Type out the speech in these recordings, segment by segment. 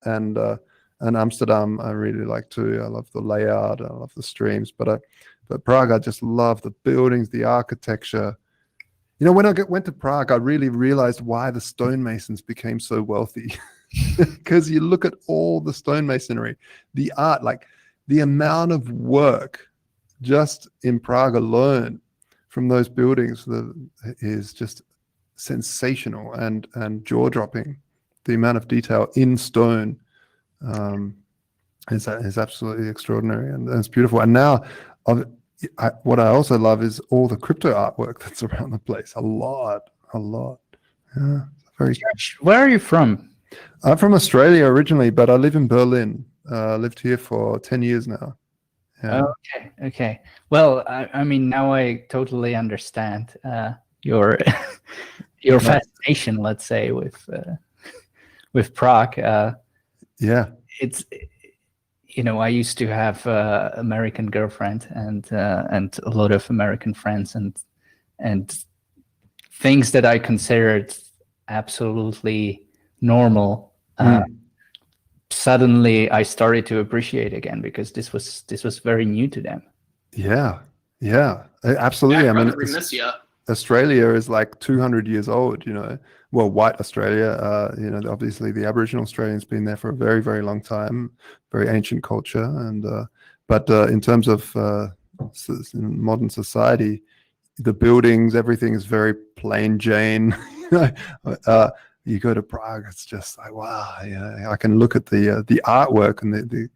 and Amsterdam I really like too. I love the layout, I love the streams, but Prague, I just love the buildings, the architecture. You know, when I went to Prague, I really realized why the stonemasons became so wealthy. Because you look at all the stonemasonry, the art, like the amount of work just in Prague alone from those buildings is just sensational and jaw-dropping. The amount of detail in stone is absolutely extraordinary, and it's beautiful. And now, what I also love is all the crypto artwork that's around the place. A lot. Yeah, very. Where are you from? I'm from Australia originally, but I live in Berlin. Lived here for 10 years now. Yeah. Okay. Well, I mean, now I totally understand your fascination, let's say, with Prague. Yeah. It's, you know, I used to have an American girlfriend and a lot of American friends, and things that I considered absolutely normal. Suddenly, I started to appreciate again, because this was very new to them. Yeah, absolutely. Yeah, I mean, Australia is like 200 years old. You know, well, white Australia. You know, obviously the Aboriginal Australians been there for a very, very long time. Very ancient culture, and but in terms of modern society, the buildings, everything is very plain Jane. You go to Prague, it's just like, wow. Yeah, I can look at the artwork and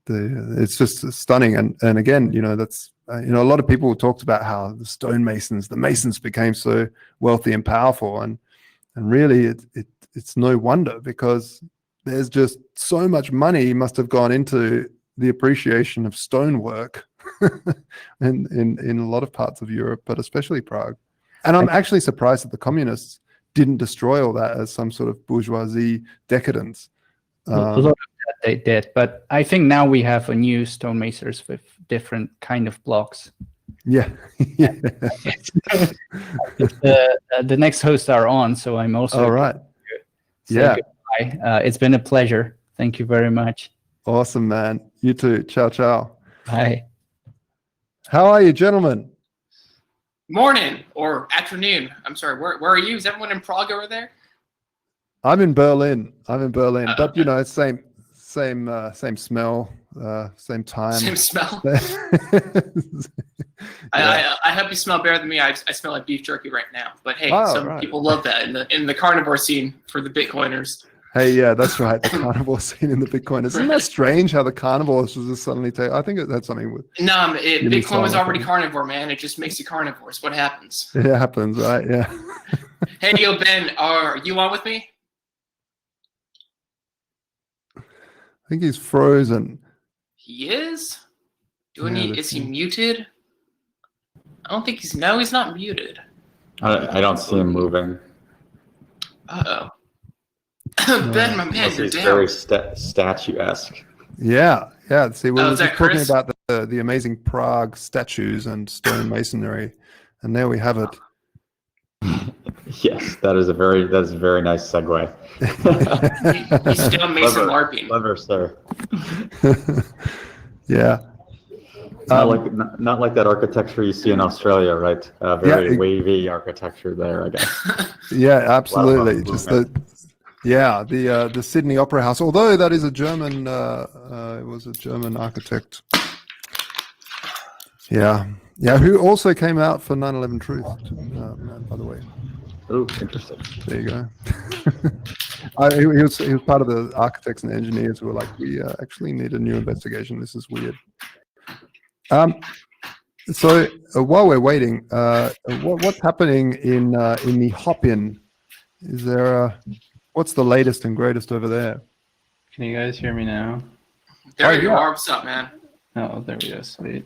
it's just stunning. And again, you know, that's you know, a lot of people talked about how the Masons became so wealthy and powerful, and really it's no wonder, because there's just so much money must have gone into the appreciation of stonework in a lot of parts of Europe, but especially Prague. And I'm actually surprised that the communists didn't destroy all that as some sort of bourgeoisie decadence. A lot of that they did, but I think now we have a new stonemasons with different kind of blocks. Yeah. The next hosts are on, so I'm also all right. Yeah. Goodbye. It's been a pleasure. Thank you very much. Awesome, man. You too. Ciao, ciao. Bye. How are you, gentlemen? Morning or afternoon. I'm sorry. Where are you? Is everyone in Prague over there? I'm in Berlin. But you know, same smell, same time. Same smell. I hope you smell better than me. I smell like beef jerky right now. But hey, some people love that in the carnivore scene for the Bitcoiners. Hey, yeah, that's right. The carnivore scene in the Bitcoin. Isn't that strange how the carnivores was just suddenly take? I think it had something with. No, Bitcoin was already carnivore, man. It just makes you carnivores. What happens? It happens, right? Yeah. Hey, yo, Ben, are you on with me? I think he's frozen. He is? Is he muted? I don't think he's not muted. I don't see him moving. Uh-oh. Ben, my man, you're he's down. Very statue-esque. Yeah. See, we were just talking Chris? about the amazing Prague statues and stone masonry, and there we have it. Yes, that is a very nice segue. He's still Mason LARPing. Clever, sir. Yeah. Not like that architecture you see in Australia, right? Very wavy architecture there, I guess. Yeah, absolutely. Just the Sydney Opera House, although that is a German, it was a German architect. Yeah, who also came out for 9/11 Truth, by the way. Oh, interesting. There you go. He was part of the architects and engineers who were like, we actually need a new investigation. This is weird. So while we're waiting, what's happening in the hop-in? Is there what's the latest and greatest over there? Can you guys hear me now? There you are. What's up, man? Oh, there we go. Sweet.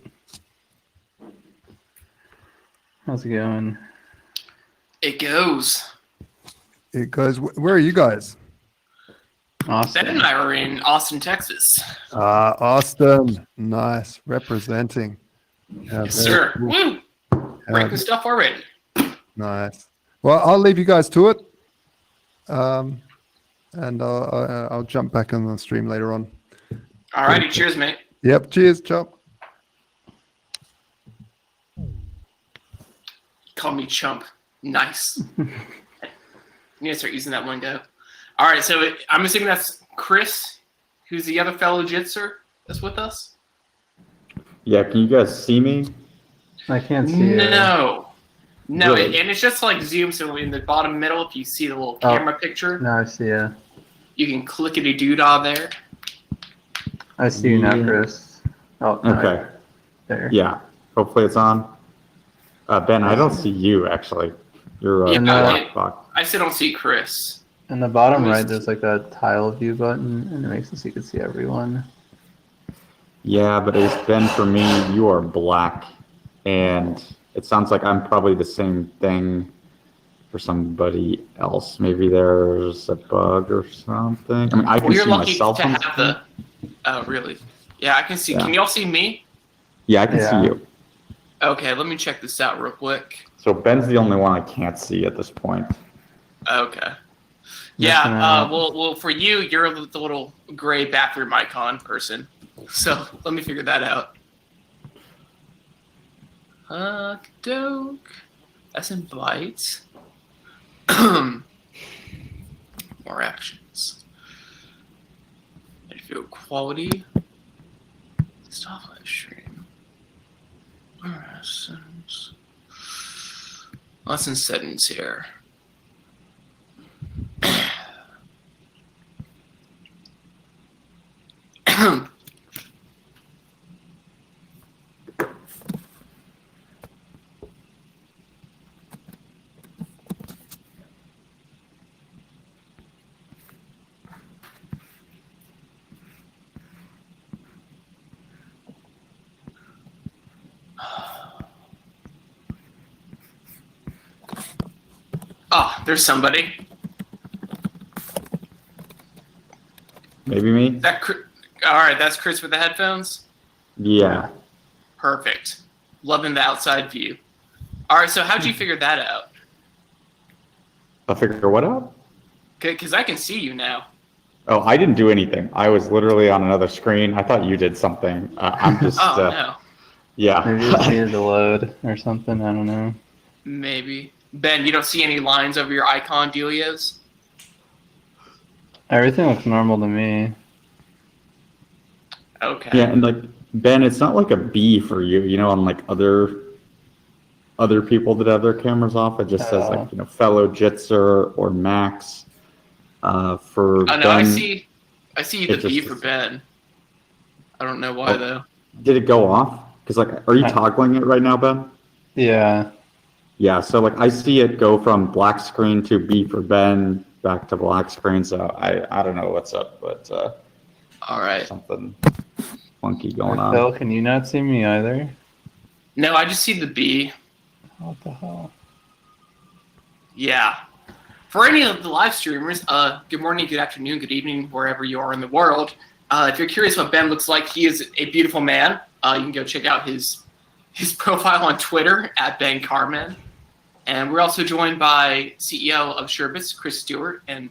How's it going? It goes. Where are you guys? Austin. Ben and I were in Austin, Texas. Austin. Nice. Representing. Yes, sir. Cool. Woo! Breaking stuff already. Nice. Well, I'll leave you guys to it. and I'll jump back on the stream later on. All righty, cheers, mate. Yep, cheers, chop. Call me chump. Nice. You need to start using that lingo. All right, so I'm assuming that's Chris, who's the other fellow Jitser that's with us. Yeah, can you guys see me? I can't see it. No, Really? and it's just like Zoom. So in the bottom middle, if you see the little camera picture, No, I see you. you can clickety doodah there. I see you now, Yeah. Chris. Oh, no, Okay. there. Yeah. Hopefully it's on. Ben, I don't see you actually. You're Yeah, black box. I still don't see Chris. In the bottom Let me right, see. there's like a tile view button, and it makes it so you can see everyone. Yeah, but it's Ben for me. You are black, and it sounds like I'm probably the same thing for somebody else. Maybe there's a bug or something. I mean, I can Well, you're see lucky myself to on have screen. the. Oh, really? Yeah, I can see. Yeah. Can y'all see me? Yeah, I can Yeah. see you. Okay, let me check this out real quick. So Ben's the only one I can't see at this point. Okay. Missing Yeah. out. Well, for you, you're the little gray bathroom icon person. So let me figure that out. Doke. That's in bytes. More actions. Video quality. Stop live stream. Lessons. Lesson settings here. Oh, there's somebody. Maybe me? All right, that's Chris with the headphones. Yeah. Perfect. Loving the outside view. All right, so how'd you figure that out? I'll figure what out? Because I can see you now. Oh, I didn't do anything. I was literally on another screen. I thought you did something. I'm just, Oh, no. yeah. Maybe it just needed to load or something. I don't know. Maybe. Ben, you don't see any lines over your icon dealios? Everything looks normal to me. Okay. Yeah, and like Ben, it's not like a B for you, you know, on like other people that have their cameras off. It just says like, you know, fellow Jitser or Max. For Oh, no, Ben, I see the it B just for is- Ben. I don't know why, though. Did it go off? Because like, are you toggling it right now, Ben? Yeah. Yeah, so like I see it go from black screen to B for Ben back to black screen. So I don't know what's up, but All right. something funky going on. Phil, can you not see me either? No, I just see the B. What the hell? Yeah. For any of the live streamers, good morning, good afternoon, good evening, wherever you are in the world. If you're curious what Ben looks like, he is a beautiful man. You can go check out his profile on Twitter at Ben Carmen. And we're also joined by CEO of Sherbets, Chris Stewart. And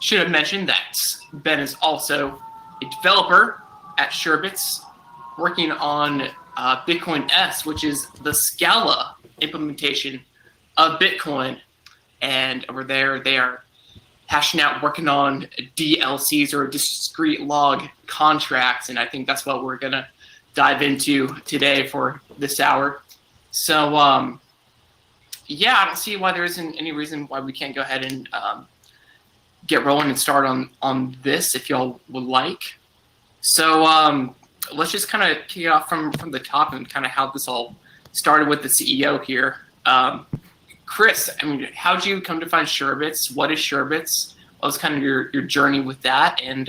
should have mentioned that Ben is also a developer at Sherbets, working on Bitcoin S, which is the Scala implementation of Bitcoin. And over there, they are hashing out, working on DLCs or discrete log contracts. And I think that's what we're going to dive into today for this hour. So, yeah, I don't see why there isn't any reason why we can't go ahead and get rolling and start on this if y'all would like. So let's just kind of kick it off from the top and kind of how this all started with the CEO here. Chris, I mean, how'd you come to find Sherbets? What is Sherbets? What was kind of your journey with that? And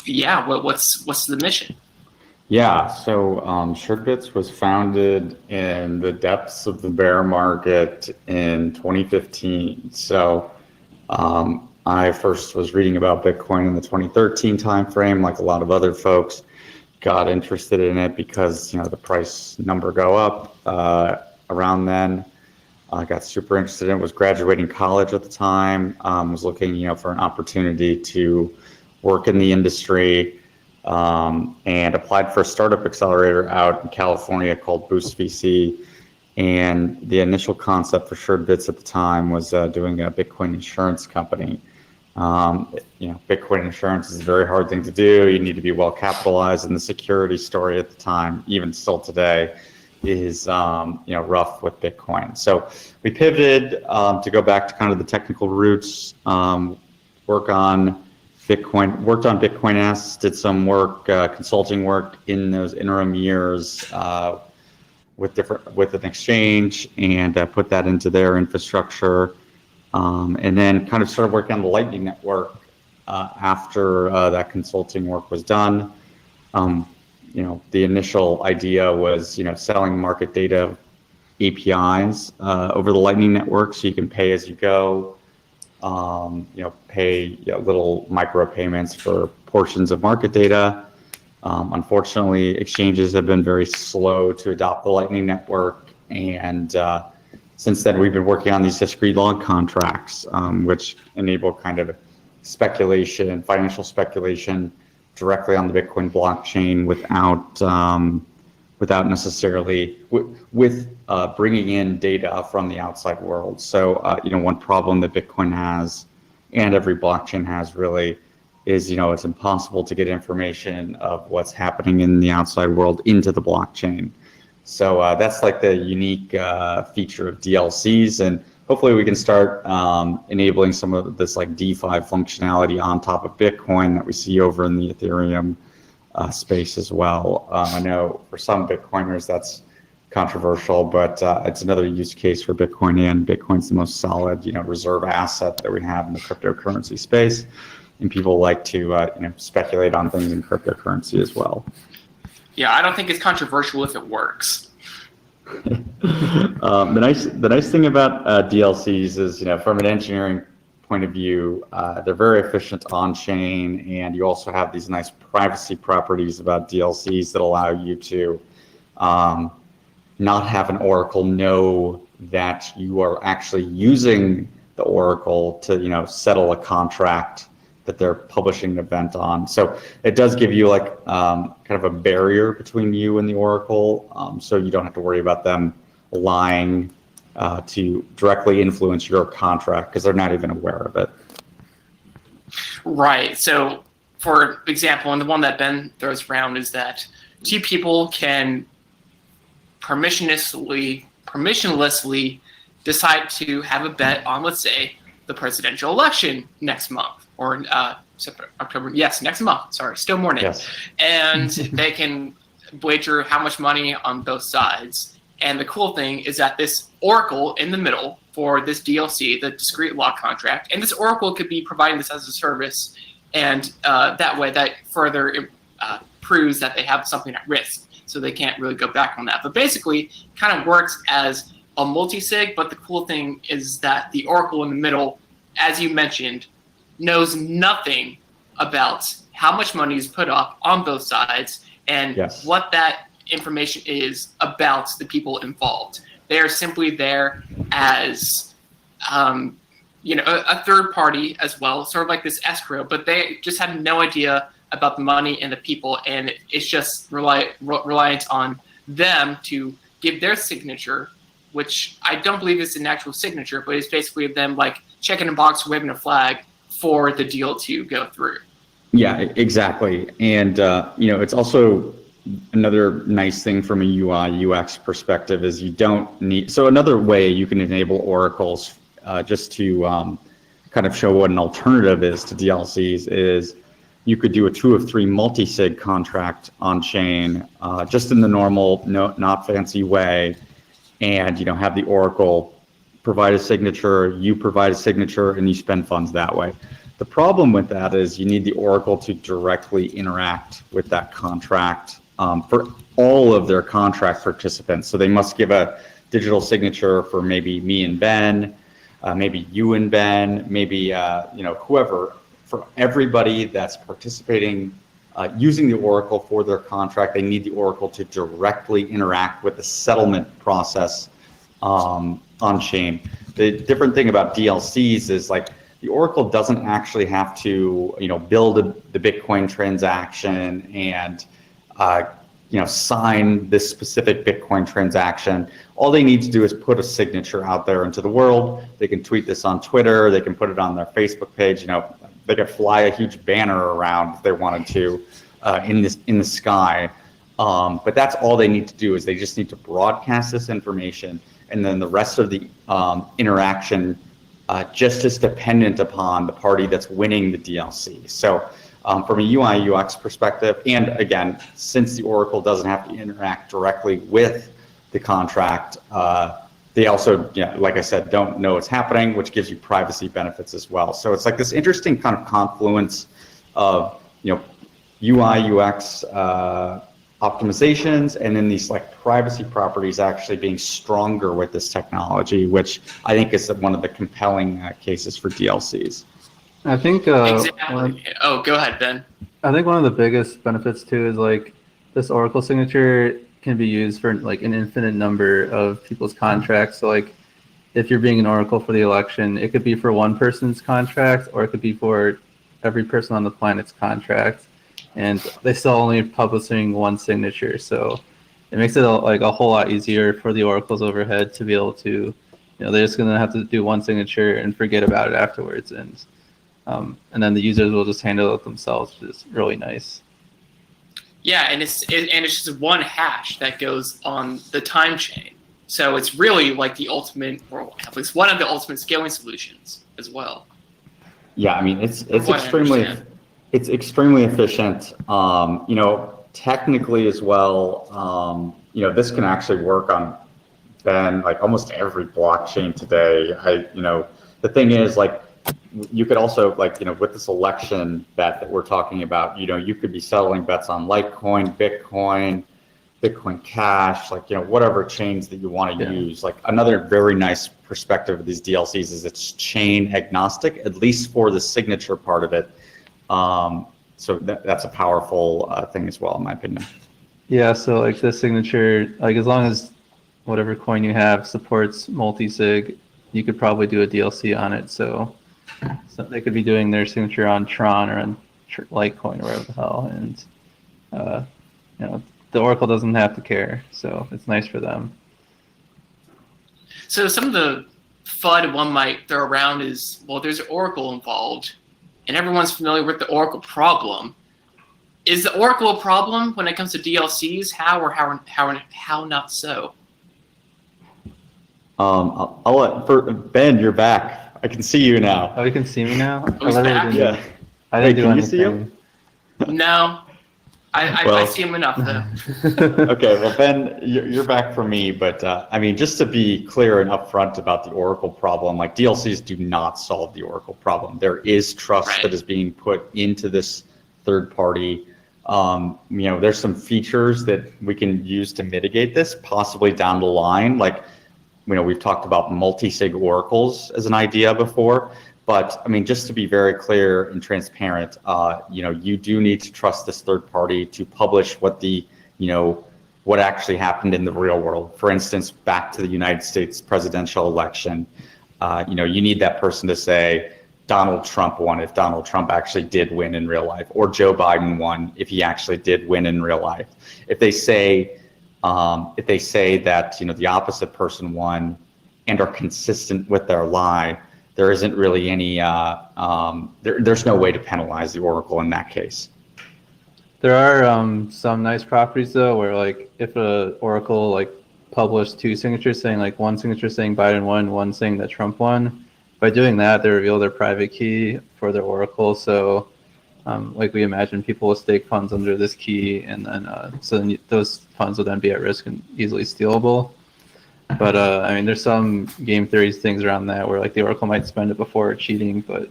yeah, what's the mission? Yeah, so Sherbets was founded in the depths of the bear market in 2015. So I first was reading about Bitcoin in the 2013 timeframe, like a lot of other folks. Got interested in it because, you know, the price number go up around then. I got super interested in it, was graduating college at the time, was looking, for an opportunity to work in the industry, and applied for a startup accelerator out in California called Boost VC. And the initial concept for SuredBits at the time was doing a Bitcoin insurance company. Bitcoin insurance is a very hard thing to do. You need to be well capitalized, and the security story at the time, even still today, is rough with Bitcoin. So we pivoted to go back to kind of the technical roots, worked on Bitcoin S, did some work, consulting work in those interim years with an exchange, and put that into their infrastructure. And then kind of started working on the Lightning Network after that consulting work was done. The initial idea was, selling market data APIs over the Lightning Network, so you can pay as you go, pay little micro payments for portions of market data. Unfortunately, exchanges have been very slow to adopt the Lightning Network, and since then, we've been working on these discrete log contracts, which enable kind of speculation, financial speculation, directly on the Bitcoin blockchain without necessarily with bringing in data from the outside world. So, one problem that Bitcoin has, and every blockchain has really, is it's impossible to get information of what's happening in the outside world into the blockchain. So that's like the unique feature of DLCs, and hopefully we can start enabling some of this like DeFi functionality on top of Bitcoin that we see over in the Ethereum space as well. I know for some Bitcoiners that's controversial, but it's another use case for Bitcoin, and Bitcoin's the most solid, reserve asset that we have in the cryptocurrency space, and people like to speculate on things in cryptocurrency as well. Yeah, I don't think it's controversial if it works. The nice thing about DLCs is, from an engineering point of view, they're very efficient on chain, and you also have these nice privacy properties about DLCs that allow you to not have an oracle know that you are actually using the oracle to, settle a contract that they're publishing an event on. So it does give you like kind of a barrier between you and the oracle, so you don't have to worry about them lying to directly influence your contract, because they're not even aware of it. Right. So, for example, and the one that Ben throws around is that two people can permissionlessly decide to have a bet on, let's say, the presidential election next month, or October. Yes, next month. Sorry, still morning. Yes. And they can wager how much money on both sides. And the cool thing is that this oracle in the middle for this DLC, the discrete log contract, and this oracle could be providing this as a service, and that way that further proves that they have something at risk, so they can't really go back on that. But basically, kind of works as a multi-sig, but the cool thing is that the oracle in the middle, as you mentioned, knows nothing about how much money is put up on both sides and what that information is about the people involved. They are simply there as a third party as well, sort of like this escrow, but they just have no idea about the money and the people, and it's just reliant on them to give their signature, which I don't believe is an actual signature, but it's basically them like checking a box, waving a flag for the deal to go through. Yeah, exactly. And, it's also another nice thing from a UI UX perspective is you don't need, so another way you can enable oracles just to kind of show what an alternative is to DLCs is you could do a 2 of 3 multi-sig contract on chain just in the normal, not fancy way, and have the oracle provide a signature, you provide a signature, and you spend funds that way. The problem with that is you need the oracle to directly interact with that contract for all of their contract participants. So they must give a digital signature for maybe me and Ben, maybe you and Ben, maybe whoever. For everybody that's participating using the oracle for their contract, they need the oracle to directly interact with the settlement process on chain. The different thing about DLCs is like the Oracle doesn't actually have to, build the Bitcoin transaction and, sign this specific Bitcoin transaction. All they need to do is put a signature out there into the world. They can tweet this on Twitter. They can put it on their Facebook page. They could fly a huge banner around if they wanted to in the sky. But that's all they need to do is they just need to broadcast this information, and then the rest of the interaction just is dependent upon the party that's winning the DLC. So from a UI UX perspective, and again, since the Oracle doesn't have to interact directly with the contract, they also, like I said, don't know what's happening, which gives you privacy benefits as well. So it's like this interesting kind of confluence of UI UX optimizations, and then these like privacy properties actually being stronger with this technology, which I think is one of the compelling cases for DLCs. I think exactly. Oh, go ahead, Ben. I think one of the biggest benefits too is like this Oracle signature can be used for like an infinite number of people's contracts. So like if you're being an Oracle for the election, it could be for one person's contract, or it could be for every person on the planet's contract. And they still only publishing one signature, so it makes it like a whole lot easier for the Oracle's overhead to be able to, they're just gonna have to do one signature and forget about it afterwards, and then the users will just handle it themselves, which is really nice. Yeah, and it's just one hash that goes on the time chain, so it's really like the ultimate, or at least one of the ultimate scaling solutions as well. Yeah, I mean it's extremely efficient. Technically as well, this can actually work on like almost every blockchain today. The thing is, like, you could also, like, with this election bet that we're talking about, you could be settling bets on Litecoin, Bitcoin Cash, like, whatever chains that you want to use. Like, another very nice perspective of these DLCs is it's chain agnostic, at least for the signature part of it. So that's a powerful thing as well, in my opinion. Yeah, so like the signature, like as long as whatever coin you have supports multi-sig, you could probably do a DLC on it. So they could be doing their signature on Tron or on Litecoin or whatever the hell, and the Oracle doesn't have to care, so it's nice for them. So some of the FUD one might throw around is, well, there's Oracle involved, and everyone's familiar with the Oracle problem. Is the Oracle a problem when it comes to DLCs? How not so? I'll let Ben, you're back. I can see you now. Oh, you can see me now? Who's back? Yeah. I didn't do can anything. You see him? No. I see him enough, though. Okay, well, Ben, you're back for me, but I mean, just to be clear and upfront about the Oracle problem, like DLCs do not solve the Oracle problem. There is trust that is being put into this third party. There's some features that we can use to mitigate this, possibly down the line. Like, we've talked about multi-sig oracles as an idea before. But I mean, just to be very clear and transparent, you do need to trust this third party to publish what what actually happened in the real world. For instance, back to the United States presidential election, you need that person to say Donald Trump won if Donald Trump actually did win in real life, or Joe Biden won if he actually did win in real life. If they say that the opposite person won and are consistent with their lie, there isn't really any, there's no way to penalize the Oracle in that case. There are some nice properties though, where like if a Oracle like published two signatures saying like one signature saying Biden won, one saying that Trump won, by doing that, they reveal their private key for their Oracle. So like we imagine people will stake funds under this key, and then so those funds will then be at risk and easily stealable. But I mean, there's some game theory things around that where like the Oracle might spend it before cheating, but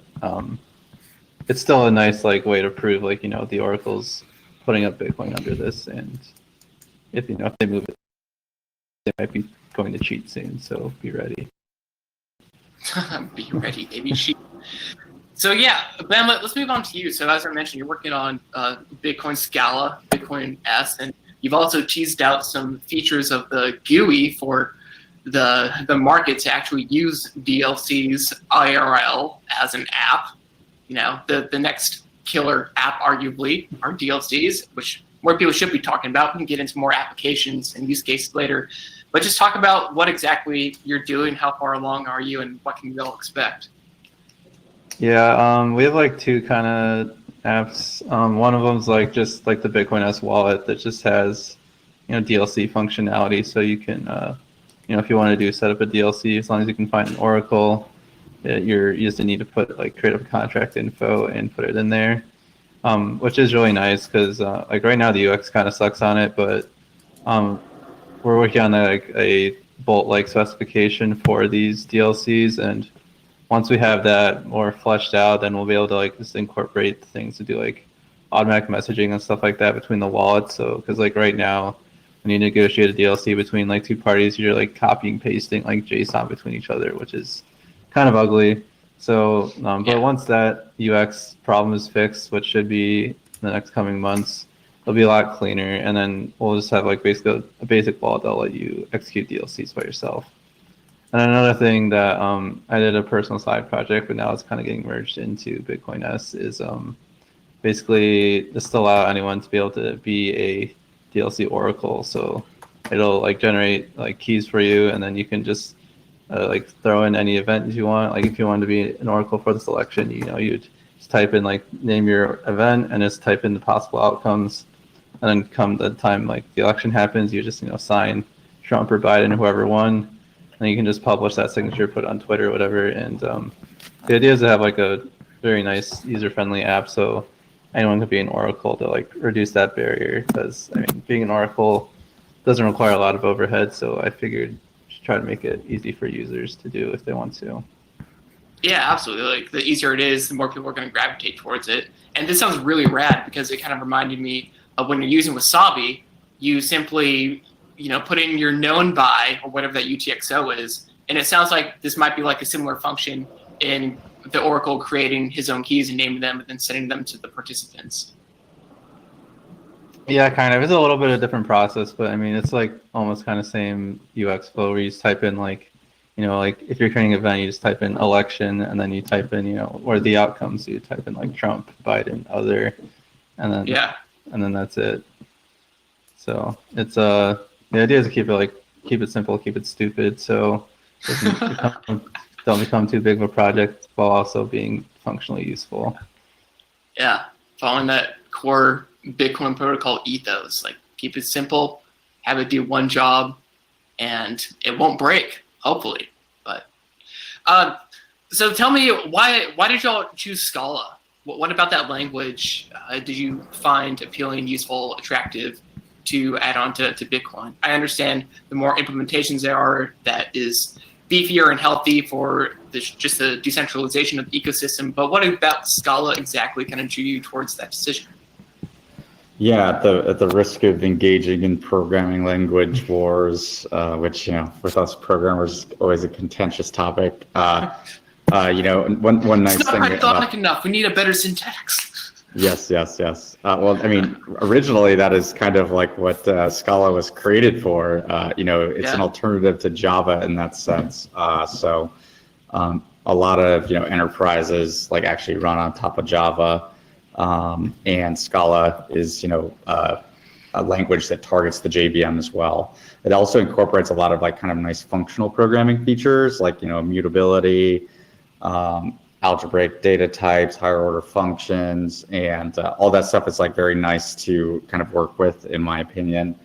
it's still a nice like way to prove like the Oracle's putting up Bitcoin under this, and if they move it, they might be going to cheat soon. So be ready. Be ready, baby. Cheat. So yeah, Ben, let's move on to you. So as I mentioned, you're working on Bitcoin Scala, Bitcoin S, and you've also teased out some features of the GUI for the market to actually use DLCs IRL as an app. The next killer app arguably are DLCs, which more people should be talking about. We can get into more applications and use cases later, but just talk about what exactly you're doing, how far along are you, and what can we all expect? Yeah, we have like two kind of apps. One of them is like just like the Bitcoin S wallet that just has, DLC functionality. So you can, if you want to set up a DLC, as long as you can find an Oracle, you just need to create a contract info and put it in there, which is really nice because like right now the UX kind of sucks on it, but we're working on a Bolt-like specification for these DLCs, and once we have that more fleshed out, then we'll be able to just incorporate things to do automatic messaging and stuff like that between the wallets. So because right now when you negotiate a DLC between two parties, you're copying pasting JSON between each other, which is kind of ugly. So but once that UX problem is fixed, which should be in the next coming months, it'll be a lot cleaner, and then we'll just have basically a basic wallet that'll let you execute DLCs by yourself. And another thing that I did a personal side project, but now it's kind of getting merged into Bitcoin S, is basically just to allow anyone to be able to be a DLC Oracle. So it'll generate keys for you, and then you can just throw in any event you want. If you want to be an Oracle for the selection, you'd just type in name your event and just type in the possible outcomes, and then come the time the election happens, you just sign Trump or Biden or whoever won. And you can just publish that signature, put it on Twitter or whatever. And the idea is to have a very nice user-friendly app, so anyone could be an Oracle to reduce that barrier. Because being an Oracle doesn't require a lot of overhead, so I figured just try to make it easy for users to do if they want to. Yeah, absolutely. The easier it is, the more people are going to gravitate towards it. And this sounds really rad because it kind of reminded me of when you're using Wasabi, you simply put in your known by or whatever that UTXO is. And it sounds like this might be a similar function in the Oracle creating his own keys and naming them and then sending them to the participants. Yeah, kind of. It's a little bit of a different process, but it's almost kind of same UX flow where you just type in if you're creating an event, you just type in election, and then you type in, or the outcomes, you type in Trump, Biden, other, and then that's it. So it's the idea is to keep it simple, keep it stupid, so it don't become too big of a project while also being functionally useful. Yeah, following that core Bitcoin protocol ethos, keep it simple, have it do one job, and it won't break, hopefully. But so tell me, why did y'all choose Scala? What about that language did you find appealing, useful, attractive to add on to Bitcoin? I understand the more implementations there are, that is beefier and healthy for just the decentralization of the ecosystem. But what about Scala exactly kind of drew you towards that decision? Yeah, at the risk of engaging in programming language wars, which with us programmers always a contentious topic. One nice thing. It's not Pythonic enough. We need a better syntax. Yes. Well, originally that is kind of what Scala was created for. It's an alternative to Java in that sense. So a lot of enterprises actually run on top of Java, and Scala is a language that targets the JVM as well. It also incorporates a lot of kind of nice functional programming features immutability, algebraic data types, higher order functions, and all that stuff is very nice to kind of work with, in my opinion.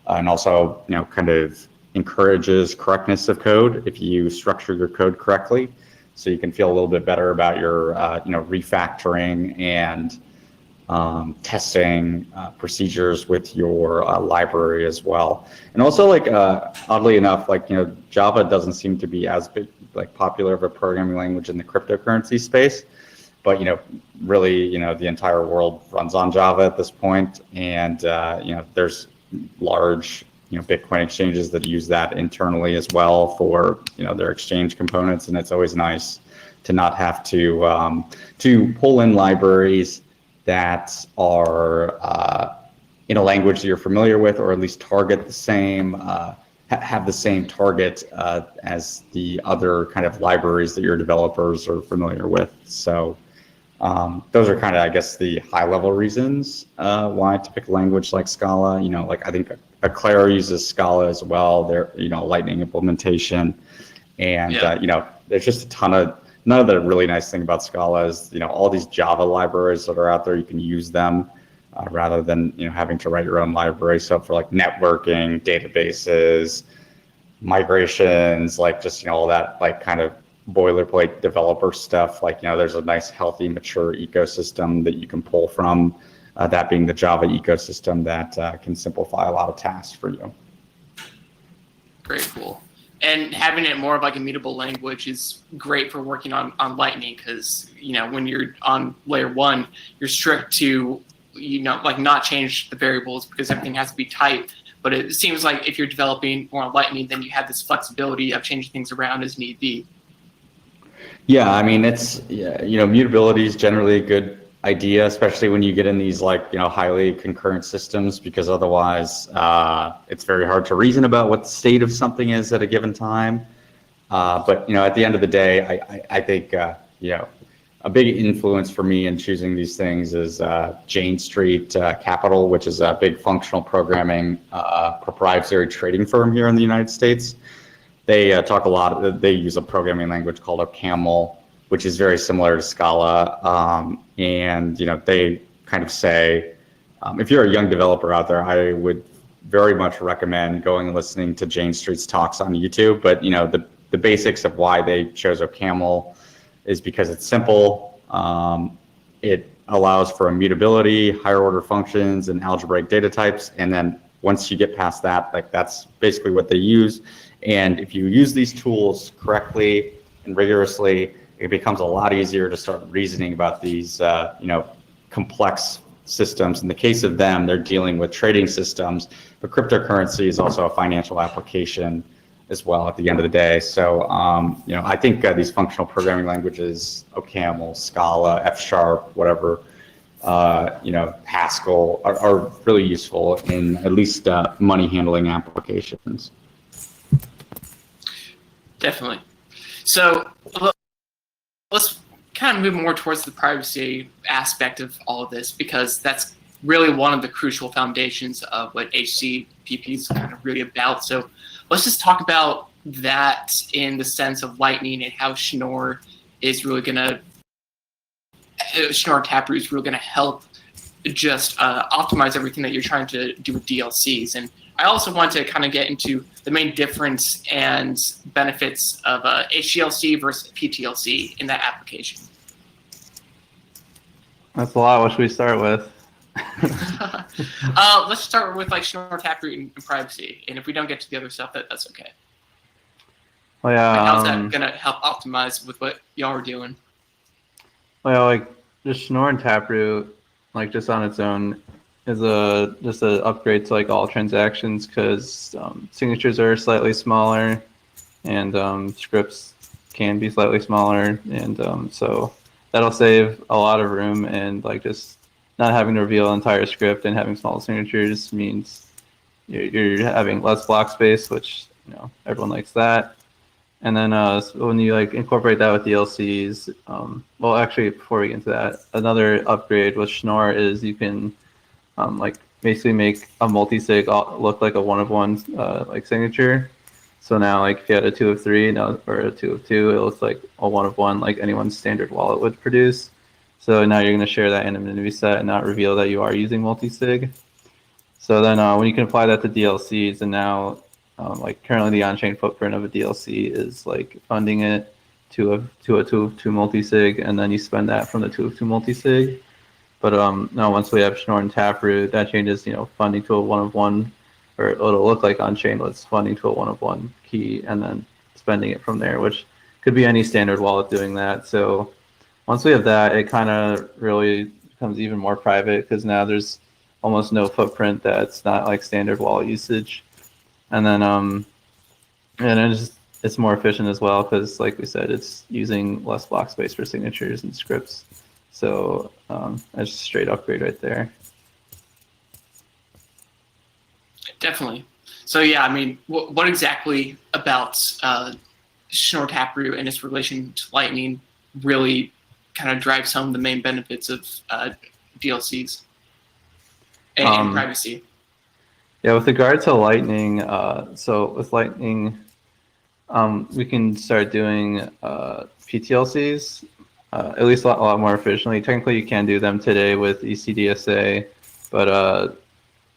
And also, kind of encourages correctness of code if you structure your code correctly. So you can feel a little bit better about your, refactoring and testing procedures with your library as well. And also, oddly enough, Java doesn't seem to be as big, popular of a programming language in the cryptocurrency space, but really, the entire world runs on Java at this point, and there's large Bitcoin exchanges that use that internally as well for their exchange components, and it's always nice to not have to pull in libraries that are in a language that you're familiar with, or at least target the same have the same target as the other kind of libraries that your developers are familiar with. So those are kind of, I guess, the high-level reasons why to pick a language like Scala. Like I think Eclair uses Scala as well. They're, Lightning implementation, and there's just a ton of. Another really nice thing about Scala is, all these Java libraries that are out there, you can use them rather than, having to write your own library. So for like networking, databases, migrations, like just, all that like kind of boilerplate developer stuff, like, there's a nice, healthy, mature ecosystem that you can pull from, that being the Java ecosystem that can simplify a lot of tasks for you. Very cool. And having it more of like a mutable language is great for working on Lightning, because, when you're on layer 1, you're strict to, like not change the variables because everything has to be typed. But it seems like if you're developing more on Lightning, then you have this flexibility of changing things around as need be. Yeah, I mean, mutability is generally a good idea, especially when you get in these like, highly concurrent systems, because otherwise it's very hard to reason about what the state of something is at a given time. But, at the end of the day, I think, a big influence for me in choosing these things is Jane Street Capital, which is a big functional programming proprietary trading firm here in the United States. They talk a lot, they use a programming language called OCaml, which is very similar to Scala. And, they kind of say, if you're a young developer out there, I would very much recommend going and listening to Jane Street's talks on YouTube. But, the basics of why they chose OCaml is because it's simple. It allows for immutability, higher order functions, and algebraic data types. And then once you get past that, like that's basically what they use. And if you use these tools correctly and rigorously, it becomes a lot easier to start reasoning about these, complex systems. In the case of them, they're dealing with trading systems, but cryptocurrency is also a financial application as well at the end of the day. So, I think these functional programming languages, OCaml, Scala, F#, whatever, Haskell are really useful in at least money handling applications. Definitely. So let's kind of move more towards the privacy aspect of all of this, because that's really one of the crucial foundations of what HCPP is kind of really about. So let's just talk about that in the sense of Lightning and how Schnorr Taproot is really going to help just optimize everything that you're trying to do with DLCs. And I also want to kind of get into the main difference and benefits of HDLC versus PTLC in that application. That's a lot. What should we start with? Let's start with like Schnorr Taproot and privacy. And if we don't get to the other stuff, that's okay. Well, yeah. Like, how's that going to help optimize with what y'all are doing? Well, like just Schnorr and Taproot, like just on its own, is just an upgrade to like all transactions, because signatures are slightly smaller, and scripts can be slightly smaller, and so that'll save a lot of room, and like just not having to reveal an entire script and having small signatures means you're having less block space, which everyone likes that. And then so when you like incorporate that with DLCs, well, actually, before we get into that, another upgrade with Schnorr is you can like basically make a multi-sig look like a 1 of 1 like signature. So now, like if you had a 2 of 3 now, or a 2 of 2, it looks like a 1 of 1 like anyone's standard wallet would produce. So now you're going to share that anonymity set and not reveal that you are using multi-sig. So then when you can apply that to DLCs, and now like currently the on-chain footprint of a DLC is like funding it to a 2 of 2 multi-sig, and then you spend that from the 2 of 2 multi-sig. But now once we have Schnorr and Taproot, that changes funding to a 1 of 1, or it'll look like on-chain, but it's funding to a 1 of 1 key and then spending it from there, which could be any standard wallet doing that. So once we have that, it kind of really becomes even more private, because now there's almost no footprint that's not like standard wallet usage. And then it's more efficient as well, because like we said, it's using less block space for signatures and scripts. So that's just a straight upgrade right there. Definitely. So yeah, I mean, what exactly about Schnorr Taproot and its relation to Lightning really kind of drives home the main benefits of DLCs and privacy? Yeah, with regard to Lightning, so with Lightning, we can start doing PTLCs at least a lot more efficiently. Technically, you can do them today with ECDSA, but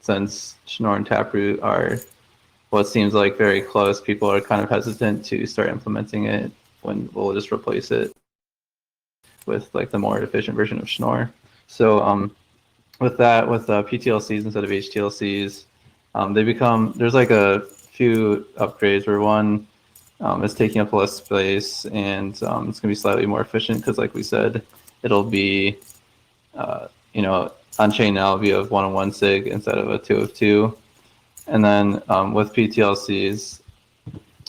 since Schnorr and Taproot are what seems like very close, people are kind of hesitant to start implementing it when we'll just replace it with like the more efficient version of Schnorr. So with that, with PTLCs instead of HTLCs, there's like a few upgrades where one is taking up less space, and it's going to be slightly more efficient because, like we said, it'll be, on chain now it'll be of 1 of 1 sig instead of a 2 of 2. And then with PTLCs,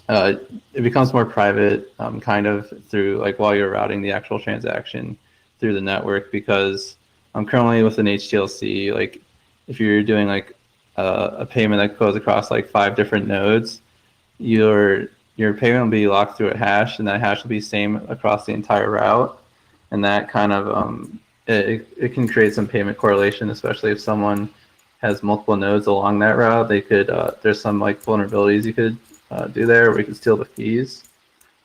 it becomes more private, kind of through like while you're routing the actual transaction through the network, because currently with an HTLC, like if you're doing like a payment that goes across like 5 different nodes, your payment will be locked through a hash, and that hash will be same across the entire route. And that kind of it can create some payment correlation, especially if someone has multiple nodes along that route. They could there's some like vulnerabilities you could do there where you can steal the fees.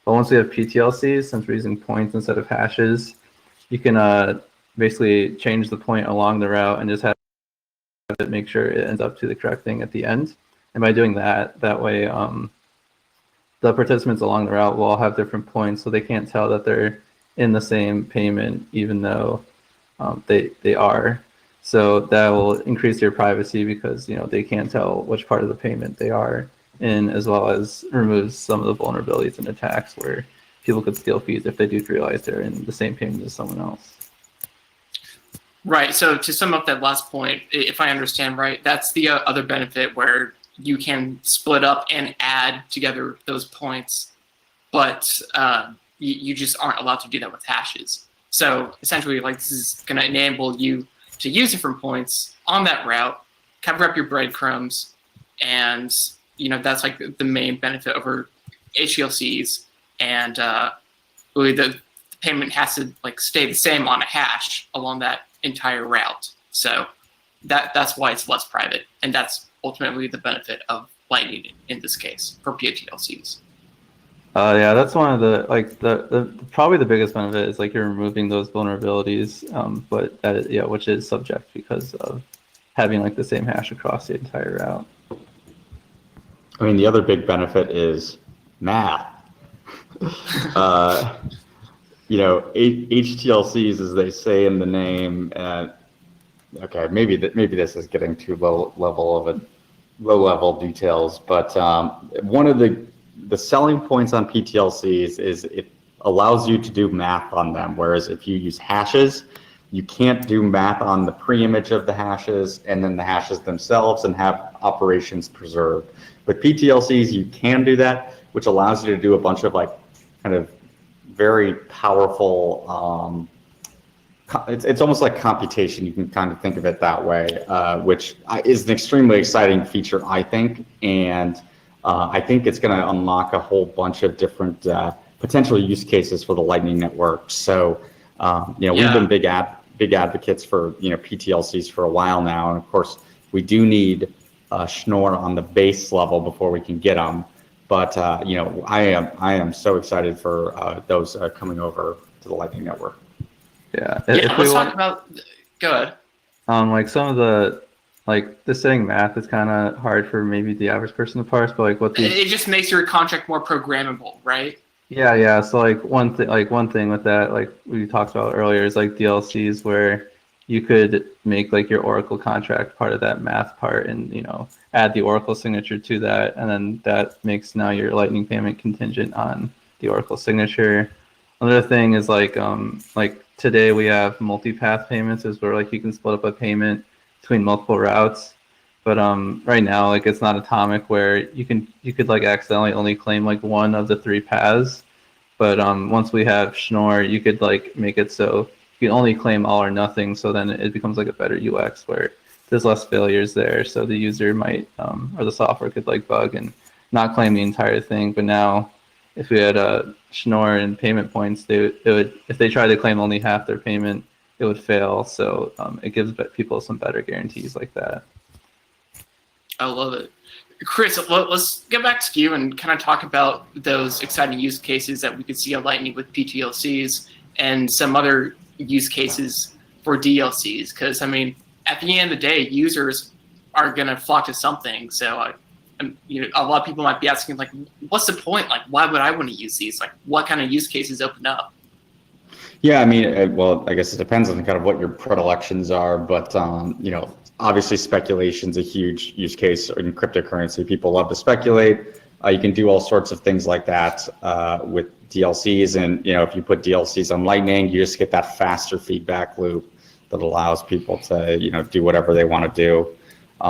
But once we have PTLCs, since we're using points instead of hashes, you can basically change the point along the route and just have it make sure it ends up to the correct thing at the end. And by doing that way the participants along the route will all have different points, so they can't tell that they're in the same payment, even though they are. So that will increase your privacy because they can't tell which part of the payment they are in, as well as removes some of the vulnerabilities and attacks where people could steal fees if they do realize they're in the same payment as someone else. Right. So to sum up that last point, if I understand right, that's the other benefit where you can split up and add together those points, but you just aren't allowed to do that with hashes. So essentially, like, this is going to enable you to use different points on that route, cover up your breadcrumbs, and that's like the main benefit over HTLCs. And really, the payment has to like stay the same on a hash along that entire route. So that's why it's less private, and that's ultimately the benefit of Lightning in this case for PTLCs. Yeah, that's one of the probably the biggest benefit is like you're removing those vulnerabilities, but that which is subject because of having like the same hash across the entire route. I mean, the other big benefit is math. HTLCs, as they say in the name, okay, maybe this is getting too low level details, but one of the selling points on PTLCs is it allows you to do math on them, whereas if you use hashes, you can't do math on the pre-image of the hashes and then the hashes themselves and have operations preserved. With PTLCs, you can do that, which allows you to do a bunch of like kind of very powerful, it's almost like computation. You can kind of think of it that way, which is an extremely exciting feature, I think. And I think it's going to unlock a whole bunch of different potential use cases for the Lightning Network. So, we've been big advocates for PTLCs for a while now, and of course we do need Schnorr on the base level before we can get them. But I am so excited for those coming over to the Lightning Network. Yeah. Let's talk about. Go ahead. Like some of the the saying math is kind of hard for maybe the average person to parse, but it just makes your contract more programmable, right? Yeah. So one thing with that, like we talked about earlier, is like DLCs where you could make like your Oracle contract part of that math part, and add the Oracle signature to that, and then that makes now your Lightning payment contingent on the Oracle signature. Another thing is like today we have multi-path payments, is where like you can split up a payment between multiple routes, but right now like it's not atomic where you could like accidentally only claim like one of the 3 paths, but once we have Schnorr, you could like make it so you can only claim all or nothing, so then it becomes like a better UX where there's less failures there. So the user might, or the software could like bug and not claim the entire thing. But now if we had a Schnorr and payment points, it would, if they tried to claim only half their payment, it would fail. So it gives people some better guarantees like that. I love it. Chris, let's get back to you and kind of talk about those exciting use cases that we could see on Lightning with PTLCs and some other use cases for DLCs. Because, I mean, at the end of the day, users are going to flock to something. So, you know, a lot of people might be asking, like, what's the point? Like, why would I want to use these? Like, what kind of use cases open up? Yeah, I mean, well, I guess it depends on kind of what your predilections are, but, you know, obviously speculation is a huge use case in cryptocurrency. People love to speculate. You can do all sorts of things like that with DLCs. And, you know, if you put DLCs on Lightning, you just get that faster feedback loop that allows people to, you know, do whatever they want to do.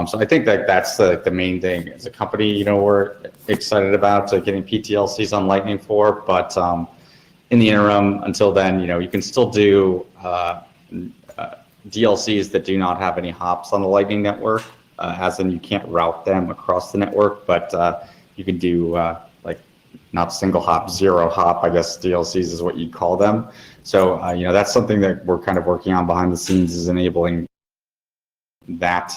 So I think that that's the main thing as a company, you know, we're excited about getting PTLCs on Lightning for, but in the interim, until then, you know, you can still do DLCs that do not have any hops on the Lightning network, as in you can't route them across the network, but you can do like not single hop, zero hop, I guess DLCs is what you'd call them. So, you know, that's something that we're kind of working on behind the scenes, is enabling that.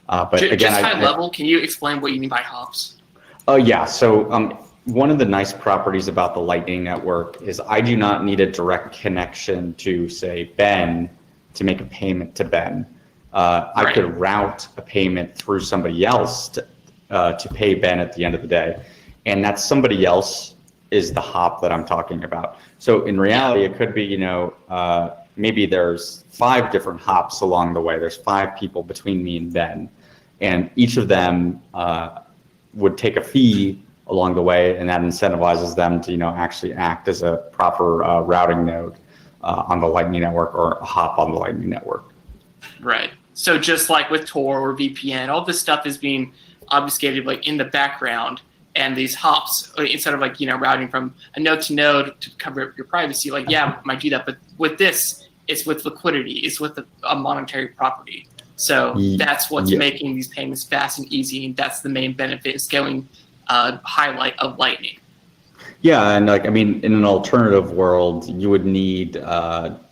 But again, just high level, can you explain what you mean by hops? Oh yeah, so one of the nice properties about the Lightning Network is I do not need a direct connection to, say, Ben to make a payment to Ben. I could route a payment through somebody else to pay Ben at the end of the day. And that somebody else is the hop that I'm talking about. So in reality, it could be, you know, maybe there's 5 different hops along the way. There's 5 people between me and Ben. And each of them would take a fee along the way, and that incentivizes them to, you know, actually act as a proper routing node on the Lightning Network, or a hop on the Lightning Network. Right. So just like with Tor or VPN, all this stuff is being obfuscated like in the background, and these hops, instead of like, you know, routing from a node to node to cover your privacy, like, yeah, we might do that, but with this, it's with liquidity, it's with a monetary property. So that's what's making these payments fast and easy, and that's the main benefit, is going highlight of Lightning. Yeah, and like, I mean, in an alternative world, you would need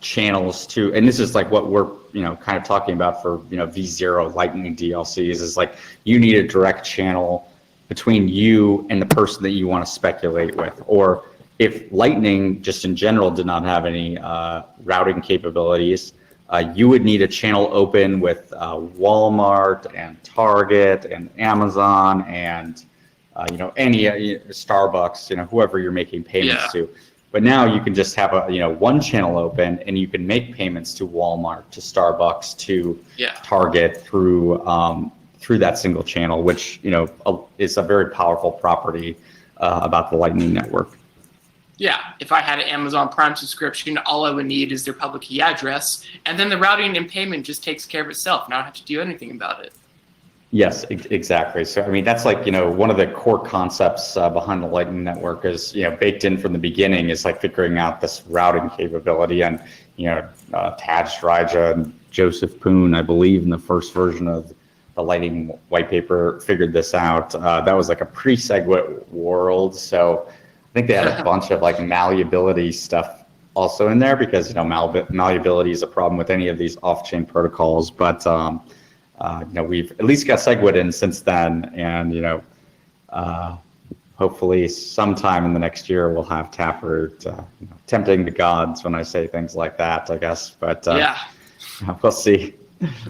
channels to, and this is like what we're, you know, kind of talking about for, you know, V0 Lightning DLCs, is like you need a direct channel between you and the person that you want to speculate with. Or if Lightning just in general did not have any routing capabilities, you would need a channel open with Walmart and Target and Amazon and you know, any Starbucks, you know, whoever you're making payments to. But now you can just have a, you know, one channel open, and you can make payments to Walmart, to Starbucks, to Target through through that single channel, which, you know, is a very powerful property about the Lightning Network. Yeah, if I had an Amazon Prime subscription, all I would need is their public key address, and then the routing and payment just takes care of itself, and I don't have to do anything about it. Yes, exactly. So, I mean, that's like, you know, one of the core concepts behind the Lightning Network is, you know, baked in from the beginning, is like figuring out this routing capability. And, you know, Taj Raja and Joseph Poon, I believe, in the first version of the Lightning white paper, figured this out. That was like a pre-SegWit world. So I think they had a bunch of like malleability stuff also in there, because, you know, malleability is a problem with any of these off-chain protocols. But, you know, we've at least got SegWit in since then, and, you know, hopefully sometime in the next year we'll have Taproot, you know, tempting the gods when I say things like that, I guess. But yeah, we'll see.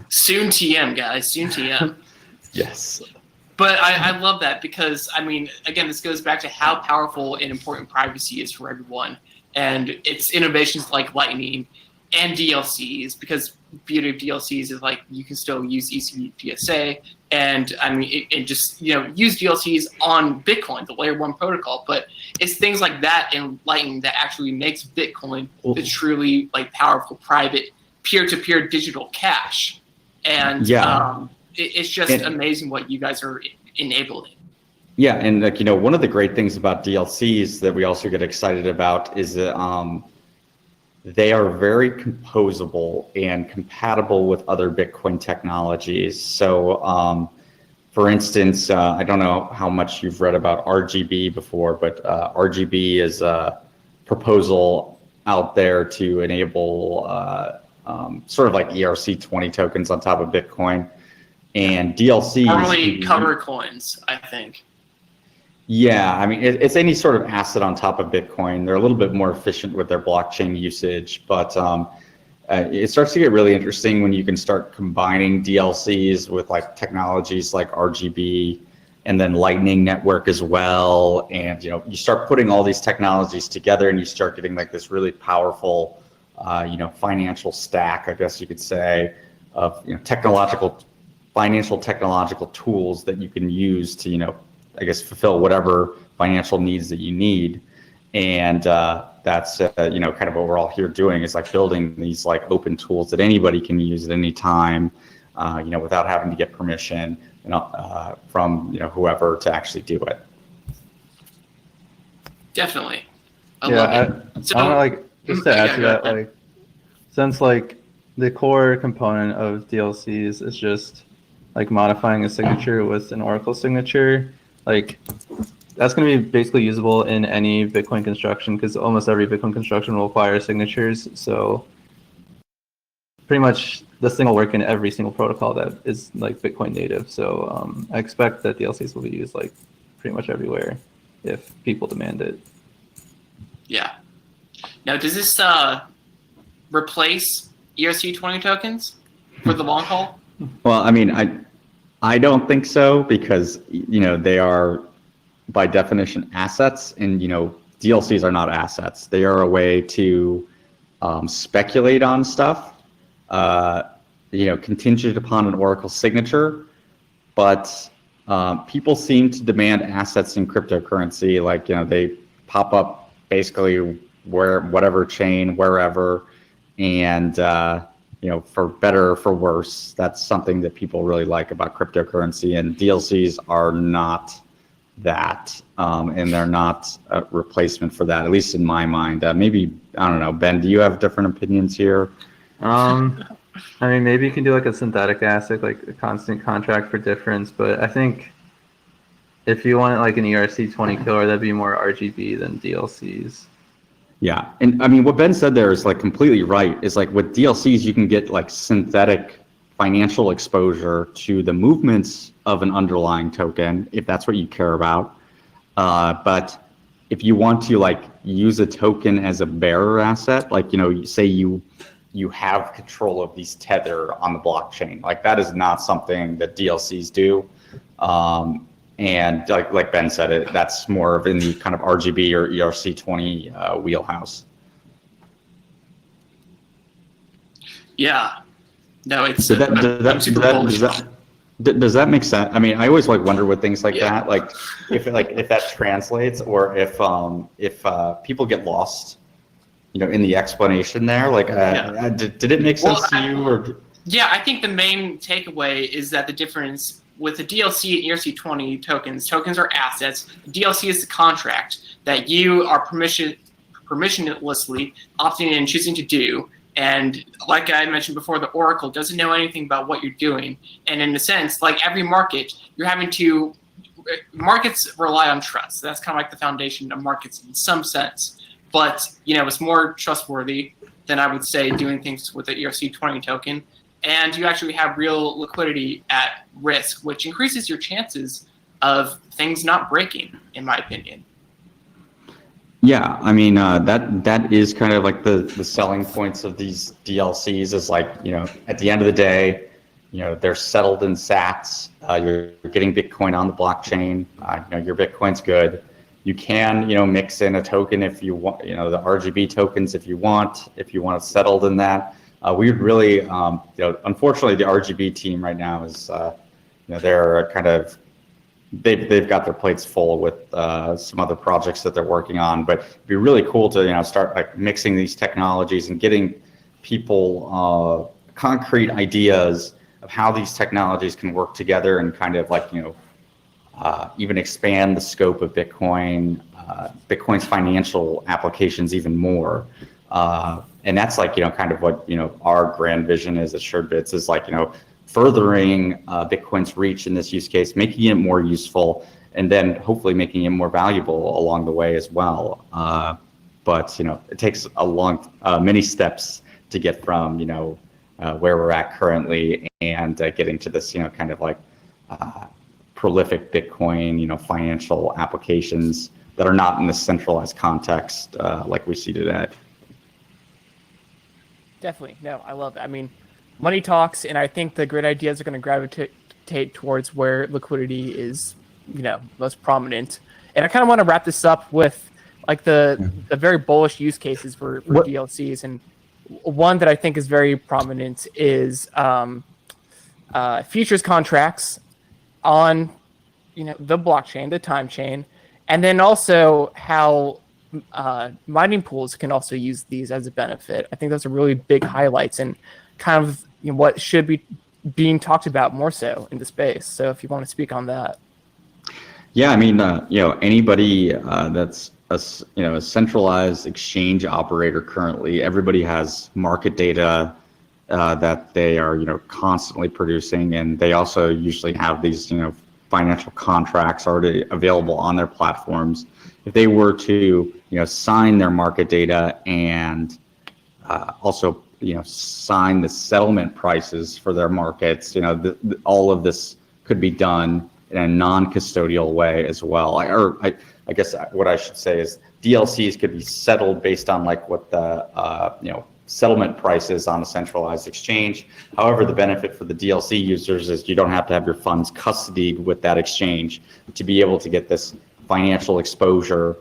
Soon TM, guys, soon TM. Yes. But I love that, because, I mean, again, this goes back to how powerful and important privacy is for everyone. And it's innovations like Lightning and DLCs, because beauty of DLCs is like you can still use ECPSA, and I mean, it just, you know, use DLCs on Bitcoin, the layer 1 protocol. But it's things like that in Lightning that actually makes Bitcoin the truly like powerful private peer-to-peer digital cash. And it's just amazing what you guys are enabling. Yeah, and like, you know, one of the great things about DLCs that we also get excited about is that they are very composable and compatible with other Bitcoin technologies. So, for instance, I don't know how much you've read about RGB before, but RGB is a proposal out there to enable sort of like ERC20 tokens on top of Bitcoin. And DLCs. Normally cover coins, I think. Yeah, I mean, it's any sort of asset on top of Bitcoin. They're a little bit more efficient with their blockchain usage, but it starts to get really interesting when you can start combining DLCs with like technologies like RGB and then Lightning Network as well. And, you know, you start putting all these technologies together and you start getting like this really powerful, you know, financial stack, I guess you could say, of, you know, financial technological tools that you can use to, you know, I guess fulfill whatever financial needs that you need. And that's, you know, kind of what we're all here doing is like building these like open tools that anybody can use at any time, you know, without having to get permission, you know, from, you know, whoever to actually do it. Definitely. I want to like, just to add to that, like, since like the core component of DLCs is just like modifying a signature with an Oracle signature, like that's going to be basically usable in any Bitcoin construction because almost every Bitcoin construction will require signatures. So pretty much this thing will work in every single protocol that is like Bitcoin native. So I expect that DLCs will be used like pretty much everywhere if people demand it. Yeah. Now, does this replace ERC20 tokens for the long haul? Well, I mean, I don't think so because, you know, they are by definition assets, and, you know, DLCs are not assets. They are a way to speculate on stuff, you know, contingent upon an Oracle signature, but people seem to demand assets in cryptocurrency. Like, you know, they pop up basically whatever chain, wherever, and you know, for better or for worse, that's something that people really like about cryptocurrency, and DLCs are not that, and they're not a replacement for that, at least in my mind. Maybe, I don't know, Ben, do you have different opinions here? I mean, maybe you can do like a synthetic asset, like a constant contract for difference, but I think if you want like an ERC20 killer, that'd be more RGB than DLCs. Yeah, and I mean, what Ben said there is like completely right. Is like with DLCs, you can get like synthetic financial exposure to the movements of an underlying token, if that's what you care about. But if you want to like use a token as a bearer asset, like, you know, say you have control of these tether on the blockchain, like that is not something that DLCs do. And like Ben said, that's more of in the kind of RGB or ERC20 wheelhouse. Yeah. No, it's. Does that make sense? I mean, I always like wonder with things like that, like if that translates, or if people get lost, you know, in the explanation there. Like, did it make sense to you? Or? Yeah, I think the main takeaway is that the difference with the DLC and ERC20 tokens are assets. DLC is the contract that you are permissionlessly opting in and choosing to do. And like I mentioned before, the Oracle doesn't know anything about what you're doing. And in a sense, like every market, markets rely on trust. That's kind of like the foundation of markets in some sense. But, you know, it's more trustworthy than I would say doing things with the ERC20 token. And you actually have real liquidity at risk, which increases your chances of things not breaking, in my opinion. Yeah, I mean, that is kind of like the selling points of these DLCs is like, you know, at the end of the day, you know, they're settled in sats. You're getting Bitcoin on the blockchain. You know, your Bitcoin's good. You can, you know, mix in a token if you want, you know, the RGB tokens if you want it settled in that. We really, you know, unfortunately, the RGB team right now is, you know, they're kind of, they've got their plates full with some other projects that they're working on. But it'd be really cool to, you know, start like mixing these technologies and getting people concrete ideas of how these technologies can work together and kind of like, you know, even expand the scope of Bitcoin, Bitcoin's financial applications even more. And that's like, kind of what, our grand vision is at SureBits is like, furthering Bitcoin's reach in this use case, making it more useful, and then hopefully making it more valuable along the way as well. But, it takes many steps to get from, where we're at currently and getting to this, kind of like prolific Bitcoin, financial applications that are not in the centralized context like we see today. Definitely. No, I love it. I mean, money talks, and I think the great ideas are going to gravitate towards where liquidity is, most prominent. And I kind of want to wrap this up with like the very bullish use cases for DLCs. And one that I think is very prominent is futures contracts on, the blockchain, the time chain, and then also how mining pools can also use these as a benefit. I think those are really big highlights and kind of what should be being talked about more so in the space. So if you want to speak on that. Yeah, I mean, anybody that's a centralized exchange operator currently, everybody has market data that they are, constantly producing, and they also usually have these, financial contracts already available on their platforms. If they were to, sign their market data and also, sign the settlement prices for their markets, all of this could be done in a non-custodial way as well. I guess what I should say is DLCs could be settled based on like what the, settlement prices on a centralized exchange. However, the benefit for the DLC users is you don't have to have your funds custodied with that exchange to be able to get this financial exposure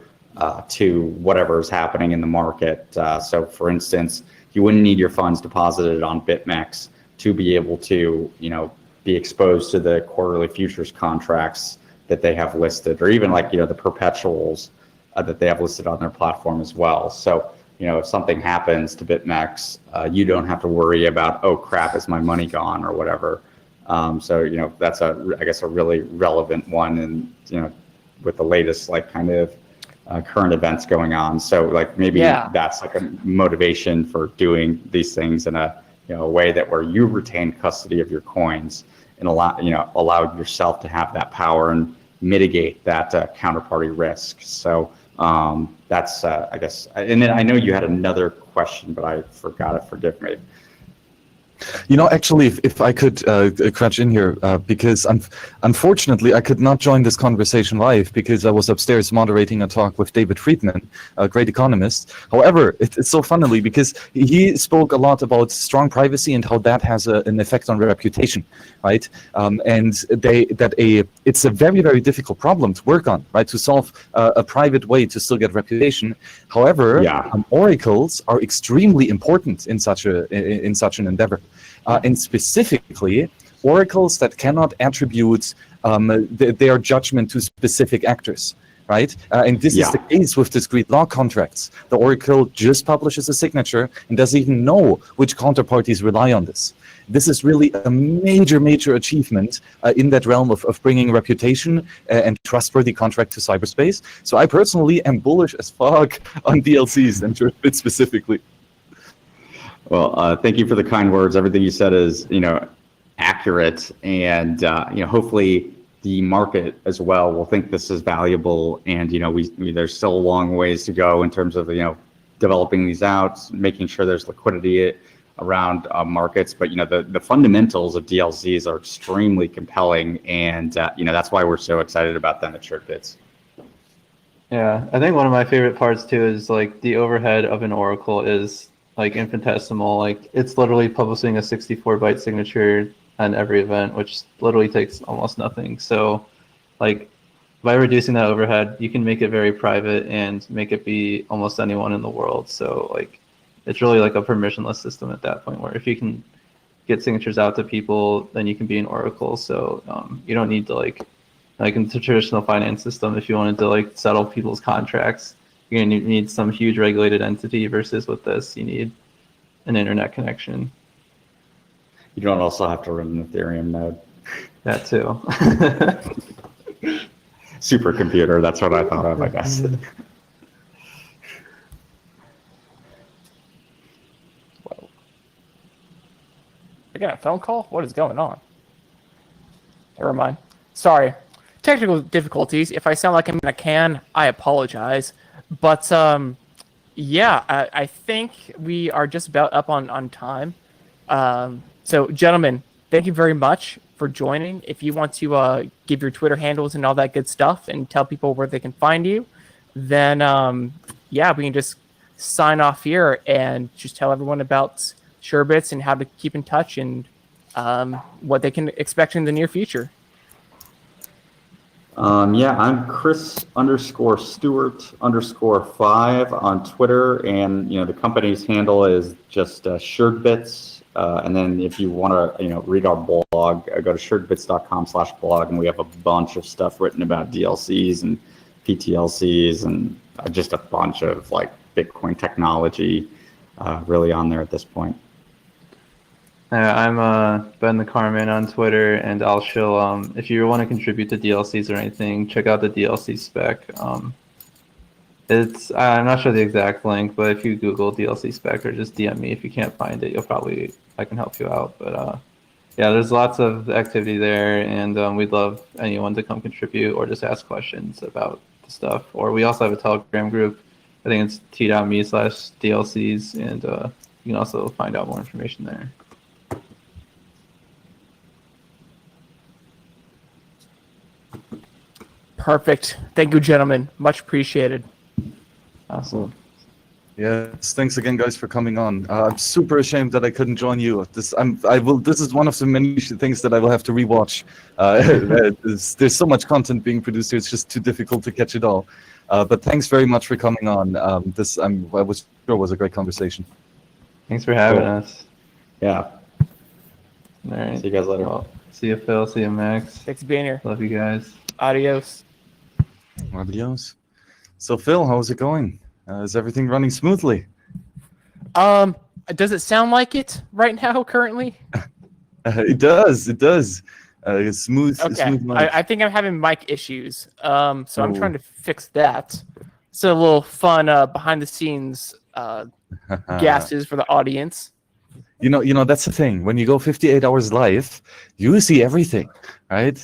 to whatever is happening in the market. So for instance, you wouldn't need your funds deposited on BitMEX to be able to, be exposed to the quarterly futures contracts that they have listed, or even like, the perpetuals that they have listed on their platform as well. So, if something happens to BitMEX, you don't have to worry about, oh crap, is my money gone or whatever. So, that's I guess a really relevant one, and, with the latest like kind of current events going on. So like maybe that's like a motivation for doing these things in a, a way that where you retain custody of your coins and allow yourself to have that power and mitigate that counterparty risk. So that's, I guess, and then I know you had another question, but I forgot it, forgive me. Actually, if I could crunch in here, because unfortunately I could not join this conversation live because I was upstairs moderating a talk with David Friedman, a great economist. However, it's so funnily because he spoke a lot about strong privacy and how that has an effect on reputation, right? And it's a very, very difficult problem to work on, right? To solve a private way to still get reputation. However, oracles are extremely important in such an endeavor. And specifically, oracles that cannot attribute their judgment to specific actors, right? And this is the case with discrete law contracts. The oracle just publishes a signature and doesn't even know which counterparties rely on this. This is really a major, major achievement in that realm of bringing reputation and trustworthy contract to cyberspace. So I personally am bullish as fuck on DLCs and SureBits specifically. Well, thank you for the kind words. Everything you said is, accurate, and hopefully the market as well will think this is valuable. And there's still a long ways to go in terms of developing these out, making sure there's liquidity around markets. But the fundamentals of DLCs are extremely compelling, and that's why we're so excited about them at SureBits. Yeah, I think one of my favorite parts too is like the overhead of an oracle is like infinitesimal. Like it's literally publishing a 64-byte signature on every event, which literally takes almost nothing. So like by reducing that overhead, you can make it very private and make it be almost anyone in the world. So like it's really like a permissionless system at that point, where if you can get signatures out to people, then you can be an oracle. So you don't need to like in the traditional finance system, if you wanted to like settle people's contracts, you're going to need some huge regulated entity, versus with this, you need an internet connection. You don't also have to run an Ethereum node. That too. Supercomputer, that's what I thought of, I guess. I got a phone call? What is going on? Never mind. Sorry. Technical difficulties. If I sound like I'm in a can, I apologize. But yeah, I think we are just about up on time. So, gentlemen, thank you very much for joining. If you want to give your Twitter handles and all that good stuff and tell people where they can find you, then yeah, we can just sign off here and just tell everyone about Sherbets and how to keep in touch and what they can expect in the near future. Yeah, I'm Chris_Stewart_5 on Twitter, and the company's handle is just Sherbits. And then if you want to read our blog, go to sherbits.com/blog, and we have a bunch of stuff written about DLCs and PTLCs and just a bunch of like Bitcoin technology really on there at this point. I'm Ben the Carmen on Twitter, and I'll show if you want to contribute to DLCs or anything, check out the DLC spec. It's I'm not sure the exact link, but if you Google DLC spec or just DM me if you can't find it, I can help you out. But yeah, there's lots of activity there, and we'd love anyone to come contribute or just ask questions about the stuff. Or we also have a Telegram group. I think it's t.me/DLCs, and you can also find out more information there. Perfect. Thank you, gentlemen. Much appreciated. Awesome. Yes, thanks again, guys, for coming on. I'm super ashamed that I couldn't join you. This is one of the many things that I will have to rewatch. There's so much content being produced here; it's just too difficult to catch it all. But thanks very much for coming on. I was sure it was a great conversation. Thanks for having us. Yeah. All right. See you guys later. Well, see you, Phil. See you, Max. Thanks for being here. Love you guys. Adios. Adios. So, Phil, how's it going? Is everything running smoothly? Does it sound like it right now, currently? It does. It does. Smooth. Okay. Smooth mic. I think I'm having mic issues. So I'm trying to fix that. So a little fun behind the scenes gases for the audience. You know that's the thing. When you go 58 hours live, you see everything, right?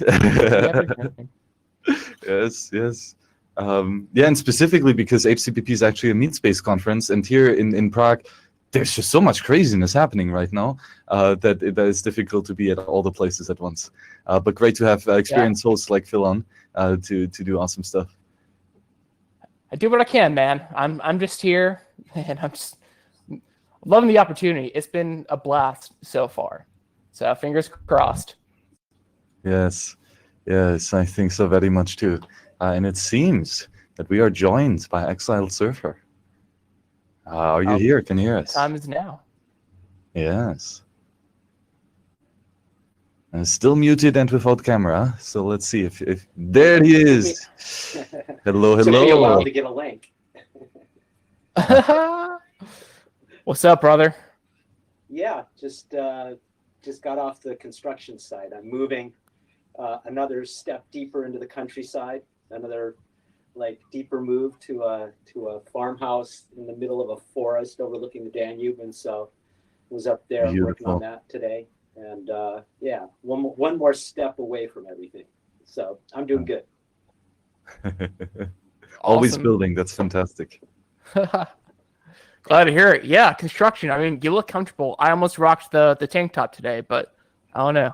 Yes. Yeah, and specifically because HCPP is actually a meat space conference, and here in Prague, there's just so much craziness happening right now that it's difficult to be at all the places at once. But great to have experienced hosts like Phil on to do awesome stuff. I do what I can, man. I'm just here, and I'm just loving the opportunity. It's been a blast so far. So fingers crossed. Yes, I think so very much too. And it seems that we are joined by Exiled Surfer. Are you here? Can you hear us? Time is now. Yes. And still muted and without camera. So let's see if there he is. Hello. Took me a while to get a link. What's up, brother? Yeah, just got off the construction site. I'm moving another step deeper into the countryside. Another deeper move to a farmhouse in the middle of a forest overlooking the Danube, and so was up there working on that today. And yeah, one more step away from everything. So I'm doing good. Always Awesome. building. That's fantastic. Glad to hear it. Yeah, construction. I mean, you look comfortable. I almost rocked the tank top today, but I don't know.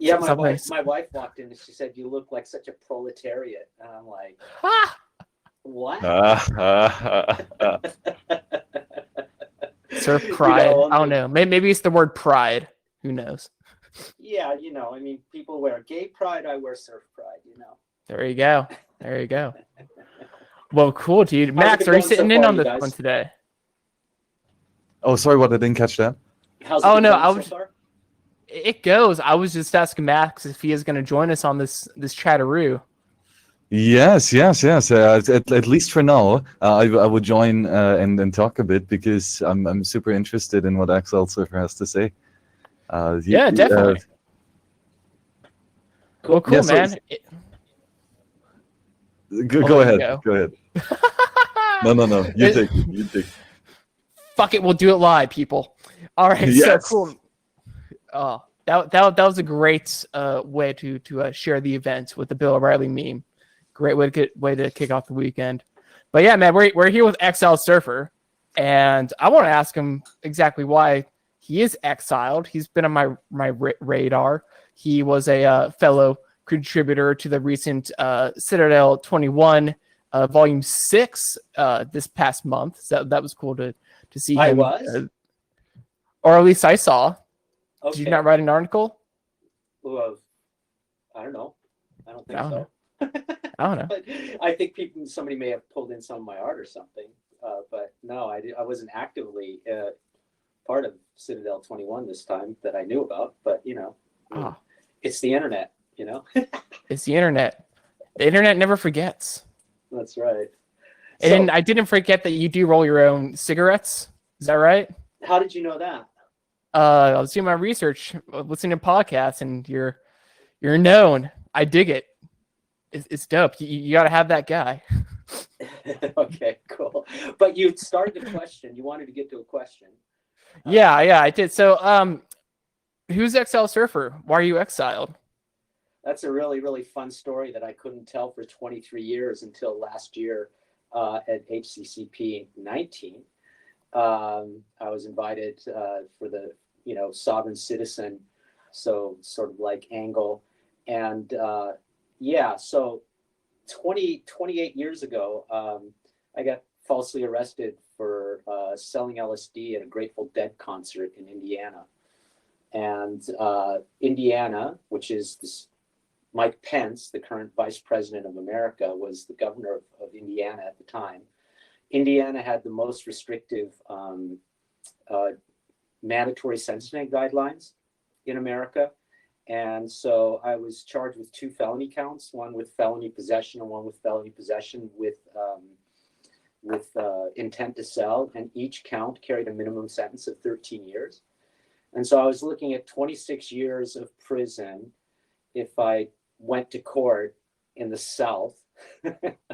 Yeah, my wife walked in and she said, "You look like such a proletariat," and I'm like, "What?" Surf pride. I don't know. Maybe it's the word pride. Who knows? Yeah, I mean, people wear gay pride. I wear surf pride. There you go. Well, cool, dude. Max, are you sitting in on this one today? Oh, sorry, what? I didn't catch that. How's it going so far? It goes. I was just asking Max if he is going to join us on this chatteroo. Yes. At least for now, I would join and talk a bit because I'm super interested in what Exiled Surfer has to say. Yeah, definitely. Cool, yeah, man. Go ahead. Go ahead. No. You take. Fuck it, we'll do it live, people. All right, yes. so cool. Oh, that was a great way to share the event with the Bill O'Reilly meme. Great way to kick off the weekend. But yeah, man, we're here with Exiled Surfer, and I want to ask him exactly why he is exiled. He's been on my radar. He was a fellow contributor to the recent Citadel 21 Volume 6 this past month. So that was cool to see him. I was? Or at least I saw. Okay. Did you not write an article? Well, I don't know. I don't think I don't so. I don't know. But I think somebody may have pulled in some of my art or something. But no, I wasn't actively part of Citadel 21 this time that I knew about. But it's the internet. It's the internet. The internet never forgets. That's right. And I didn't forget that you do roll your own cigarettes. Is that right? How did you know that? I was doing my research, listening to podcasts, and you're known. I dig it. It's dope. You got to have that guy. Okay, cool. But you started the question. You wanted to get to a question. Yeah, I did. So, who's Exiled Surfer? Why are you exiled? That's a really, really fun story that I couldn't tell for 23 years until last year at HCCP 19. I was invited for the sovereign citizen, so sort of like angle, and so 28 years ago, I got falsely arrested for selling LSD at a Grateful Dead concert in Indiana, and Indiana, which is this, Mike Pence, the current vice president of America, was the governor of Indiana at the time. Indiana had the most restrictive mandatory sentencing guidelines in America. And so I was charged with 2 felony counts, one with felony possession and one with felony possession with intent to sell. And each count carried a minimum sentence of 13 years. And so I was looking at 26 years of prison if I went to court in the South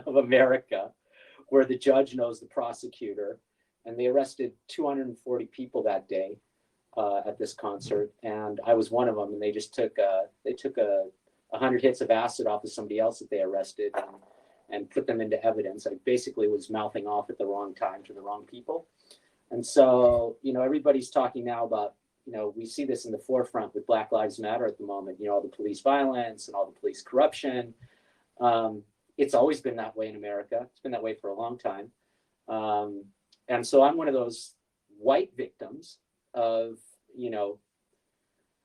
of America, where the judge knows the prosecutor, and they arrested 240 people that day at this concert, and I was one of them. And they just took 100 hits of acid off of somebody else that they arrested and put them into evidence. I basically was mouthing off at the wrong time to the wrong people, and so everybody's talking now about we see this in the forefront with Black Lives Matter at the moment. All the police violence and all the police corruption. It's always been that way in America. It's been that way for a long time. And so I'm one of those white victims of,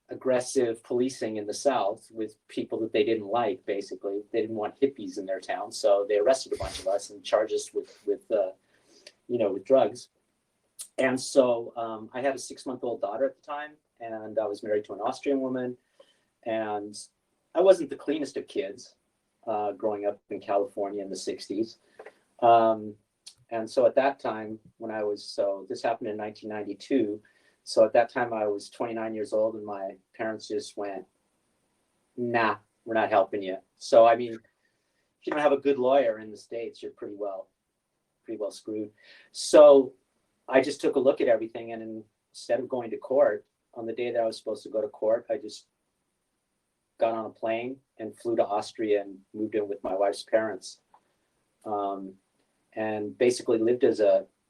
aggressive policing in the South with people that they didn't like, basically. They didn't want hippies in their town. So they arrested a bunch of us and charged us with drugs. And so I had a 6-month-old daughter at the time, and I was married to an Austrian woman. And I wasn't the cleanest of kids. Growing up in California in the 60s. And so at that time, this happened in 1992. So at that time I was 29 years old, and my parents just went, nah, we're not helping you. So, I mean, if you don't have a good lawyer in the States, you're pretty well screwed. So I just took a look at everything, and instead of going to court on the day that I was supposed to go to court, I just got on a plane and flew to Austria and moved in with my wife's parents, and basically lived as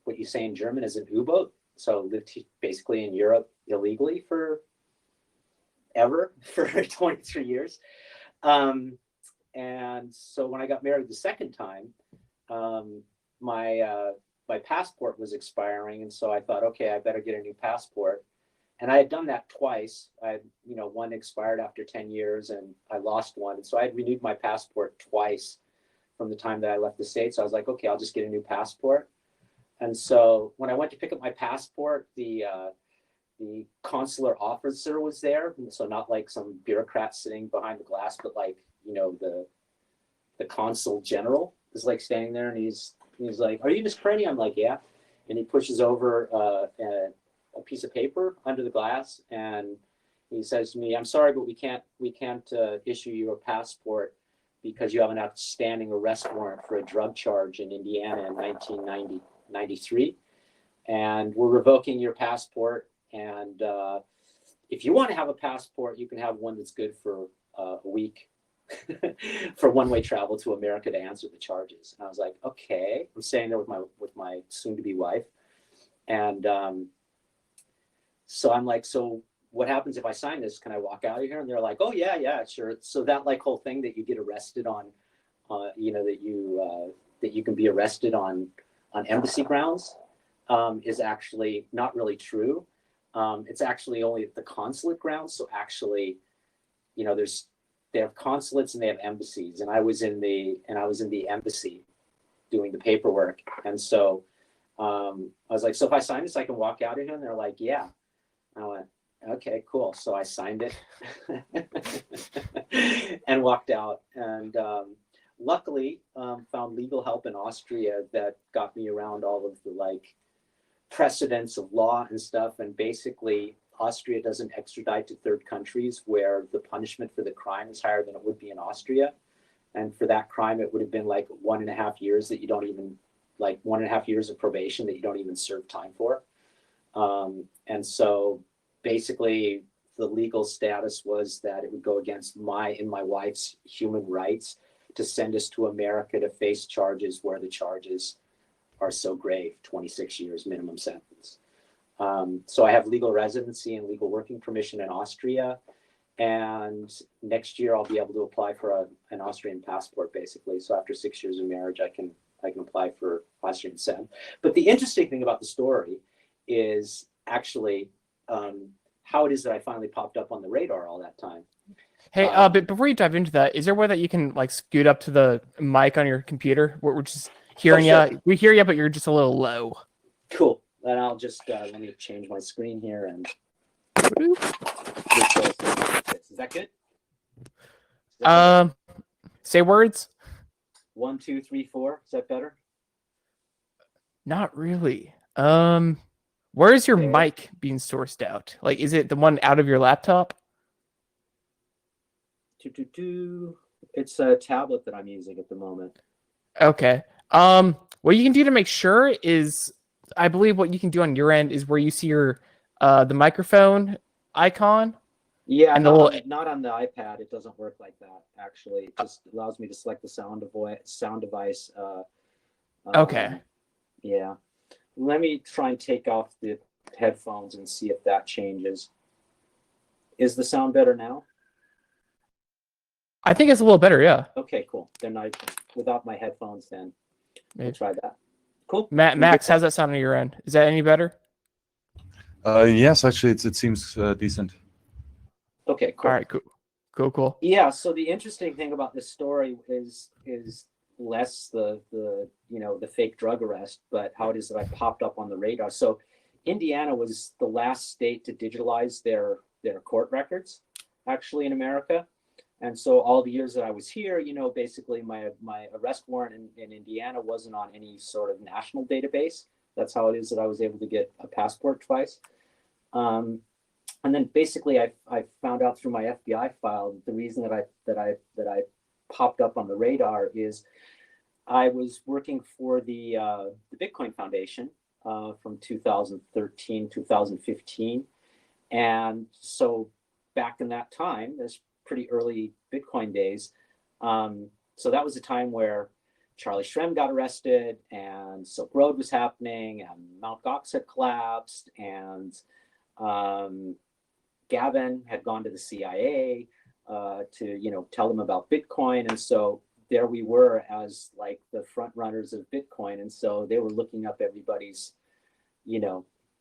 what you say in German as an U-boat. So lived basically in Europe illegally for 23 years. And so when I got married the second time, my passport was expiring, and so I thought, okay, I better get a new passport. And I had done that twice. I had, one expired after 10 years and I lost one. And so I had renewed my passport twice from the time that I left the States. So I was like, okay, I'll just get a new passport. And so when I went to pick up my passport, the consular officer was there. So not like some bureaucrat sitting behind the glass, but like, the consul general is like standing there, and he's like, are you Miss Prenny? I'm like, yeah. And he pushes over a piece of paper under the glass, and he says to me, I'm sorry, but we can't issue you a passport because you have an outstanding arrest warrant for a drug charge in Indiana in 1993, and we're revoking your passport, and if you want to have a passport, you can have one that's good for a week for one-way travel to America to answer the charges. And I was like, okay. I'm staying there with my soon-to-be wife, and so I'm like, so what happens if I sign this? Can I walk out of here? And they're like, oh yeah, sure. So that like whole thing that you get arrested on, you know, that you can be arrested on embassy grounds, is actually not really true. It's actually only at the consulate grounds. So actually, you know, they have consulates and they have embassies, and I was in the embassy doing the paperwork, and so I was like, so if I sign this, I can walk out of here? And they're like, yeah. I went, okay, cool. So I signed it and walked out, and luckily found legal help in Austria that got me around all of the like precedents of law and stuff. And basically Austria doesn't extradite to third countries where the punishment for the crime is higher than it would be in Austria. And for that crime, it would have been like 1.5 years that you don't even, like 1.5 years of probation that you don't even serve time for. And so basically the legal status was that it would go against my and my wife's human rights to send us to America to face charges where the charges are so grave, 26 years minimum sentence. So I have legal residency and legal working permission in Austria. And next year I'll be able to apply for an Austrian passport, basically. So after 6 years of marriage, I can apply for Austrian SEM. But the interesting thing about the story is actually how it is that I finally popped up on the radar all that time. Hey, but before you dive into that, is there a way that you can like scoot up to the mic on your computer? We're just hearing you. We hear you, but you're just a little low. Cool. Then I'll just let me change my screen here and. Is that good? Say words. 1, 2, 3, 4. Is that better? Not really. Where is your mic being sourced out? Like, is it the one out of your laptop? It's a tablet that I'm using at the moment. Okay. What you can do to make sure is, I believe what you can do on your end is where you see your the microphone icon. Yeah, and not on the iPad. It doesn't work like that. Actually, it just allows me to select the sound device. Okay. Yeah. Let me try and take off the headphones and see if that changes. Is the sound better now? I think it's a little better, yeah. Okay, cool. Then without my headphones, then I'll try that. Cool. Max, how's that sound on your end? Is that any better? Yes, actually, it seems decent. Okay, cool. All right, cool. Yeah. So the interesting thing about this story is less the fake drug arrest, but how it is that I popped up on the radar. So Indiana was the last state to digitalize their court records, actually, in America. And so all the years that I was here, basically my arrest warrant in Indiana wasn't on any sort of national database. That's how it is that I was able to get a passport twice. And then basically I found out through my FBI file that the reason that I popped up on the radar is I was working for the Bitcoin Foundation from 2013, 2015. And so back in that time, there's pretty early Bitcoin days. So that was a time where Charlie Shrem got arrested and Silk Road was happening and Mt. Gox had collapsed and Gavin had gone to the CIA to, tell them about Bitcoin. And so there we were as like the front runners of Bitcoin. And so they were looking up everybody's,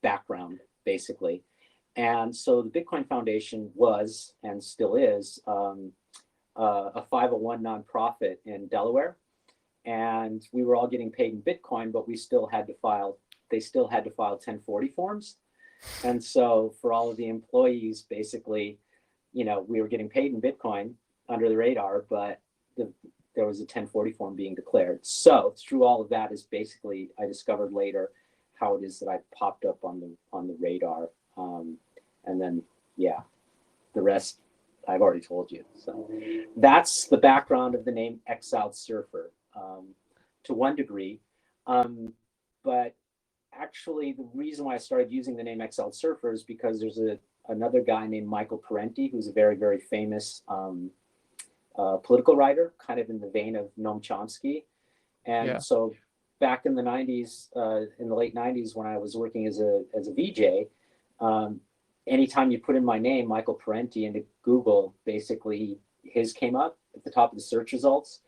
background basically. And so the Bitcoin Foundation was, and still is, a 501 nonprofit in Delaware. And we were all getting paid in Bitcoin, but they still had to file 1040 forms. And so for all of the employees, basically, we were getting paid in Bitcoin under the radar, but there was a 1040 form being declared. So through all of that is basically, I discovered later how it is that I popped up on the radar. And then, yeah, the rest I've already told you. So that's the background of the name Exiled Surfer to one degree. But actually, the reason why I started using the name Exiled Surfer is because there's another guy named Michael Parenti, who's a very, very famous political writer, kind of in the vein of Noam Chomsky. And so back in the 90s, in the late 90s, when I was working as a VJ, anytime you put in my name, Michael Parenti, into Google, basically his came up at the top of the search results.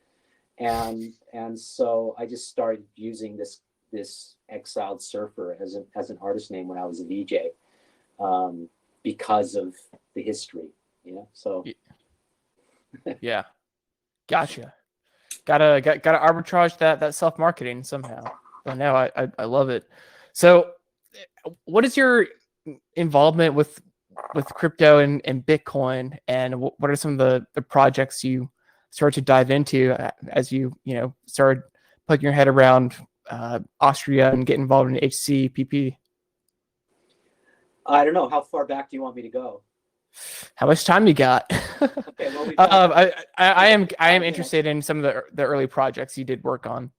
And so I just started using this exiled surfer as an artist name when I was a VJ, because of the history, so. Yeah. Gotcha. Gotta arbitrage that self-marketing somehow. But no, I love it. So what is your involvement with crypto and Bitcoin, and what are some of the projects you started to dive into as you started putting your head around Austria and get involved in HCPP? I don't know. How far back do you want me to go? How much time you got? Okay, well, I am interested in some of the early projects you did work on,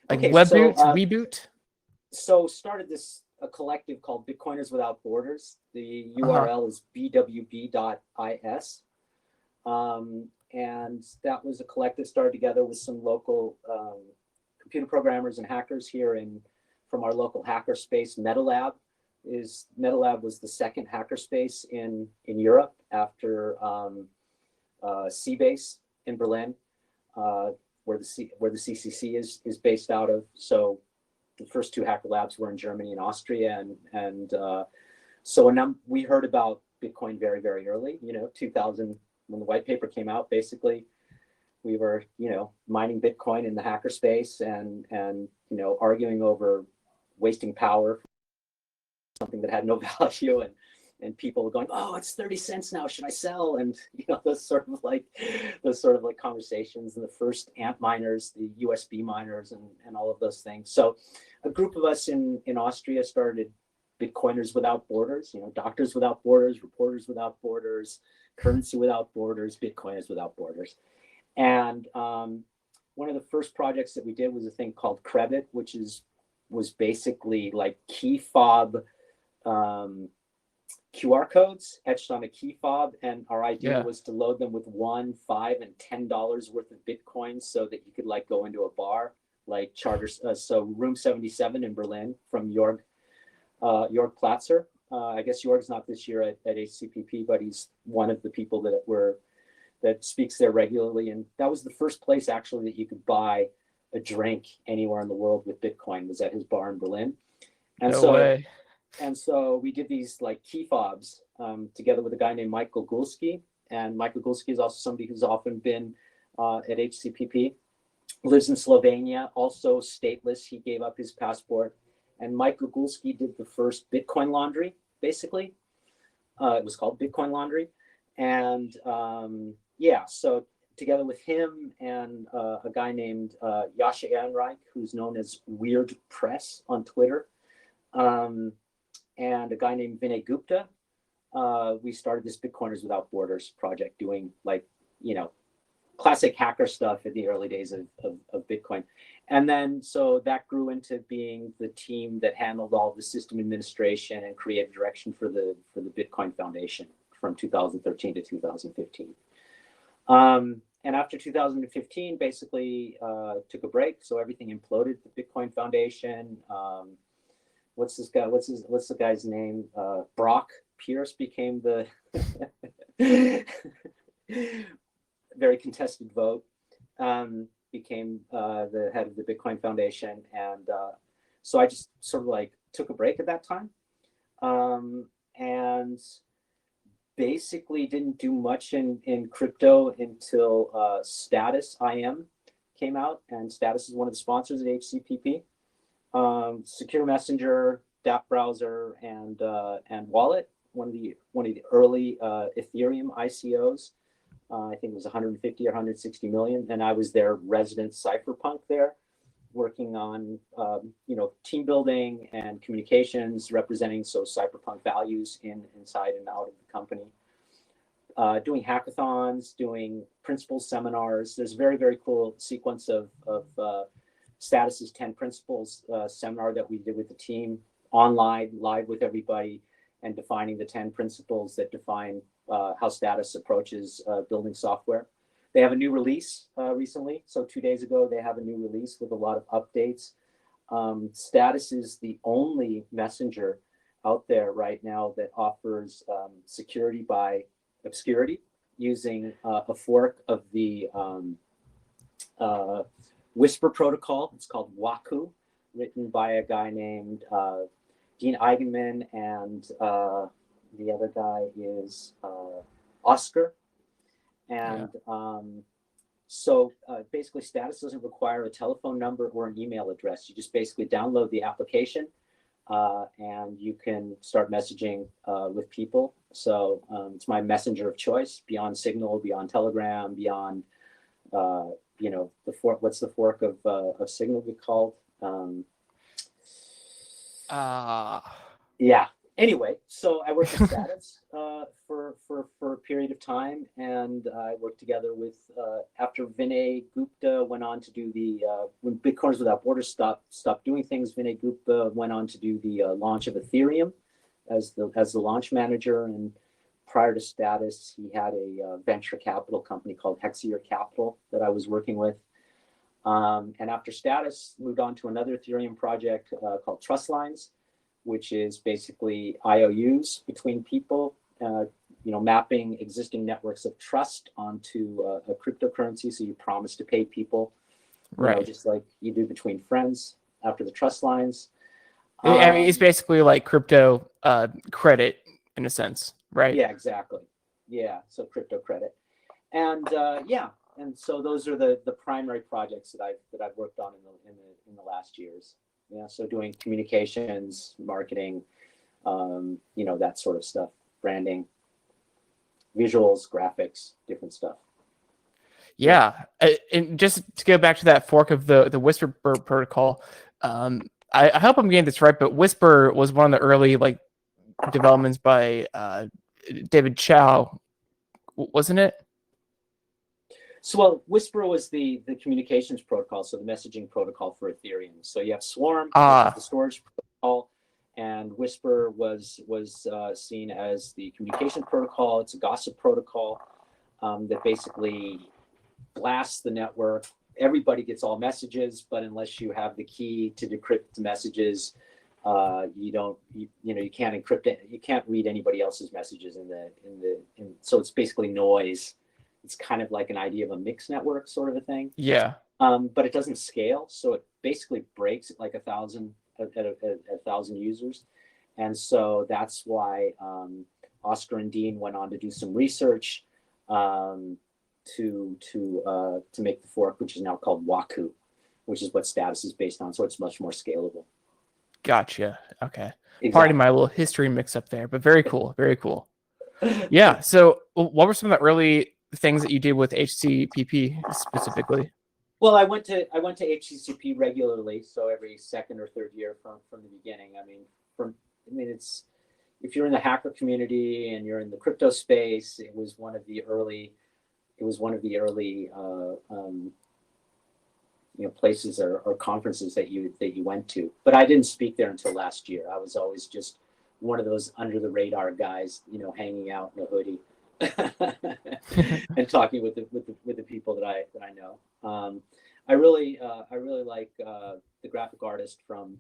like okay, Webboot, so, Reboot. So started a collective called Bitcoiners Without Borders. The URL is bwb.is. And that was a collective started together with some local computer programmers and hackers here from our local hacker space. MetaLab was the second hacker space in Europe after Seabase in Berlin, where the CCC is based out of. So the first two hacker labs were in Germany and Austria, and so we heard about Bitcoin very, very early. 2000, when the white paper came out, basically we were mining Bitcoin in the hacker space and arguing over wasting power, something that had no value, and people were going, oh, it's 30 cents now, should I sell? And those sort of like conversations, and the first AMP miners, the USB miners, and all of those things. So a group of us in Austria started Bitcoiners Without Borders, Doctors Without Borders, Reporters Without Borders, Currency Without Borders, Bitcoiners Without Borders. And one of the first projects that we did was a thing called Crebit, which was basically like key fob QR codes etched on a key fob, and our idea was to load them with $1, $5, and $10 worth of Bitcoin, so that you could go into a bar like so Room 77 in Berlin from Jörg Platzer. I guess Jörg's not this year at HCPP, but he's one of the people that speaks there regularly, and that was the first place actually that you could buy a drink anywhere in the world with Bitcoin, was at his bar in Berlin. And And so we did these key fobs together with a guy named Michael Gulski. And Michael Gulski is also somebody who's often been at HCPP, lives in Slovenia, also stateless. He gave up his passport. And Michael Gulski did the first Bitcoin laundry, basically. It was called Bitcoin Laundry. And so together with him and a guy named Yasha Ehrenreich, who's known as Weird Press on Twitter, and a guy named Vinay Gupta, we started this Bitcoiners Without Borders project, doing classic hacker stuff in the early days of Bitcoin. And then so that grew into being the team that handled all the system administration and creative direction for the Bitcoin Foundation from 2013 to 2015. And after 2015, basically took a break. So everything imploded. The Bitcoin Foundation. What's the guy's name? Brock Pierce became the very contested vote. Became the head of the Bitcoin Foundation, and so I just sort of took a break at that time, and basically didn't do much in crypto until Status IM came out, and Status is one of the sponsors at HCPP. Secure Messenger, dApp browser, and wallet. One of the early Ethereum ICOs. I think it was 150 or 160 million, and I was their resident cypherpunk there, working on team building and communications, representing cypherpunk values inside and out of the company. Doing hackathons, doing principles seminars. There's a very, very cool sequence of Status's 10 Principles seminar that we did with the team online, live with everybody. and defining the 10 principles that define how Status approaches building software. They have a new release recently. So 2 days ago, they have a new release with a lot of updates. Status is the only messenger out there right now that offers security by obscurity using a fork of the Whisper protocol. It's called Waku, written by a guy named Dean Eigenman, and the other guy is Oscar. And so basically, Status doesn't require a telephone number or an email address. You just basically download the application and you can start messaging with people. So it's my messenger of choice, beyond Signal, beyond Telegram, beyond, you know, the fork. What's the fork of Signal be called? Yeah. Anyway, so I worked at Status for a period of time, and I worked together with after Vinay Gupta went on to do the when Bitcoiners Without Borders stopped doing things. Vinay Gupta went on to do the launch of Ethereum as the launch manager, and prior to Status, he had a venture capital company called Hexier Capital that I was working with. And after Status, moved on to another Ethereum project called Trust Lines, which is basically IOUs between people, you know, mapping existing networks of trust onto a cryptocurrency. So you promise to pay people, you know, just like you do between friends after the Trust Lines. I mean, it's basically like crypto credit in a sense, right? Yeah, exactly. Yeah, so crypto credit, and yeah, and so those are the primary projects that I've worked on in the last years. Yeah, so doing communications, marketing, you know, that sort of stuff, branding, visuals, graphics, different stuff. Yeah, and just to go back to that fork of the Whisper protocol, I hope I'm getting this right, but Whisper was one of the early like developments by David Chow, wasn't it? So, well, Whisper was the communications protocol, so the messaging protocol for Ethereum. So you have Swarm, which is the storage protocol, and Whisper was seen as the communication protocol. It's a gossip protocol that basically blasts the network. Everybody gets all messages, but unless you have the key to decrypt the messages, you can't encrypt it. You can't read anybody else's messages so it's basically noise. It's kind of like an idea of a mixed network sort of a thing. Yeah. But it doesn't scale. So it basically breaks at like 1,000 users. And so that's why Oscar and Dean went on to do some research to make the fork, which is now called Waku, which is what Status is based on. So it's much more scalable. Gotcha. Okay. Exactly. Pardon my little history mix up there, but very cool. Very cool. Yeah. So what were some of the early things that you did with HCPP specifically? Well, I went to HCPP regularly, so every second or third year from the beginning. It's if you're in the hacker community and you're in the crypto space, it was one of the early places or conferences that you went to. But I didn't speak there until last year. I was always just one of those under the radar guys, you know, hanging out in a hoodie. And talking with the people that I know. I really like the graphic artist from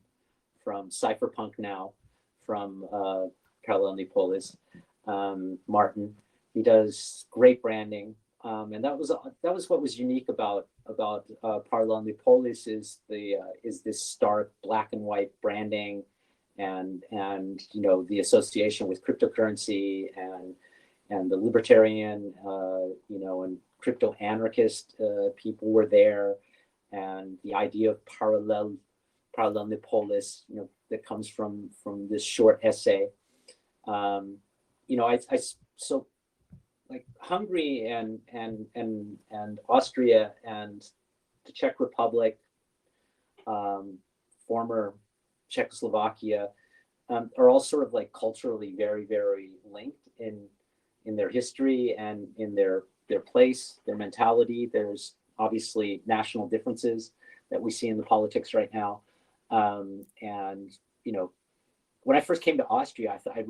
Cypherpunk now, from Parallel Nipolis, Martin. He does great branding, and that was what was unique about Parallel Nipolis is this stark black and white branding, and you know, the association with cryptocurrency and the libertarian, and crypto anarchist people were there, and the idea of parallel Nipolis, you know, that comes from this short essay. So like Hungary and Austria and the Czech Republic, former Czechoslovakia, are all sort of like culturally very, very linked in their history and in their place, their mentality. There's obviously national differences that we see in the politics right now. And, you know, when I first came to Austria, I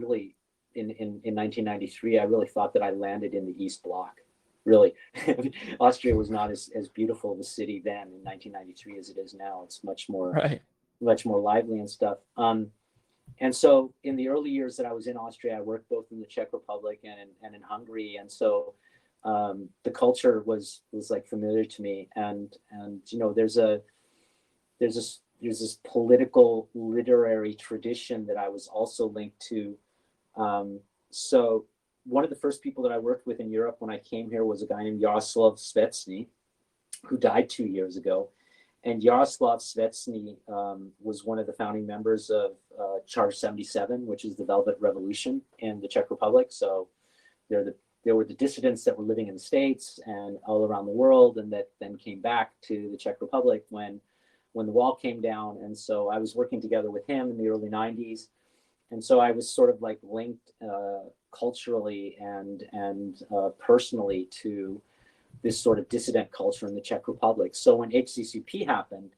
in 1993, I really thought that I landed in the East Bloc. Really, Austria was not as beautiful of a city then in 1993 as it is now. It's much more lively and stuff. And so in the early years that I was in Austria, I worked both in the Czech Republic and in Hungary. And so the culture was like familiar to me. And you know, there's this political literary tradition that I was also linked to. So one of the first people that I worked with in Europe when I came here was a guy named Jaroslav Svetsny, who died 2 years ago. And Jaroslav Svetsny was one of the founding members of Charter 77, which is the Velvet Revolution in the Czech Republic. So there were the dissidents that were living in the States and all around the world, and that then came back to the Czech Republic when the wall came down. And so I was working together with him in the early 90s. And so I was sort of like linked culturally and personally to this sort of dissident culture in the Czech Republic. So when HCCP happened,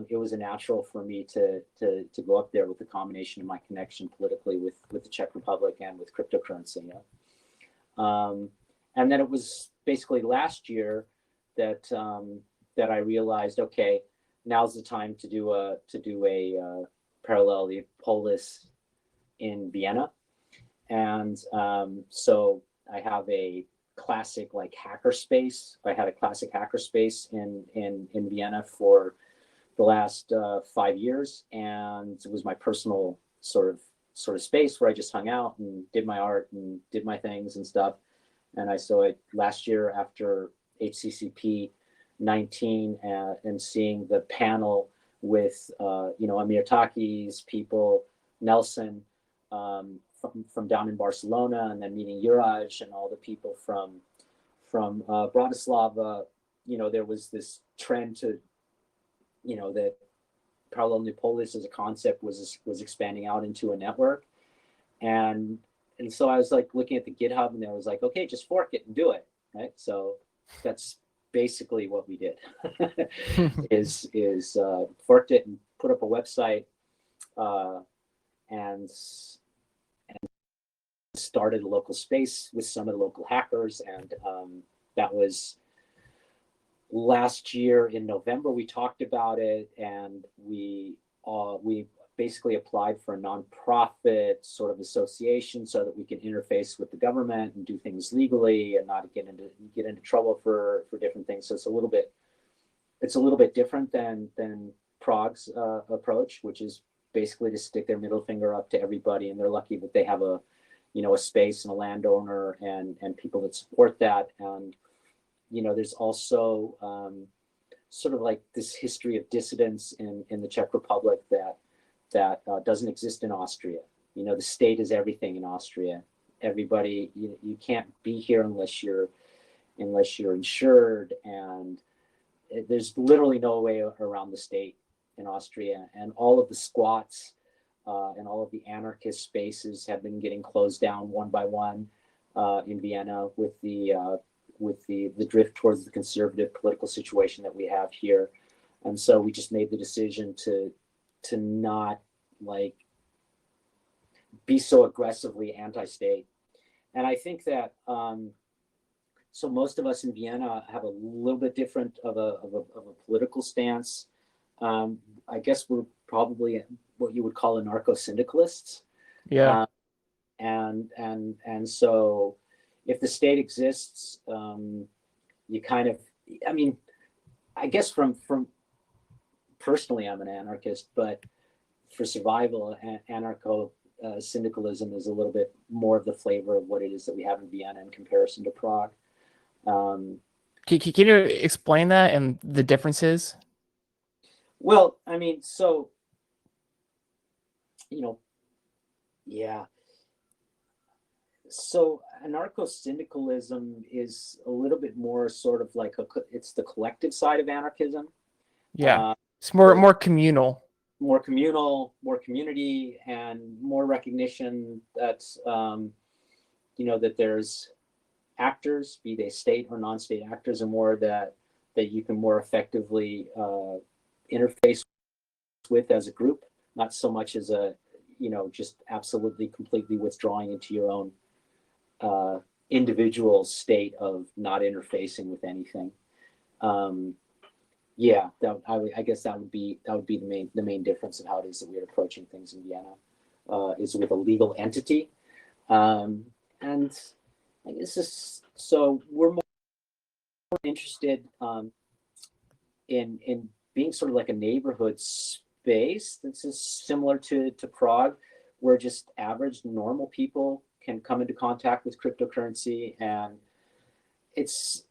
it was a natural for me to go up there with the combination of my connection politically with the Czech Republic and with cryptocurrency. And then it was basically last year that I realized, okay, now's the time to do a parallel polis in Vienna. And so I have a classic like hackerspace. I had a classic hackerspace in Vienna for the last 5 years, and it was my personal sort of space where I just hung out and did my art and did my things and stuff. And I saw it last year after HCCP 19 and seeing the panel with Amir Taki's people, Nelson from down in Barcelona, and then meeting Juraj and all the people from Bratislava. There was this trend to, that parallel polis as a concept was expanding out into a network. And so I was like looking at the GitHub, and I was like, okay, just fork it and do it, right? So that's basically what we did. is forked it and put up a website, and started a local space with some of the local hackers. And that was last year in November. We talked about it, and we basically applied for a nonprofit sort of association so that we can interface with the government and do things legally and not get into trouble for different things. So it's a little bit different than Prague's approach, which is basically to stick their middle finger up to everybody, and they're lucky that they have a space and a landowner and people that support that. And there's also sort of like this history of dissidence in the Czech Republic that doesn't exist in Austria. The state is everything in Austria. Everybody, you can't be here unless you're insured, and there's literally no way around the state in Austria. And all of the squats and all of the anarchist spaces have been getting closed down one by one in Vienna with the drift towards the conservative political situation that we have here. And so we just made the decision to not like be so aggressively anti-state. And I think that so most of us in Vienna have a little bit different of a political stance. I guess we're probably what you would call anarcho-syndicalists. Yeah. And so if the state exists, you kind of, I guess from personally, I'm an anarchist, but for survival, anarcho-syndicalism is a little bit more of the flavor of what it is that we have in Vienna in comparison to Prague. Can you explain that and the differences? Well, so, yeah. So anarcho-syndicalism is a little bit more sort of like it's the collective side of anarchism. Yeah, it's more communal. More communal, more community, and more recognition that, that there's actors, be they state or non-state actors, and more that you can more effectively interface with as a group, not so much as a just absolutely completely withdrawing into your own individual state of not interfacing with anything. Yeah, I guess that would be the main difference of how it is that we're approaching things in Vienna, is with a legal entity, and I guess so we're more interested in being sort of like a neighborhood space that's similar to Prague, where just average normal people can come into contact with cryptocurrency. And it's,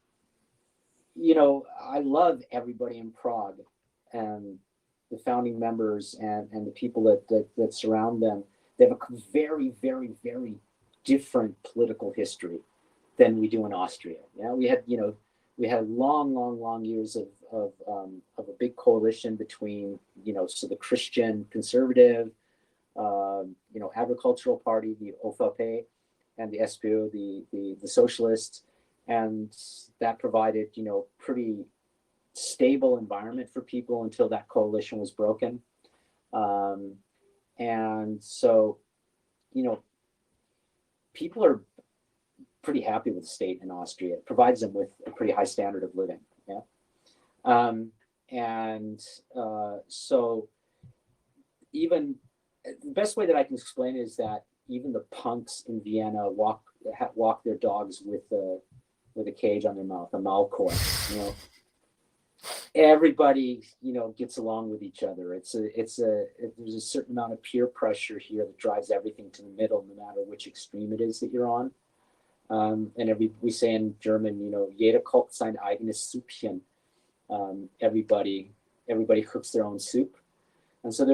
I love everybody in Prague and the founding members and the people that surround them. They have a very, very, very different political history than we do in Austria. We had long years of a big coalition between, so the Christian conservative, agricultural party, the OVP, and the SPÖ, the socialists, and that provided, pretty stable environment for people until that coalition was broken. And so, people are pretty happy with the state in Austria. It provides them with a pretty high standard of living. So even the best way that I can explain it is that even the punks in Vienna walk their dogs with a cage on their mouth, a Maulkorb. Everybody gets along with each other. There's a certain amount of peer pressure here that drives everything to the middle, no matter which extreme it is that you're on. And we say in German, jeder kocht sein eigenes Süppchen. Everybody cooks their own soup. And so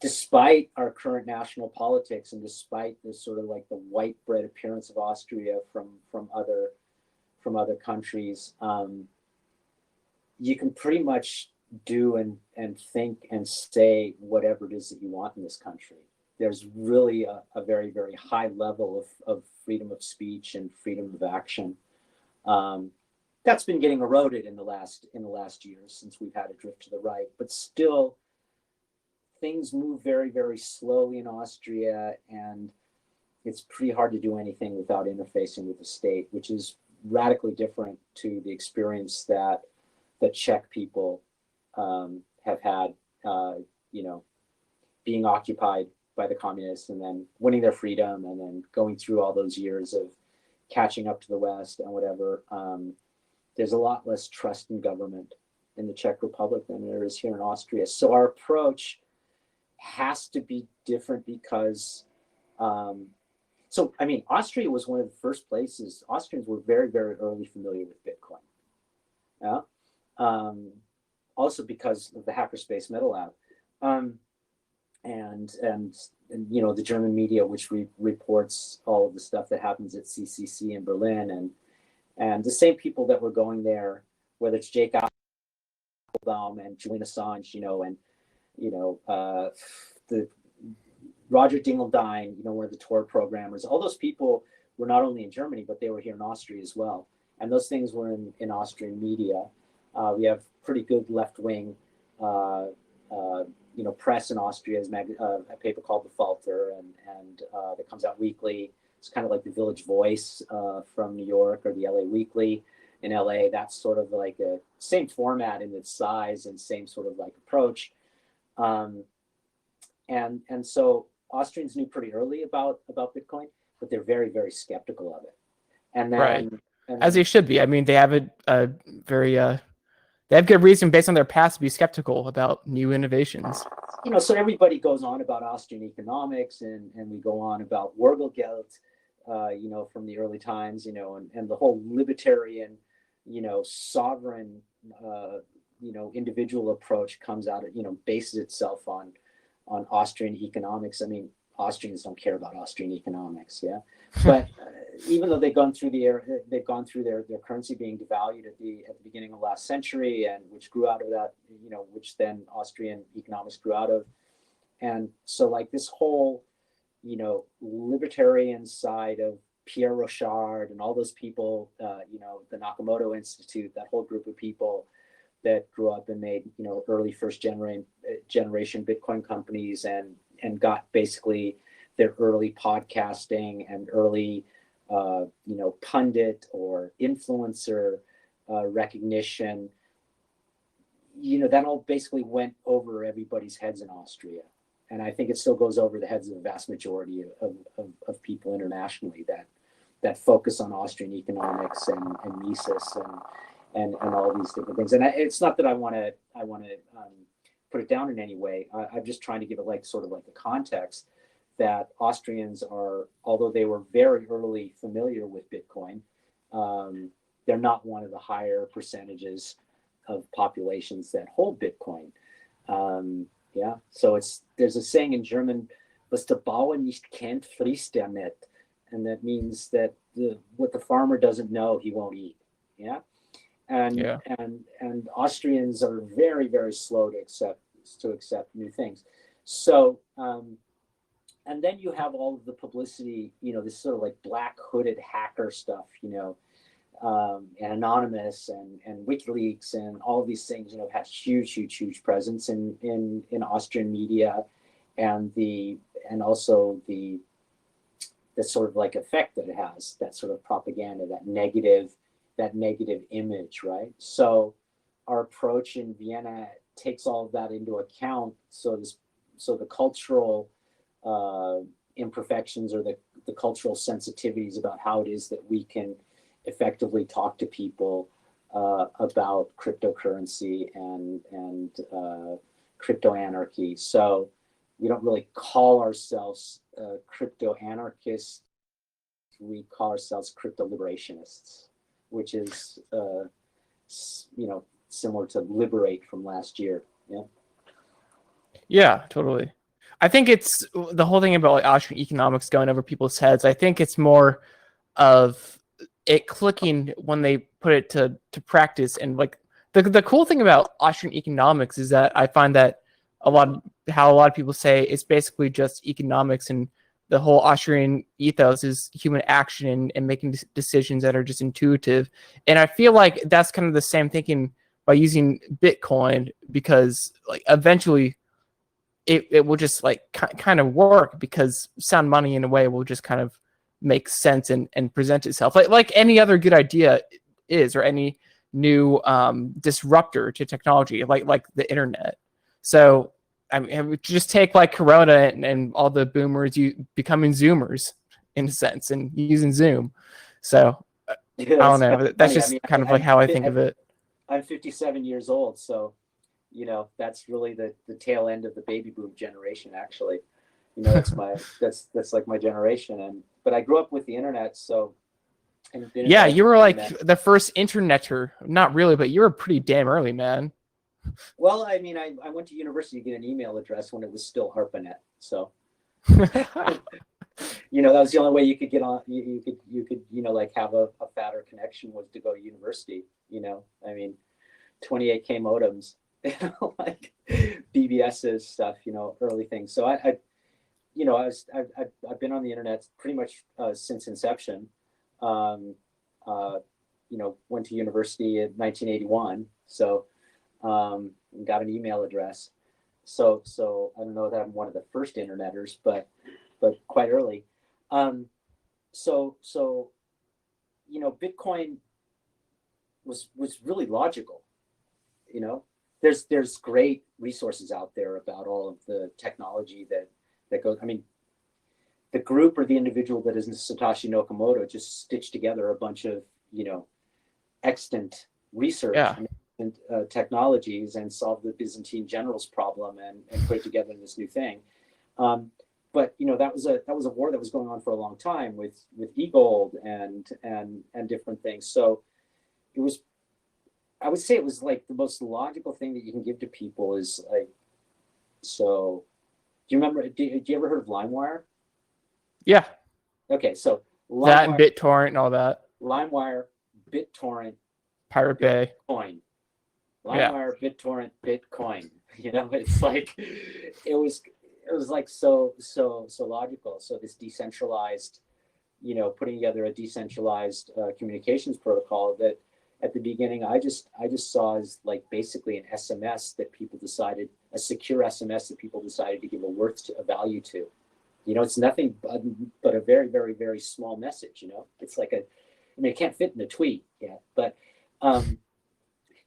despite our current national politics and despite the sort of like the white bread appearance of Austria from other countries, you can pretty much do and think and say whatever it is that you want in this country. There's really a very, very high level of freedom of speech and freedom of action. That's been getting eroded in the last years since we've had a drift to the right, but still things move very, very slowly in Austria, and it's pretty hard to do anything without interfacing with the state, which is radically different to the experience that the Czech people have had, being occupied by the communists and then winning their freedom and then going through all those years of catching up to the West and whatever. There's a lot less trust in government in the Czech Republic than there is here in Austria. So our approach has to be different because, Austria was one of the first places. Austrians were very, very early familiar with Bitcoin. Also because of the Hackerspace Metal Lab. And the German media, which reports all of the stuff that happens at CCC in Berlin, and the same people that were going there, whether it's Jake Applebaum and Julian Assange, the Roger Dingledine, one of the Tor programmers, all those people were not only in Germany, but they were here in Austria as well. And those things were in Austrian media. We have pretty good left-wing press in Austria. Is a paper called The Falter, and that comes out weekly. It's kind of like the Village Voice from New York, or the LA Weekly in LA. That's sort of like a same format in its size and same sort of like approach. And so Austrians knew pretty early about Bitcoin, but they're very, very skeptical of it. And then, right, as they should be. I mean, they have a very they have good reason based on their past to be skeptical about new innovations. So everybody goes on about Austrian economics, and we go on about Wurgelgeld, from the early times, and the whole libertarian, sovereign, individual approach comes out of, bases itself on Austrian economics. I mean, Austrians don't care about Austrian economics, but even though they've gone through their currency being devalued at the beginning of last century, and which grew out of that, which then Austrian economics grew out of. And so like this whole, libertarian side of Pierre Rochard and all those people, the Nakamoto Institute, that whole group of people, that grew up and made, early first generation Bitcoin companies and got basically their early podcasting and early, pundit or influencer recognition, that all basically went over everybody's heads in Austria. And I think it still goes over the heads of the vast majority of people internationally that focus on Austrian economics and Mises and all these different things. And it's not that I want to put it down in any way. I'm just trying to give it sort of like a context that Austrians are, although they were very early familiar with Bitcoin, they're not one of the higher percentages of populations that hold Bitcoin. So there's a saying in German, "Was der Bauer nicht kennt, frisst er nicht," and that means that what the farmer doesn't know, he won't eat. And Austrians are very, very slow to accept new things. So and then you have all of the publicity, this sort of like black hooded hacker stuff, and Anonymous and WikiLeaks and all of these things, have had huge presence in Austrian media, and also the sort of like effect that it has, that sort of propaganda, that negative image, right? So our approach in Vienna takes all of that into account. So the cultural imperfections or the cultural sensitivities about how it is that we can effectively talk to people about cryptocurrency and crypto anarchy. So we don't really call ourselves crypto anarchists. We call ourselves crypto liberationists, which is similar to liberate from last year. Yeah, totally. I think it's the whole thing about Austrian economics going over people's heads. I think it's more of it clicking when they put it to practice. And the cool thing about Austrian economics is that I find that a lot of people say it's basically just economics, and the whole Austrian ethos is human action and making decisions that are just intuitive. And I feel like that's kind of the same thinking by using Bitcoin, because eventually it will just kind of work, because sound money in a way will just kind of make sense and present itself like any other good idea is, or any new disruptor to technology like the internet. So I mean, just take Corona and all the boomers becoming Zoomers in a sense and using Zoom. So I don't know. That's just kind of how I think of it. I'm 57 years old, so that's really the tail end of the baby boom generation. Actually, that's my generation. But I grew up with the internet, so. Yeah, you were the first interneter. Not really, but you were pretty damn early, man. Well, I mean, I went to university to get an email address when it was still ARPANET. So, that was the only way you could get on. You could have a fatter connection was to go to university. I mean, 28K modems, BBS's stuff. Early things. So I've been on the internet pretty much since inception. Went to university in 1981. So. Got an email address. So I don't know that I'm one of the first interneters, but quite early. Bitcoin was really logical. There's great resources out there about all of the technology that goes. I mean, the group or the individual that is Satoshi Nakamoto just stitched together a bunch of extant research. Yeah. Technologies and solve the Byzantine generals problem and put it together in this new thing. But that was a war that was going on for a long time with e-gold and different things. So I would say it was the most logical thing that you can give to people is so do you remember, do you ever heard of LimeWire? Yeah. Okay, so LimeWire, that and BitTorrent and all that. LimeWire, BitTorrent, Pirate Bay. Bitcoin. LimeWire, BitTorrent, Bitcoin. It was so logical. So this decentralized, putting together a decentralized communications protocol that at the beginning. I just saw as like basically an SMS that people decided, a secure SMS that people decided to give a worth to, a value to. You know, it's nothing but a very, very, very small message. You know, it's like it can't fit in a tweet yet, but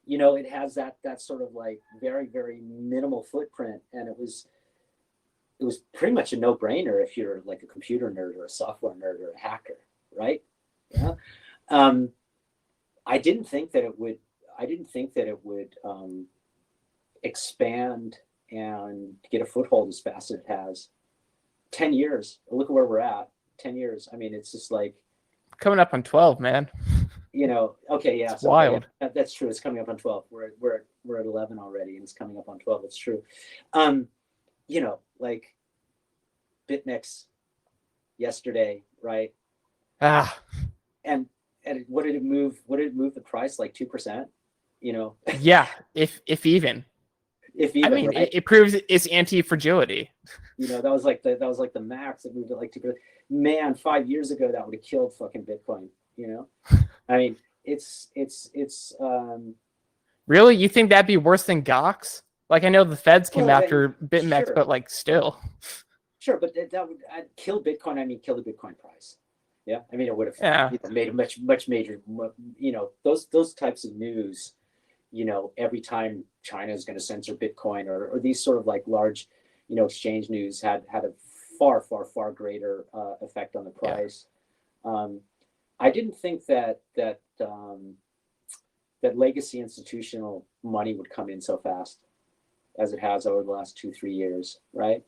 you know, it has that sort of like very, very minimal footprint, and it was pretty much a no-brainer if you're like a computer nerd or a software nerd or a hacker, right? Yeah. I didn't think that it would expand and get a foothold as fast as it has. 10 years. Look at where we're at. 10 years. I mean, it's just like Coming up on 12, man. you know. Okay, yeah, It's wild. Yeah, that's true. It's coming up on 12. We're at 11 already, and it's coming up on 12. It's true. You know, like BitMEX yesterday, right? Ah, And what did it move? What did it move the price? Like 2%? You know, yeah. If even. if even. I mean, right? it proves its anti-fragility. You know, that was like the max that moved it like 2%. Man, 5 years ago that would have killed fucking Bitcoin. You know, I mean, it's Really, you think that'd be worse than Gox? Like, I know the feds came Well, after BitMEX, sure. but like, still. sure, but that would kill Bitcoin. I mean, kill the Bitcoin price. Yeah, I mean, it would have Yeah. made a much major. You know, those types of news. You know, every time China is going to censor Bitcoin or these sort of like large, you know, exchange news had a far greater effect on the price. I didn't think that legacy institutional money would come in so fast as it has over the last 2-3 years, right?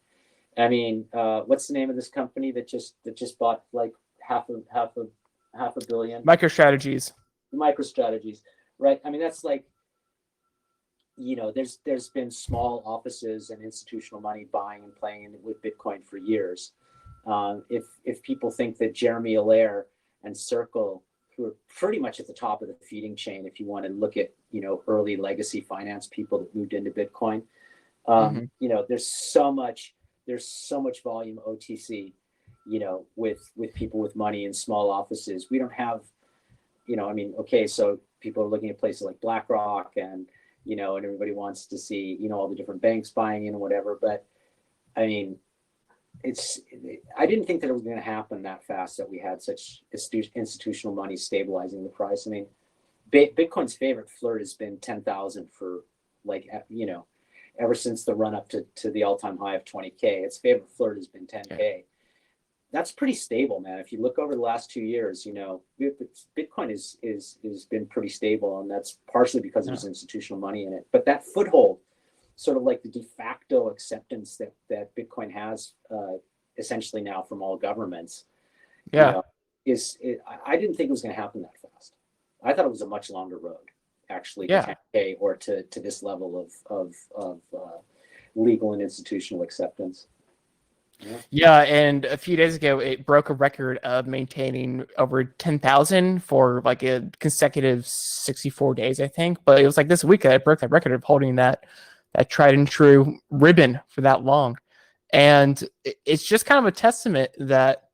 I mean, what's the name of this company that just bought like half a billion? MicroStrategies. MicroStrategies, right? I mean, that's like, you know, there's been small offices and institutional money buying and playing with Bitcoin for years. If people think that Jeremy Allaire and Circle, who are pretty much at the top of the feeding chain, if you want to look at, you know, early legacy finance people that moved into Bitcoin, you know, there's so much volume OTC, you know, with people with money in small offices. We don't have, you know, I mean, okay, so people are looking at places like BlackRock and, you know, and everybody wants to see, you know, all the different banks buying in and whatever. But I mean, I didn't think that it was going to happen that fast, that we had such institutional money stabilizing the price. I mean, Bitcoin's favorite flirt has been 10,000 for like, you know, ever since the run up to the all-time high of 20K. Its favorite flirt has been 10K. Yeah. That's pretty stable, man. If you look over the last 2 years, you know, Bitcoin is been pretty stable, and that's partially because there's institutional money in it. But that foothold, sort of like the de facto acceptance that Bitcoin has essentially now from all governments, Yeah, you know, I didn't think it was going to happen that fast. I thought it was a much longer road, actually, Yeah. to 10K or to this level of legal and institutional acceptance. Yeah, and a few days ago, it broke a record of maintaining over 10,000 for like a consecutive 64 days, I think. But it was like this week that it broke that record of holding that tried and true ribbon for that long. And it's just kind of a testament that,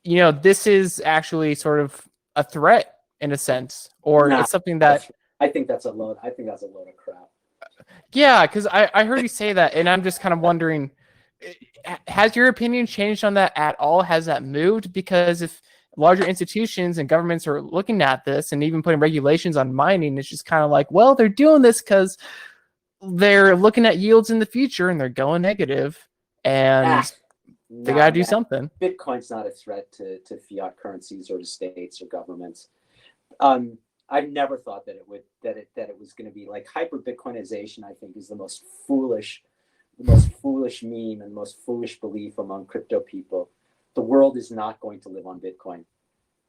you know, this is actually sort of a threat in a sense, or it's something that I think that's a load. I think that's a load of crap. Yeah, because I heard you say that, and I'm just kind of wondering, has your opinion changed on that at all? Has that moved? Because if larger institutions and governments are looking at this and even putting regulations on mining, it's just kind of like, well, they're doing this because they're looking at yields in the future and they're going negative, and they got to do something. Bitcoin's not a threat to fiat currencies or to states or governments. I've never thought that it was going to be like hyper Bitcoinization. I think is the most foolish meme and most foolish belief among crypto people. The world is not going to live on Bitcoin.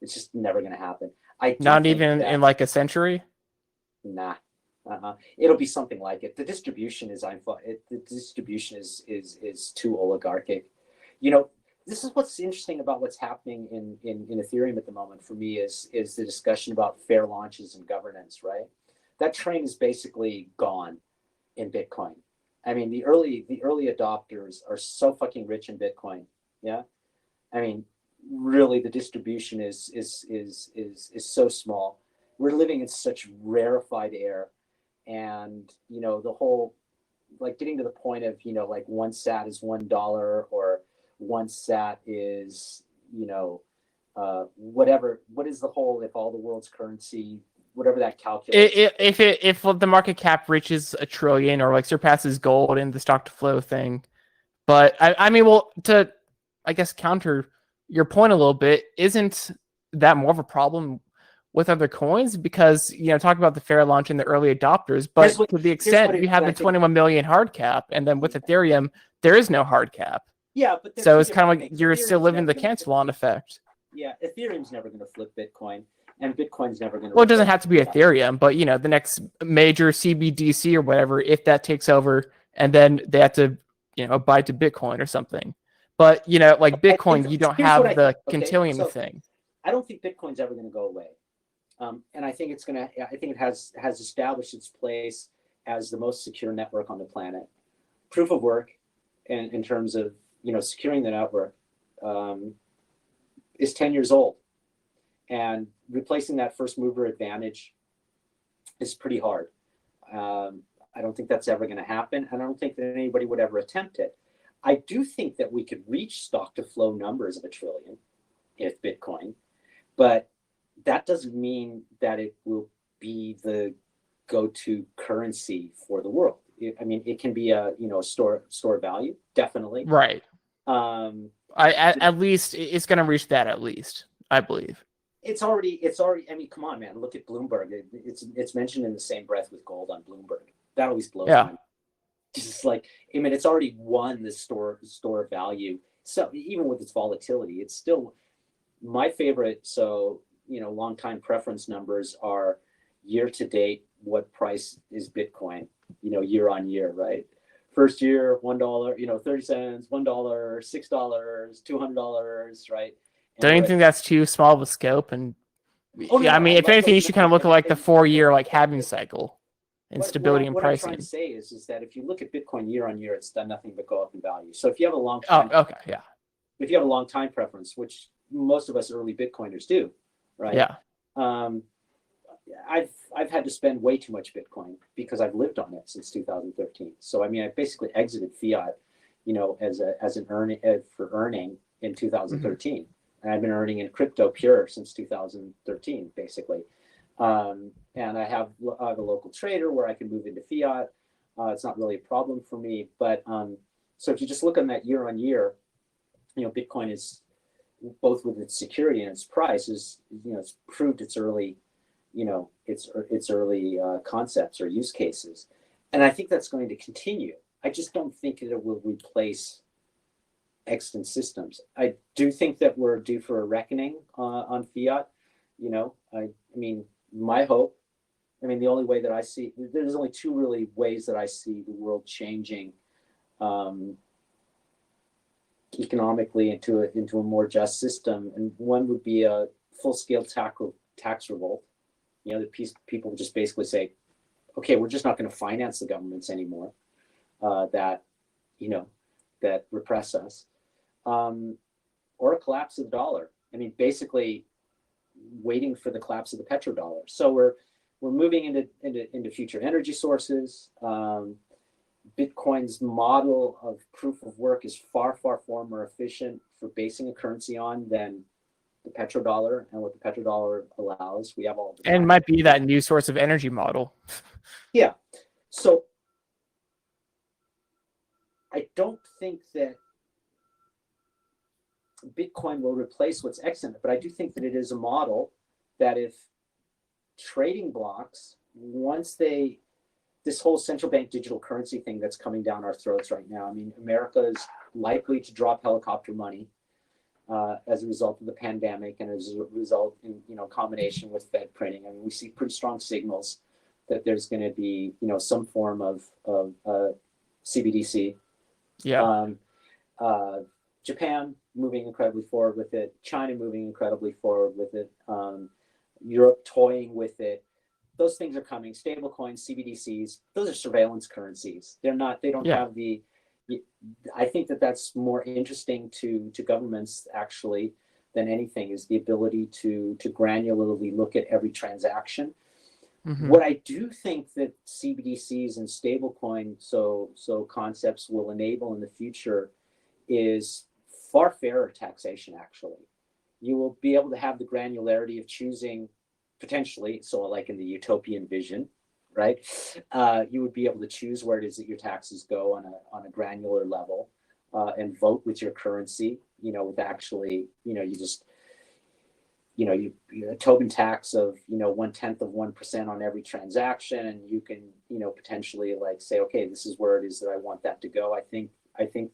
It's just never going to happen. Not even in like a century. Nah. It'll be something like it. The distribution is too oligarchic. You know, this is what's interesting about what's happening in Ethereum at the moment for me is the discussion about fair launches and governance, right? That train is basically gone in Bitcoin. I mean, the early adopters are so fucking rich in Bitcoin. Yeah. I mean, really the distribution is so small. we're living in such rarefied air, and the whole, like, getting to the point of like one sat is $1, or one sat is whatever. What is the whole, if all the world's currency, whatever that calculus? If the market cap reaches $1 trillion or like surpasses gold in the stock to flow thing. But I mean, well, to I guess counter your point a little bit, isn't that more of a problem with other coins? Because talk about the fair launch and the early adopters, but to the extent you have the 21 million hard cap, and then with Ethereum there is no hard cap. Yeah, but so it's kind of like you're still living the cancel-on effect. Yeah, Ethereum's never going to flip Bitcoin, and Bitcoin's never going to. Well, it doesn't have to be Ethereum, but the next major CBDC or whatever, if that takes over, and then they have to abide to Bitcoin or something. But like Bitcoin, you don't have the quintillion thing. I don't think Bitcoin's ever going to go away, and I think it's going to. I think it has established its place as the most secure network on the planet. Proof of work, in terms of securing the network, is 10 years old, and replacing that first mover advantage is pretty hard. I don't think that's ever going to happen, and I don't think that anybody would ever attempt it. I do think that we could reach stock to flow numbers of $1 trillion if Bitcoin, but that doesn't mean that it will be the go-to currency for the world. I mean, it can be a store of value, definitely. Right. At least it's going to reach that. At least I believe. It's already. I mean, come on, man. Look at Bloomberg. It's mentioned in the same breath with gold on Bloomberg. That always blows my mind. Just like, I mean, it's already won the store of value. So even with its volatility, it's still my favorite. So long time preference numbers are year to date. What price is Bitcoin? Year on year, right? First year, $1, 30 cents, $1, $6, $200, right? Don't you think that's too small of a scope? And I mean, if anything, you should kind of look at like the 4-year like halving cycle and stability in pricing. What I'm trying to say is that if you look at Bitcoin year on year, it's done nothing but go up in value. So if you have a long time, if you have a long time preference, which most of us early Bitcoiners do, right? Yeah. I've had to spend way too much Bitcoin because I've lived on it since 2013. So I mean, I basically exited fiat, as an earning in 2013, and I've been earning in crypto pure since 2013, basically. And I have a local trader where I can move into fiat. It's not really a problem for me, but so if you just look on that year on year, Bitcoin is both with its security and its price is it's proved its early. Its early concepts or use cases, and I think that's going to continue. I just don't think that it will replace extant systems. I do think that we're due for a reckoning on fiat. I mean, my hope. I mean, the only way that I see, there's only two really ways that I see the world changing economically into a more just system, and one would be a full-scale tax revolt. People just basically say, okay, we're just not going to finance the governments anymore that repress us, or a collapse of the dollar. I mean, basically waiting for the collapse of the petrodollar. So we're moving into future energy sources. Bitcoin's model of proof of work is far more efficient for basing a currency on than the petrodollar, and what the petrodollar allows. We have all the and might be that new source of energy model. Yeah. So I don't think that Bitcoin will replace what's excellent, but I do think that it is a model that if trading blocks, this whole central bank digital currency thing that's coming down our throats right now. I mean, America is likely to drop helicopter money as a result of the pandemic, and as a result in combination with Fed printing. I mean, we see pretty strong signals that there's going to be some form of CBDC. Yeah. Japan moving incredibly forward with it. China moving incredibly forward with it. Europe toying with it. Those things are coming. Stable coins, CBDCs. Those are surveillance currencies. They're not. They don't have the. I think that that's more interesting to governments actually than anything is the ability to granularly look at every transaction. Mhm. What I do think that CBDCs and stablecoin so concepts will enable in the future is far fairer taxation. Actually, you will be able to have the granularity of choosing potentially, so like in the utopian vision, right? You would be able to choose where it is that your taxes go on a granular level, and vote with your currency. With actually, you just, you a Tobin tax of 0.1% on every transaction, and you can potentially like say, okay, this is where it is that I want that to go. I think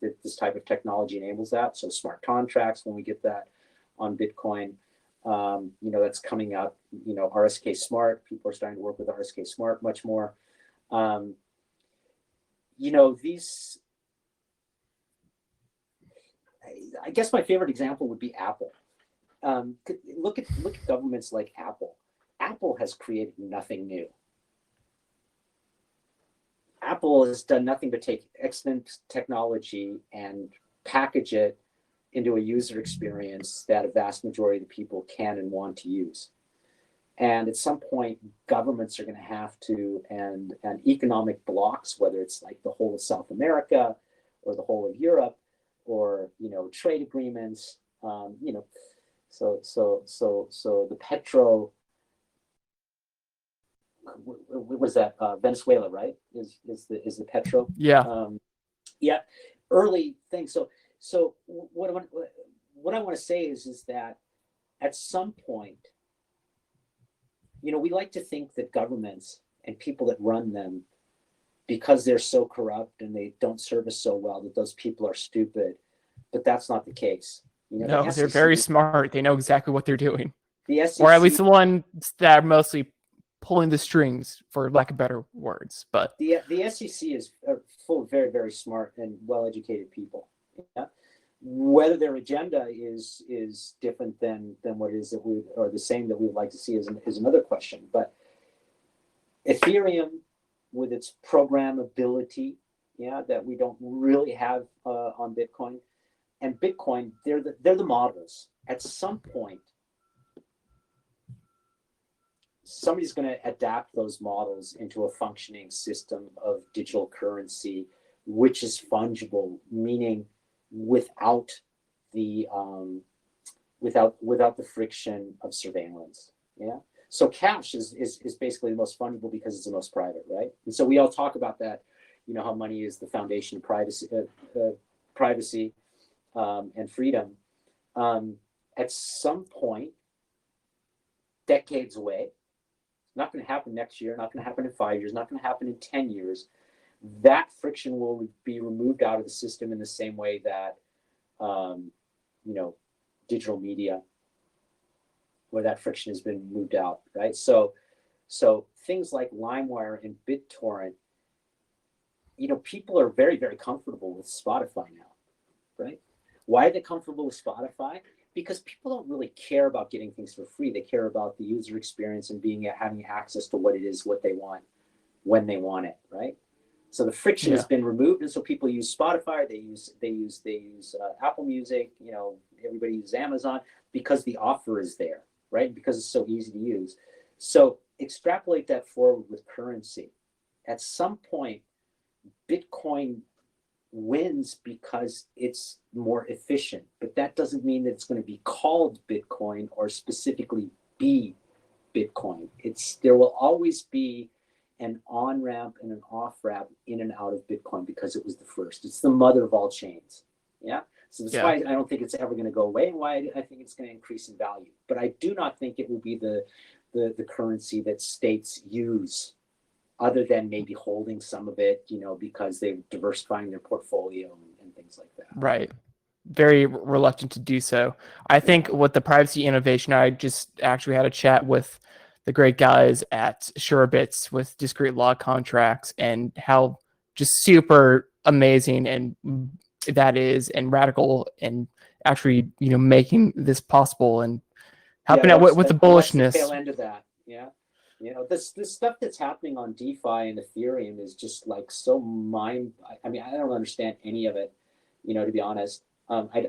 that this type of technology enables that. So smart contracts, when we get that on Bitcoin, that's coming out. RSK Smart, people are starting to work with RSK Smart much more. These. I guess my favorite example would be Apple. Look at governments like Apple. Apple has created nothing new. Apple has done nothing but take excellent technology and package it into a user experience that a vast majority of the people can and want to use. And at some point, governments are going to have to, and economic blocks, whether it's like the whole of South America or the whole of Europe, or trade agreements, so the petro, what was that, Venezuela, right? Is the petro? Yeah. Yeah, early thing. So what I want to say is that at some point, we like to think that governments and people that run them, because they're so corrupt and they don't serve us so well, that those people are stupid, but that's not the case. No, the they're SEC, very smart. They know exactly what they're doing, the SEC, or at least the ones that are mostly pulling the strings, for lack of better words. But the SEC is full of very, very smart and well-educated people. Yeah? Whether their agenda is different than what it is that we, or the same that we would like to see is another question. But Ethereum, with its programmability, that we don't really have on Bitcoin, and Bitcoin, they're the models. At some point, somebody's going to adapt those models into a functioning system of digital currency, which is fungible, meaning without the friction of surveillance. Yeah. So cash is basically the most fungible because it's the most private, right? And so we all talk about that, how money is the foundation of privacy and freedom. At some point, decades away, not going to happen next year, not going to happen in 5 years, not going to happen in 10 years, that friction will be removed out of the system in the same way that, digital media, where that friction has been moved out, right? So things like LimeWire and BitTorrent, people are very, very comfortable with Spotify now, right? Why are they comfortable with Spotify? Because people don't really care about getting things for free. They care about the user experience and having access to what it is, what they want, when they want it, right? So the friction has been removed, and so people use Spotify. They use Apple Music. Everybody uses Amazon because the offer is there, right? Because it's so easy to use. So extrapolate that forward with currency. At some point, Bitcoin wins because it's more efficient, but that doesn't mean that it's going to be called Bitcoin or specifically be Bitcoin. There will always be an on-ramp and an off-ramp in and out of Bitcoin because it was the first. It's the mother of all chains. Yeah. So that's why I don't think it's ever going to go away, and why I think it's going to increase in value. But I do not think it will be the currency that states use, other than maybe holding some of it, because they're diversifying their portfolio and things like that. right, very reluctant to do so. I think with the privacy innovation, I just actually had a chat with the great guys at Surebits with discrete log contracts, and how just super amazing and that is, and radical, and actually making this possible and helping out with the bullishness. The tail end of that, yeah. This stuff that's happening on DeFi and Ethereum is just like so I don't understand any of it, to be honest. I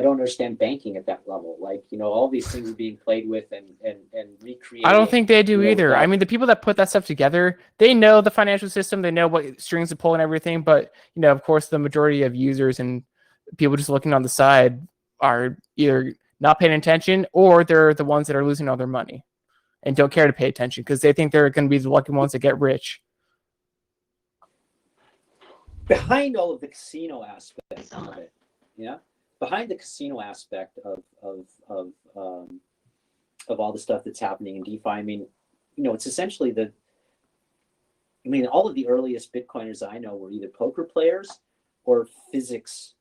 don't understand banking at that level. Like, all these things are being played with and recreated. I don't think they do either. I mean, the people that put that stuff together, they know the financial system, they know what strings to pull and everything. But, of course, the majority of users and people just looking on the side are either not paying attention or they're the ones that are losing all their money and don't care to pay attention because they think they're going to be the lucky ones that get rich. Behind all of the casino aspect of it, behind the casino aspect of all the stuff that's happening in DeFi, I mean, it's essentially all of the earliest Bitcoiners I know were either poker players or physics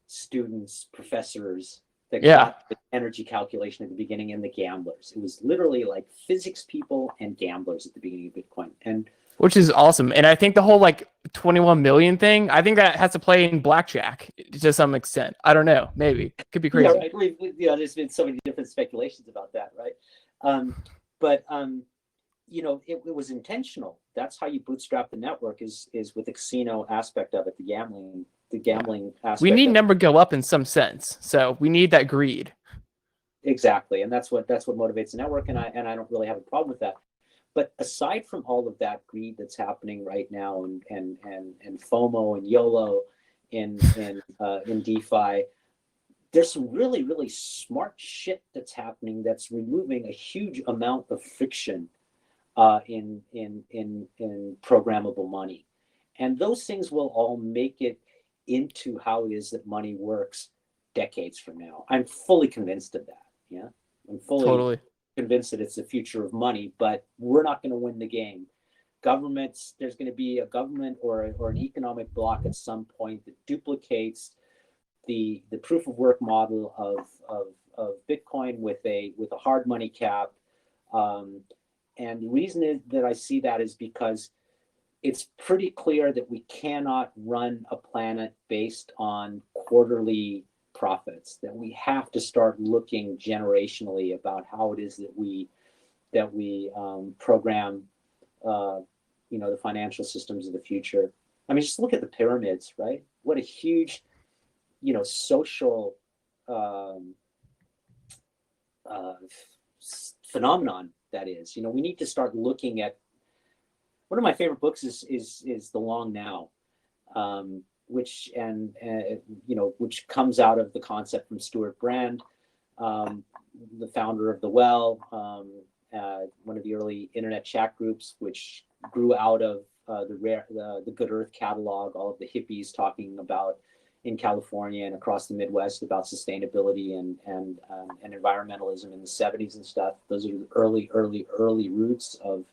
students, professors that got the energy calculation at the beginning, and the gamblers. It was literally like physics people and gamblers at the beginning of Bitcoin. And which is awesome. And I think the whole 21 million thing, I think that has to play in blackjack to some extent. I don't know. Maybe. Could be crazy. Yeah, right. There's been so many different speculations about that, right? But it was intentional. That's how you bootstrap the network is with the casino aspect of it, the gambling aspect. We need number go up in some sense. So we need that greed. Exactly. And that's what motivates the network. And I don't really have a problem with that. But aside from all of that greed that's happening right now, and FOMO and YOLO in DeFi, there's some really, really smart shit that's happening that's removing a huge amount of friction in programmable money, and those things will all make it into how it is that money works decades from now. I'm fully convinced of that. Yeah, I'm fully convinced that it's the future of money, but we're not going to win the game. Governments, there's going to be a government or an economic bloc at some point that duplicates the proof of work model of Bitcoin with a hard money cap. And the reason that I see that is because it's pretty clear that we cannot run a planet based on quarterly profits, that we have to start looking generationally about how it is that we program the financial systems of the future. I mean, just look at the pyramids, right? What a huge social phenomenon that is. We need to start looking at, one of my favorite books is The Long Now, which comes out of the concept from Stuart Brand, the founder of The Well, one of the early internet chat groups, which grew out of the Good Earth catalog, all of the hippies talking about in California and across the Midwest about sustainability and environmentalism in the 70s and stuff. Those are the early roots of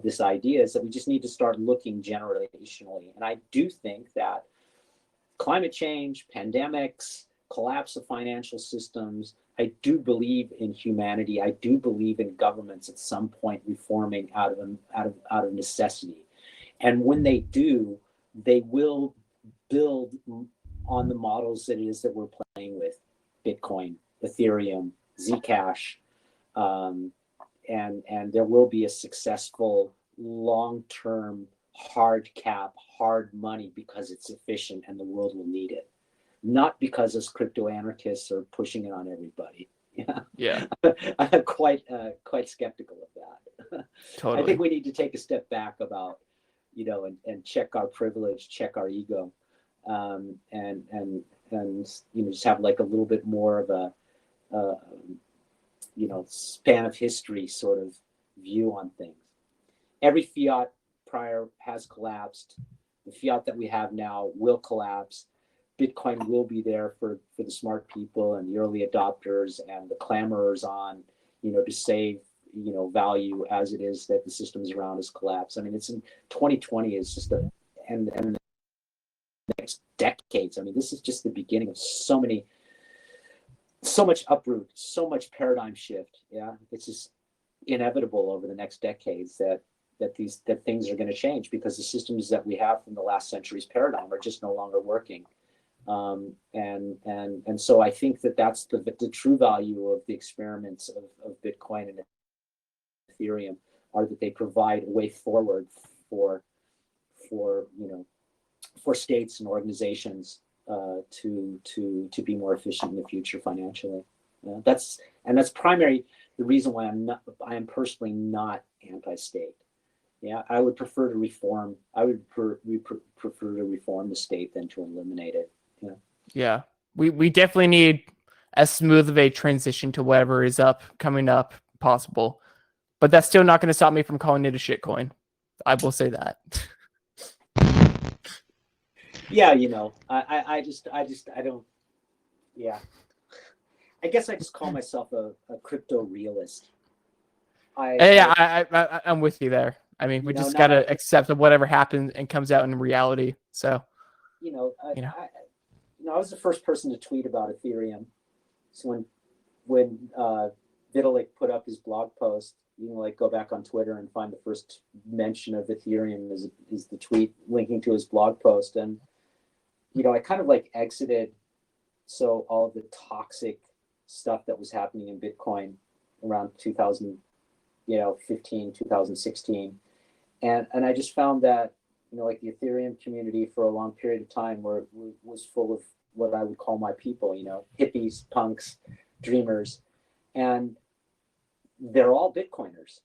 this idea, is that we just need to start looking generationally. And I do think that climate change, pandemics, collapse of financial systems, I do believe in humanity. I do believe in governments at some point reforming out of necessity. And when they do, they will build on the models that it is that we're playing with: Bitcoin, Ethereum, Zcash, and there will be a successful long-term hard cap, hard money, because it's efficient and the world will need it, not because us crypto anarchists are pushing it on everybody. Yeah. I'm quite skeptical of that. Totally. I think we need to take a step back about, and check our privilege, check our ego, and just have like a little bit more of a span of history sort of view on things. Every fiat prior has collapsed. The fiat that we have now will collapse. Bitcoin will be there for the smart people and the early adopters and the clamorers on, to save, value as it is that the systems around us collapse. I mean, it's in 2020 is just and the next decades. I mean, this is just the beginning of so much uproot, so much paradigm shift. Yeah, it's just inevitable over the next decades that things are going to change, because the systems that we have from the last century's paradigm are just no longer working. And so I think that's the true value of the experiments of Bitcoin and Ethereum, are that they provide a way forward for states and organizations to be more efficient in the future financially. That's primary the reason why I am personally not anti-state. Yeah, I would prefer to reform. I would prefer to reform the state than to eliminate it. Yeah. Yeah, we definitely need as smooth of a transition to whatever is coming up possible. But that's still not going to stop me from calling it a shitcoin. I will say that. Yeah, I don't. Yeah, I guess I just call myself a crypto realist. I'm with you there. I mean, we just gotta accept that whatever happens and comes out in reality. So, I was the first person to tweet about Ethereum. So when Vitalik put up his blog post, you can go back on Twitter and find the first mention of Ethereum is the tweet linking to his blog post. And I kind of exited so all of the toxic stuff that was happening in Bitcoin around 2015, 2016. And I just found that, the Ethereum community for a long period of time was full of what I would call my people, hippies, punks, dreamers. And they're all Bitcoiners.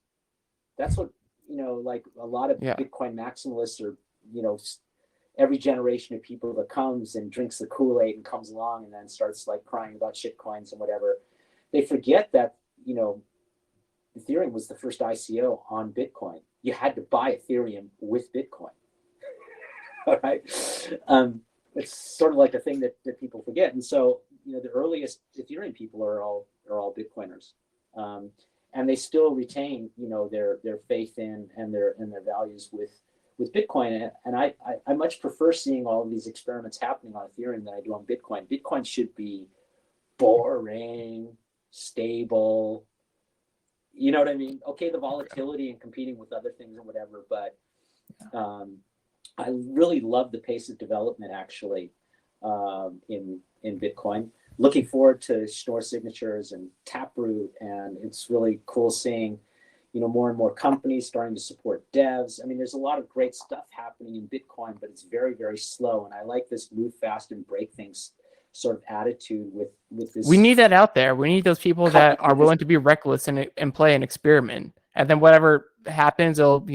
That's what, a lot of Bitcoin maximalists are, every generation of people that comes and drinks the Kool-Aid and comes along and then starts crying about shit coins and whatever. They forget that, Ethereum was the first ICO on Bitcoin. You had to buy Ethereum with Bitcoin. All right. It's sort of a thing that people forget. And so, the earliest Ethereum people are all Bitcoiners. And they still retain, their faith in and their values with Bitcoin. And I much prefer seeing all of these experiments happening on Ethereum than I do on Bitcoin. Bitcoin should be boring, stable. You know what I mean? Okay, the volatility and competing with other things and whatever, but I really love the pace of development actually in Bitcoin. Looking forward to Schnorr signatures and Taproot, and it's really cool seeing, more and more companies starting to support devs. I mean, there's a lot of great stuff happening in Bitcoin, but it's very, very slow. And I like this move fast and break things sort of attitude with this. We need that out there. We need those people that are willing to be reckless and play and experiment. And then whatever happens, it'll,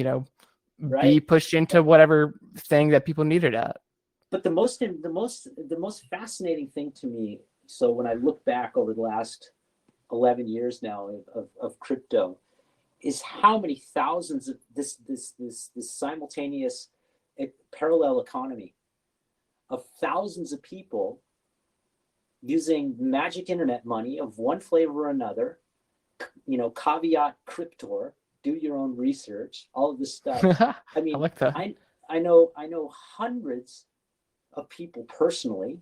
be pushed into whatever thing that people need it at. But the most fascinating thing to me, so when I look back over the last 11 years now of crypto, is how many thousands of this simultaneous parallel economy of thousands of people using magic internet money of one flavor or another, caveat cryptor, do your own research, all of this stuff. I mean, I like that. I know hundreds of people personally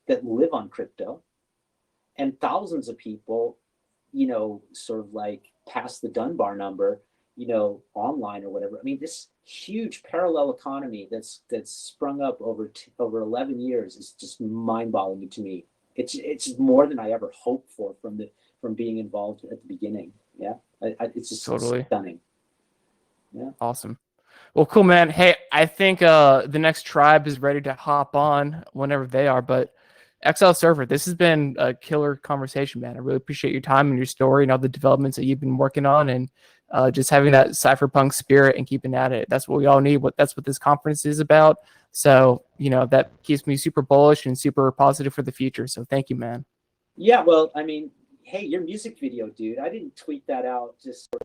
that live on crypto, and thousands of people, sort of past the Dunbar number, online or whatever. I mean, this huge parallel economy that's sprung up over 11 years is just mind-boggling to me. It's more than I ever hoped for from being involved at the beginning. Yeah, it's just totally stunning. Yeah, awesome. Well, cool, man. Hey, I think the next tribe is ready to hop on whenever they are. But XL Server, this has been a killer conversation, man. I really appreciate your time and your story and all the developments that you've been working on, and just having that cypherpunk spirit and keeping at it. That's what we all need. That's what this conference is about. So, that keeps me super bullish and super positive for the future. So thank you, man. Yeah, well, I mean, hey, your music video, dude, I didn't tweet that out just for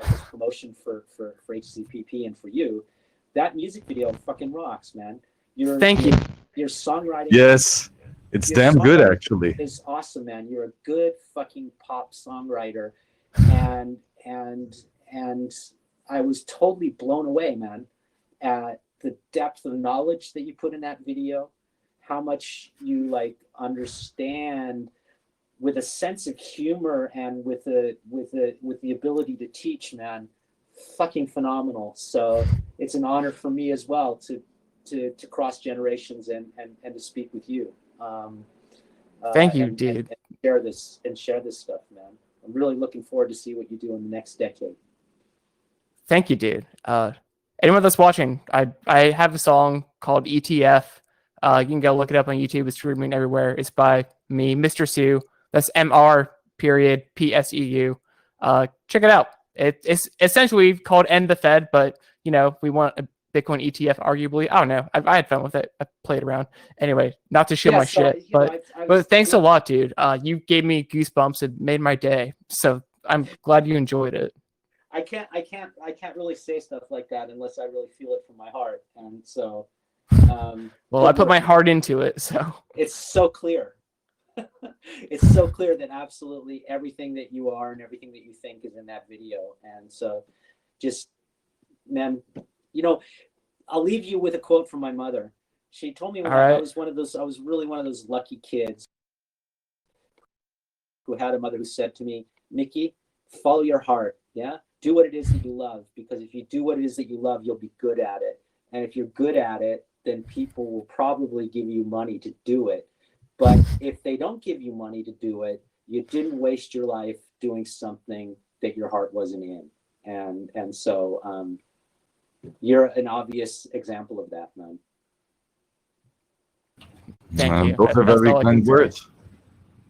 this promotion for HCPP and for you. That music video fucking rocks, man. Thank you. Your songwriting. Yes, it's damn good, actually. It's awesome, man. You're a good fucking pop songwriter, and I was totally blown away, man, at the depth of knowledge that you put in that video, how much you understand with a sense of humor and with the ability to teach, man. Fucking phenomenal. So it's an honor for me as well to cross generations and to speak with you. Thank you, dude. And share this stuff, man. I'm really looking forward to see what you do in the next decade. Thank you, dude. Anyone that's watching, I have a song called ETF. You can go look it up on YouTube. It's streaming everywhere. It's by me, Mr. Sue. That's MR.PSEU. Check it out. It's essentially called End the Fed, but we want a Bitcoin ETF. Arguably, I don't know. I had fun with it. I played around. Anyway, not to shit my shit, but thanks a lot, dude. You gave me goosebumps. It made my day. So I'm glad you enjoyed it. I can't really say stuff like that unless I really feel it from my heart, and so. Well, I put my heart into it, so it's so clear. It's so clear that absolutely everything that you are and everything that you think is in that video, and so, just, man, I'll leave you with a quote from my mother. She told me when I was really one of those lucky kids who had a mother who said to me, Mickey, follow your heart. Yeah. Do what it is that you love, because if you do what it is that you love, you'll be good at it. And if you're good at it, then people will probably give you money to do it. But if they don't give you money to do it, you didn't waste your life doing something that your heart wasn't in. And so you're an obvious example of that, man. Thank you. Those are very kind words.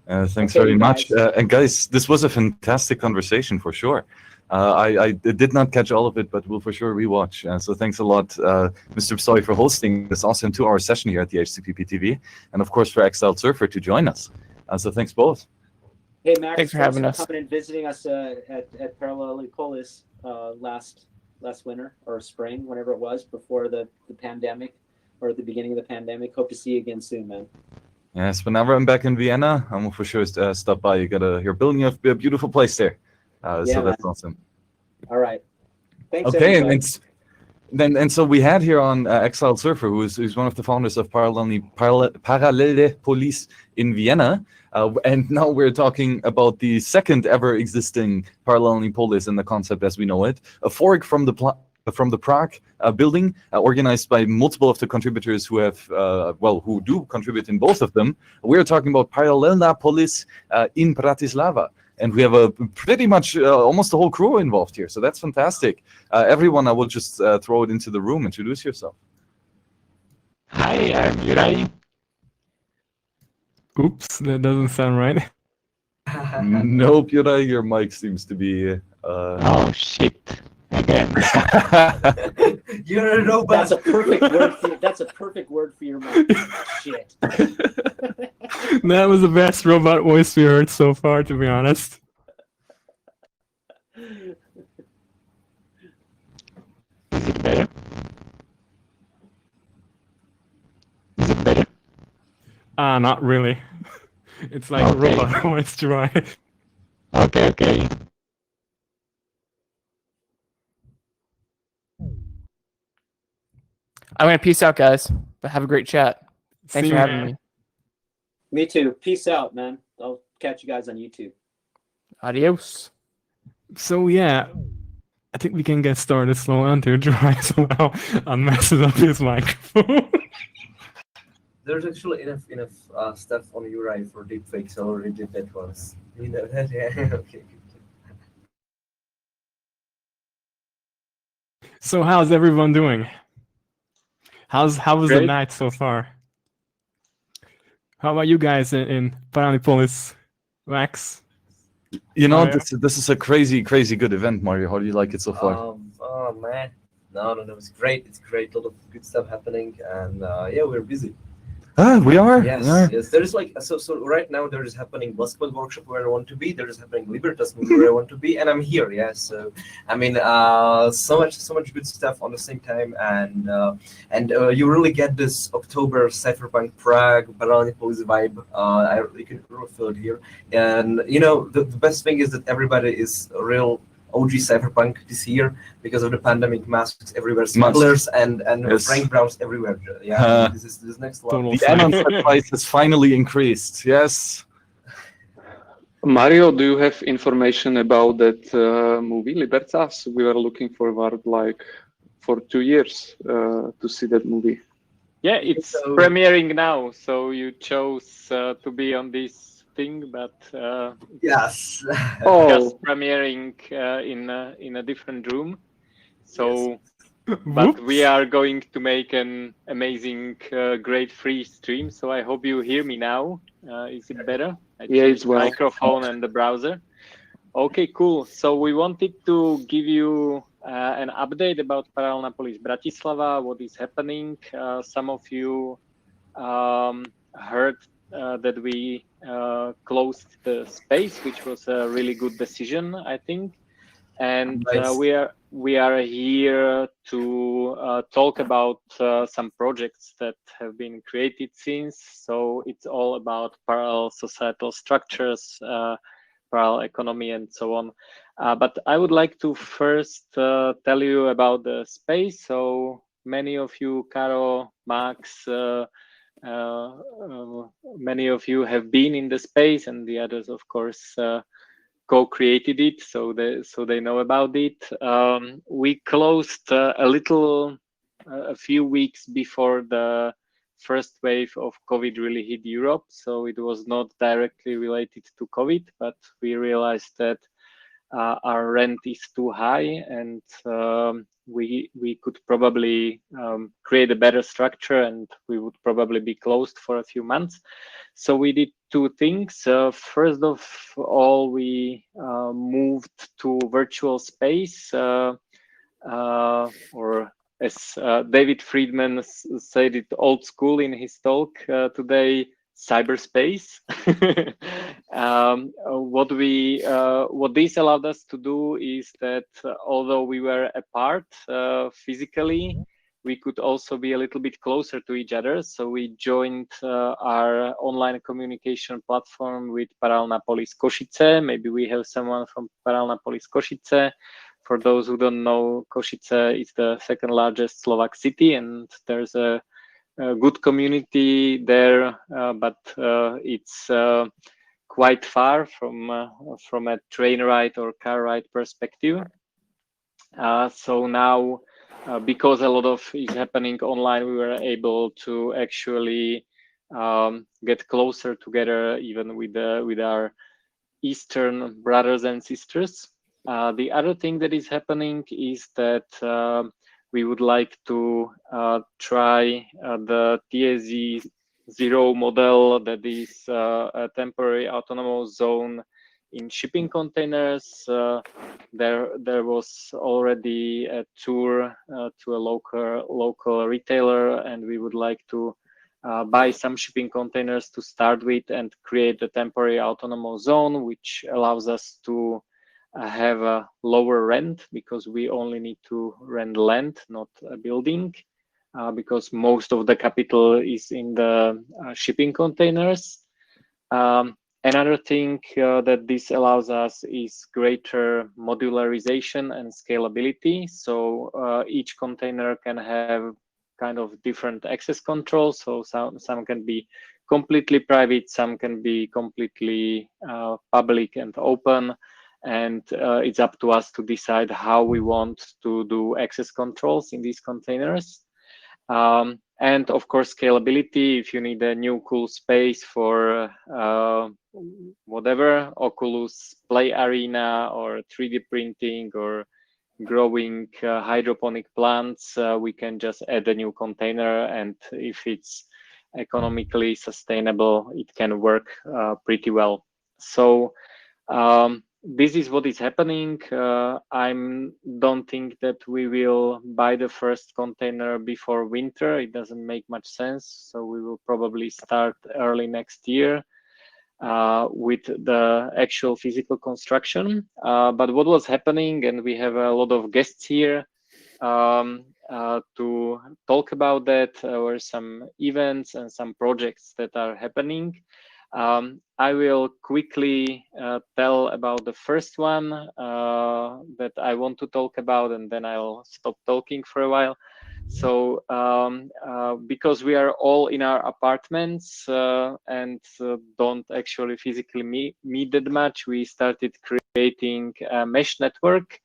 Thanks very much. And guys, this was a fantastic conversation for sure. I did not catch all of it, but we'll for sure rewatch. So thanks a lot, Mr. Psoy, for hosting this awesome 2-hour session here at the HCPP TV, and of course for Exiled Surfer to join us. So thanks both. Hey, Max, thanks for having us. Coming and visiting us at Parallelipolis last winter or spring, whenever it was, before the pandemic or at the beginning of the pandemic. Hope to see you again soon, man. Yes, whenever I'm back in Vienna, I will for sure stop by. You're building a beautiful place there. So that's awesome. All right. Thanks. Okay, everybody. and so we had here on Exiled Surfer, who's one of the founders of Parallelipolis in Vienna, and now we're talking about the second ever existing Parallelipolis in the concept as we know it, a fork from the Prague building, organized by multiple of the contributors who have, who do contribute in both of them. We're talking about Parallelipolis in Bratislava. And we have a pretty much almost the whole crew involved here. So that's fantastic. Everyone, I will just throw it into the room. Introduce yourself. Hi, I'm Yurai. Oops, that doesn't sound right. Nope, Yurai, your mic seems to be... Oh, shit. Again. You're a robot. That's a perfect word for your mic. Shit. That was the best robot voice we heard so far, to be honest. Is it better? Is it better? Not really. It's like Okay. robot voice to write. Okay. I'm gonna peace out, guys. But have a great chat. Thanks See for you, having man. me. Me too. Peace out, man. I'll catch you guys on YouTube. Adios. So yeah, I think we can get started slow until Dry somehow unmesses up his microphone. There's actually enough stuff on Uri for deepfakes. I already did that once. You know that? Yeah. Okay. So how's everyone doing? How was the Great. night so far? How about you guys in Parallelipolis, Max? You know, Mario? this is a crazy good event, Mario. How do you like it so far? Oh man, no, it's great. It's great. A lot of good stuff happening, and yeah, we're busy. We are. Yes. There is like so right now there is happening basketball workshop where I want to be. There is happening Libertas where I want to be, and I'm here. Yeah. So I mean, so much good stuff on the same time, and you really get this October Cypherpunk Prague Parallelipolis vibe. You can really feel it here, and you know the best thing is that everybody is a real OG Cypherpunk this year because of the pandemic, masks everywhere, smugglers and Yes. Frank Browns everywhere. Yeah, this is next level. Total The add-on price has finally increased. Yes. Mario, do you have information about that movie, Libertas? We were looking forward like for 2 years to see that movie. Yeah, it's premiering now. So you chose to be on this thing, but Yes. Oh, just premiering in a different room. So but we are going to make an amazing, great free stream. So I hope you hear me now. Is it better? Yeah, it's well. Microphone and the browser. Okay, cool. So we wanted to give you an update about Paralelnapolis Bratislava, what is happening. Some of you heard that we closed the space, which was a really good decision, I think. And Nice. we are here to talk about some projects that have been created since. So it's all about parallel societal structures, parallel economy, and so on. But I would like to first tell you about the space. So many of you, Caro, Max, many of you have been in the space, and the others, of course, co-created it, so they know about it. We closed a few weeks before the first wave of COVID really hit Europe. So it was not directly related to COVID, but we realized that our rent is too high, and we could probably create a better structure, and we would probably be closed for a few months. So we did two things. First of all, we moved to virtual space, or as David Friedman said it old school in his talk today, cyberspace. What this allowed us to do is that although we were apart physically, we could also be a little bit closer to each other. So we joined our online communication platform with Paralelnapolis Košice. Maybe we have someone from Paralelnapolis Košice. For those who don't know, Košice is the second largest Slovak city, and there's a good community there, but it's quite far from a train ride or car ride perspective. So now, because a lot of is happening online, we were able to actually get closer together, even with our Eastern brothers and sisters. The other thing that is happening is that we would like to try the TSZ 0 model, that is a temporary autonomous zone in shipping containers. There was already a tour to a local retailer, and we would like to buy some shipping containers to start with and create a temporary autonomous zone, which allows us to have a lower rent, because we only need to rent land, not a building, because most of the capital is in the shipping containers. Another thing that this allows us is greater modularization and scalability. So each container can have kind of different access controls. So some can be completely private, some can be completely public and open. And it's up to us to decide how we want to do access controls in these containers. And of course, scalability. If you need a new cool space for whatever, Oculus Play Arena or 3D printing or growing hydroponic plants, we can just add a new container, and if it's economically sustainable, it can work pretty well. So this is what is happening. I don't think that we will buy the first container before winter. It doesn't make much sense. So we will probably start early next year with the actual physical construction. But what was happening, and we have a lot of guests here to talk about that, were some events and some projects that are happening. I will quickly tell about the first one that I want to talk about, and then I'll stop talking for a while. So because we are all in our apartments and don't actually physically meet that much, we started creating a mesh network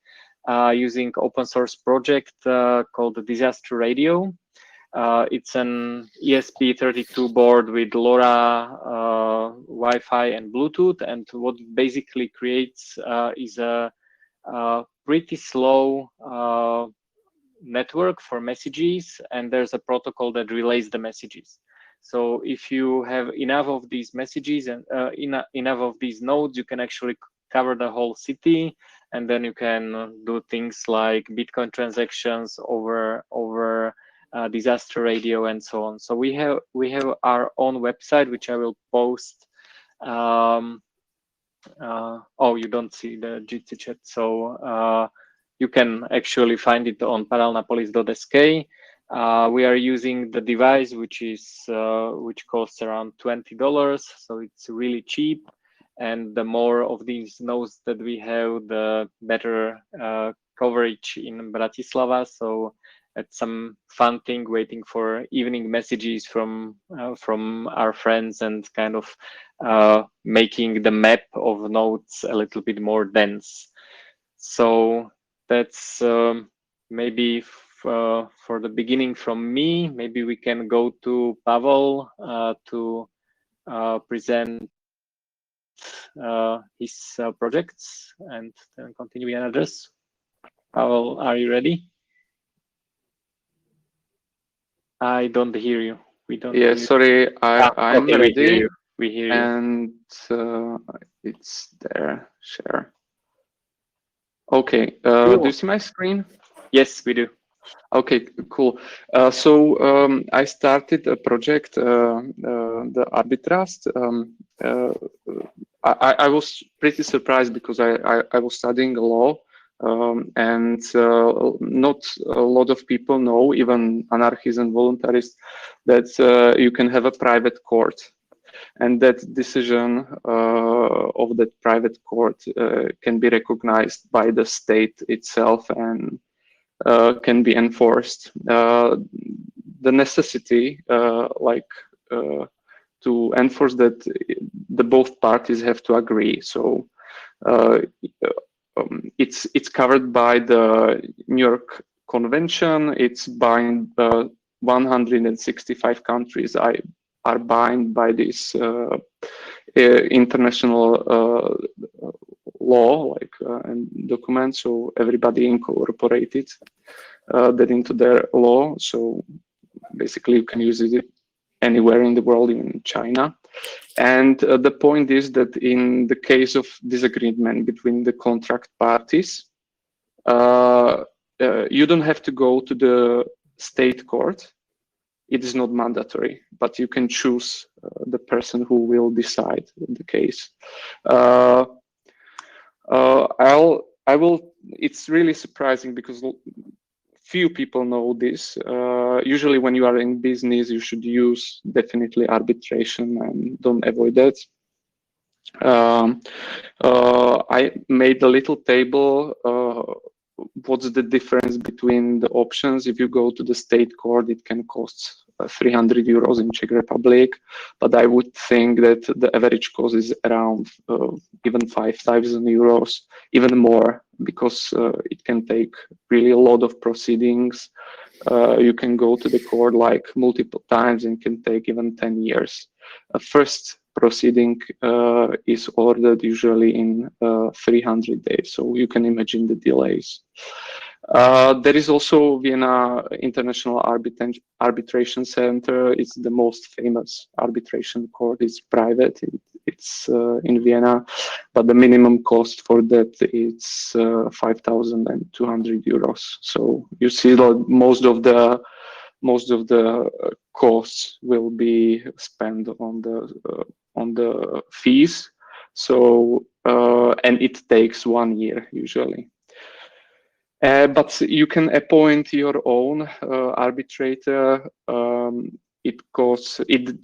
using open source project called Disaster Radio. It's an ESP32 board with LoRa, Wi-Fi, and Bluetooth. And what it basically creates is a pretty slow network for messages, and there's a protocol that relays the messages. So if you have enough of these messages and enough of these nodes, you can actually cover the whole city, and then you can do things like Bitcoin transactions over disaster radio and so on. So we have our own website, which I will post. Oh, you don't see the GT chat, so you can actually find it on paralelnapolis.sk. We are using the device, which costs around $20, so it's really cheap. And the more of these nodes that we have, the better coverage in Bratislava. So it's some fun thing, waiting for evening messages from our friends and kind of making the map of nodes a little bit more dense. So that's maybe for the beginning from me. Maybe we can go to Pavel to present his projects and then continue in others. Pavel, are you ready? I don't hear you. We don't. Yeah, sorry, I'm okay, ready. We hear you. We hear you. And it's there. Share. Okay. Do you see my screen? Yes, we do. Okay, cool. So I started a project, the Arbitrust. I was pretty surprised because I was studying law, and not a lot of people know, even anarchists and voluntarists, that you can have a private court, and that decision of that private court can be recognized by the state itself and can be enforced. The necessity, to enforce that, the both parties have to agree. So it's covered by the New York Convention. It's bound 165 countries are bound by this international law, and documents. So everybody incorporated that into their law. So basically, you can use it anywhere in the world, even in China. And the point is that in the case of disagreement between the contract parties, you don't have to go to the state court. It is not mandatory, but you can choose the person who will decide the case. It's really surprising because few people know this. Usually when you are in business, you should use definitely arbitration and don't avoid that. I made a little table. What's the difference between the options? If you go to the state court, it can cost 300 euros in Czech Republic, but I would think that the average cost is around even 5,000 euros, even more, because it can take really a lot of proceedings. You can go to the court like multiple times and can take even 10 years. First proceeding is ordered usually in 300 days, so you can imagine the delays. There is also Vienna International Arbitration Center. It's the most famous arbitration court. It's private. It's in Vienna, but the minimum cost for that is 5,200 euros. So you see that most of the costs will be spent on the fees. So and it takes 1 year usually. But you can appoint your own arbitrator. It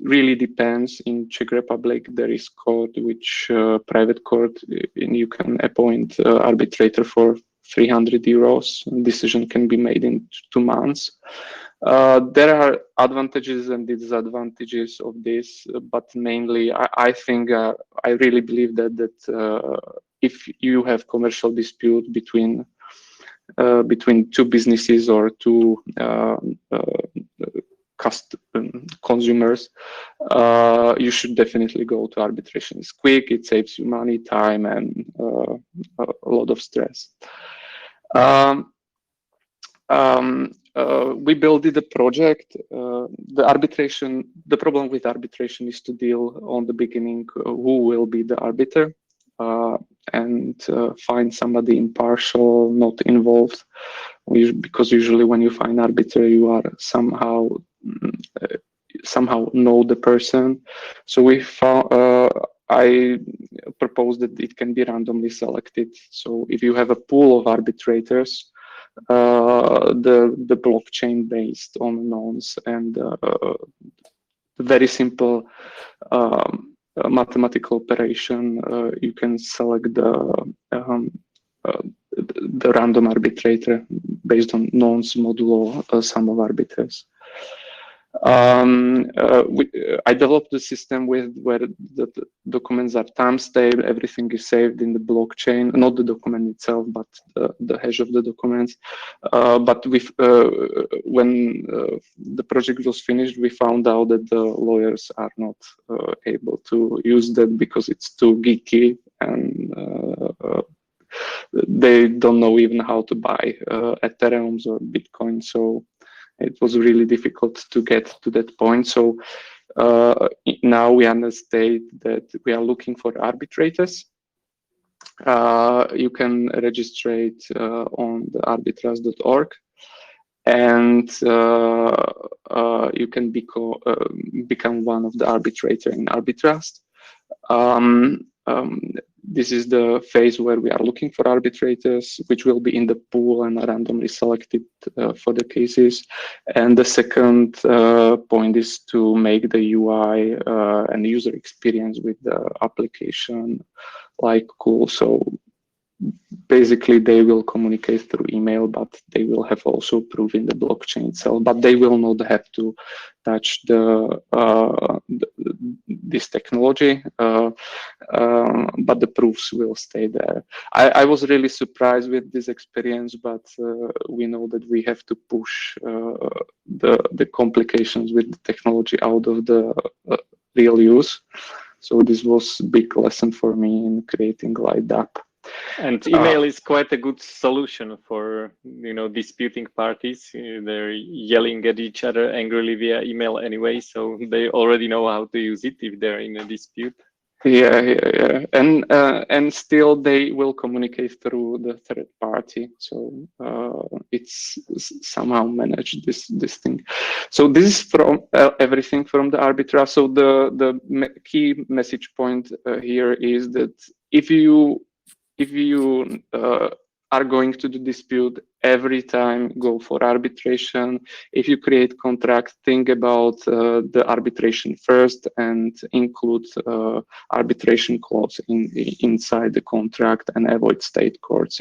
really depends. In Czech Republic, there is court, which private court, and you can appoint arbitrator for 300 euros. Decision can be made in 2 months. There are advantages and disadvantages of this, but mainly I think I really believe that if you have commercial dispute between 2 businesses or 2 consumers, you should definitely go to arbitration. It's quick, it saves you money, time, and a lot of stress. we built the project. The problem with arbitration is to deal on the beginning who will be the arbiter and find somebody impartial, not involved. Because usually when you find arbiter, you are somehow know the person. So we found. I propose that it can be randomly selected. So if you have a pool of arbitrators, the blockchain based on nonce and very simple mathematical operation, you can select the random arbitrator based on nonce modulo sum of arbiters. I developed the system where the documents are timestamped, everything is saved in the blockchain, not the document itself, but the hash of the documents. But when the project was finished, we found out that the lawyers are not able to use that because it's too geeky and they don't know even how to buy Ethereum or Bitcoin. So it was really difficult to get to that point. So now we are in a state that we are looking for arbitrators. You can register on the arbitras.org, and you can become one of the arbitrators in Arbitrast. This is the phase where we are looking for arbitrators, which will be in the pool and randomly selected for the cases. And the second point is to make the UI and user experience with the application like cool. So basically they will communicate through email, but they will have also proof in the blockchain itself, but they will not have to touch this technology, but the proofs will stay there. I was really surprised with this experience, but we know that we have to push the complications with the technology out of the real use. So this was a big lesson for me in creating Light app. And email is quite a good solution for, disputing parties. They're yelling at each other angrily via email anyway, so they already know how to use it if they're in a dispute. Yeah. And still they will communicate through the third party. So it's somehow managed this thing. So this is from everything from the arbitra. So the key message point here is that if you are going to the dispute, every time go for arbitration. If you create contract, think about the arbitration first and include arbitration clause inside the contract and avoid state courts.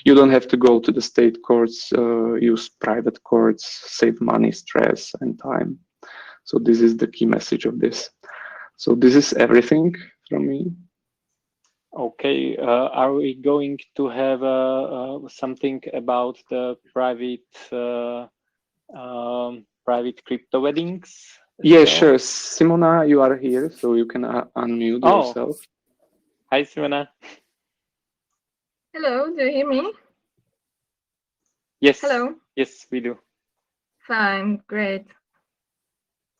You don't have to go to the state courts, use private courts, save money, stress, and time. So this is the key message of this. So this is everything from me. Okay, are we going to have something about the private crypto weddings? Yeah, sure. Simona, you are here, so you can unmute yourself. Hi, Simona. Hello, do you hear me? Yes. Hello. Yes, we do. Fine, great.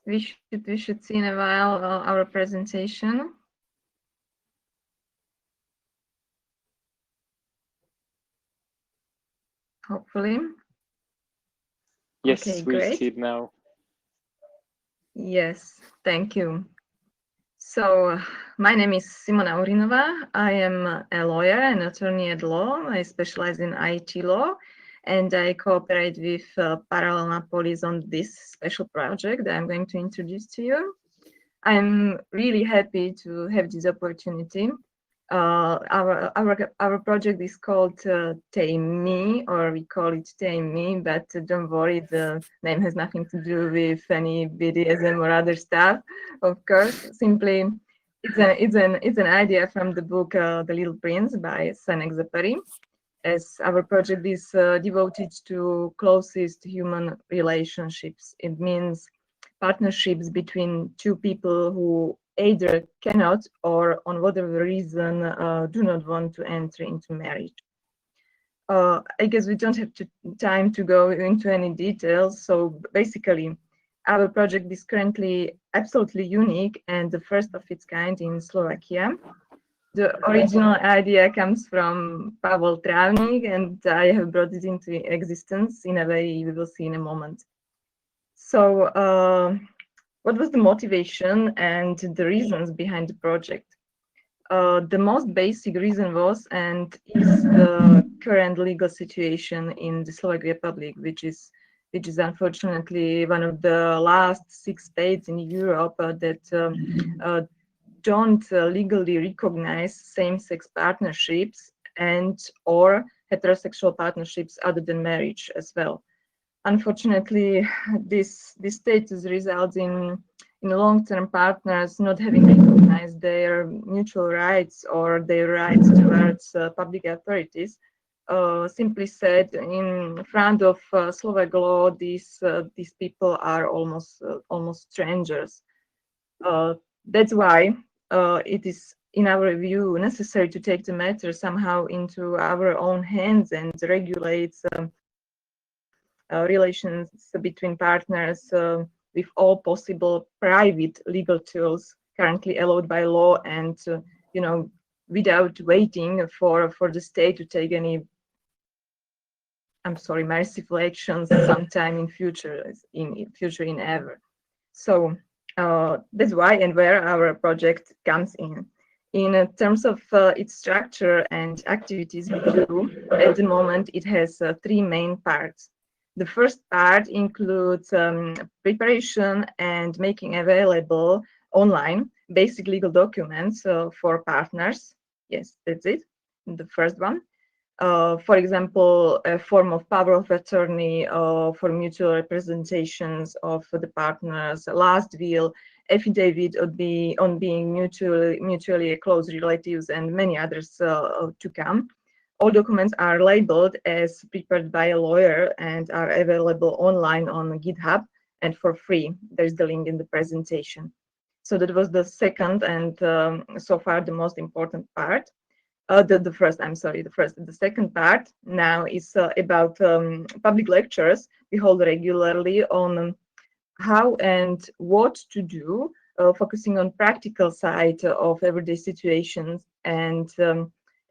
We should see in a while our presentation. Hopefully. Yes, okay, we great. see it now. Yes, thank you. So my name is Simona Urinova. I am a lawyer and attorney at law. I specialize in IT law, and I cooperate with Parallel Police on this special project that I'm going to introduce to you. I'm really happy to have this opportunity. Our project is called Tame Me, or we call it Tame Me, but don't worry, the name has nothing to do with any BDSM or other stuff. Of course, simply it's an idea from the book The Little Prince by Saint-Exupéry, as our project is devoted to closest human relationships. It means partnerships between two people who either cannot or on whatever reason do not want to enter into marriage. I guess we don't have time to go into any details. So basically, our project is currently absolutely unique and the first of its kind in Slovakia. The original idea comes from Pavel Travnik, and I have brought it into existence in a way we will see in a moment. So what was the motivation and the reasons behind the project? The most basic reason was and is the current legal situation in the Slovak Republic, which is unfortunately one of the last 6 states in Europe that don't legally recognize same-sex partnerships and or heterosexual partnerships other than marriage as well. Unfortunately, this status results in long-term partners not having recognized their mutual rights or their rights towards public authorities. Simply said, in front of Slovak law, these people are almost strangers. That's why it is, in our view, necessary to take the matter somehow into our own hands and regulate relations between partners with all possible private legal tools currently allowed by law, and without waiting for the state to take any, merciful actions sometime in future, in ever. So that's why and where our project comes in. In terms of its structure and activities we do, at the moment it has 3 main parts. The first part includes preparation and making available online basic legal documents for partners. Yes, that's it, the first one. For example, a form of power of attorney for mutual representations of the partners, last will, affidavit on being mutually close relatives, and many others to come. All documents are labeled as prepared by a lawyer and are available online on GitHub and for free. There's the link in the presentation. So that was the second and so far the most important part. The second part now is about public lectures we hold regularly on how and what to do, focusing on practical side of everyday situations and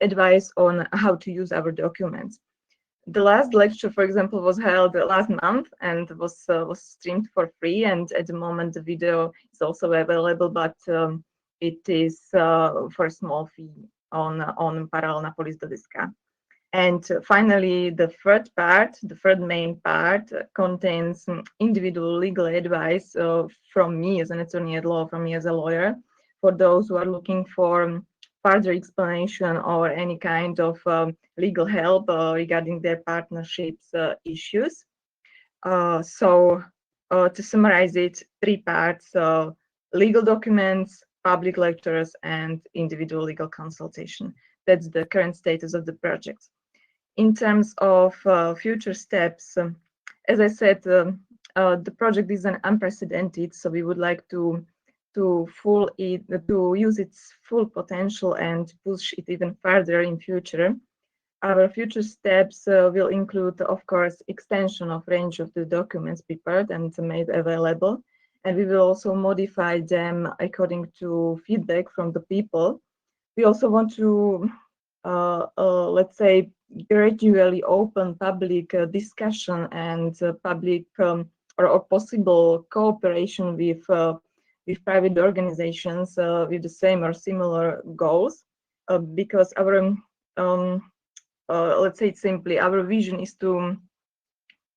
advice on how to use our documents. The last lecture, for example, was held last month and was streamed for free, and at the moment the video is also available, but it is for a small fee on paralelnapolis.sk. And finally, the third main part contains individual legal advice from me as an attorney at law, from me as a lawyer, for those who are looking for further explanation or any kind of legal help regarding their partnerships issues. So to summarize it, 3 parts: legal documents, public lectures, and individual legal consultation. That's the current status of the project. In terms of future steps, as I said, the project is unprecedented, so we would like to use its full potential and push it even further in future. Our future steps will include, of course, extension of range of the documents prepared and made available, and we will also modify them according to feedback from the people. We also want to, let's say, gradually open public discussion and public or possible cooperation with private organizations with the same or similar goals, because our let's say it simply, our vision is to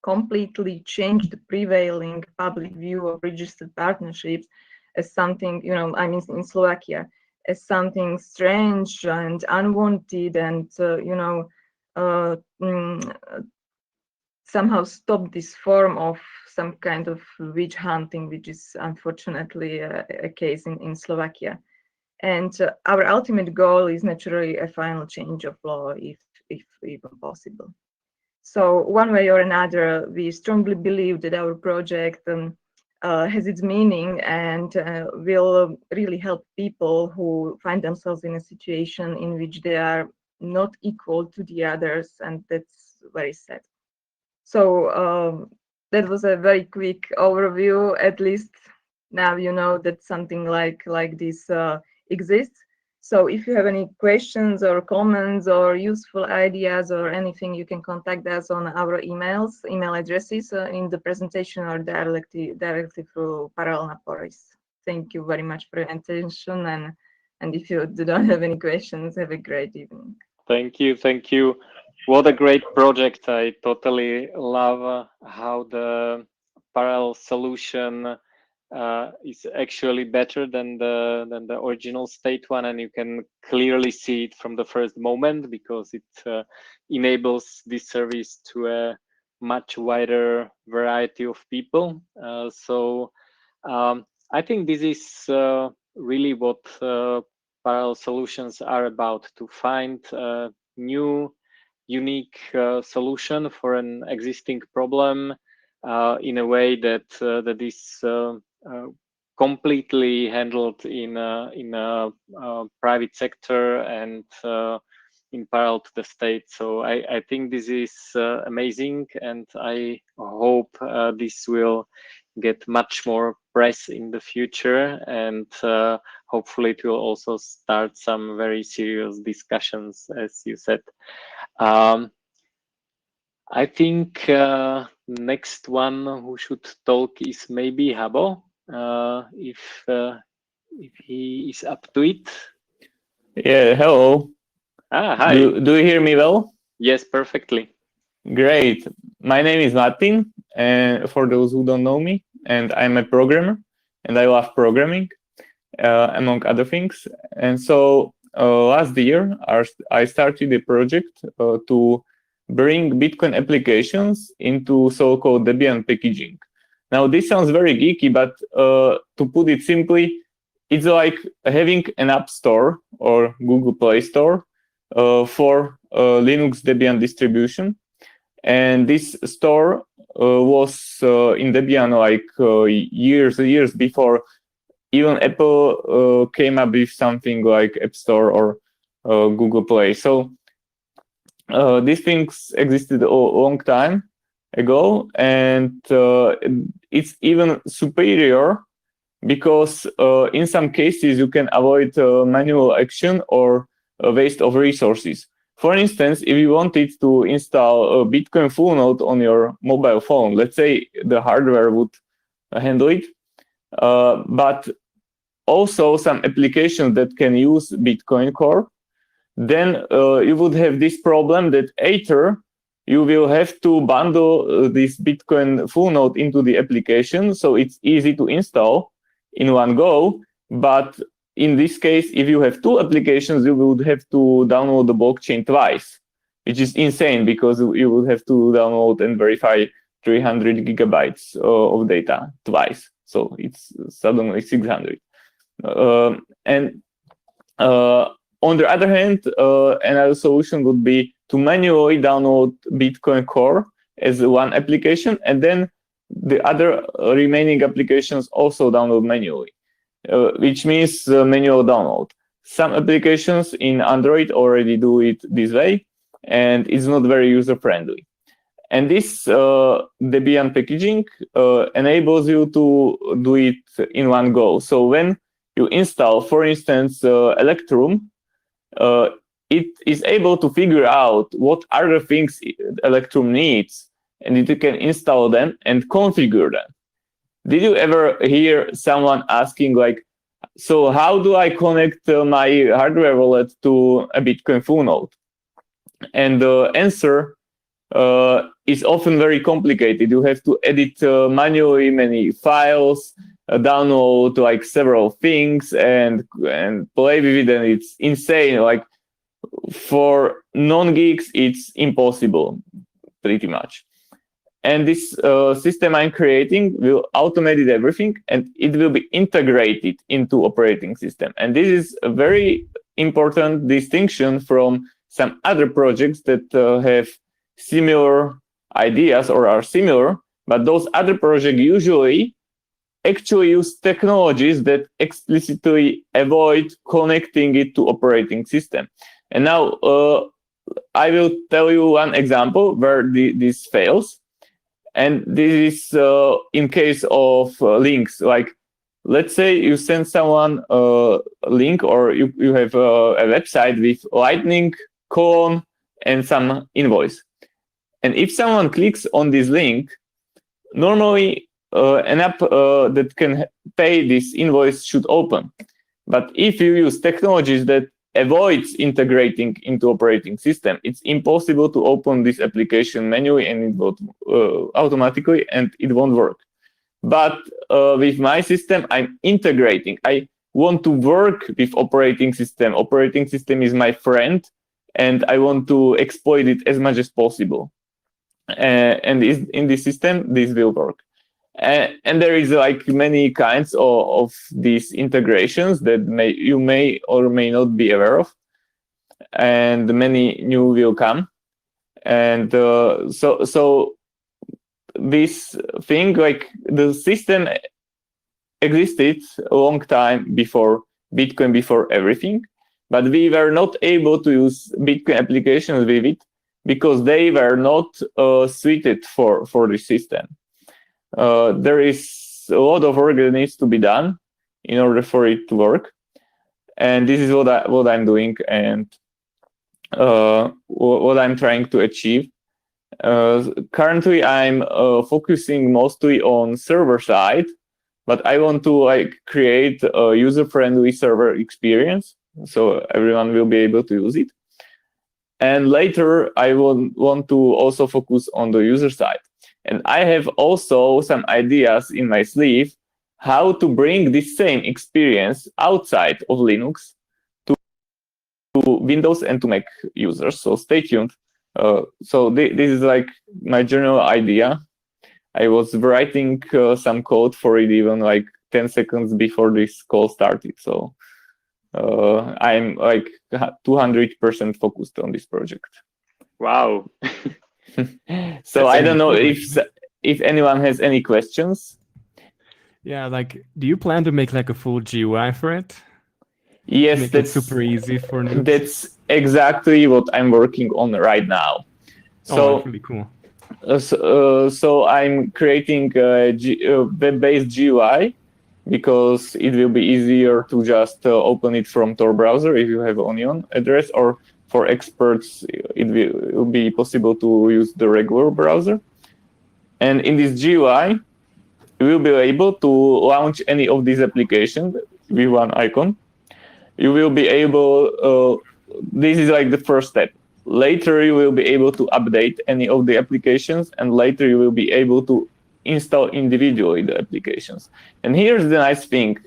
completely change the prevailing public view of registered partnerships as something, in Slovakia, as something strange and unwanted, and somehow stop this form of some kind of witch hunting, which is unfortunately a case in Slovakia. And our ultimate goal is naturally a final change of law, if even possible. So one way or another, we strongly believe that our project has its meaning and will really help people who find themselves in a situation in which they are not equal to the others, and that's very sad. So that was a very quick overview. At least now you know that something like this exists. So if you have any questions or comments or useful ideas or anything, you can contact us on our email addresses in the presentation or directly through Parallel Naporis. Thank you very much for your attention, and if you do not have any questions, have a great evening. Thank you, thank you. What a great project. I totally love how the parallel solution is actually better than the original state one, and you can clearly see it from the first moment because it enables this service to a much wider variety of people. So I think this is really what parallel solutions are about, to find a new unique solution for an existing problem in a way that that is completely handled in a private sector and in parallel to the state. So I think this is amazing, and I hope this will get much more press in the future, and hopefully it will also start some very serious discussions, as you said. I think next one who should talk is maybe Habo, if he is up to it. Yeah, hello. Hi. Do you hear me well? Yes, perfectly. Great. My name is Martin, and for those who don't know me, and I'm a programmer, and I love programming, among other things. And so last year, I started a project to bring Bitcoin applications into so-called Debian packaging. Now, this sounds very geeky, but to put it simply, it's like having an App Store or Google Play Store for Linux Debian distribution. And this store was in Debian like years before even Apple came up with something like App Store or Google Play. So these things existed a long time ago, and it's even superior because in some cases you can avoid manual action or a waste of resources. For instance, if you wanted to install a Bitcoin full node on your mobile phone, let's say the hardware would handle it, but also some applications that can use Bitcoin Core, then you would have this problem that either you will have to bundle this Bitcoin full node into the application, so it's easy to install in one go, but in this case, if you have two applications, you would have to download the blockchain twice, which is insane because you would have to download and verify 300 gigabytes of data twice. So it's suddenly 600. And on the other hand, another solution would be to manually download Bitcoin Core as one application, and then the other remaining applications also download manually. Which means manual download. Some applications in Android already do it this way, and it's not very user-friendly. And this Debian packaging enables you to do it in one go. So when you install, for instance, Electrum, it is able to figure out what other things Electrum needs, and it can install them and configure them. Did you ever hear someone asking like, so how do I connect my hardware wallet to a Bitcoin full node? And the answer is often very complicated. You have to edit manually many files, download like several things and play with it, and it's insane. Like for non-geeks, it's impossible, pretty much. And this system I'm creating will automate everything, and it will be integrated into operating system. And this is a very important distinction from some other projects that have similar ideas or are similar, but those other projects usually actually use technologies that explicitly avoid connecting it to operating system. And now I will tell you one example where this fails. And this is in case of links. Like, let's say you send someone a link, or you have a website with lightning, colon, and some invoice. And if someone clicks on this link, normally an app that can pay this invoice should open. But if you use technologies that avoids integrating into operating system, it's impossible to open this application manually and it will automatically, and it won't work. But with my system, I'm integrating. I want to work with operating system. Operating system is my friend, and I want to exploit it as much as possible. And in this system, this will work. And there is like many kinds of these integrations that you may or may not be aware of, and many new will come. And so this thing, like the system existed a long time before Bitcoin, before everything, but we were not able to use Bitcoin applications with it because they were not suited for this system. There is a lot of work that needs to be done in order for it to work, and this is what I'm doing, and what I'm trying to achieve. Currently, I'm focusing mostly on server side, but I want to like create a user-friendly server experience, so everyone will be able to use it. And later, I will want to also focus on the user side. And I have also some ideas in my sleeve how to bring this same experience outside of Linux to Windows and to Mac users. So stay tuned. So this is like my general idea. I was writing some code for it even like 10 seconds before this call started. So I'm like 200% focused on this project. Wow. So I don't know if anyone has any questions. Yeah, like, do you plan to make like a full GUI for it? Yes, make that's it super easy for noobs? That's exactly what I'm working on right now. So that's really cool. So I'm creating a web-based GUI because it will be easier to just open it from Tor browser if you have Onion address, or for experts, it will be possible to use the regular browser. And in this GUI, you will be able to launch any of these applications with one icon. You will be able, this is like the first step. Later, you will be able to update any of the applications, and later you will be able to install individually the applications. And here's the nice thing.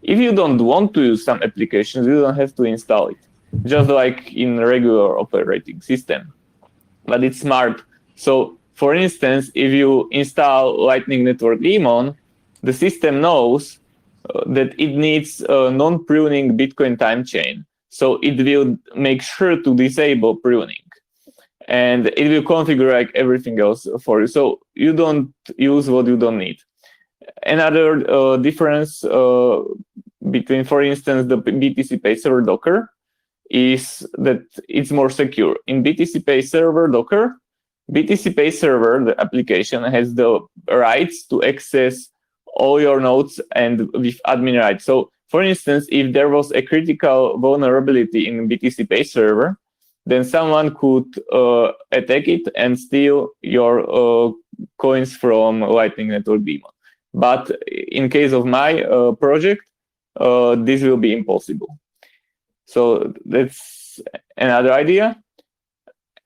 If you don't want to use some applications, you don't have to install it, just like in a regular operating system. But it's smart. So, for instance, if you install Lightning Network Daemon, the system knows that it needs a non-pruning Bitcoin time chain. So it will make sure to disable pruning. And it will configure like everything else for you. So you don't use what you don't need. Another difference between, for instance, the BTC Pay Server Docker is that it's more secure. In BTC Pay Server Docker, BTC Pay Server, the application, has the rights to access all your nodes and with admin rights. So, for instance, if there was a critical vulnerability in BTC Pay Server, then someone could attack it and steal your coins from Lightning Network Daemon. But in case of my project, this will be impossible. So that's another idea.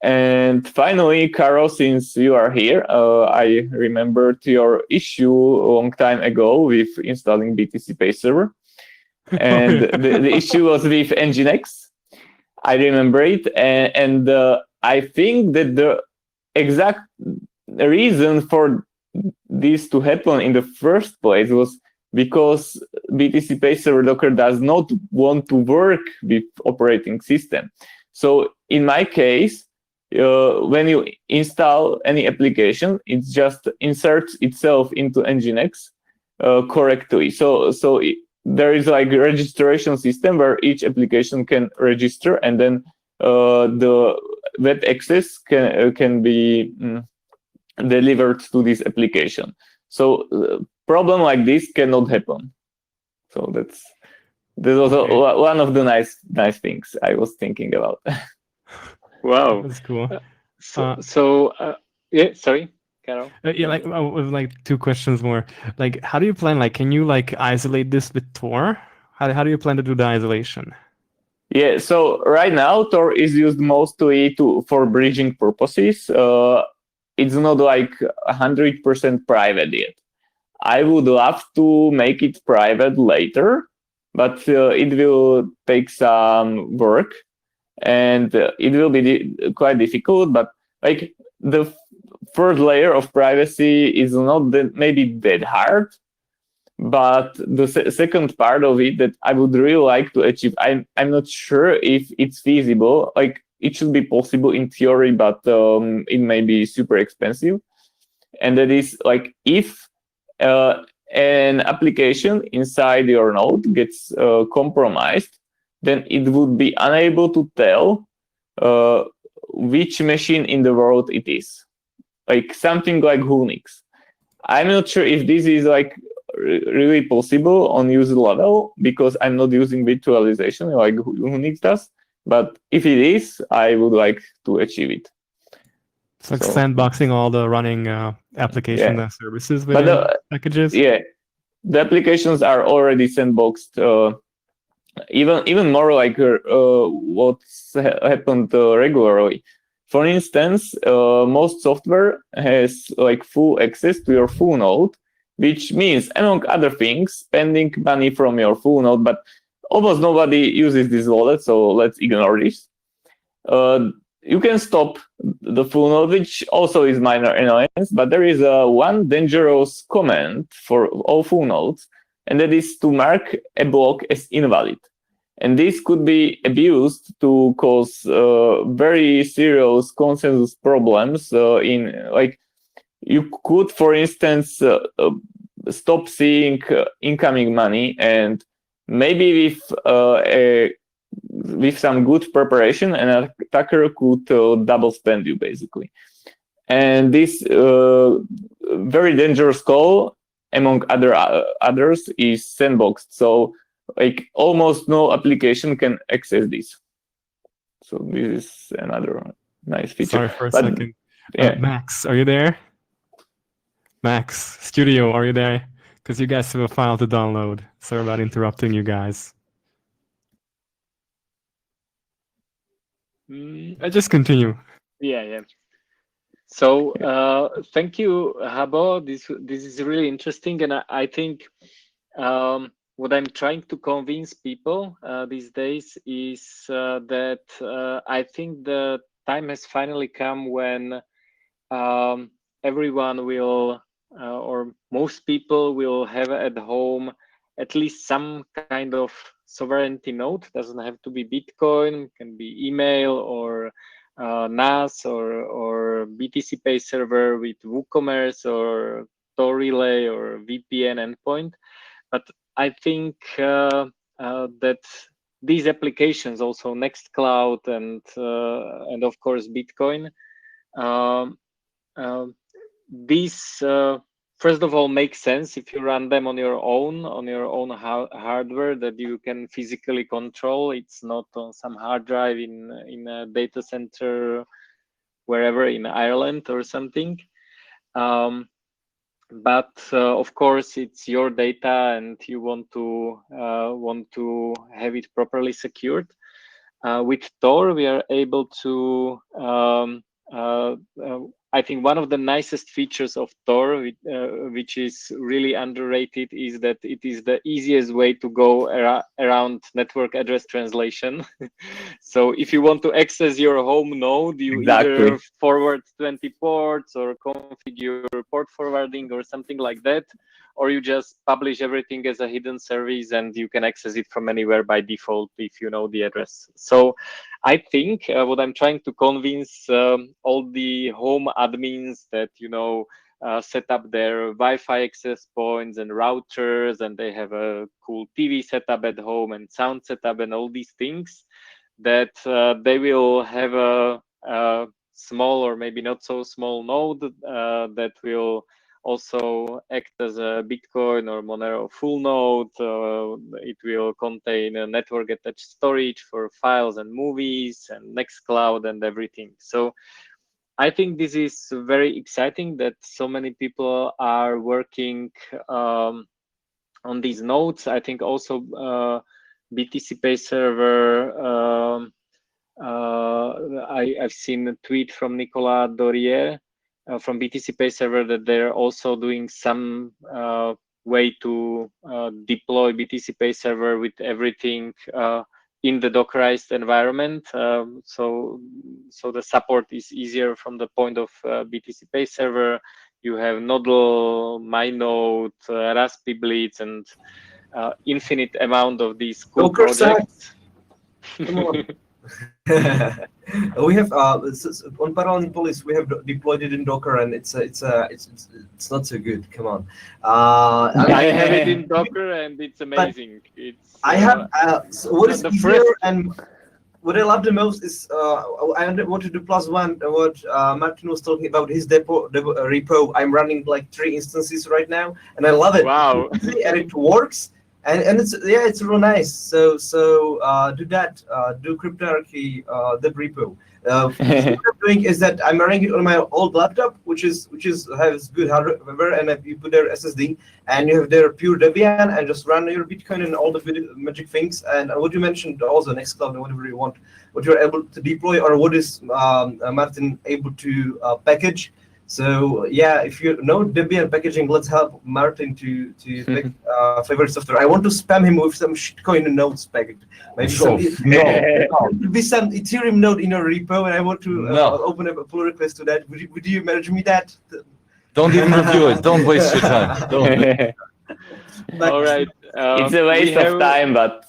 And finally, Caro, since you are here, I remembered your issue a long time ago with installing BTC Pay Server. And the issue was with Nginx. I remember it. And I think that the exact reason for this to happen in the first place was because BTC Pay Server Docker does not want to work with operating system. So in my case, when you install any application, it just inserts itself into Nginx correctly. So there is like a registration system where each application can register, and then the web access can be delivered to this application. So problem like this cannot happen. So that's also one of the nice things I was thinking about. Wow, That's cool. Yeah, sorry, Carol. Yeah, like with like 2 questions more. Like, how do you plan? Like, can you like isolate this with Tor? How do you plan to do the isolation? Yeah, so right now Tor is used mostly for bridging purposes. It's not like 100% private yet. I would love to make it private later, but it will take some work, and it will be quite difficult. But like the first layer of privacy is not maybe that hard, but the second part of it that I would really like to achieve, I'm not sure if it's feasible. Like it should be possible in theory, but it may be super expensive. And that is like if an application inside your node gets compromised, then it would be unable to tell which machine in the world it is. Like something like Unix. I'm not sure if this is like really possible on user level because I'm not using virtualization like Unix does. But if it is, I would like to achieve it. It's like sandboxing all the running application and services within packages. Yeah, the applications are already sandboxed. Even more like what's happened regularly. For instance, most software has like full access to your full node, which means, among other things, spending money from your full node. But almost nobody uses this wallet, so let's ignore this. You can stop the full node, which also is minor annoyance, but there is one dangerous command for all full nodes, and that is to mark a block as invalid. And this could be abused to cause very serious consensus problems. In like, you could, for instance, stop seeing incoming money, and maybe with some good preparation, an attacker could double spend you basically. And this very dangerous call, among others, is sandboxed. So like almost no application can access this. So this is another nice feature. Sorry for a second. Max, are you there? Max, Studio, are you there? Because you guys have a file to download. Sorry about interrupting you guys. I just continue. Yeah. So thank you, Habo. This is really interesting, and I think what I'm trying to convince people these days is that I think the time has finally come when everyone will, or most people will have at home at least some kind of sovereignty node. Doesn't have to be Bitcoin, can be email or NAS or BTC Pay server with WooCommerce or Tor Relay or VPN endpoint. But I think that these applications, also Nextcloud and of course Bitcoin, these first of all make sense if you run them on your own hardware that you can physically control. It's not on some hard drive in a data center wherever in Ireland or something. But of course, it's your data, and you want to have it properly secured. With Tor, we are able to. I think one of the nicest features of Tor, which is really underrated, is that it is the easiest way to go around network address translation. So if you want to access your home node, you either forward 20 ports or configure port forwarding or something like that, or you just publish everything as a hidden service and you can access it from anywhere by default if you know the address. So I think what I'm trying to convince all the home admins that, set up their Wi-Fi access points and routers, and they have a cool TV setup at home and sound setup and all these things, that they will have a small or maybe not so small node that will also act as a Bitcoin or Monero full node. It will contain a network attached storage for files and movies and Nextcloud and everything. So I think this is very exciting that so many people are working on these nodes. I think also BTC Pay server, I've seen a tweet from Nicolas Dorier from BTC Pay server that they're also doing some way to deploy BTC Pay server with everything in the Dockerized environment. So the support is easier from the point of BTC Pay server. You have Nodal, MyNode, Raspberry, and infinite amount of these cool Docker projects. Come on. We have on Parallel Police. We have deployed it in Docker, and it's not so good. Come on. I have it in Docker, and it's amazing. It's I have so what is the easier first and what I love the most is I want to do +1. What Martin was talking about his repo. I'm running like 3 instances right now, and I love it. Wow! And it works. And it's real nice. So do that. Do cryptography, the repo. What I'm doing is that I'm running it on my old laptop, which has good hardware, and you put their SSD, and you have their pure Debian, and just run your Bitcoin and all the magic things. And what you mentioned also Nextcloud and whatever you want, what you're able to deploy, or what is Martin able to package. So yeah, if you know Debian packaging, let's help Martin to pick favorite software. I want to spam him with some shitcoin nodes package. Maybe be some Ethereum node in your repo, and I want to open up a pull request to that. Would you manage me that? Don't even review it. Don't waste your time. Don't. All right. It's a waste of time, but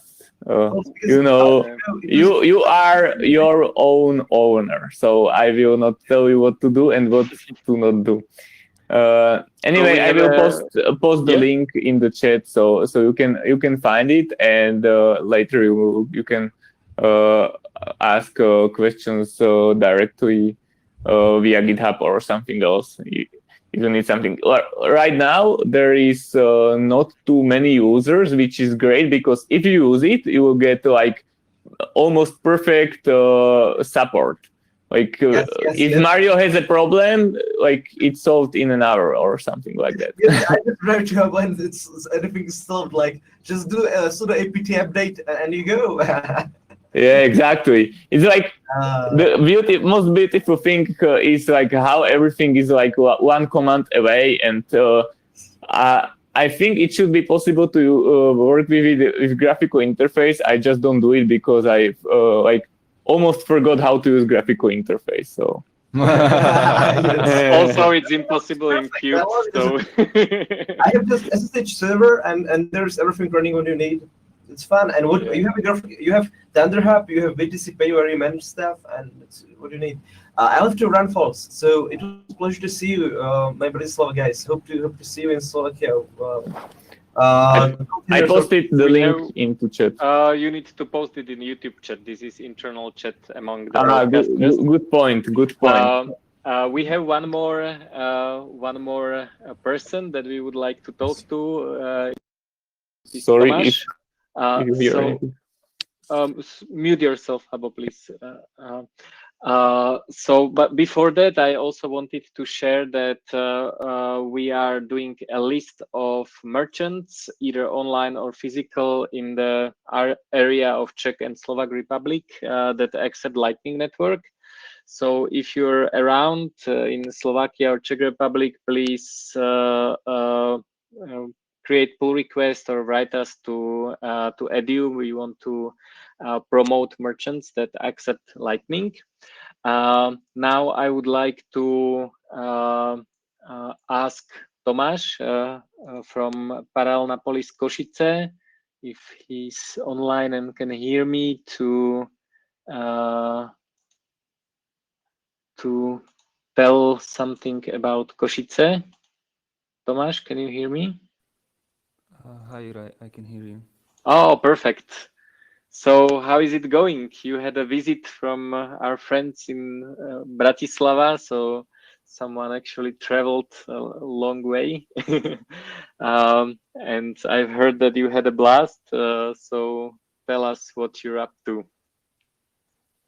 you know, you are your own owner, so I will not tell you what to do and what to not do. Anyway, I will post the link in the chat, so you can find it, and later you can ask questions directly via GitHub or something else. If you need something. Right now, there is not too many users, which is great, because if you use it, you will get like almost perfect support. Like if Mario has a problem, like it's solved in an hour or something like that. Yes, I just read to when anything is solved. Like just do a sudo apt update and you go. Yeah, exactly. It's like the most beautiful thing is like how everything is like one command away, and I think it should be possible to work with graphical interface. I just don't do it because I like almost forgot how to use graphical interface. So also it's impossible in Qt. So I have this SSH server, and there's everything running what you need. It's fun, and what you have Thunderhub, you have BTC Pay where you manage stuff, and it's what you need. I love to run false, so it was a pleasure to see you, my Bratislava guys. Hope to see you in Slovakia. I posted the link into chat. You need to post it in YouTube chat. This is internal chat among the broadcasters. Good point. Good point. We have one more person that we would like to talk to. Sorry, Tomáš. Mute yourself, Habo, please. But before that, I also wanted to share that we are doing a list of merchants, either online or physical, in the area of Czech and Slovak Republic that accept Lightning Network. So if you're around in Slovakia or Czech Republic, please create pull request or write us to edu. We want to promote merchants that accept Lightning. Now I would like to ask Tomáš from Parallel Polis Košice, if he's online and can hear me, to tell something about Košice. Tomáš, can you hear me? Hi, I can hear you. Oh, perfect. So how is it going? You had a visit from our friends in Bratislava, so someone actually traveled a long way. And I've heard that you had a blast, so tell us what you're up to.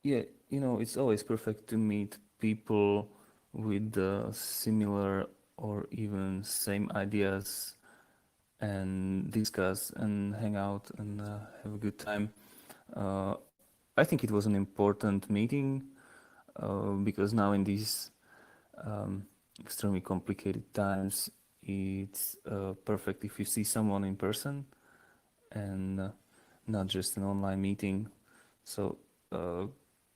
Yeah, it's always perfect to meet people with similar or even same ideas and discuss and hang out and have a good time. I think it was an important meeting because now in these extremely complicated times, it's perfect if you see someone in person and not just an online meeting. So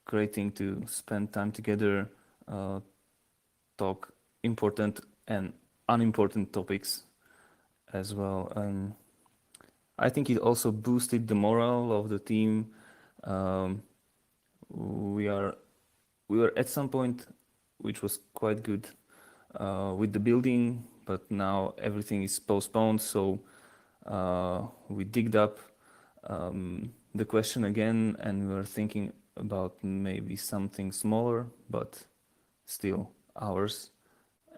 great thing to spend time together, talk important and unimportant topics as well. And I think it also boosted the morale of the team. We were at some point, which was quite good with the building, but now everything is postponed. So we digged up the question again, and we were thinking about maybe something smaller, but still ours,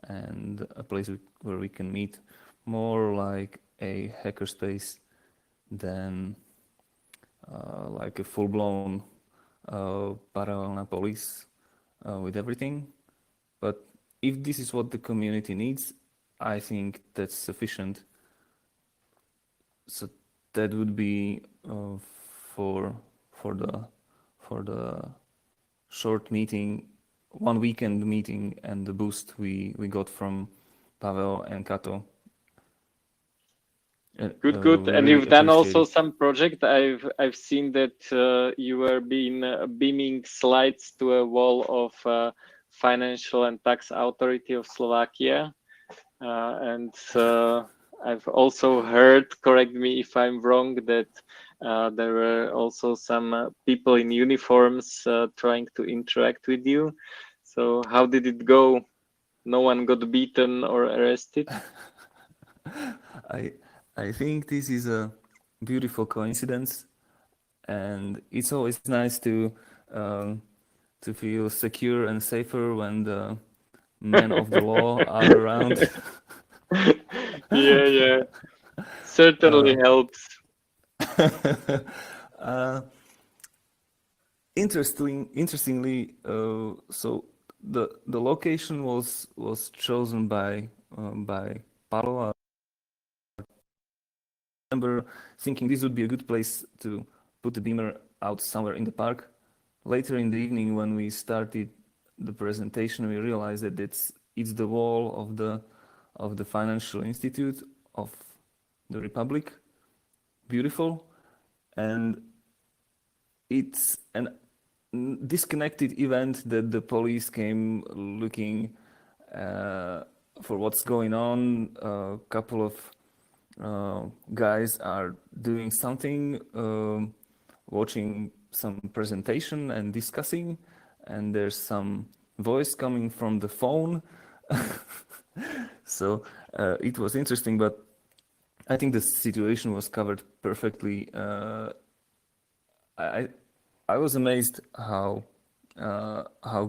and a place where we can meet, more like a hackerspace than like a full-blown parallel police with everything. But if this is what the community needs, I think that's sufficient. So that would be for the short meeting, one weekend meeting, and the boost we got from Pavel and Kato. Good. And really you've done also appreciate it. some project. I've seen that you were beaming slides to a wall of Financial and Tax Authority of Slovakia, and I've also heard, correct me if I'm wrong, that there were also some people in uniforms trying to interact with you. So how did it go? No one got beaten or arrested? I think this is a beautiful coincidence, and it's always nice to feel secure and safer when the men of the law are around. Yeah. Certainly helps. Interestingly, so the location was chosen by Paolo. I remember thinking this would be a good place to put the beamer out somewhere in the park. Later in the evening, when we started the presentation, we realized that it's the wall of the Financial Institute of the Republic. Beautiful, and it's an disconnected event that the police came looking for what's going on. A couple of guys are doing something, watching some presentation and discussing, and there's some voice coming from the phone. So it was interesting, but I think the situation was covered perfectly. I was amazed how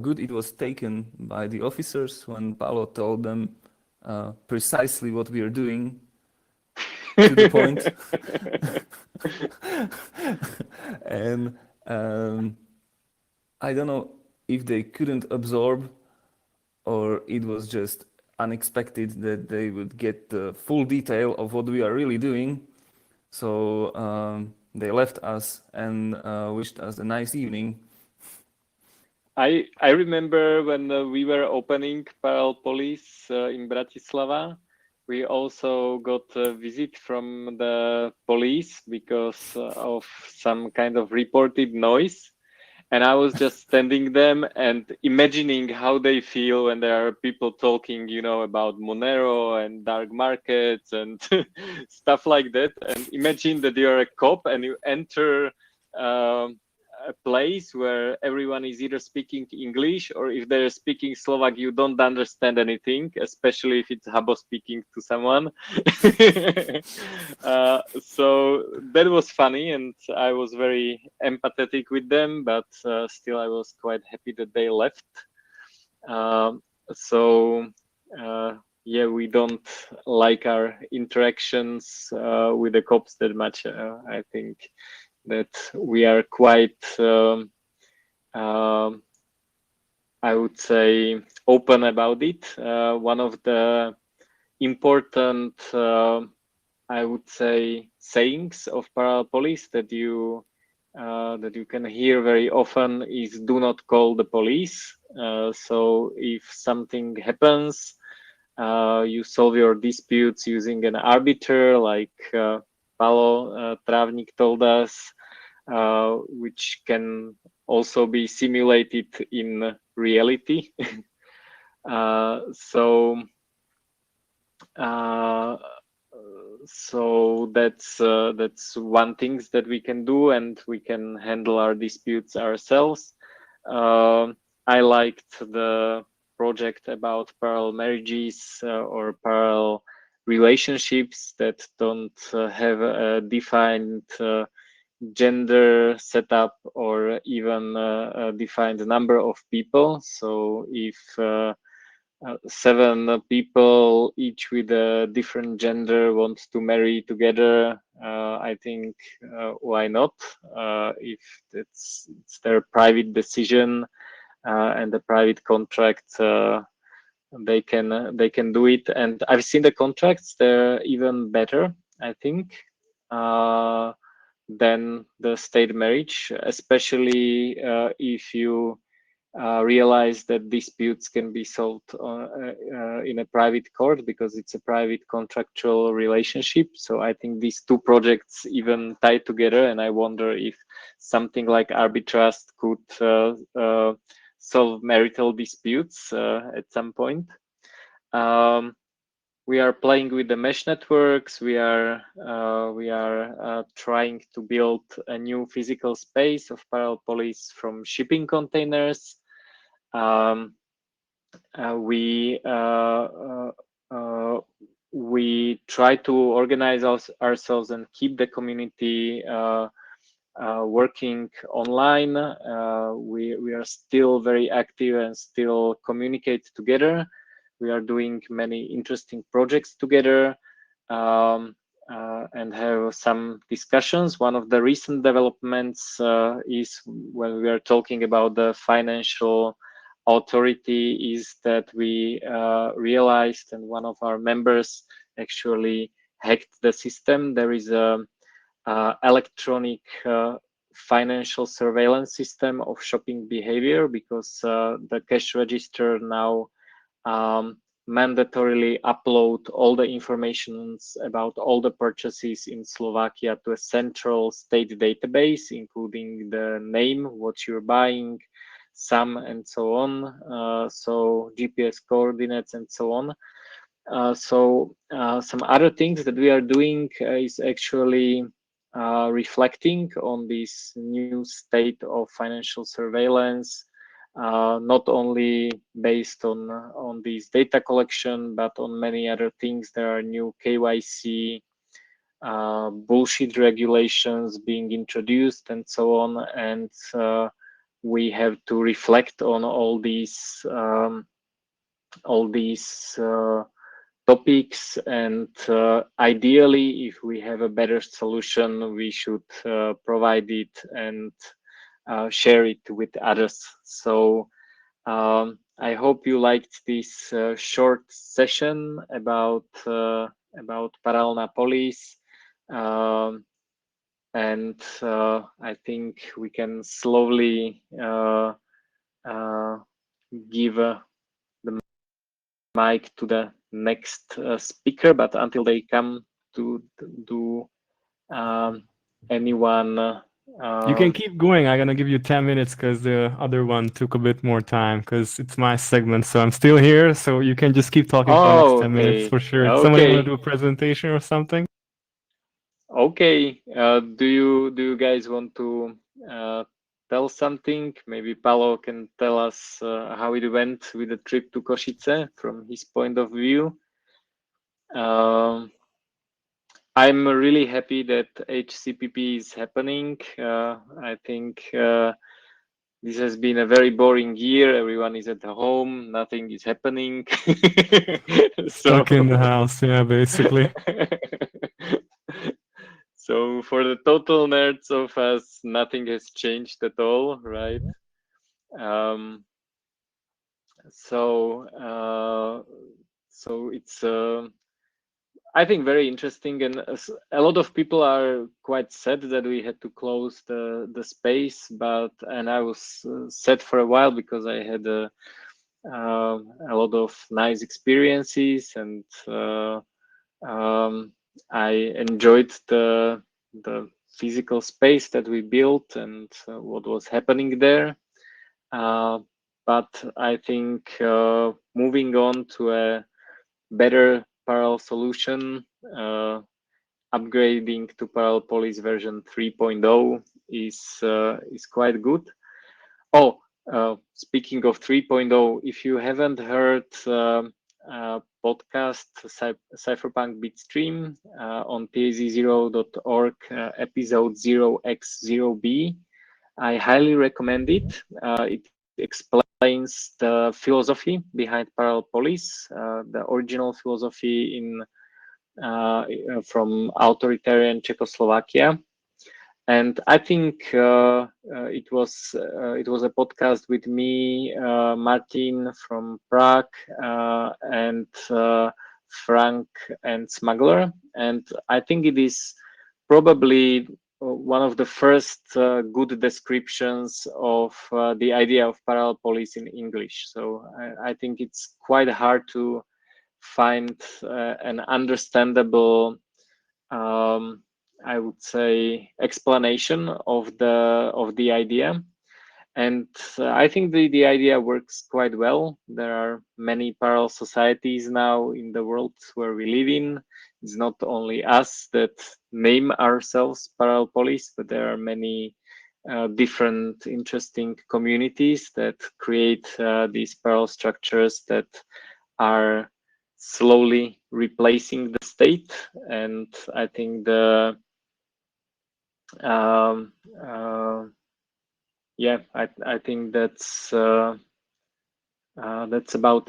good it was taken by the officers when Paolo told them precisely what we are doing, to the point. And I don't know if they couldn't absorb, or it was just unexpected that they would get the full detail of what we are really doing. So they left us and wished us a nice evening. I remember when we were opening Parallel Police in Bratislava, we also got a visit from the police because of some kind of reported noise. And I was just standing them and imagining how they feel when there are people talking, about Monero and dark markets and stuff like that. And imagine that you're a cop and you enter a place where everyone is either speaking English, or if they're speaking Slovak, you don't understand anything, especially if it's Habo speaking to someone. So that was funny, and I was very empathetic with them, but still I was quite happy that they left. Yeah, we don't like our interactions with the cops that much. I think that we are quite, I would say, open about it. One of the important, I would say, sayings of parallel police that you can hear very often is "do not call the police." So if something happens, you solve your disputes using an arbiter, like Paolo Travnik told us, which can also be simulated in reality. So that's one thing that we can do, and we can handle our disputes ourselves. I liked the project about parallel marriages or parallel relationships that don't have a defined gender setup or even a defined number of people. So if 7 people, each with a different gender, want to marry together, I think why not? If it's their private decision and the private contract, they can do it. And I've seen the contracts; they're even better, I think, than the state marriage, especially if you realize that disputes can be solved in a private court, because it's a private contractual relationship. So I think these two projects even tie together, and I wonder if something like Arbitrust could solve marital disputes at some point. We are playing with the mesh networks. We are trying to build a new physical space of parallel police from shipping containers. We try to organize ourselves and keep the community working online. We are still very active and still communicate together. We are doing many interesting projects together and have some discussions. One of the recent developments is when we are talking about the financial authority, is that we realized, and one of our members actually hacked the system. There is a electronic financial surveillance system of shopping behavior, because the cash register now mandatorily upload all the information about all the purchases in Slovakia to a central state database, including the name, what you're buying, sum, and so on. So GPS coordinates and so on. Some other things that we are doing is actually reflecting on this new state of financial surveillance, not only based on this data collection, but on many other things. There are new KYC bullshit regulations being introduced and so on, and we have to reflect on all these topics, and ideally, if we have a better solution, we should provide it and share it with others. So I hope you liked this short session about Paralelná Polis, and I think we can slowly give the mic to the next speaker, but until they come, do anyone you can keep going. I'm gonna give you 10 minutes because the other one took a bit more time, because it's my segment, so I'm still here, so you can just keep talking for the next 10 minutes for sure. Somebody want to do a presentation or something? Okay. Do you guys want to tell something. Maybe Paolo can tell us how it went with the trip to Košice from his point of view. I'm really happy that HCPP is happening. I think this has been a very boring year. Everyone is at home. Nothing is happening. Stuck in the house, yeah, basically. So for the total nerds of us, nothing has changed at all, right? So it's I think very interesting, and a lot of people are quite sad that we had to close the space. And I was sad for a while because I had a lot of nice experiences, and I enjoyed the physical space that we built and what was happening there. But I think moving on to a better parallel solution, upgrading to Parallel Police version 3.0 is quite good. Oh, speaking of 3.0, if you haven't heard podcast Cypherpunk Bitstream on paz0.org, episode 0x0b, I highly recommend it. It explains the philosophy behind Parallel Police, the original philosophy from authoritarian Czechoslovakia. And I think it was a podcast with me, Martin from Prague, and Frank and Smuggler. And I think it is probably one of the first good descriptions of the idea of Parallel Police in English. So I think it's quite hard to find an understandable, I would say, explanation of the idea. And I think the idea works quite well. There are many parallel societies now in the world where we live in. It's not only us that name ourselves Parallel Police, but there are many different interesting communities that create these parallel structures that are slowly replacing the state. And I think yeah, I think that's about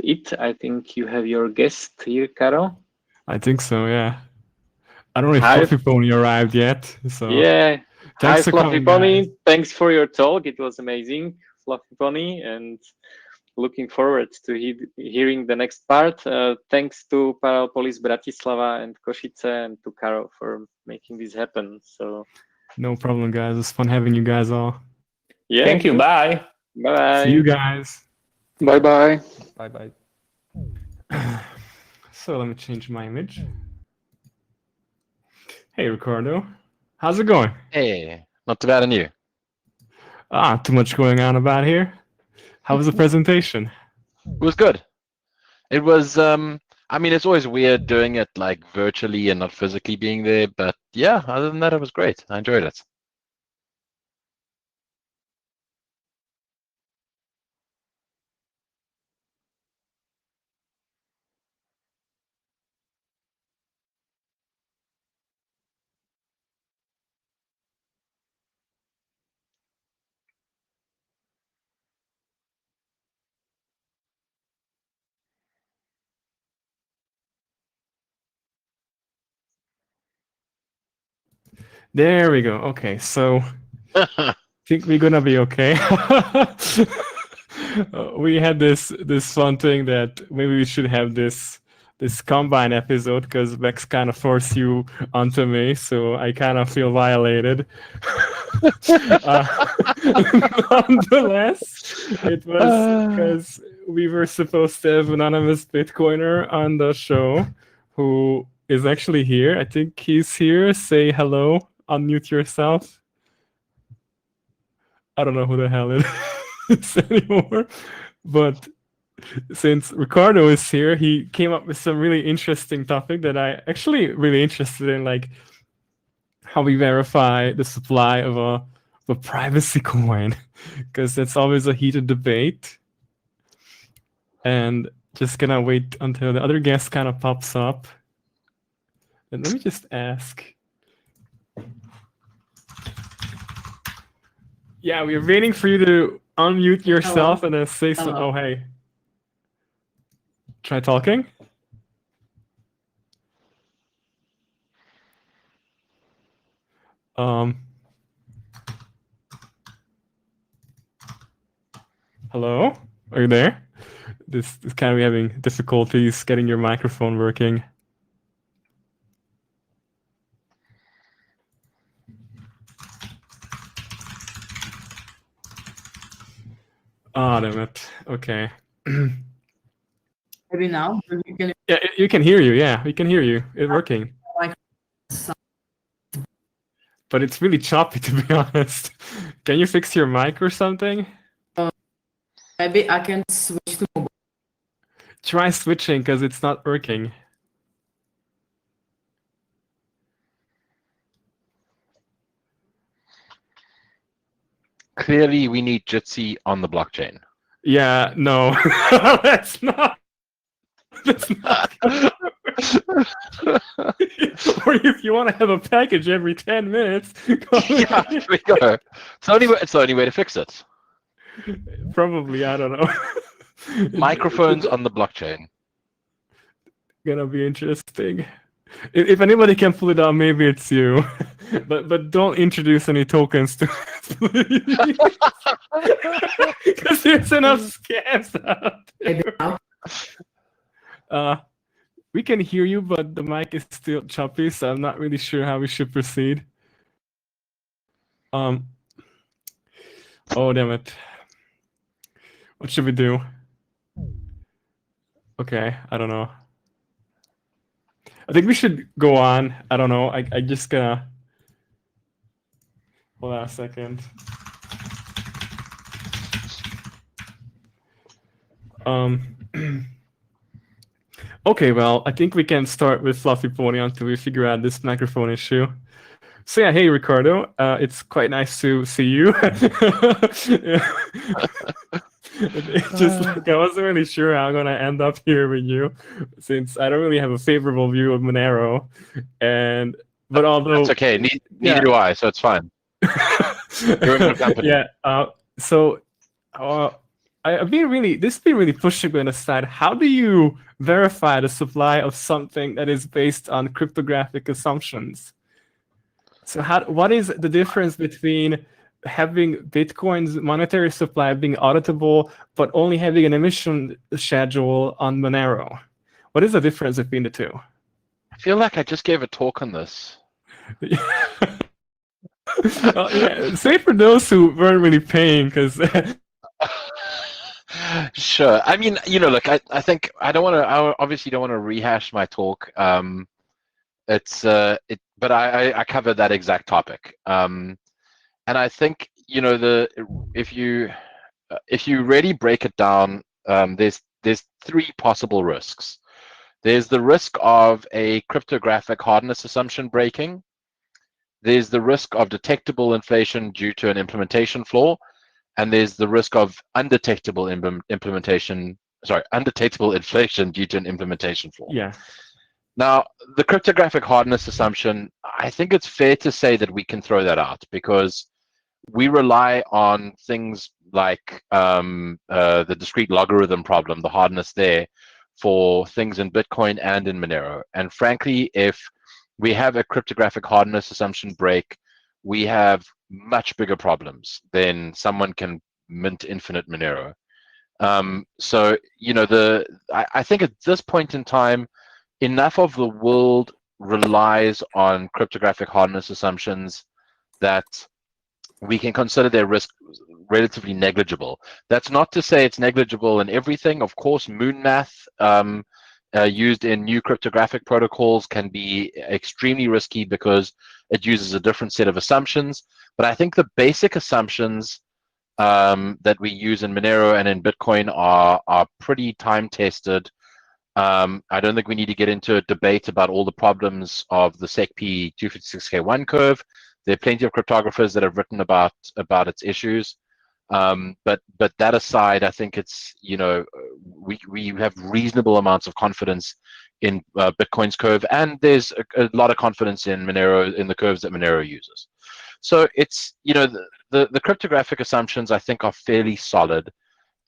it. I think you have your guest here, Caro. I think so, yeah. I don't know if Hi. Fluffy Pony arrived yet. So Yeah. Hi, thanks for Fluffy coming, Pony. guys. Thanks for your talk. It was amazing, Fluffy Pony, and looking forward to hearing the next part. Thanks to Parallel Police Bratislava and Košice and to Caro for making this happen. So No problem, guys. It was fun having you guys all. yeah. Thank you. Bye. Bye. See you guys. Bye bye. Bye bye. So let me change my image. Hey, Ricardo. How's it going? Hey, not too bad, and you? Too much going on about here. How was the presentation? It was good. It was, I mean, it's always weird doing it like virtually and not physically being there, but yeah, other than that, it was great. I enjoyed it. There we go. Okay, so I think we're gonna be okay. We had this fun thing that maybe we should have this combine episode because Bex kind of forced you onto me, so I kind of feel violated. Nonetheless, it was because we were supposed to have Anonymous Bitcoiner on the show who is actually here. I think he's here. Say hello. Unmute yourself. I don't know who the hell it is anymore. But since Ricardo is here, he came up with some really interesting topic that I actually really interested in, like how we verify the supply of a the privacy coin, because that's always a heated debate. And just gonna wait until the other guest kind of pops up. And let me just ask. Yeah, we're waiting for you to unmute yourself and then say some. Oh, hey. Try talking. Hello? Are you there? This kind of having difficulties getting your microphone working. Oh, damn it. Okay. Maybe now you can. Yeah, you can hear you. Yeah, we can hear you. It's working. But it's really choppy, to be honest. Can you fix your mic or something? Maybe I can switch to mobile. Try switching because it's not working. Clearly, we need Jitsi on the blockchain. Yeah, no, that's not. That's not. Or if you want to have a package every 10 minutes. Yeah, there we go. It's the only way to fix it. Probably, I don't know. Microphones on the blockchain. Gonna be interesting. If anybody can pull it out, maybe it's you. But don't introduce any tokens to it, because there's enough scams out there. We can hear you, but the mic is still choppy, so I'm not really sure how we should proceed. Oh, damn it. What should we do? Okay, I don't know. I think we should go on. I don't know. I just gonna hold on a second. Okay, well, I think we can start with Fluffy Pony until we figure out this microphone issue. So yeah, hey Ricardo, it's quite nice to see you. It's just like I wasn't really sure how I'm gonna end up here with you, since I don't really have a favorable view of Monero, but although that's okay, neither do I, so it's fine. You're in good company. Yeah. I've been really pushing me on the side. How do you verify the supply of something that is based on cryptographic assumptions? So what is the difference between having Bitcoin's monetary supply being auditable, but only having an emission schedule on Monero? What is the difference between the two? I feel like I just gave a talk on this. Yeah, say for those who weren't really paying, because. Sure. I mean, look, I think I obviously don't want to rehash my talk. But I covered that exact topic. And I think, if you really break it down, there's three possible risks. There's the risk of a cryptographic hardness assumption breaking. There's the risk of detectable inflation due to an implementation flaw. And there's the risk of undetectable inflation due to an implementation flaw. Yeah. Now, the cryptographic hardness assumption, I think it's fair to say that we can throw that out, because we rely on things like the discrete logarithm problem, the hardness there, for things in Bitcoin and in Monero. And frankly, if we have a cryptographic hardness assumption break, we have much bigger problems than someone can mint infinite Monero. So, I think at this point in time, enough of the world relies on cryptographic hardness assumptions that we can consider their risk relatively negligible. That's not to say it's negligible in everything. Of course, moon math used in new cryptographic protocols can be extremely risky because it uses a different set of assumptions. But I think the basic assumptions that we use in Monero and in Bitcoin are pretty time-tested. I don't think we need to get into a debate about all the problems of the SecP 256K1 curve. There are plenty of cryptographers that have written about its issues. But that aside, I think it's, we have reasonable amounts of confidence in Bitcoin's curve, and there's a lot of confidence in Monero, in the curves that Monero uses. So it's, the cryptographic assumptions I think are fairly solid,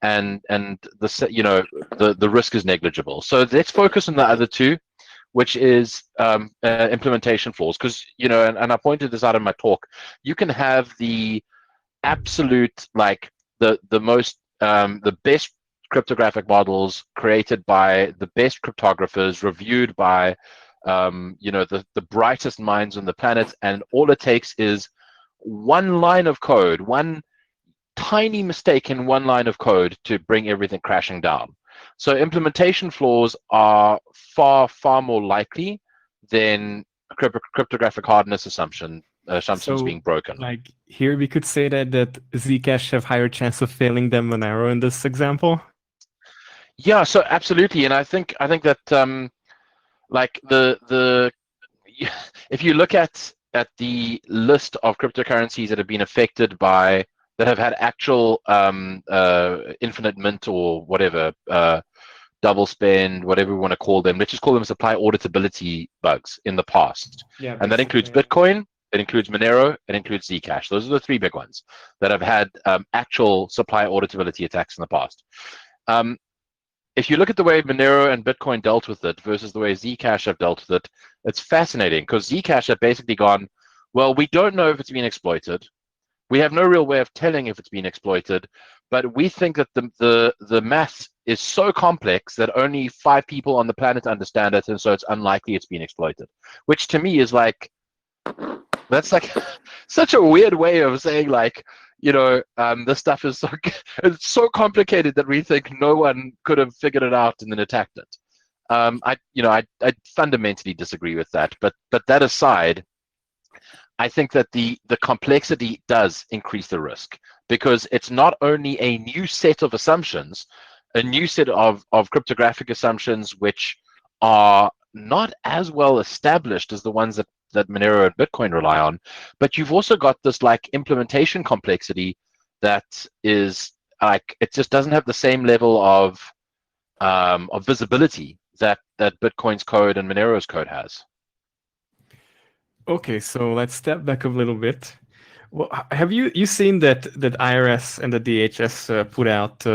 and the risk is negligible. So let's focus on the other two, which is implementation flaws, because and I pointed this out in my talk. You can have the absolute, like the best cryptographic models created by the best cryptographers, reviewed by the brightest minds on the planet, and all it takes is one line of code, one tiny mistake in one line of code to bring everything crashing down. So implementation flaws are far more likely than cryptographic hardness assumptions being broken. Like here we could say that Zcash have higher chance of failing than Monero in this example. Yeah, so absolutely, and I think that like if you look at the list of cryptocurrencies that have been affected by, that have had actual infinite mint or whatever, double spend, whatever we want to call them, let's just call them supply auditability bugs in the past. Yeah, and that includes Bitcoin, it includes Monero, it includes Zcash. Those are the three big ones that have had actual supply auditability attacks in the past. If you look at the way Monero and Bitcoin dealt with it versus the way Zcash have dealt with it, it's fascinating, because Zcash have basically gone, well, we don't know if it's been exploited. We have no real way of telling if it's been exploited, but we think that the math is so complex that only 5 people on the planet understand it, and so it's unlikely it's been exploited. Which to me is like, that's like such a weird way of saying, like, this stuff is it's so complicated that we think no one could have figured it out and then attacked it. I fundamentally disagree with that. But that aside, I think that the complexity does increase the risk, because it's not only a new set of assumptions, a new set of cryptographic assumptions which are not as well established as the ones that Monero and Bitcoin rely on, but you've also got this like implementation complexity that is like, it just doesn't have the same level of visibility that Bitcoin's code and Monero's code has. Okay, so let's step back a little bit. Well, have you seen that IRS and the DHS put out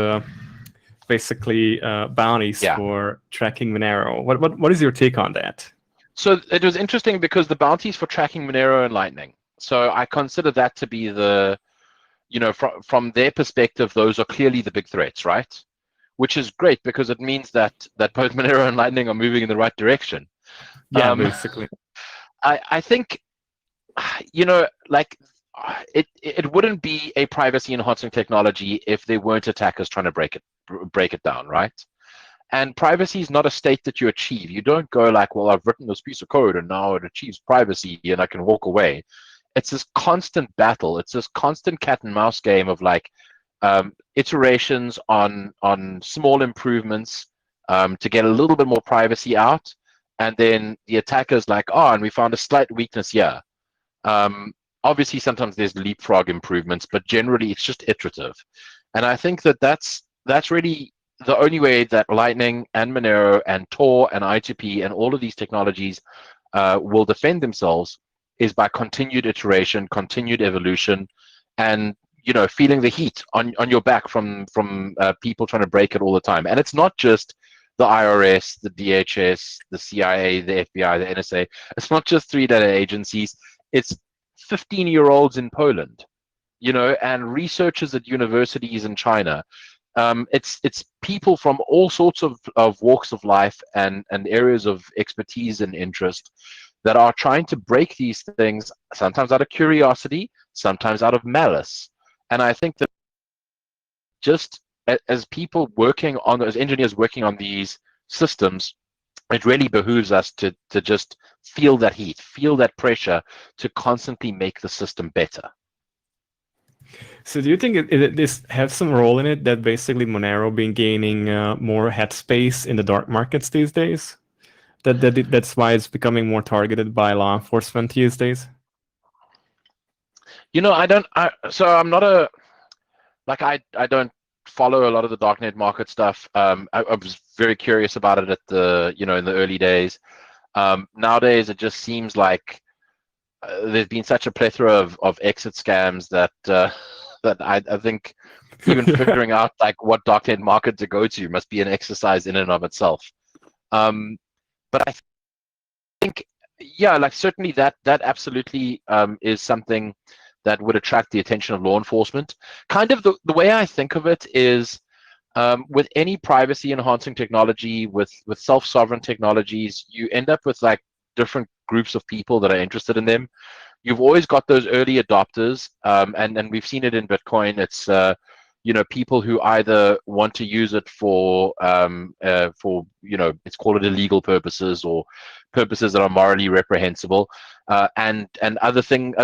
basically bounties for tracking Monero? What is your take on that? So it was interesting because the bounties for tracking Monero and Lightning. So I consider that to be the, from their perspective, those are clearly the big threats, right? Which is great, because it means that both Monero and Lightning are moving in the right direction. Yeah, basically. I think, like it wouldn't be a privacy enhancing technology if there weren't attackers trying to break it down, right? And privacy is not a state that you achieve. You don't go like, well, I've written this piece of code and now it achieves privacy and I can walk away. It's this constant battle. It's this constant cat and mouse game of like iterations on small improvements to get a little bit more privacy out. And then the attacker's like, oh, and we found a slight weakness here. Obviously, sometimes there's leapfrog improvements, but generally it's just iterative. And I think that's really the only way that Lightning and Monero and Tor and I2P and all of these technologies will defend themselves is by continued iteration, continued evolution, and feeling the heat on your back from people trying to break it all the time. And it's not just the IRS, the DHS, the CIA, the FBI, the NSA. It's not just 3 data agencies. It's 15-year-olds in Poland, and researchers at universities in China. It's people from all sorts of walks of life and areas of expertise and interest that are trying to break these things, sometimes out of curiosity, sometimes out of malice. And I think that just as people working on, as engineers working on these systems, it really behooves us to just feel that heat, feel that pressure to constantly make the system better. So do you think this has some role in it, that basically Monero been gaining more headspace in the dark markets these days? That's why it's becoming more targeted by law enforcement these days? So I'm not I don't follow a lot of the darknet market stuff. I was very curious about it at in the early days. Nowadays, it just seems like there's been such a plethora of exit scams that that I think even figuring out like what darknet market to go to must be an exercise in and of itself. But I think, yeah, like certainly that absolutely is something that would attract the attention of law enforcement. Kind of the way I think of it is with any privacy enhancing technology, with self-sovereign technologies, you end up with like different groups of people that are interested in them. You've always got those early adopters, and we've seen it in Bitcoin. It's people who either want to use it for let's call it illegal purposes or purposes that are morally reprehensible, and other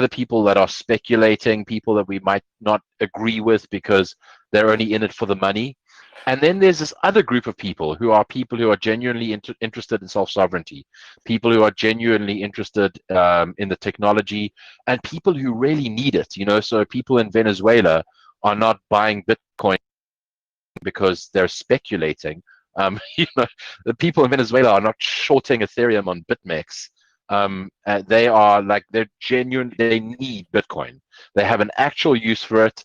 people that are speculating, people that we might not agree with because they're only in it for the money. And then there's this other group of people who are genuinely interested in self-sovereignty, people who are genuinely interested in the technology, and people who really need it. So people in Venezuela are not buying Bitcoin because they're speculating. The people in Venezuela are not shorting Ethereum on BitMEX. They're genuine. They need Bitcoin. They have an actual use for it.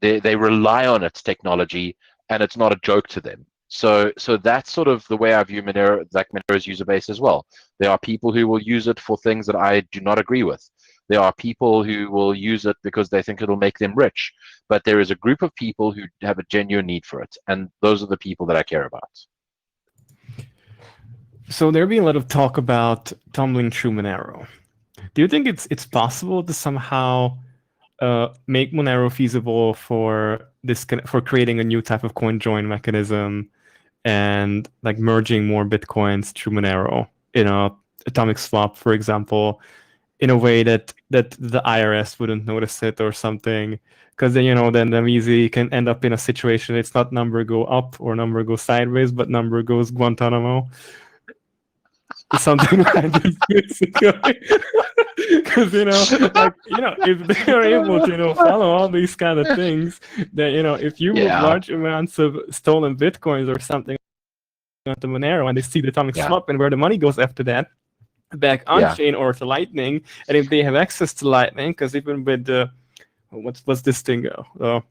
They rely on its technology, and it's not a joke to them. So that's sort of the way I view Monero, like Monero's user base as well. There are people who will use it for things that I do not agree with. There are people who will use it because they think it'll make them rich. But there is a group of people who have a genuine need for it, and those are the people that I care about. So there'll be a lot of talk about tumbling through Monero. Do you think it's possible to somehow make Monero feasible for creating a new type of coin join mechanism and like merging more Bitcoins through Monero in a atomic swap, for example, in a way that the IRS wouldn't notice it or something? Because then the easy can end up in a situation, it's not number go up or number go sideways, but number goes Guantanamo. Something like this, basically. Because if they are able to follow all these kind of things, then if you move large amounts of stolen Bitcoins or something onto Monero, and they see the atomic swap and where the money goes after that, back on chain or to Lightning, and if they have access to Lightning, because even with the what's this thing? One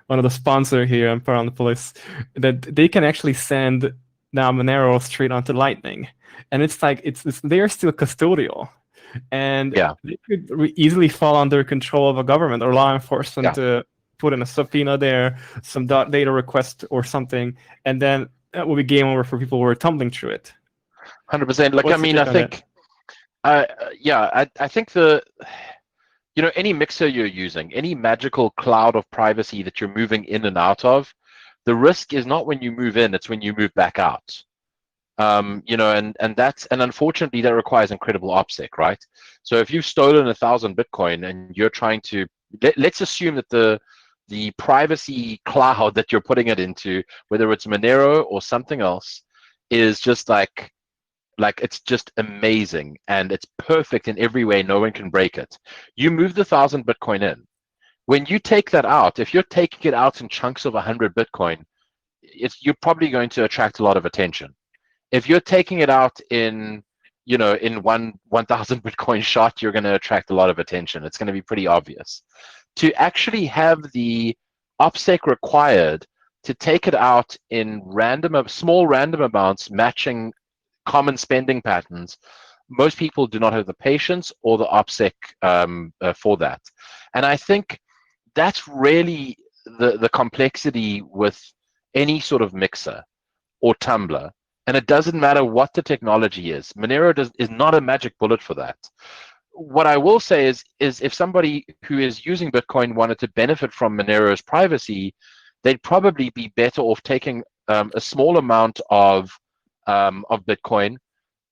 of the sponsor here, Paranopolis, that they can actually send now Monero straight onto Lightning, and it's like they are still custodial, and they could easily fall under control of a government or law enforcement to put in a subpoena there, some data request or something, and then that will be game over for people who are tumbling through it. 100%. Like, I mean, I think, I think any mixer you're using, any magical cloud of privacy that you're moving in and out of, the risk is not when you move in, it's when you move back out. And unfortunately that requires incredible OPSEC, right? So if you've stolen 1,000 Bitcoin and you're trying to, let's assume that the privacy cloud that you're putting it into, whether it's Monero or something else, is just like it's just amazing and it's perfect in every way. No one can break it. You move the 1,000 Bitcoin in. When you take that out, if you're taking it out in chunks of 100 Bitcoin, you're probably going to attract a lot of attention. If you're taking it out in 1,000 Bitcoin shot, you're going to attract a lot of attention. It's going to be pretty obvious. To actually have the OPSEC required to take it out in small random amounts matching common spending patterns, most people do not have the patience or the OPSEC for that. And I think that's really the complexity with any sort of mixer or tumbler. And it doesn't matter what the technology is. Monero is not a magic bullet for that. What I will say is if somebody who is using Bitcoin wanted to benefit from Monero's privacy, they'd probably be better off taking a small amount of Bitcoin,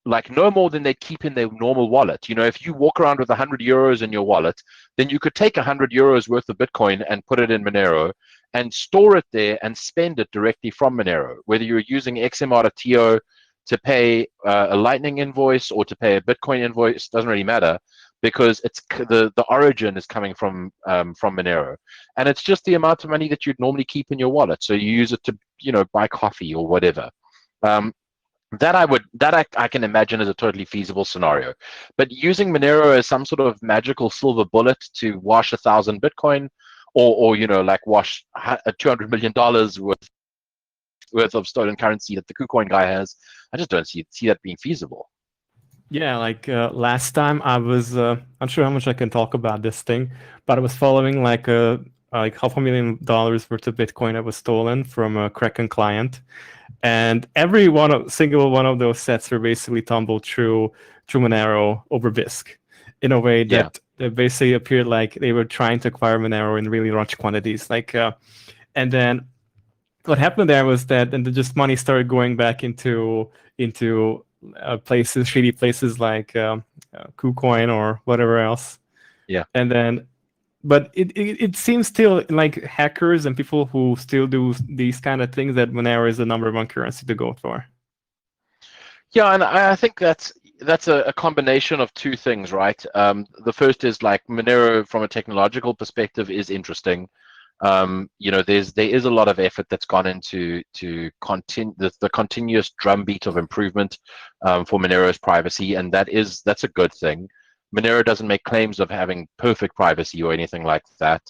like no more than they'd keep in their normal wallet. If you walk around with 100 euros in your wallet, then you could take 100 euros worth of Bitcoin and put it in Monero and store it there and spend it directly from Monero. Whether you're using XMR to TO to pay a Lightning invoice or to pay a Bitcoin invoice, doesn't really matter. because the origin is coming from Monero, and it's just the amount of money that you'd normally keep in your wallet. So you use it to buy coffee or whatever. That I can imagine as a totally feasible scenario. But using Monero as some sort of magical silver bullet to wash 1,000 Bitcoin, or like wash $200 million worth of stolen currency that the KuCoin guy has, I just don't see that being feasible. Yeah, like last time I was not sure how much I can talk about this thing, but I was following like $500,000 worth of Bitcoin that was stolen from a Kraken client, and every single one of those sets were basically tumbled through Monero over BISC in a way that it basically appeared like they were trying to acquire Monero in really large quantities. And then what happened there was that just money started going back into places, shady places like KuCoin or whatever else. Yeah. And then, but it seems still like hackers and people who still do these kind of things that Monero is the #1 currency to go for. Yeah, and I think that's a combination of two things, right? The first is like Monero from a technological perspective is interesting. There is a lot of effort that's gone into the continuous drumbeat of improvement for Monero's privacy, and that's a good thing. Monero doesn't make claims of having perfect privacy or anything like that,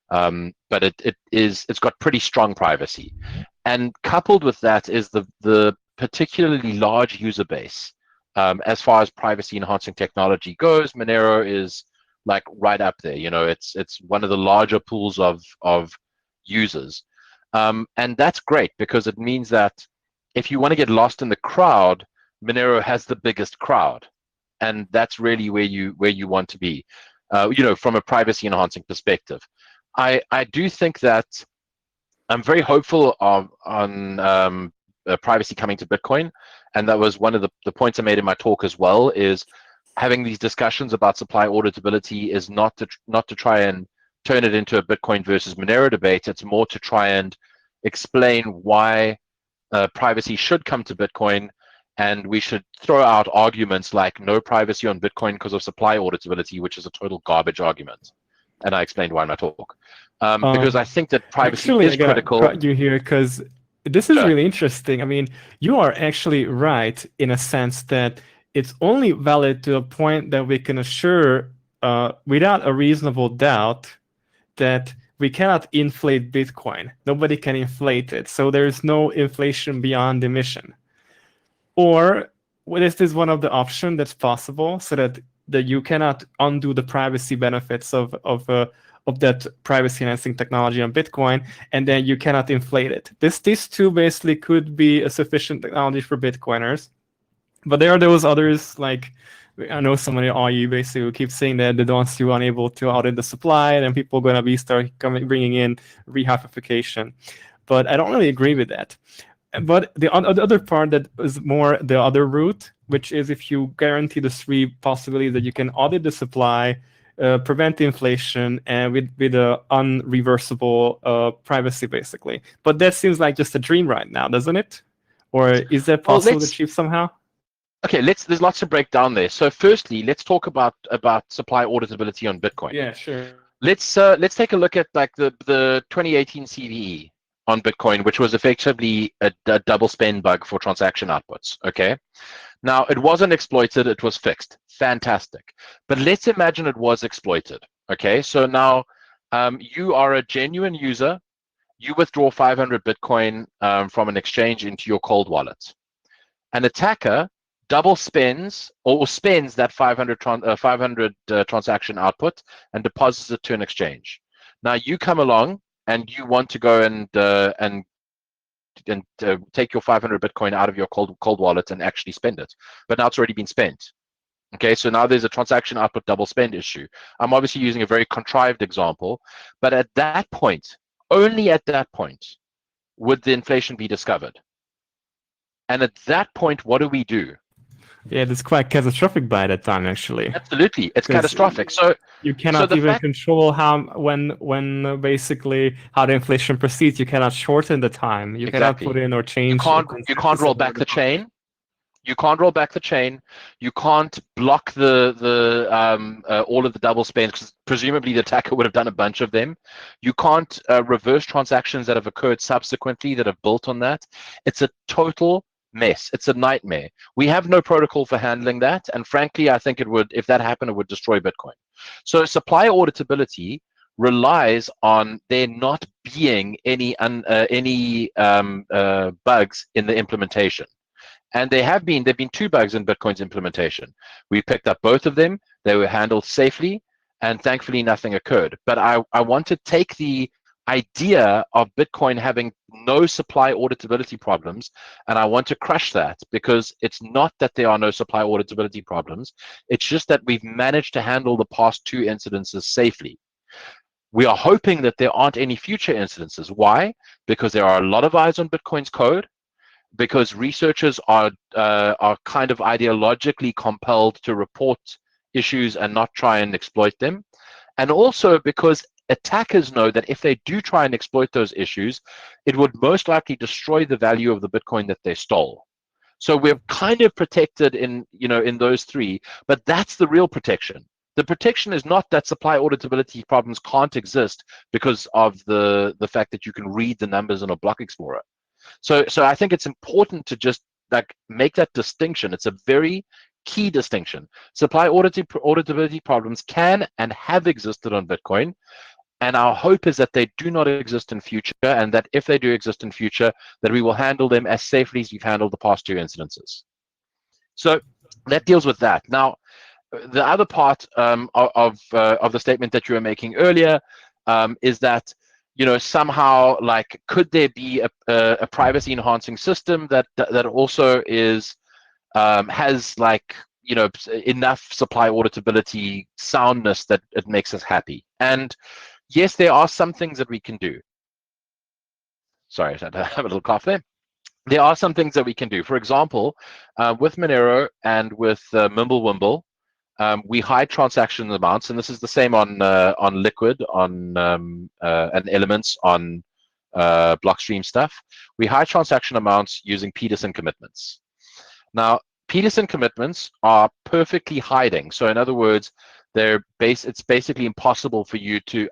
but it's got pretty strong privacy, and coupled with that is the particularly large user base. As far as privacy enhancing technology goes, Monero is like right up there. It's one of the larger pools of users, and that's great because it means that if you want to get lost in the crowd, Monero has the biggest crowd, and that's really where you want to be. From a privacy enhancing perspective, I do think that I'm very hopeful on privacy coming to Bitcoin, and that was one of the points I made in my talk as well. Is having these discussions about supply auditability is not to try and turn it into a Bitcoin versus Monero debate. It's more to try and explain why privacy should come to Bitcoin, and we should throw out arguments like no privacy on Bitcoin because of supply auditability, which is a total garbage argument. And I explained why in my talk. Because I think that privacy is critical. Cut you here because this is really interesting. I mean, you are actually right in a sense that it's only valid to a point that we can assure without a reasonable doubt that we cannot inflate Bitcoin. Nobody can inflate it. So there's no inflation beyond emission. Or this is one of the options that's possible, so that you cannot undo the privacy benefits of that privacy enhancing technology on Bitcoin, and then you cannot inflate it. These two basically could be a sufficient technology for Bitcoiners. But there are those others, like I know somebody at IE basically who keeps saying that they don't see unable to audit the supply, and then people are going to bringing in rehypothecation. But I don't really agree with that. But the other part that is more the other route, which is if you guarantee the three possibilities that you can audit the supply, prevent the inflation, and with a unreversible privacy, basically. But that seems like just a dream right now, doesn't it? Or is that possible to achieve somehow? Okay, there's lots to break down there. So firstly, let's talk about supply auditability on Bitcoin. Yeah, sure. Let's take a look at like the 2018 CVE on Bitcoin, which was effectively a double spend bug for transaction outputs. Okay, now it wasn't exploited; it was fixed. Fantastic. But let's imagine it was exploited. Okay, so now you are a genuine user. You withdraw 500 Bitcoin from an exchange into your cold wallet. An attacker double spends or spends that 500 transaction output and deposits it to an exchange. Now you come along and you want to go and take your 500 Bitcoin out of your cold wallet and actually spend it, but now it's already been spent. Okay, so now there's a transaction output double spend issue. I'm obviously using a very contrived example, but at that point, only at that point, would the inflation be discovered. And at that point, what do we do? Yeah, it's quite catastrophic by that time, actually. Absolutely, it's catastrophic. So you cannot even control when basically how the inflation proceeds. You cannot shorten the time. You cannot put in or change. You can't roll back the chain. You can't roll back the chain. You can't block all of the double spends, because presumably the attacker would have done a bunch of them. You can't reverse transactions that have occurred subsequently that have built on that. It's a total mess. It's a nightmare. We have no protocol for handling that, and frankly, I think it would, if that happened, it would destroy Bitcoin. So supplier auditability relies on there not being any bugs in the implementation. And there've been 2 bugs in Bitcoin's implementation. We picked up both of them. They were handled safely, and thankfully nothing occurred. But I want to take the idea of Bitcoin having no supply auditability problems, and I want to crush that, because it's not that there are no supply auditability problems. It's just that we've managed to handle the past 2 incidences safely. We are hoping that there aren't any future incidences. Why? Because there are a lot of eyes on Bitcoin's code, because researchers are kind of ideologically compelled to report issues and not try and exploit them, and also because attackers know that if they do try and exploit those issues, it would most likely destroy the value of the Bitcoin that they stole. So we're kind of protected in those 3, but that's the real protection. The protection is not that supply auditability problems can't exist because of the fact that you can read the numbers in a block explorer. So I think it's important to just make that distinction. It's a very key distinction. Supply auditability problems can and have existed on Bitcoin, and our hope is that they do not exist in future, and that if they do exist in future, that we will handle them as safely as we've handled the past 2 incidences. So that deals with that. Now, the other part of the statement that you were making earlier is that somehow, could there be a privacy enhancing system that also is has enough supply auditability soundness that it makes us happy? And yes, there are some things that we can do. Sorry, I had to have a little cough there. There are some things that we can do. For example, with Monero and with Mimblewimble, we hide transaction amounts, and this is the same on Liquid, and Elements, on Blockstream stuff. We hide transaction amounts using Peterson commitments. Now, Peterson commitments are perfectly hiding. So in other words, it's basically impossible for you to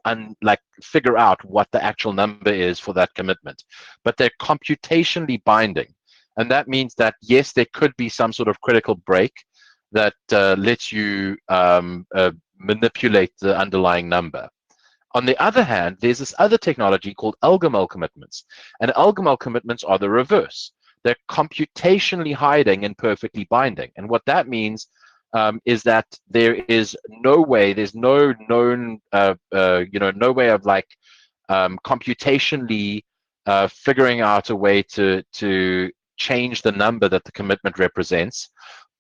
figure out what the actual number is for that commitment, but they're computationally binding. And that means that, yes, there could be some sort of critical break that lets you manipulate the underlying number. On the other hand, there's this other technology called Elgamal commitments, and Elgamal commitments are the reverse. They're computationally hiding and perfectly binding. And what that means is that there is no way, there's no known, no way of computationally figuring out a way to change the number that the commitment represents,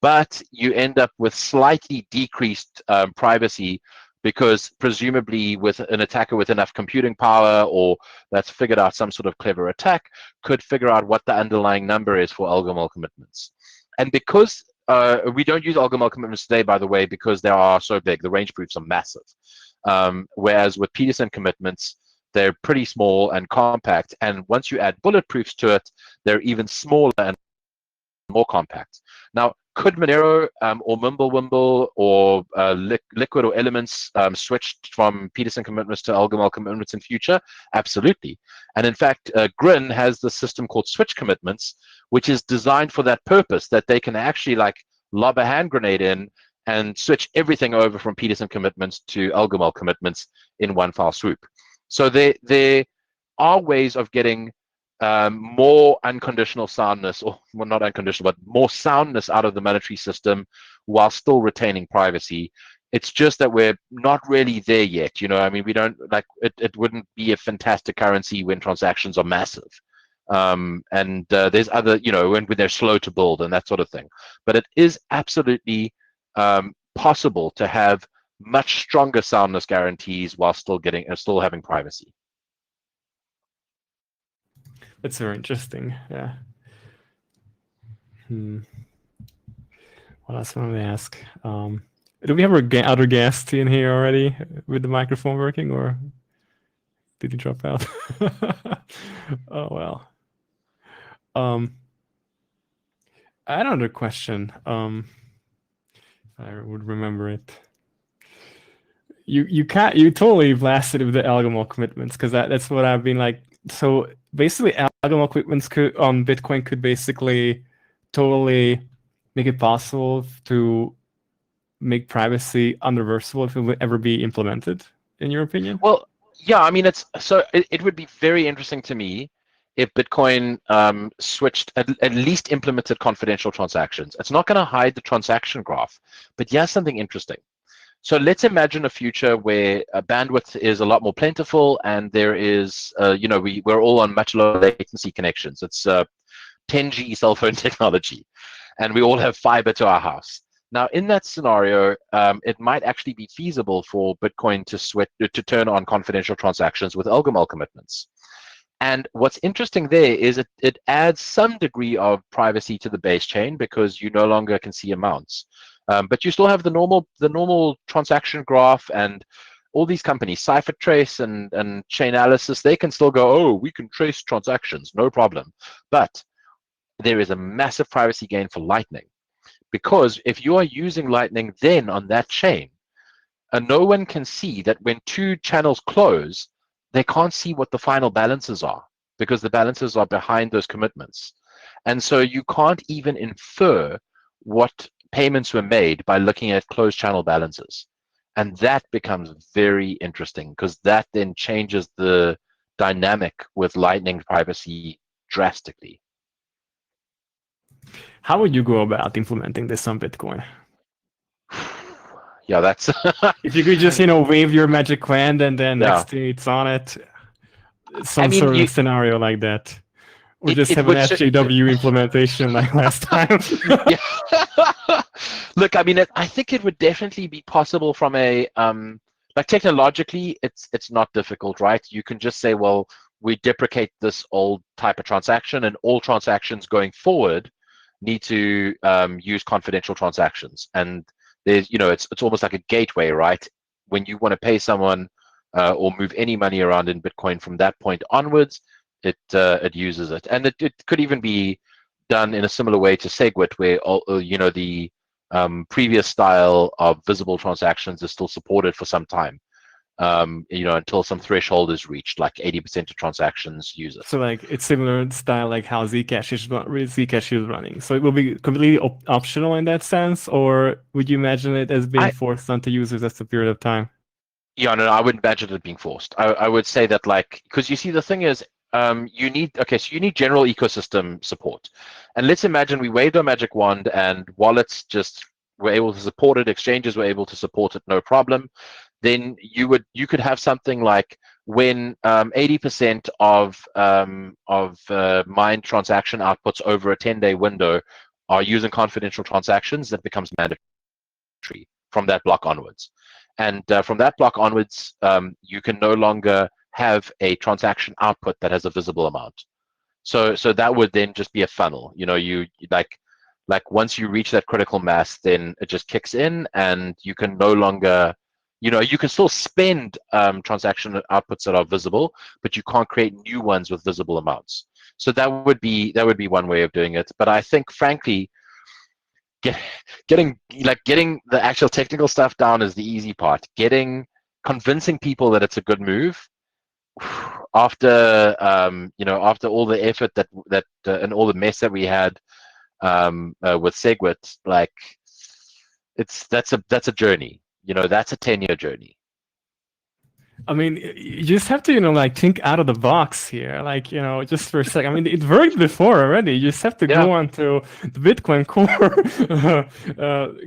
but you end up with slightly decreased privacy, because presumably with an attacker with enough computing power, or that's figured out some sort of clever attack, could figure out what the underlying number is for Elgamal commitments. And because we don't use Elgamal commitments today, by the way, because they are so big, the range proofs are massive. Whereas with Peterson commitments, they're pretty small and compact. And once you add bulletproofs to it, they're even smaller and more compact. Now, could Monero or Mimblewimble or Liquid or Elements switch from Peterson commitments to Elgamal commitments in future? Absolutely. And in fact, Grin has the system called switch commitments, which is designed for that purpose, that they can actually lob a hand grenade in and switch everything over from Peterson commitments to Elgamal commitments in one fell swoop. So there are ways of getting more unconditional soundness, or well, not unconditional, but more soundness out of the monetary system while still retaining privacy. It's just that we're not really there yet. I mean, we don't it wouldn't be a fantastic currency when transactions are massive. And there's other, when they're slow to build and that sort of thing. But it is absolutely possible to have much stronger soundness guarantees while still having privacy. That's very interesting. Yeah. What else wanted to ask? Do we have our other guest in here already with the microphone working, or did he drop out? Oh well. Another question. I would remember it. You totally blasted with the algorithm commitments, because that's what I've been like. So basically, algorithm commitments on Bitcoin could basically totally make it possible to make privacy unreversible if it would ever be implemented, in your opinion? Well, yeah, I mean, it would be very interesting to me if Bitcoin switched, at least implemented confidential transactions. It's not going to hide the transaction graph, but here's something interesting. So let's imagine a future where bandwidth is a lot more plentiful, and there is, we're all on much lower latency connections. It's 10G cell phone technology, and we all have fiber to our house. Now, in that scenario, it might actually be feasible for Bitcoin to turn on confidential transactions with algorithm commitments. And what's interesting there is it adds some degree of privacy to the base chain, because you no longer can see amounts. But you still have the normal transaction graph, and all these companies, CipherTrace and Chainalysis, they can still go, oh, we can trace transactions, no problem. But there is a massive privacy gain for Lightning, because if you are using Lightning then on that chain, no one can see that when two channels close, they can't see what the final balances are, because the balances are behind those commitments. And so you can't even infer what payments were made by looking at closed channel balances. And that becomes very interesting, because that then changes the dynamic with Lightning privacy drastically. How would you go about implementing this on Bitcoin? Yeah, that's if you could just wave your magic wand and then next thing it's on it, some sort of scenario like that, or just have an SJW implementation like last time. Look, I mean, I think it would definitely be possible from a like technologically, it's not difficult, right? You can just say, well, we deprecate this old type of transaction, and all transactions going forward need to use confidential transactions. And there's, it's almost like a gateway, right? When you want to pay someone or move any money around in Bitcoin from that point onwards, it uses it. And it could even be done in a similar way to SegWit, where the previous style of visible transactions is still supported for some time. Until some threshold is reached, like 80% of transactions use it. So like it's similar style like how Zcash is running. So it will be completely optional in that sense, or would you imagine it as being forced onto users after a period of time? Yeah, no, I wouldn't imagine it being forced. I would say that, like, because you see, the thing is, you need general ecosystem support. And let's imagine we waved our magic wand and wallets just were able to support it, exchanges were able to support it, no problem. Then you could have something like when 80% of mined transaction outputs over a 10-day window are using confidential transactions, that becomes mandatory from that block onwards. And from that block onwards, you can no longer have a transaction output that has a visible amount. So that would then just be a funnel. You like once you reach that critical mass, then it just kicks in, and you can no longer. You can still spend transaction outputs that are visible, but you can't create new ones with visible amounts. So that would be one way of doing it. But I think, frankly, getting the actual technical stuff down is the easy part. Convincing people that it's a good move after after all the effort that and all the mess that we had with SegWit, like that's a journey. That's a 10-year journey. I mean, you just have to, think out of the box here. Just for a second. I mean, it worked before already. You just have to go onto the Bitcoin Core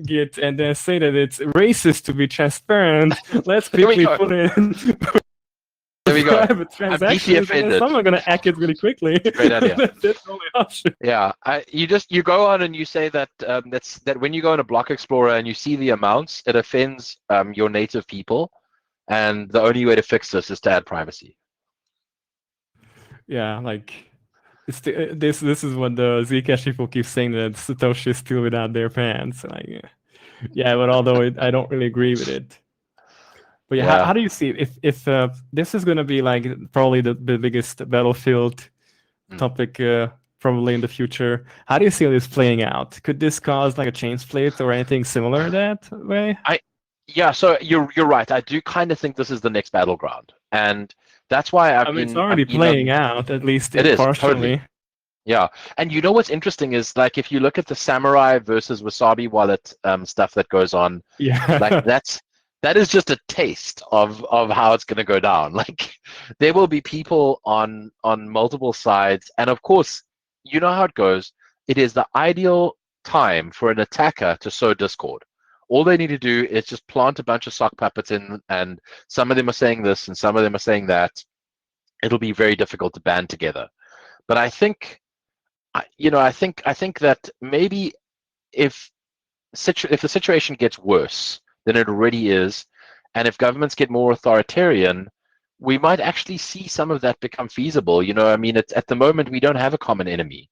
Git and then say that it's racist to be transparent. Let's quickly put in. There we go. Private transactions, and then someone's gonna hack it really quickly. Great idea. That's the only option. Yeah, you go on and you say that that when you go in a block explorer and you see the amounts, it offends your native people, and the only way to fix this is to add privacy. Yeah, it's this is what the Zcash people keep saying, that Satoshi is still without their pants. Yeah, but although I don't really agree with it. But yeah, how do you see it? If this is going to be probably the biggest battlefield topic probably in the future. How do you see this playing out? Could this cause like a chain split or anything similar that way? Yeah, so you're right. I do kind of think this is the next battleground, and that's why It's already playing out, at least it is partially. totally. Yeah, and you know what's interesting is like if you look at the Samurai versus Wasabi Wallet stuff that goes on, yeah, like that is just a taste of how it's going to go down. Like there will be people on multiple sides, and of course, you know how it goes. It is the ideal time for an attacker to sow discord. All they need to do is just plant a bunch of sock puppets in, and some of them are saying this and some of them are saying that. It'll be very difficult to band together. But I think, I think that maybe if the situation gets worse than it already is, and if governments get more authoritarian, we might actually see some of that become feasible. I mean, at the moment we don't have a common enemy.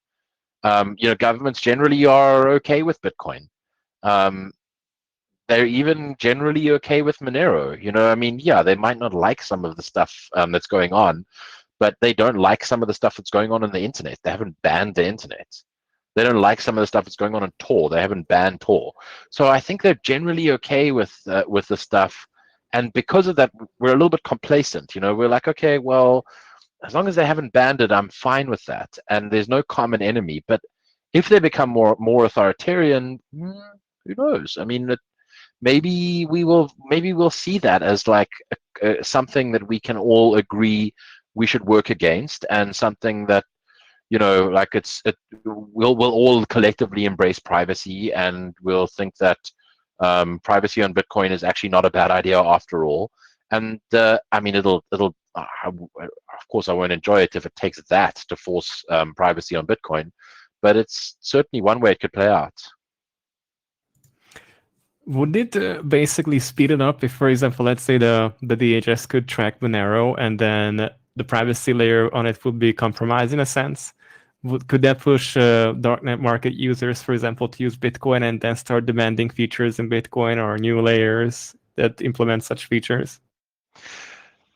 Governments generally are okay with Bitcoin. They're even generally okay with Monero. I mean, yeah, they might not like some of the stuff that's going on, but they don't like some of the stuff that's going on the internet. They haven't banned the internet. They don't like some of the stuff that's going on Tor. They haven't banned Tor. So I think they're generally okay with the stuff. And because of that, we're a little bit complacent. We're like, okay, well, as long as they haven't banned it, I'm fine with that. And there's no common enemy. But if they become more authoritarian, who knows? I mean, maybe we'll see that as like something that we can all agree we should work against, and something that like we'll all collectively embrace privacy, and we'll think that privacy on Bitcoin is actually not a bad idea after all. And I mean, it'll of course I won't enjoy it if it takes that to force privacy on Bitcoin, but it's certainly one way it could play out. Would it basically speed it up if, for example, let's say the DHS could track Monero and then the privacy layer on it would be compromised in a sense? Could that push darknet market users, for example, to use Bitcoin and then start demanding features in Bitcoin or new layers that implement such features?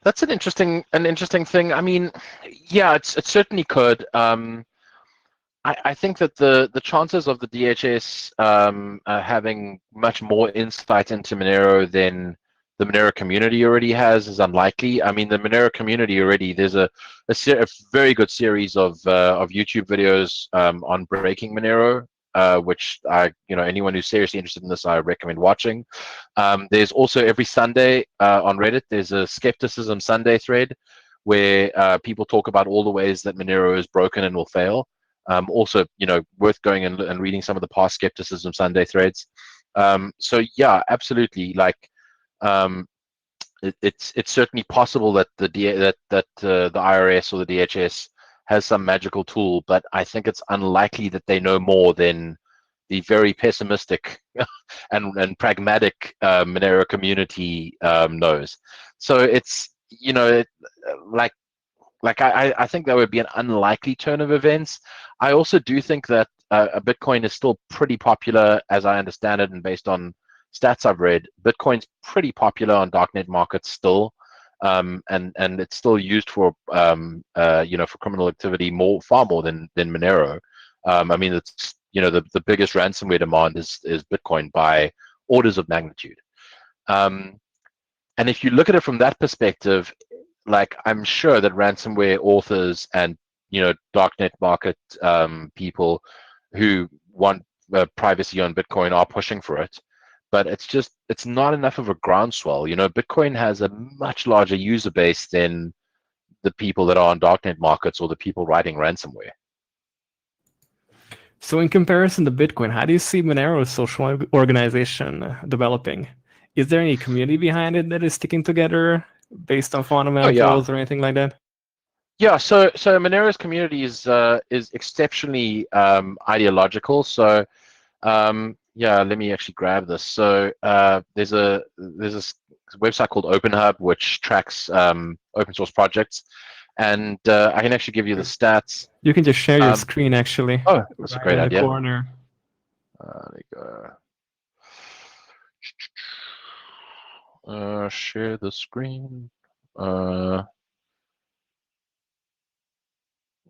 That's an interesting thing. I mean, yeah, it certainly could. I think that the chances of the DHS having much more insight into Monero than the Monero community already has is unlikely. I mean, the Monero community already, there's a very good series of YouTube videos on breaking Monero, which anyone who's seriously interested in this, I recommend watching. There's also every Sunday on Reddit, there's a Skepticism Sunday thread where people talk about all the ways that Monero is broken and will fail. Also, worth going and reading some of the past Skepticism Sunday threads. So yeah, absolutely. Like, it's certainly possible that the IRS or the DHS has some magical tool, but I think it's unlikely that they know more than the very pessimistic and pragmatic Monero community knows. So it's I think that would be an unlikely turn of events. I also do think that Bitcoin is still pretty popular, as I understand it, and based on stats I've read, Bitcoin's pretty popular on darknet markets still, and it's still used for for criminal activity far more than Monero. I mean, it's the biggest ransomware demand is Bitcoin by orders of magnitude. And if you look at it from that perspective, like, I'm sure that ransomware authors and darknet market people who want privacy on Bitcoin are pushing for it, but it's not enough of a groundswell. Bitcoin has a much larger user base than the people that are on darknet markets or the people writing ransomware. So in comparison to Bitcoin, how do you see Monero's social organization developing? Is there any community behind it that is sticking together based on fundamentals or anything like that? Yeah, so Monero's community is exceptionally ideological. So yeah, let me actually grab this. So there's a website called OpenHub which tracks open source projects, and I can actually give you the stats. You can just share your screen actually. Oh, that's a great in idea. The corner. There you go. Share the screen.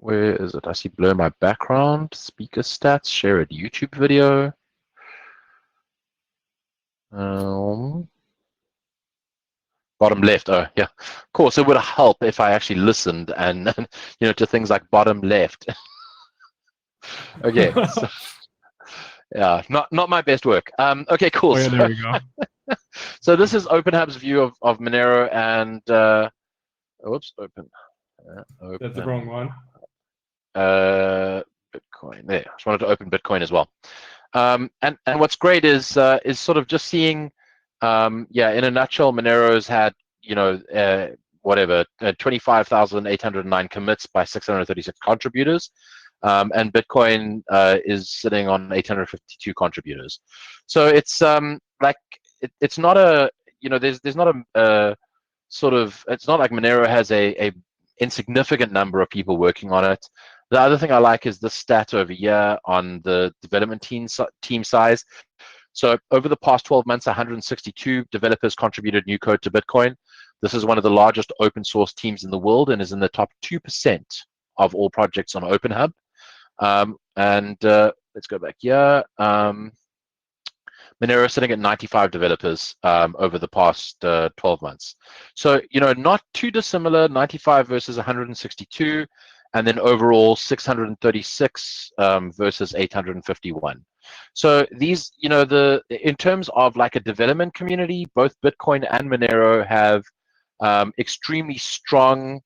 Where is it? I see blur my background, speaker stats, share a YouTube video. Bottom left. Oh, yeah. Of course, it would help if I actually listened and to things like bottom left. Okay. So, yeah, not my best work. Okay, cool. Oh, yeah, there we go. So this is OpenHub's view of Monero and oops, open. That's the wrong one. Bitcoin. There. I just wanted to open Bitcoin as well. And what's great is sort of just seeing, yeah, in a nutshell, Monero's had, whatever, 25,809 commits by 636 contributors. And Bitcoin is sitting on 852 contributors. So it's it's not a, there's not a sort of, it's not like Monero has a insignificant number of people working on it. The other thing I like is the stat over here on the development team size. So over the past 12 months, 162 developers contributed new code to Bitcoin. This is one of the largest open source teams in the world and is in the top 2% of all projects on OpenHub. Let's go back here. Monero is sitting at 95 developers over the past 12 months. So, not too dissimilar, 95 versus 162, and then overall 636 versus 851. So these, in terms of like a development community, both Bitcoin and Monero have extremely strong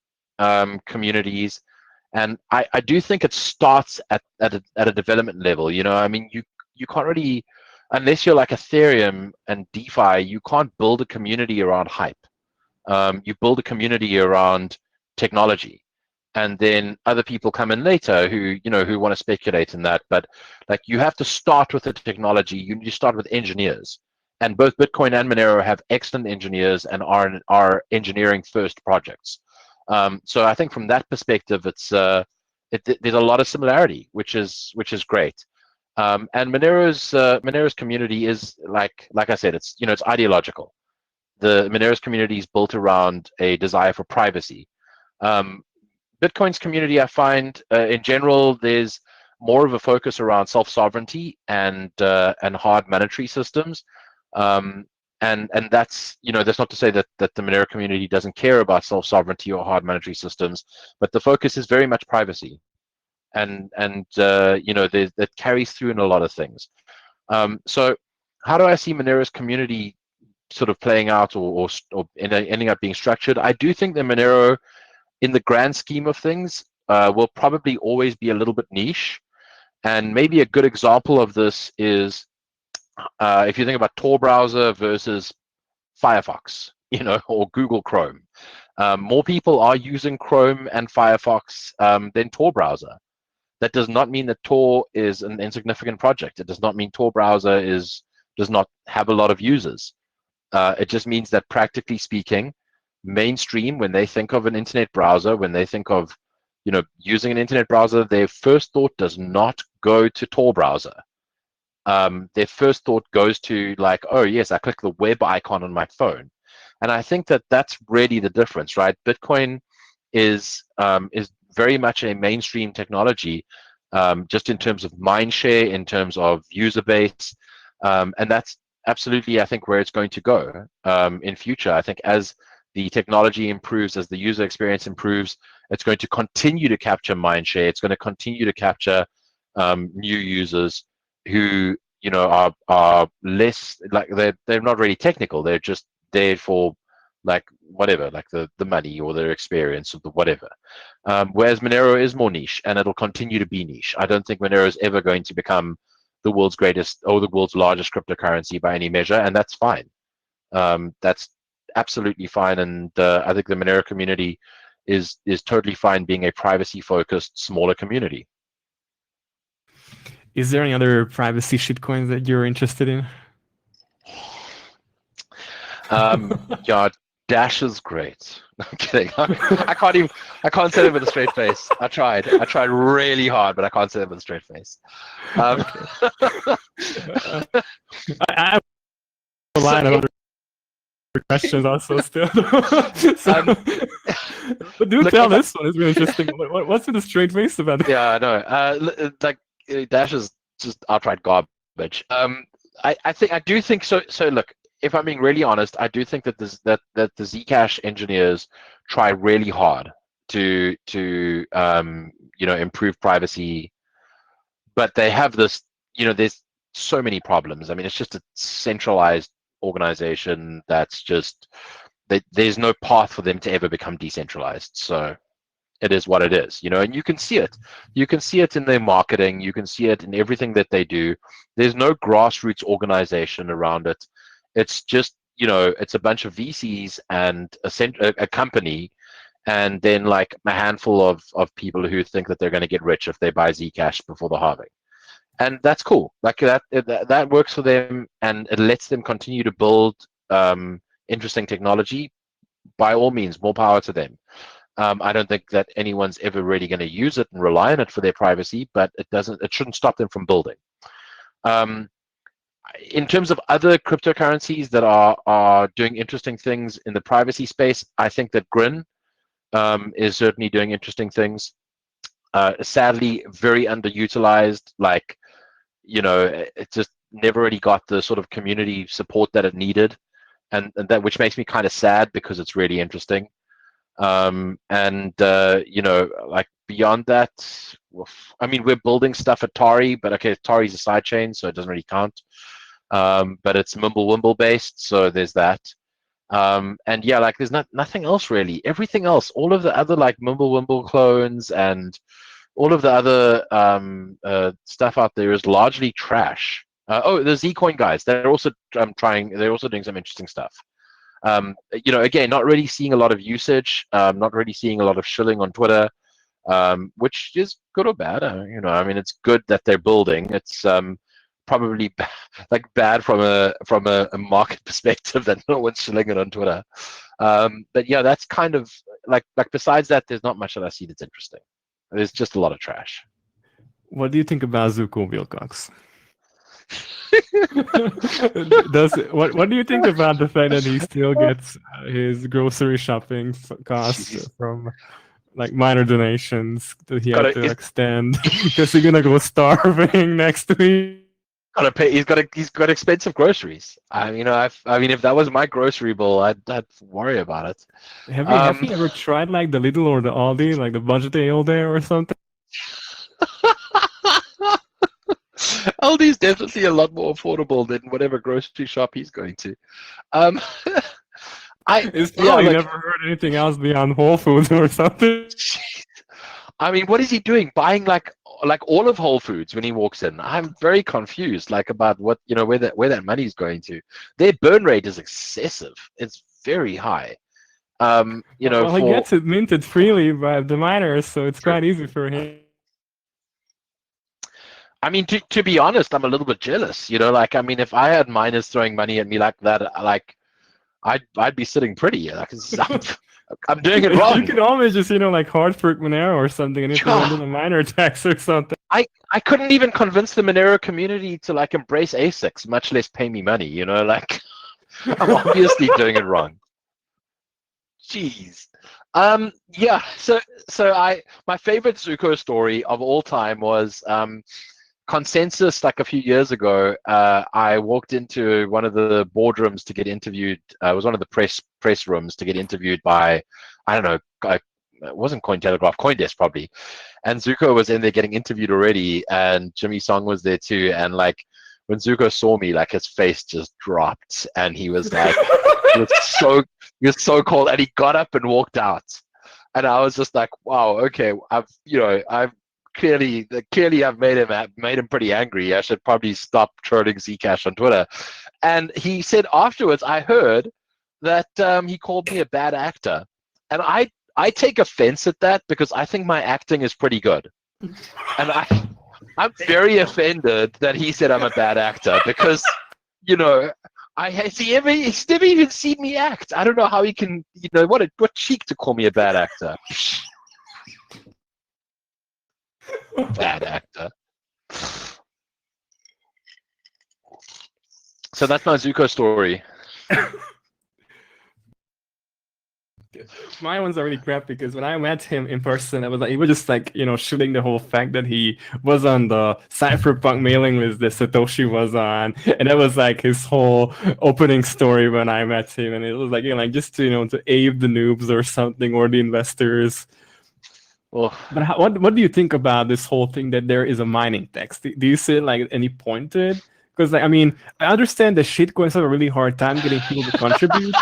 communities. And I do think it starts at a development level. I mean, you can't really, unless you're like Ethereum and DeFi, you can't build a community around hype. You build a community around technology, and then other people come in later who want to speculate in that. But like, you have to start with the technology. You start with engineers, and both Bitcoin and Monero have excellent engineers and are engineering first projects. So I think from that perspective, it's there's a lot of similarity, which is great. And Monero's community is like I said, it's it's ideological. The Monero's community is built around a desire for privacy. Bitcoin's community, I find, in general, there's more of a focus around self-sovereignty and hard monetary systems. And that's that's not to say that the Monero community doesn't care about self-sovereignty or hard monetary systems, but the focus is very much privacy, and that carries through in a lot of things. So how do I see Monero's community sort of playing out or ending up being structured? I do think that Monero, in the grand scheme of things, will probably always be a little bit niche, and maybe a good example of this is if you think about Tor browser versus Firefox, or Google Chrome. More people are using Chrome and Firefox than Tor browser. That does not mean that Tor is an insignificant project. It does not mean Tor browser does not have a lot of users. It just means that, practically speaking, mainstream, when they think of an internet browser, when they think of using an internet browser, their first thought does not go to Tor browser. Their first thought goes to like, oh yes, I click the web icon on my phone. And I think that that's really the difference, right? Bitcoin is very much a mainstream technology, just in terms of mind share, in terms of user base, and that's absolutely, I think, where it's going to go in future. I think as the technology improves, as the user experience improves, it's going to continue to capture mind share. It's going to continue to capture new users who are less, like, they're not really technical. They're just there for like whatever, like the money or their experience or the whatever. Whereas Monero is more niche, and it'll continue to be niche. I don't think Monero is ever going to become the world's greatest or the world's largest cryptocurrency by any measure, and that's fine. That's absolutely fine, and I think the Monero community is totally fine being a privacy-focused, smaller community. Is there any other privacy shitcoins that you're interested in? Yeah, Dash is great. I'm kidding. I can't say it with a straight face. I tried really hard, but I can't say it with a straight face. I have a line of questions also still. So, but do tell this one. It's really interesting. What's with the straight face about it? Yeah, I know. Like Dash is just outright garbage. I do think so. So look, if I'm being really honest, I do think that that the Zcash engineers try really hard to improve privacy, but they have this, there's so many problems. I mean, it's just a centralized organization that's just there's no path for them to ever become decentralized. So it is what it is, and you can see it. You can see it in their marketing. You can see it in everything that they do. There's no grassroots organization around it. It's just, it's a bunch of VCs and a company, and then like a handful of people who think that they're going to get rich if they buy Zcash before the halving. And that's cool. Like that works for them, and it lets them continue to build interesting technology. By all means, more power to them. I don't think that anyone's ever really going to use it and rely on it for their privacy, but it shouldn't stop them from building. In terms of other cryptocurrencies that are doing interesting things in the privacy space, I think that Grin is certainly doing interesting things. Sadly, very underutilized. Like, it just never really got the sort of community support that it needed, and that, which makes me kind of sad because it's really interesting. Like beyond that, I mean, we're building stuff at Tari, but okay, Tari's a sidechain, so it doesn't really count. But it's Mimblewimble based, so there's that. And yeah, like there's nothing else really. Everything else, all of the other like Mimblewimble clones and all of the other stuff out there is largely trash. The Zcoin guys, they're also they're also doing some interesting stuff. Again, not really seeing a lot of usage, not really seeing a lot of shilling on Twitter, which is good or bad. I mean, it's good that they're building. It's probably bad from a market perspective that no one's shilling it on Twitter. But yeah, that's kind of like besides that, there's not much that I see that's interesting. There's just a lot of trash. What do you think about Zuko Wilcox? What do you think about the fact that he still gets his grocery shopping costs from like minor donations that he had to extend because he's gonna go starving next week? Gotta pay. He's got expensive groceries. I mean, if that was my grocery bill, I'd worry about it. Have you ever tried like the Lidl or the Aldi, like the budget ale there or something? Aldi is definitely a lot more affordable than whatever grocery shop he's going to. It's probably never heard anything else beyond Whole Foods or something. I mean, what is he doing? Buying like all of Whole Foods when he walks in? I'm very confused, about what where that money's going to. Their burn rate is excessive. It's very high. Well, he gets it minted freely by the miners, so it's quite easy for him. I mean, to be honest, I'm a little bit jealous. I mean, if I had miners throwing money at me like that, I'd be sitting pretty. I'm doing it wrong. You could always just, like Hartford Monero or something, and if you want a miner tax or something. I couldn't even convince the Monero community to embrace ASICs, much less pay me money. I'm obviously doing it wrong. Jeez. Yeah. So my favorite Zuko story of all time was Consensus. Like a few years ago, I walked into one of the boardrooms to get interviewed. It was one of the press rooms to get interviewed by, I don't know, it wasn't Cointelegraph, CoinDesk probably. And Zuko was in there getting interviewed already, and Jimmy Song was there too. And when Zuko saw me, his face just dropped, and he was like, he was so cold, and he got up and walked out. And I was just like, wow, okay, I've clearly I've made him pretty angry. I should probably stop trolling Zcash on Twitter. And he said afterwards, I heard that he called me a bad actor, and I take offense at that because I think my acting is pretty good, and I'm very offended that he said I'm a bad actor because he's never even seen me act. I don't know how he can, what cheek to call me a bad actor. Bad actor. So that's my Zuko story. My ones are really crap because when I met him in person, I was like, he was just like, shooting the whole fact that he was on the cypherpunk mailing list that Satoshi was on, and that was like his whole opening story when I met him, and it was like, just to aid the noobs or something, or the investors. Well, but what do you think about this whole thing that there is a mining tax? Do you see like any point to it? Because I understand that shitcoins have a really hard time getting people to contribute,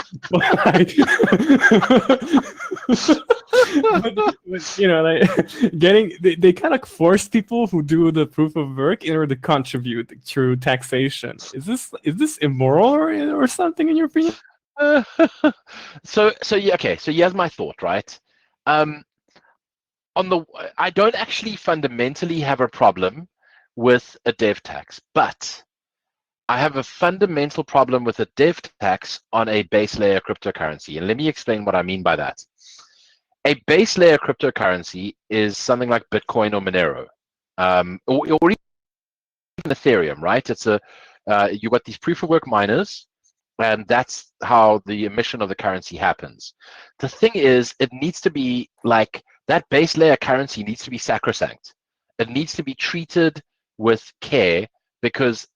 they kind of force people who do the proof of work in order to contribute through taxation. Is this immoral or something in your opinion? So yeah, okay. So here's my thought, right? I don't actually fundamentally have a problem with a dev tax, but I have a fundamental problem with a dev tax on a base layer cryptocurrency. And let me explain what I mean by that. A base layer cryptocurrency is something like Bitcoin or Monero, or even Ethereum, right? You got these proof of work miners, and that's how the emission of the currency happens. The thing is, it needs to be like that base layer currency needs to be sacrosanct. It needs to be treated with care, because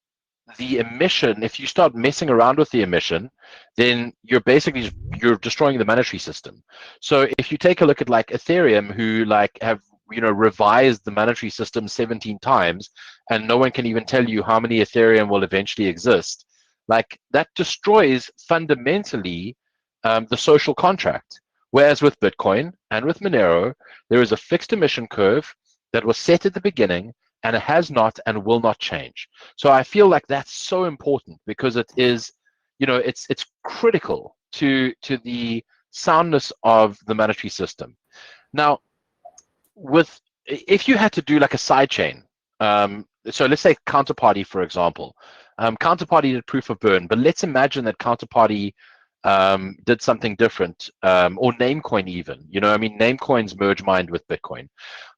the emission, if you start messing around with the emission, then you're destroying the monetary system. So if you take a look at like Ethereum, who have revised the monetary system 17 times, and no one can even tell you how many Ethereum will eventually exist, like that destroys fundamentally the social contract. Whereas with Bitcoin and with Monero, there is a fixed emission curve that was set at the beginning, and it has not and will not change. So I feel like that's so important, because it is, it's critical to the soundness of the monetary system. Now, if you had to do like a side chain, so let's say Counterparty, for example. Counterparty did proof of burn, but let's imagine that Counterparty did something different, or Namecoin even. Namecoin's merge mined with Bitcoin.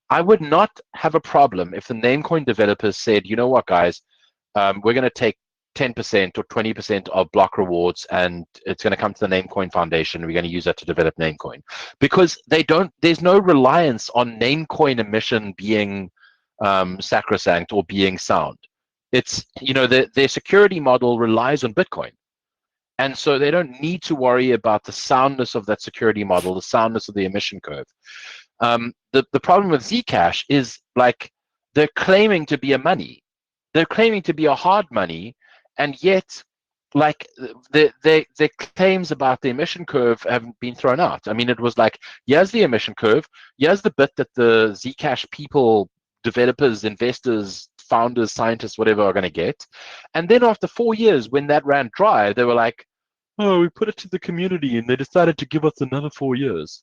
I would not have a problem if the Namecoin developers said, you know what, guys, we're going to take 10% or 20% of block rewards, and it's going to come to the Namecoin Foundation. We're going to use that to develop Namecoin, because there's no reliance on Namecoin emission being sacrosanct or being sound. It's, their security model relies on Bitcoin. And so they don't need to worry about the soundness of that security model, the soundness of the emission curve. The problem with Zcash is like they're claiming to be a money, they're claiming to be a hard money, and yet like their claims about the emission curve haven't been thrown out. It was like, here's the emission curve, here's the bit that the Zcash people, developers, investors, founders, scientists, whatever, are going to get. And then after 4 years, when that ran dry, they were like, oh, we put it to the community and they decided to give us another 4 years.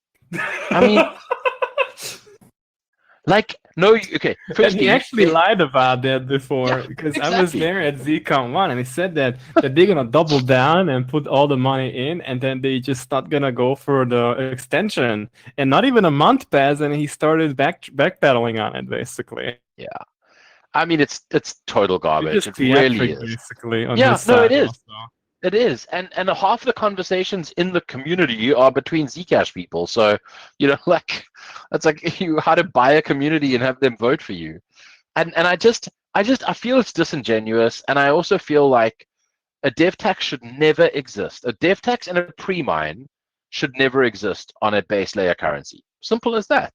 Like, no, okay. And he actually lied about that before, because exactly. I was there at ZCon 1, and he said that they're gonna double down and put all the money in, and then they just not gonna go for the extension. And not even a month passed, and he started backpedaling on it, basically. Yeah, it's total garbage. It Theatric, really is. basically. On Yeah, his no, side it is. also. It is, and half the conversations in the community are between Zcash people. So, like, it's like how to buy a community and have them vote for you, and I feel it's disingenuous, and I also feel like a dev tax should never exist. A dev tax and a pre-mine should never exist on a base layer currency. Simple as that.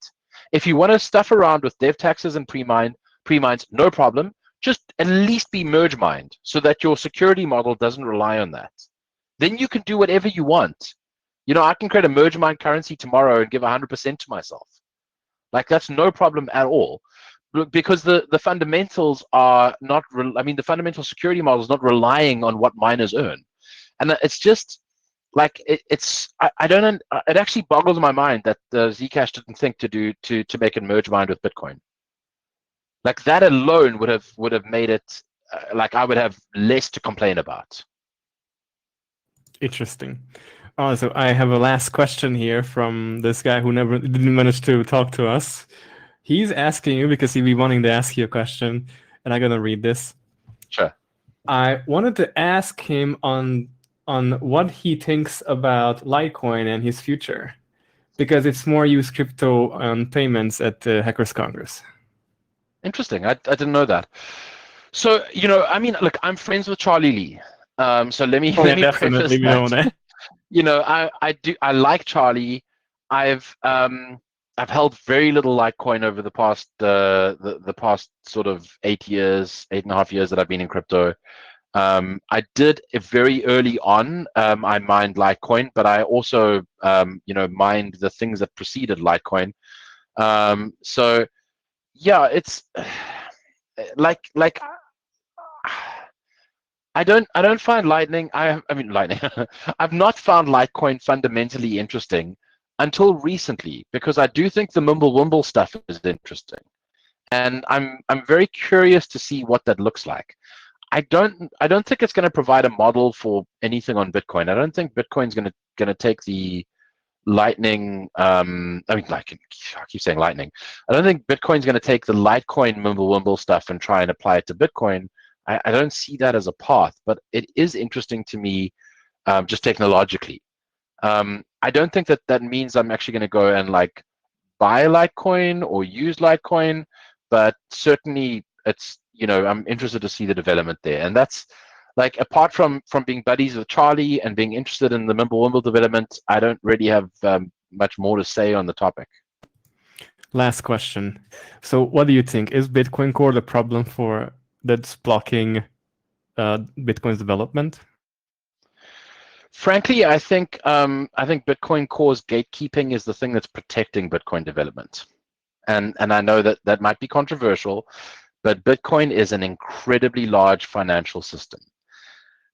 If you want to stuff around with dev taxes and pre-mines, no problem. Just at least be merge mined so that your security model doesn't rely on that. Then you can do whatever you want. I can create a merge mined currency tomorrow and give 100% to myself. Like, that's no problem at all, because the fundamentals are not. The fundamental security model is not relying on what miners earn, and it's just like I don't. It actually boggles my mind that Zcash didn't think to make it merge mined with Bitcoin. Like, that alone would have made it like I would have less to complain about. Interesting. So I have a last question here from this guy who didn't manage to talk to us. He's asking you, because he'll be wanting to ask you a question, and I'm gonna read this. Sure. I wanted to ask him on what he thinks about Litecoin and his future. because it's more used crypto on payments at Hackers Congress. Interesting. I didn't know that. So, I mean, look, I'm friends with Charlie Lee. So let me preface definitely we know that. I like Charlie. I've held very little Litecoin over the past the past sort of 8.5 years that I've been in crypto. I did very early on. I mined Litecoin, but I also mined the things that preceded Litecoin. So yeah, it's like I don't find Lightning. I mean Lightning. I've not found Litecoin fundamentally interesting until recently, because I do think the Mumble stuff is interesting, and I'm very curious to see what that looks like. I don't think it's going to provide a model for anything on Bitcoin. I don't think Bitcoin's going to take the Lightning. I keep saying Lightning. I don't think Bitcoin's going to take the Litecoin Mumble stuff and try and apply it to Bitcoin. I don't see that as a path, but it is interesting to me, just technologically. I don't think that means I'm actually going to go and like buy Litecoin or use Litecoin, but certainly it's, I'm interested to see the development there. And that's like, apart from being buddies with Charlie and being interested in the Mumble development, I don't really have much more to say on the topic. Last question. So what do you think? Is Bitcoin Core the problem that's blocking Bitcoin's development? Frankly, I think Bitcoin Core's gatekeeping is the thing that's protecting Bitcoin development. And I know that might be controversial, but Bitcoin is an incredibly large financial system.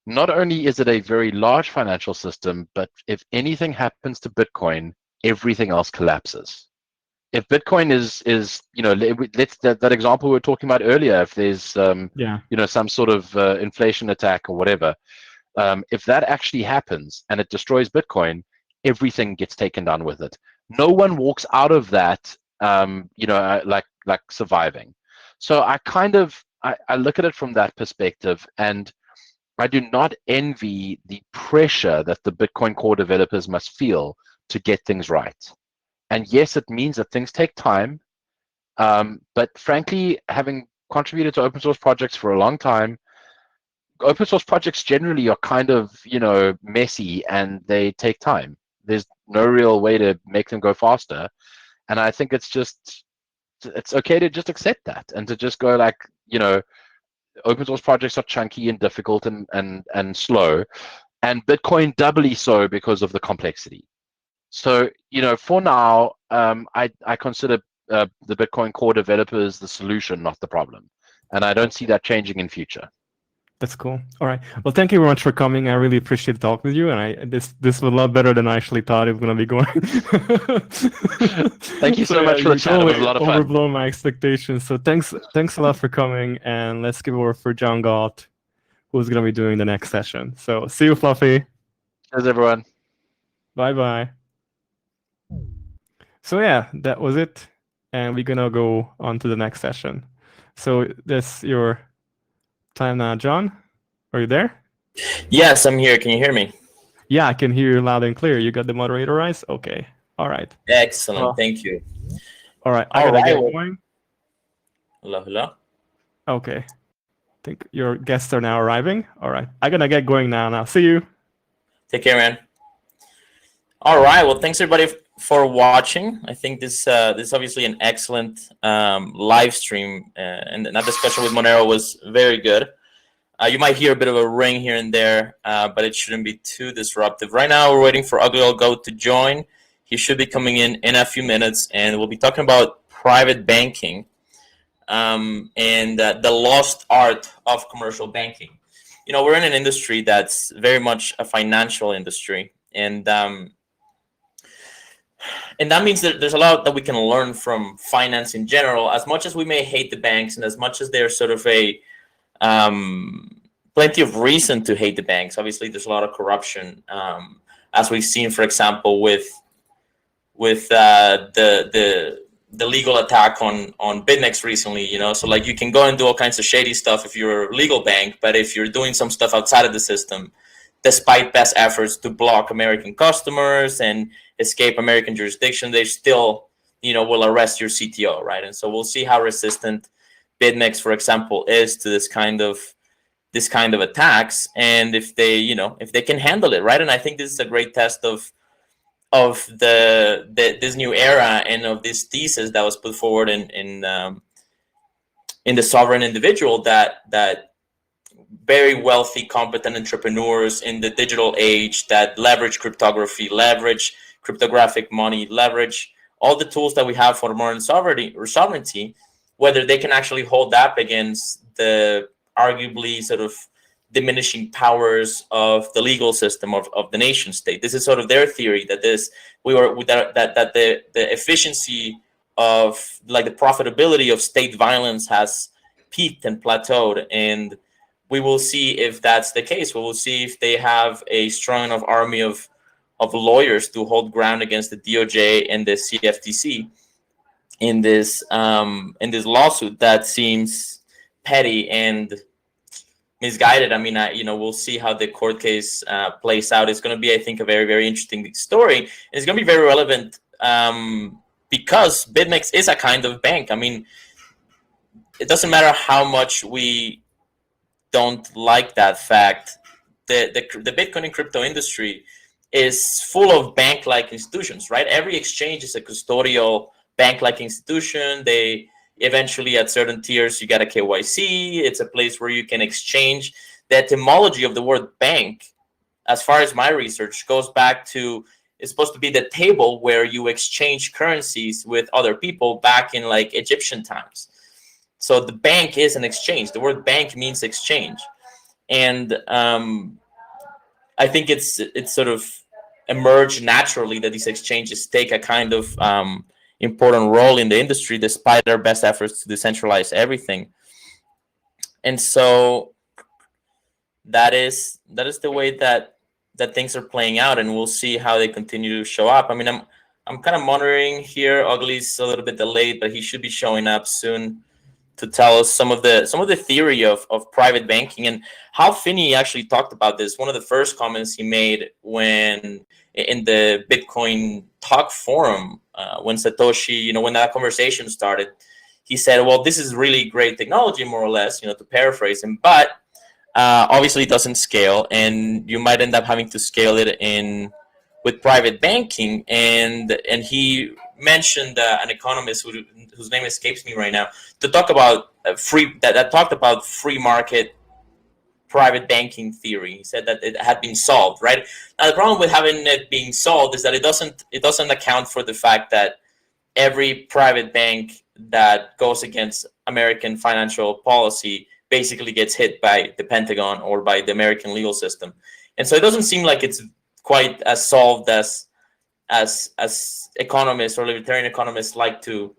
Not only is it a very large financial system, but if anything happens to Bitcoin, everything else collapses. If Bitcoin is let's that example we were talking about earlier, if there's some sort of inflation attack or whatever, if that actually happens and it destroys Bitcoin, everything gets taken down with it. No one walks out of that like surviving. So I look at it from that perspective, and I do not envy the pressure that the Bitcoin Core developers must feel to get things right. And yes, it means that things take time. But frankly, having contributed to open source projects for a long time, open source projects generally are kind of, messy, and they take time. There's no real way to make them go faster. And I think it's okay to just accept that and to just go like, open source projects are chunky and difficult and slow, and Bitcoin doubly so because of the complexity. So, for now, I consider the Bitcoin Core developers the solution, not the problem. And I don't see that changing in future. That's cool. All right. Well, thank you very much for coming. I really appreciate the talk with you. And this was a lot better than I actually thought it was going to be going. Thank you so much for the chat. It was a lot of fun. Overblown my expectations. So thanks a lot for coming. And let's give over for John Galt, who's going to be doing the next session. So see you, Fluffy. Cheers, everyone. Bye-bye. So yeah, that was it. And we're going to go on to the next session. So that's your time now, John. Are you there? Yes, I'm here. Can you hear me? Yeah, I can hear you loud and clear. You got the moderator eyes? Okay. All right. Excellent. Thank you. All right. I gotta get going. Hello. Okay. I think your guests are now arriving. All right. I'm gonna get going now. See you. Take care, man. All right. Well, thanks everybody for watching. I think this is obviously an excellent live stream, and that discussion with Monero was very good. You might hear a bit of a ring here and there, but it shouldn't be too disruptive. Right now, we're waiting for Ugly Old Goat to join. He should be coming in a few minutes, and we'll be talking about private banking and the lost art of commercial banking. We're in an industry that's very much a financial industry, and that means that there's a lot that we can learn from finance in general. As much as we may hate the banks, and as much as they're sort of a plenty of reason to hate the banks, obviously there's a lot of corruption, as we've seen, for example, with the legal attack on BitNex recently. So like you can go and do all kinds of shady stuff if you're a legal bank, but if you're doing some stuff outside of the system, despite best efforts to block American customers and escape American jurisdiction, they still, will arrest your CTO, right? And so we'll see how resistant BitMEX, for example, is to this kind of attacks, and if they can handle it, right? And I think this is a great test of this new era and of this thesis that was put forward in the sovereign individual, that very wealthy, competent entrepreneurs in the digital age that leverage cryptography, leverage cryptographic money, leverage all the tools that we have for modern sovereignty, whether they can actually hold up against the arguably sort of diminishing powers of the legal system of the nation state. This is sort of their theory, that the efficiency of, like, the profitability of state violence has peaked and plateaued, and we will see if that's the case. We will see if they have a strong enough army of lawyers to hold ground against the DOJ and the CFTC in this lawsuit that seems petty and misguided. I mean, we'll see how the court case plays out. It's going to be, I think, a very, very interesting story. And it's going to be very relevant because BitMEX is a kind of bank. I mean, it doesn't matter how much we don't like that fact. The Bitcoin and crypto industry is full of bank-like institutions, right? Every exchange is a custodial bank-like institution. They eventually, at certain tiers, you get a KYC. It's a place where you can exchange. The etymology of the word bank, as far as my research, goes back to, it's supposed to be the table where you exchange currencies with other people back in, like, Egyptian times. So the bank is an exchange. The word bank means exchange. And I think it's sort of emerged naturally that these exchanges take a kind of important role in the industry, despite our best efforts to decentralize everything. And so that is the way that things are playing out, and we'll see how they continue to show up. I mean, I'm kind of monitoring here. Ugly's a little bit delayed, but he should be showing up soon to tell us some of the theory of private banking and how Finney actually talked about this. One of the first comments he made when in the Bitcoin talk forum, when Satoshi, when that conversation started, he said, well, this is really great technology, more or less, to paraphrase him, but obviously it doesn't scale, and you might end up having to scale it with private banking. And he mentioned an economist whose name escapes me right now, to talk about that talked about free market private banking theory. He said that it had been solved, right? Now the problem with having it being solved is that it doesn't account for the fact that every private bank that goes against American financial policy basically gets hit by the Pentagon or by the American legal system. And so it doesn't seem like it's quite as solved as economists or libertarian economists like to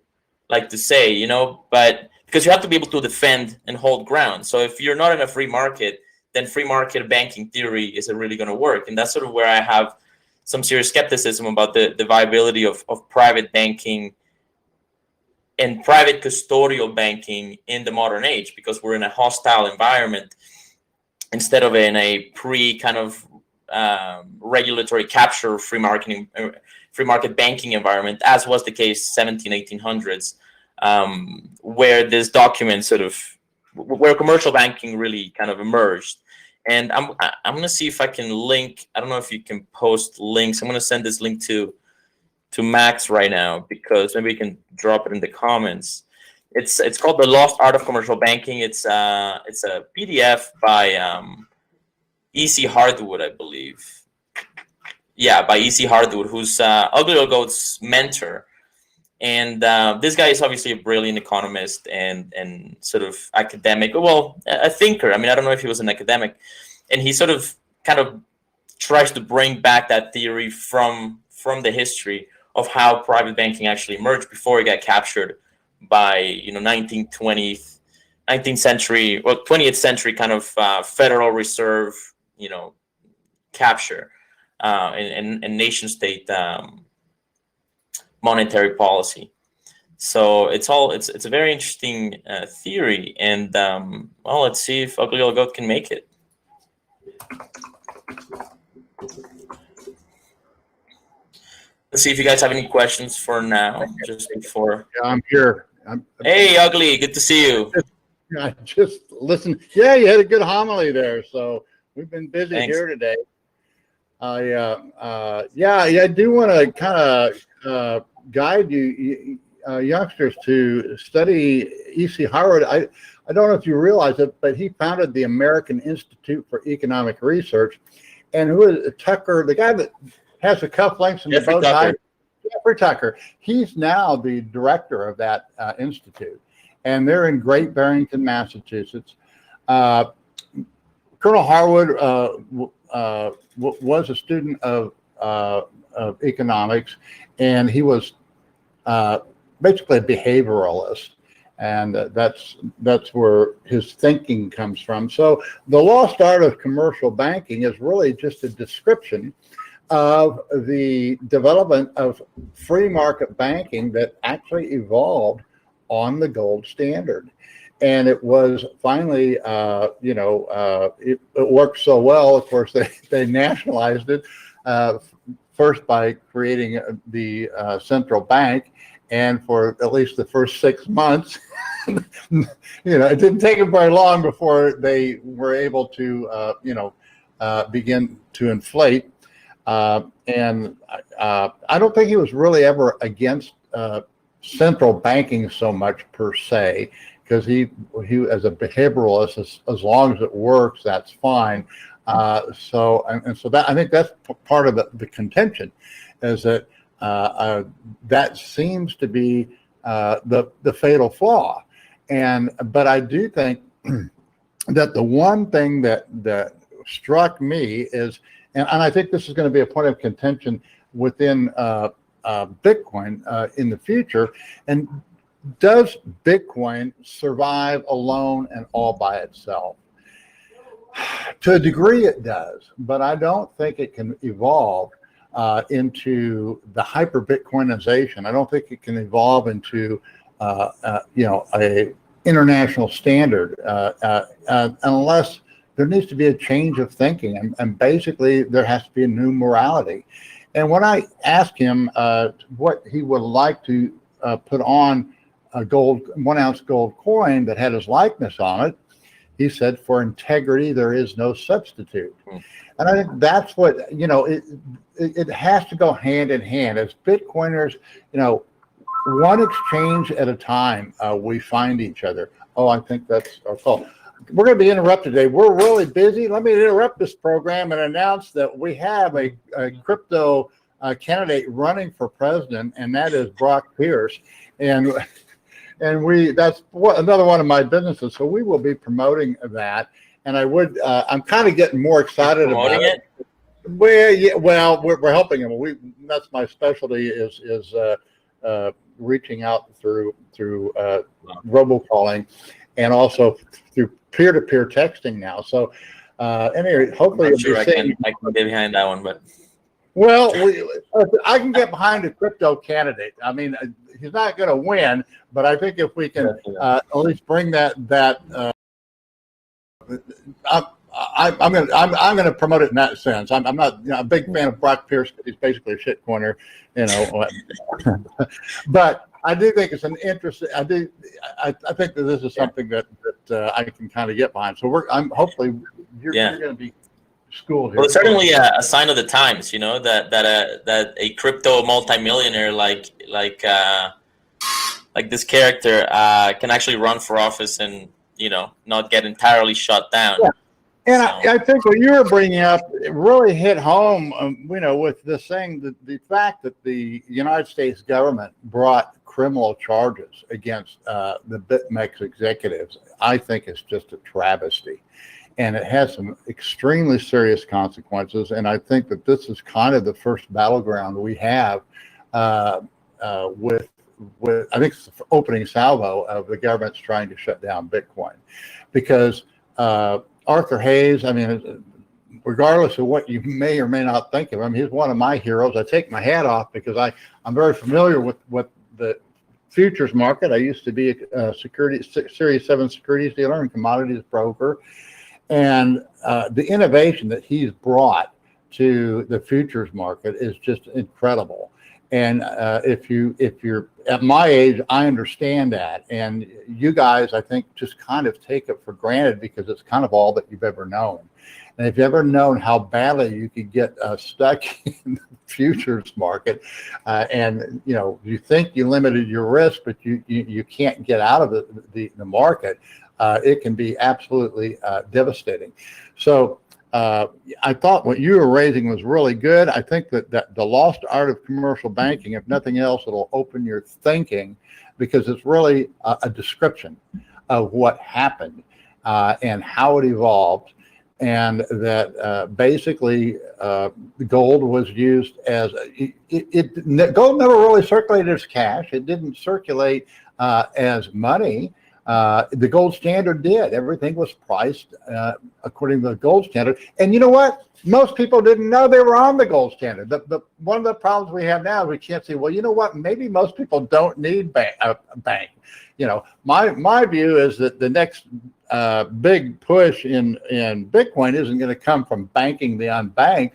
say, but because you have to be able to defend and hold ground. So if you're not in a free market, then free market banking theory isn't really going to work. And that's sort of where I have some serious skepticism about the viability of private banking and private custodial banking in the modern age, because we're in a hostile environment instead of in a pre kind of regulatory capture free market banking environment, as was the case 1800s, where this document where commercial banking really kind of emerged. And I'm going to see if I can link. I don't know if you can post links. I'm going to send this link to Max right now, because maybe you can drop it in the comments. It's called The Lost Art of Commercial Banking. It's a PDF by E.C. Hardwood, I believe. Yeah, by E.C. Hardwood, who's Ugly Old Goat's mentor. And this guy is obviously a brilliant economist and sort of academic, well, a thinker. I mean, I don't know if he was an academic. And he sort of kind of tries to bring back that theory from the history of how private banking actually emerged before it got captured by 19th century, well, 20th century kind of Federal Reserve, capture and nation state monetary policy. So it's a very interesting theory, and well, let's see if Ugly Old Goat can make it. Let's see if you guys have any questions for now, just before. Yeah, I'm here. Hey, Ugly, good to see you. I just listened. Yeah, you had a good homily there. So we've been busy Thanks. here today. I do want to kind of guide you youngsters to study E.C. Howard. I don't know if you realize it, but he founded the American Institute for Economic Research. And who is Tucker, the guy that has the cufflinks and the bow tie? Jeffrey Tucker. He's now the director of that institute. And they're in Great Barrington, Massachusetts. Colonel Harwood was a student of economics, and he was basically a behavioralist, and that's where his thinking comes from. So the lost art of commercial banking is really just a description of the development of free market banking that actually evolved on the gold standard. And it was finally, it worked so well. Of course, they nationalized it first by creating the central bank. And for at least the first 6 months, it didn't take them very long before they were able to, begin to inflate. And I don't think he was really ever against central banking so much per se, because he as a behavioralist, as long as it works, that's fine. So that, I think that's part of the contention, is that that seems to be the fatal flaw. But I do think that the one thing that struck me is, and I think this is going to be a point of contention within Bitcoin in the future, and does Bitcoin survive alone and all by itself? To a degree it does, but I don't think it can evolve into the hyper Bitcoinization. I don't think it can evolve into a international standard unless there needs to be a change of thinking, and basically there has to be a new morality. And when I asked him what he would like to put on a 1 ounce gold coin that had his likeness on it, he said, "For integrity, there is no substitute." And I think that's what, it has to go hand in hand. As Bitcoiners, one exchange at a time, we find each other. Oh, I think that's our call. We're going to be interrupted today. We're really busy. Let me interrupt this program and announce that we have a crypto candidate running for president, and that is Brock Pierce. And that's another one of my businesses. So we will be promoting that. And I'm kind of getting more excited about it. Well, we're helping him. That's my specialty is reaching out through robocalling, and also through peer-to-peer texting now. So anyway, hopefully I'm sure I can get behind that one, but. Well, I can get behind a crypto candidate. I mean, he's not going to win, but I think if we can at least bring that I'm going to promote it in that sense. I'm not a big fan of Brock Pierce, because he's basically a shitcoiner, but I do think it's an interesting. I think that this is something that I can kind of get behind. So I'm hopefully you're going to be schooled here. Well, it's certainly a sign of the times, that a crypto multimillionaire like this character can actually run for office and not get entirely shut down. Yeah. And I think what you were bringing up, it really hit home, with this thing, the fact that the United States government brought criminal charges against the BitMEX executives, I think is just a travesty. And it has some extremely serious consequences. And I think that this is kind of the first battleground we have with I think it's the opening salvo of the government's trying to shut down Bitcoin, because Arthur Hayes, I mean, regardless of what you may or may not think of him, he's one of my heroes. I take my hat off because I'm very familiar with the futures market. I used to be a Series 7 securities dealer and commodities broker. And the innovation that he's brought to the futures market is just incredible. And if you're at my age, I understand that. And you guys, I think, just kind of take it for granted because it's kind of all that you've ever known. And if you've ever known how badly you could get stuck in the futures market, and you think you limited your risk, but you can't get out of the market, it can be absolutely devastating. So I thought what you were raising was really good. I think that the lost art of commercial banking, if nothing else, it'll open your thinking, because it's really a description of what happened and how it evolved. And that basically gold was used as gold never really circulated as cash. It didn't circulate as money. The gold standard did. Everything was priced according to the gold standard. And you know what? Most people didn't know they were on the gold standard. One of the problems we have now is we can't say, well, you know what? Maybe most people don't need a bank. My view is that the next big push in Bitcoin isn't going to come from banking the unbanked,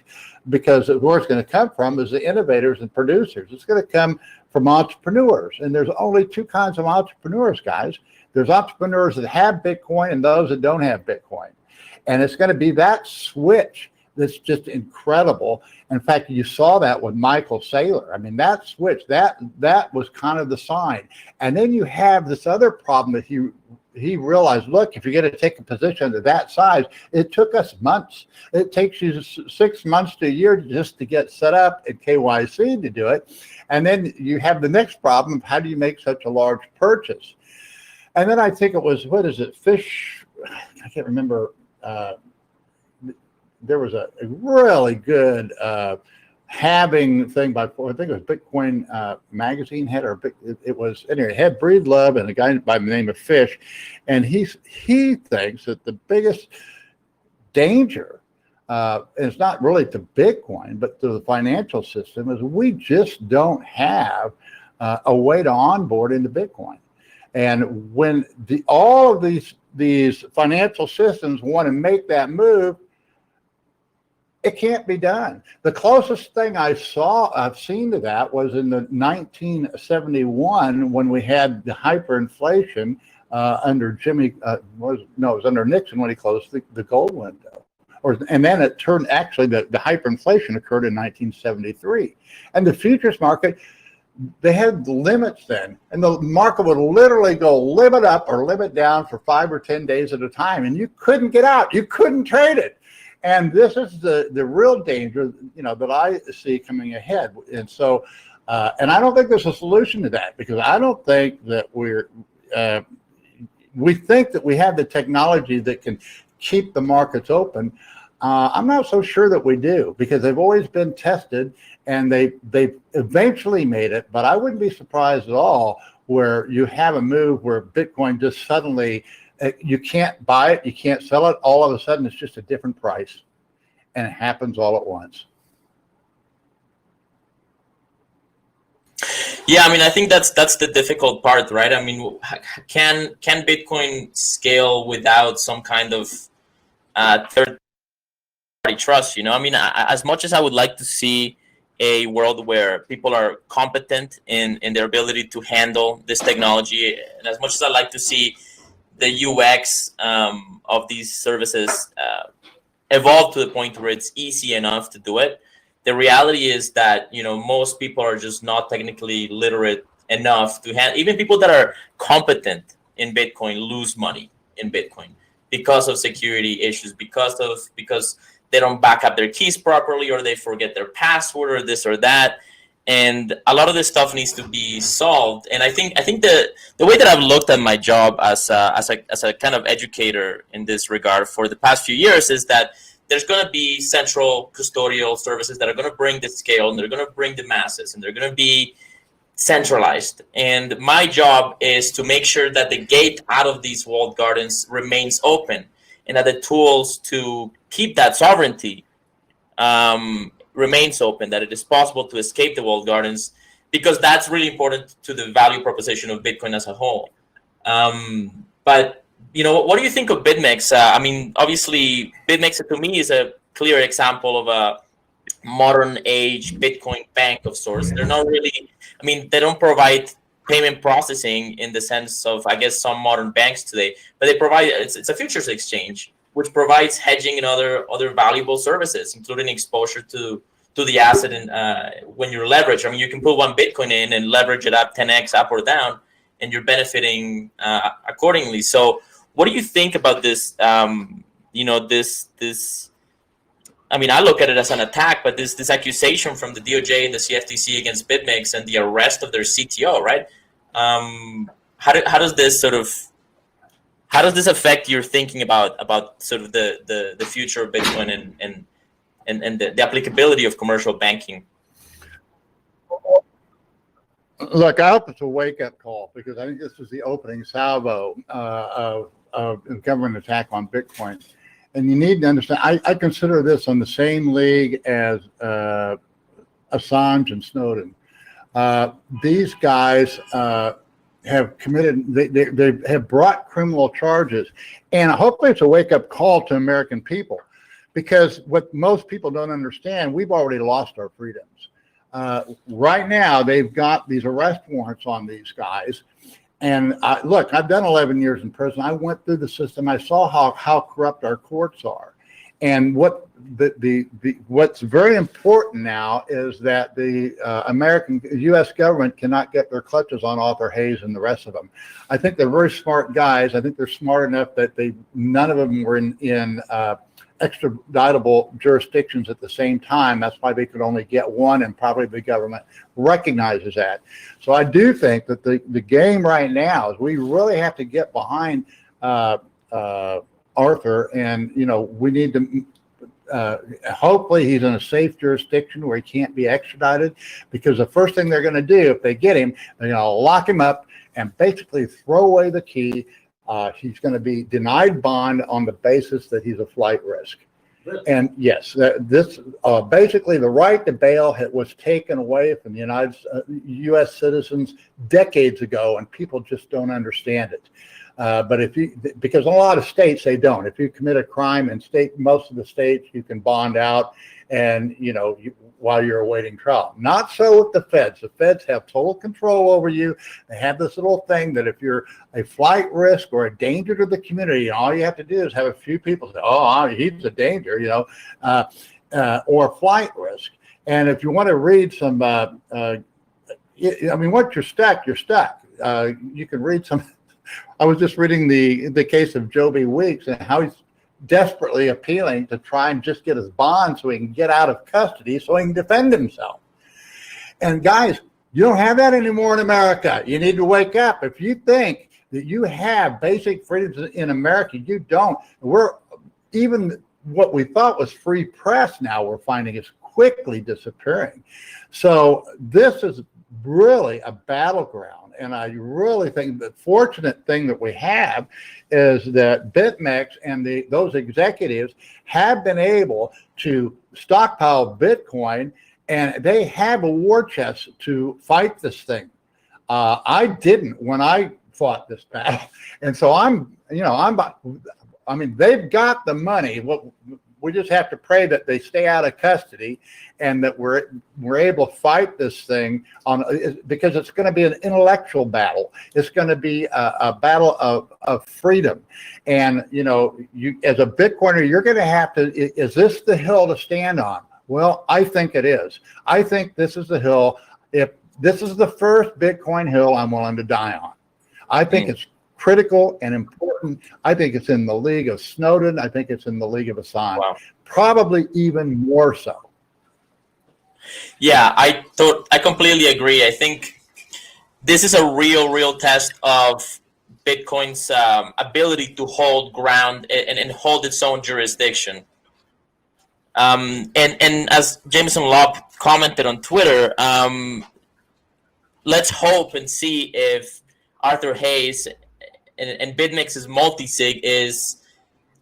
because where it's going to come from is the innovators and producers. It's going to come from entrepreneurs. And there's only two kinds of entrepreneurs, guys. There's entrepreneurs that have Bitcoin and those that don't have Bitcoin. And it's going to be that switch that's just incredible. In fact, you saw that with Michael Saylor. I mean, that switch, that was kind of the sign. And then you have this other problem that he realized, look, if you're going to take a position of that size, it took us months. It takes you 6 months to a year just to get set up at KYC to do it. And then you have the next problem of how do you make such a large purchase? And then I think it was, what is it, Fish? I can't remember. There was a really good halving thing by, I think it was Bitcoin magazine had, or it was, anyway, it had Breedlove and a guy by the name of Fish. And he thinks that the biggest danger, and it's not really to Bitcoin, but to the financial system, is we just don't have a way to onboard into Bitcoin. And when all of these financial systems want to make that move, it can't be done. The closest thing I've seen to that was in the 1971 when we had the hyperinflation under it was under Nixon when he closed the gold window. And then it turned, actually the hyperinflation occurred in 1973. And the futures market, they had limits then, and the market would literally go limit up or limit down for 5 or 10 days at a time, and you couldn't get out. You couldn't trade it. And this is the real danger, that I see coming ahead. And so, and I don't think there's a solution to that, because I don't think that we think that we have the technology that can keep the markets open. I'm not so sure that we do, because they've always been tested and they've eventually made it. But I wouldn't be surprised at all where you have a move where Bitcoin just suddenly, you can't buy it, you can't sell it. All of a sudden, it's just a different price, and it happens all at once. Yeah, I mean, I think that's the difficult part, right? I mean, can Bitcoin scale without some kind of third-party trust? I mean, as much as I would like to see a world where people are competent in their ability to handle this technology, and as much as I like to see the UX of these services evolve to the point where it's easy enough to do it, the reality is that most people are just not technically literate enough to handle. Even people that are competent in Bitcoin lose money in Bitcoin because of security issues, because they don't back up their keys properly, or they forget their password, or this or that. And a lot of this stuff needs to be solved. And I think the way that I've looked at my job as a kind of educator in this regard for the past few years is that there's going to be central custodial services that are going to bring the scale, and they're going to bring the masses, and they're going to be centralized. And my job is to make sure that the gate out of these walled gardens remains open, and that the tools to keep that sovereignty remains open, that it is possible to escape the walled gardens, because that's really important to the value proposition of Bitcoin as a whole. But what do you think of BitMEX? I mean, obviously, BitMEX to me is a clear example of a modern age Bitcoin bank of sorts. They're not really, I mean, they don't provide payment processing in the sense of, I guess, some modern banks today, but they provide, it's a futures exchange, which provides hedging and other valuable services, including exposure to the asset. And when you're leveraged, I mean, you can put one Bitcoin in and leverage it up 10x up or down, and you're benefiting accordingly. So what do you think about this? This. I mean, I look at it as an attack, but this accusation from the DOJ and the CFTC against BitMEX and the arrest of their CTO, right? How does this affect your thinking about sort of the future of Bitcoin and the applicability of commercial banking? Look, I hope it's a wake-up call, because I think this is the opening salvo of a government attack on Bitcoin. And you need to understand, I consider this on the same league as Assange and Snowden. These guys have committed, they have brought criminal charges. And hopefully it's a wake-up call to American people, because what most people don't understand, we've already lost our freedoms. Right now, they've got these arrest warrants on these guys. And look, I've done 11 years in prison. I went through the system. I saw how corrupt our courts are. And what's very important now is that the U.S. government cannot get their clutches on Arthur Hayes and the rest of them. I think they're very smart guys. I think they're smart enough that none of them were in extraditable jurisdictions at the same time. That's why they could only get one, and probably the government recognizes that. So I do think that the game right now is we really have to get behind Arthur, and we need to hopefully he's in a safe jurisdiction where he can't be extradited, because the first thing they're going to do if they get him, they're going to lock him up and basically throw away the key. He's going to be denied bond on the basis that he's a flight risk. And yes, basically the right to bail was taken away from the U.S. citizens decades ago, and people just don't understand it. But because in a lot of states they don't. If you commit a crime in most of the states, you can bond out, and while you're awaiting trial. Not so with the feds. The feds have total control over you. They have this little thing that if you're a flight risk or a danger to the community, all you have to do is have a few people say, "Oh, he's a danger," or a flight risk. And if you want to read some, once you're stuck, you're stuck. You can read some. I was just reading the case of Joby Weeks and how he's desperately appealing to try and just get his bond so he can get out of custody so he can defend himself. And guys, you don't have that anymore in America. You need to wake up. If you think that you have basic freedoms in America, you don't. Even what we thought was free press now we're finding is quickly disappearing. So this is really a battleground. And I really think the fortunate thing that we have is that BitMEX and those executives have been able to stockpile Bitcoin, and they have a war chest to fight this thing. I didn't when I fought this battle, and so they've got the money. We just have to pray that they stay out of custody, and that we're able to fight this thing because it's going to be an intellectual battle. It's going to be a battle of freedom. And you as a Bitcoiner, you're going to have to. Is this the hill to stand on? Well, I think it is. I think this is the hill. If this is the first Bitcoin hill I'm willing to die on, I think it's critical and important. I think it's in the league of Snowden. I think it's in the league of Assange. Wow. Probably even more so. Yeah, I completely agree. I think this is a real test of Bitcoin's ability to hold ground and hold its own jurisdiction. And as Jameson Lobb commented on Twitter, let's hope and see if Arthur Hayes and BitMEX's multi-sig is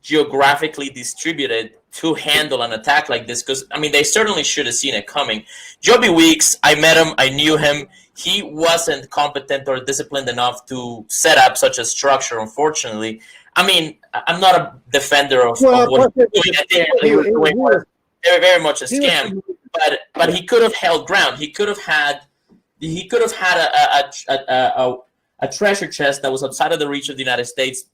geographically distributed to handle an attack like this, because I mean they certainly should have seen it coming. Joby Weeks, I met him, I knew him. He wasn't competent or disciplined enough to set up such a structure, unfortunately. I mean, I'm not a defender of what he was doing. I think what he was doing was very, very much a scam. But he could have held ground. He could have had a treasure chest that was outside of the reach of the United States.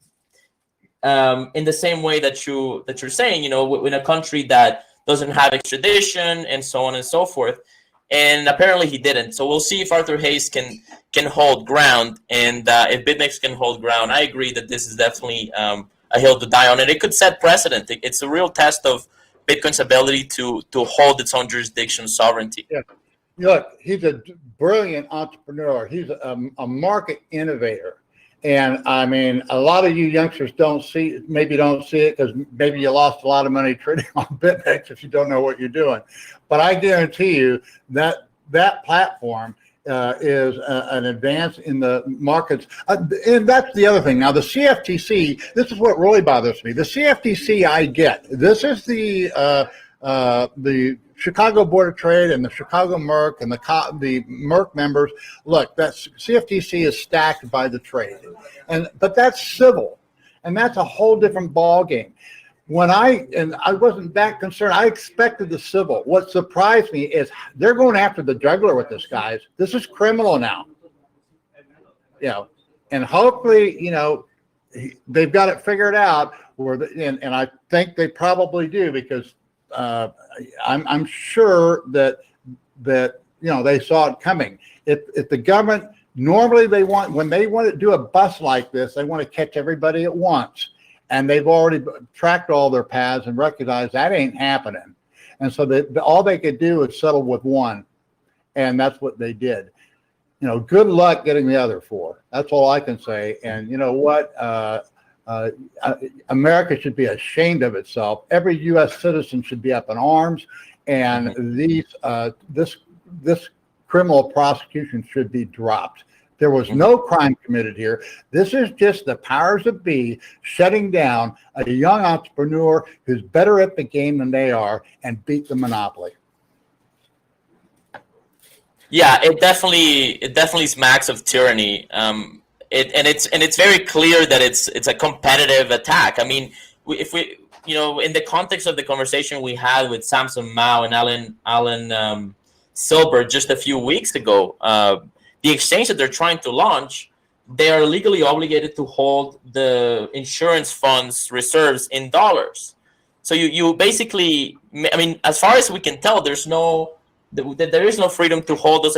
In the same way that you're saying, in a country that doesn't have extradition and so on and so forth, and apparently he didn't. So we'll see if Arthur Hayes can hold ground, and if BitMEX can hold ground. I agree that this is definitely a hill to die on, and it could set precedent. It's a real test of Bitcoin's ability to hold its own jurisdiction sovereignty. Yeah. Look, he's a brilliant entrepreneur. He's a market innovator. And I mean, a lot of you youngsters maybe don't see it because maybe you lost a lot of money trading on BitMEX if you don't know what you're doing. But I guarantee you that that platform is an advance in the markets. And that's the other thing. Now, the CFTC, this is what really bothers me. The CFTC, I get. This is the Chicago Board of Trade and the Chicago Merc and the Merc members. Look, that CFTC is stacked by the trade, but that's civil, and that's a whole different ball game. I wasn't that concerned. I expected the civil. What surprised me is they're going after the juggler with this, guys. This is criminal now. And hopefully, they've got it figured out. And I think they probably do, because I'm sure that they saw it coming. If the government normally when they want to do a bust like this, they want to catch everybody at once, and they've already tracked all their paths and recognized that ain't happening, and so all they could do is settle with one, and that's what they did. Good luck getting the other four. That's all I can say. And you know what? America should be ashamed of itself. Every U.S. citizen should be up in arms, and this criminal prosecution should be dropped. There was no crime committed here. This is just the powers that be shutting down a young entrepreneur who's better at the game than they are and beat the monopoly. Yeah, it definitely smacks of tyranny. It's very clear that it's a competitive attack. I mean, if we in the context of the conversation we had with Samson Mao and Alan Silbert just a few weeks ago, the exchange that they're trying to launch, they are legally obligated to hold the insurance funds reserves in dollars. So you basically, I mean, as far as we can tell, there is no freedom to hold that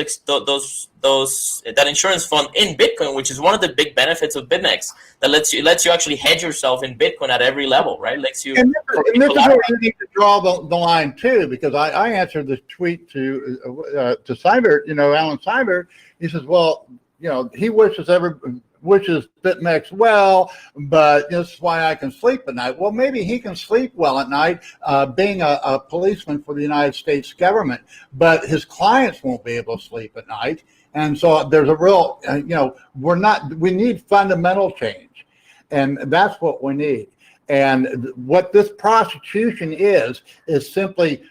insurance fund in Bitcoin, which is one of the big benefits of BitMEX. That lets you actually hedge yourself in Bitcoin at every level, right? Lets you. And this is where you need to draw the line too, because I answered this tweet to Seibert, Alan Seibert. He says, well, he wishes BitMEX well, but this is why I can sleep at night. Well, maybe he can sleep well at night being a policeman for the United States government, but his clients won't be able to sleep at night. And so there's a real, we need fundamental change, and that's what we need. And what this prosecution is simply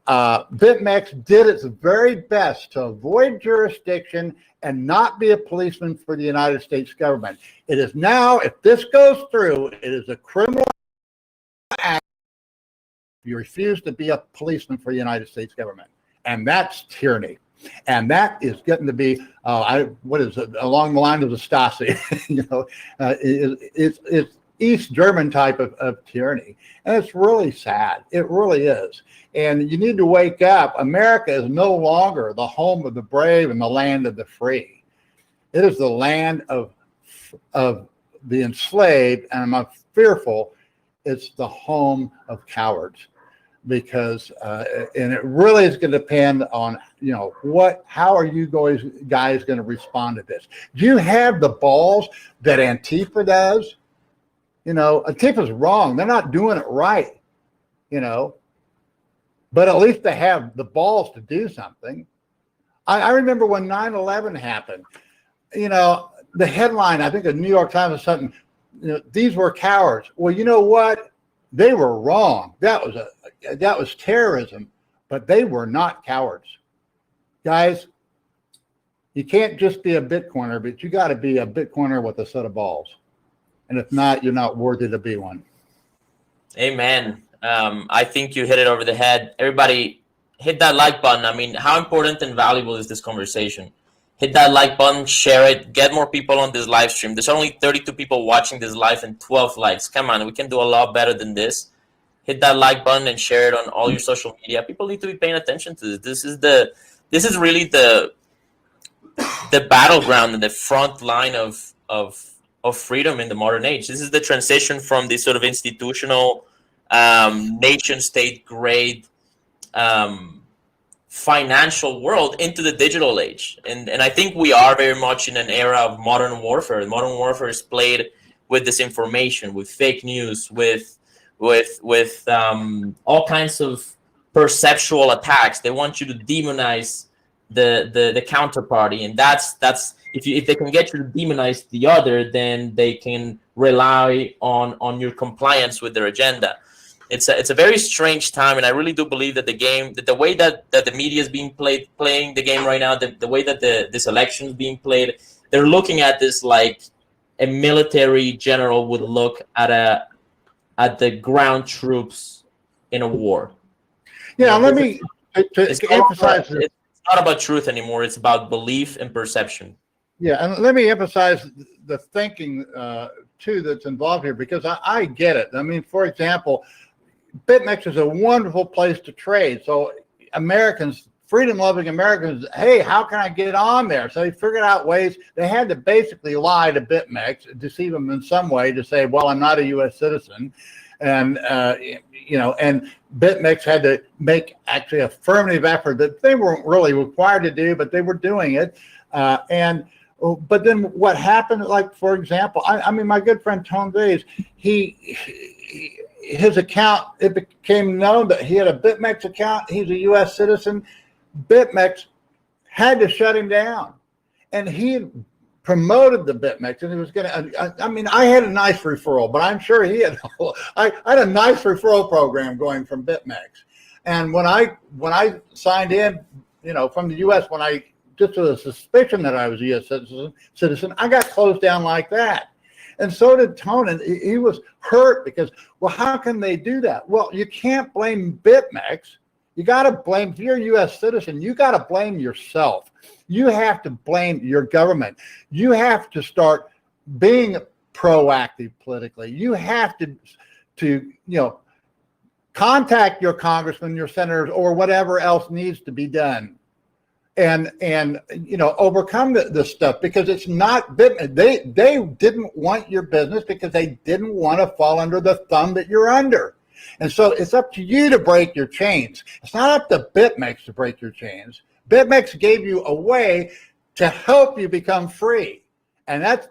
BitMEX did its very best to avoid jurisdiction and not be a policeman for the United States government. It is now, if this goes through, it is a criminal act. You refuse to be a policeman for the United States government, and that's tyranny. And that is getting to be, what is it, along the line of the Stasi? It's East German type of tyranny. And it's really sad. It really is. And you need to wake up. America is no longer the home of the brave and the land of the free. It is the land of the enslaved, and I'm fearful it's the home of cowards. Because and it really is going to depend on how are you guys going to respond to this? Do you have the balls that Antifa does? Antifa's wrong. They're not doing it right. But at least they have the balls to do something. I remember when 9/11 happened. The headline, I think, of the New York Times or something. These were cowards. Well, you know what? They were wrong. That was terrorism, but they were not cowards. Guys, you can't just be a Bitcoiner, but you got to be a Bitcoiner with a set of balls. And if not, you're not worthy to be one. Amen. I think you hit it over the head. Everybody, hit that like button. I mean, how important and valuable is this conversation? Hit that like button, share it, get more people on this live stream. There's only 32 people watching this live and 12 likes. Come on, we can do a lot better than this. Hit that like button and share it on all your social media. People need to be paying attention to this. This is really the battleground and the front line of freedom in the modern age. This is the transition from this sort of institutional nation state grade financial world into the digital age. And I think we are very much in an era of modern warfare. Modern warfare is played with disinformation, with fake news, with all kinds of perceptual attacks. They want you to demonize the counterparty, and that's if they can get you to demonize the other, then they can rely on your compliance with their agenda. It's a very strange time, and I really do believe that the way that the media is being playing the game right now, the way that this election is being played, they're looking at this like a military general would look at the ground troops in a war. Yeah, let me emphasize this. It's not about truth anymore. It's about belief and perception. Yeah, and let me emphasize the thinking too that's involved here, because I get it. I mean, for example, BitMEX is a wonderful place to trade. So Americans, freedom-loving Americans, hey, how can I get on there? So they figured out ways. They had to basically lie to BitMEX, deceive them in some way to say, well, I'm not a U.S. citizen. And, and BitMEX had to make actually affirmative effort that they weren't really required to do, but they were doing it. But then what happened, like, for example, I mean, my good friend Tom Days, his account, it became known that he had a BitMEX account. He's a U.S. citizen. BitMEX had to shut him down. And he promoted the BitMEX, and he was going to, I mean, I had a nice referral, but I'm sure he had, I had a nice referral program going from BitMEX. And when I signed in, from the U.S., when I just with a suspicion that I was a U.S. citizen, I got closed down like that. And so did Tone, and he was hurt because, well, how can they do that? Well, you can't blame BitMEX. You got to blame, if you're a U.S. citizen, you got to blame yourself. You have to blame your government. You have to start being proactive politically. You have to contact your congressmen, your senators, or whatever else needs to be done. And overcome this stuff, because it's not BitMEX. They didn't want your business because they didn't want to fall under the thumb that you're under. And so it's up to you to break your chains. It's not up to BitMEX to break your chains. BitMEX gave you a way to help you become free, and that's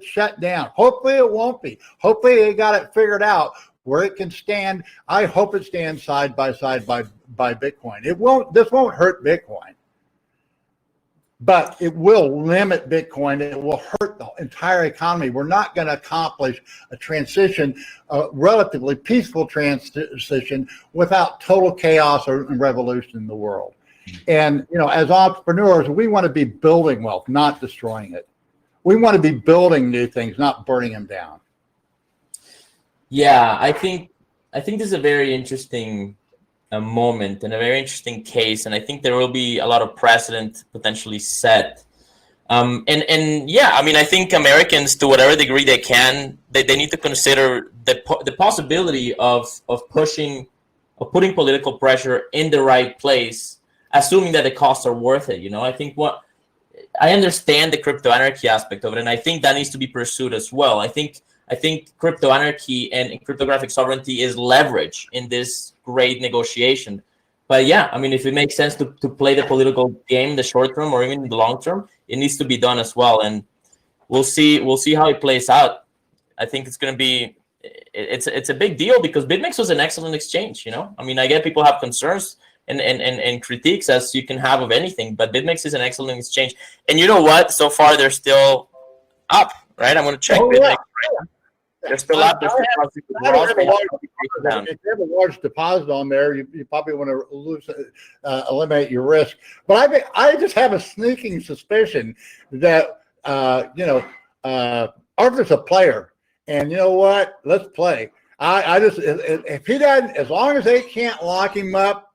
shut down. Hopefully it won't be. Hopefully they got it figured out where it can stand. I hope it stands side by side by Bitcoin. This won't hurt Bitcoin, but it will limit Bitcoin. It will hurt the entire economy. We're not going to accomplish a transition, a relatively peaceful transition, without total chaos and revolution in the world. And, as entrepreneurs, we want to be building wealth, not destroying it. We want to be building new things, not burning them down. Yeah, I think this is a very interesting moment and a very interesting case, and I think there will be a lot of precedent potentially set. And yeah, I mean, I think Americans, to whatever degree they can, they need to consider the possibility of putting political pressure in the right place, assuming that the costs are worth it. I think I understand the crypto anarchy aspect of it, and I think that needs to be pursued as well. I think crypto anarchy and cryptographic sovereignty is leverage in this great negotiation. But yeah, I mean, if it makes sense to play the political game in the short term or even in the long term, it needs to be done as well. And we'll see how it plays out. I think it's going to be, it's a big deal because BitMEX was an excellent exchange. I mean, I get people have concerns and critiques, as you can have of anything, but BitMEX is an excellent exchange. And you know what? So far, they're still up, right? I'm going to check BitMEX right now. They're still up. They're still up. If you have a large deposit on there, you probably want to eliminate your risk. But I just have a sneaking suspicion that Arthur's a player, and you know what? Let's play. I just, if he doesn't, as long as they can't lock him up,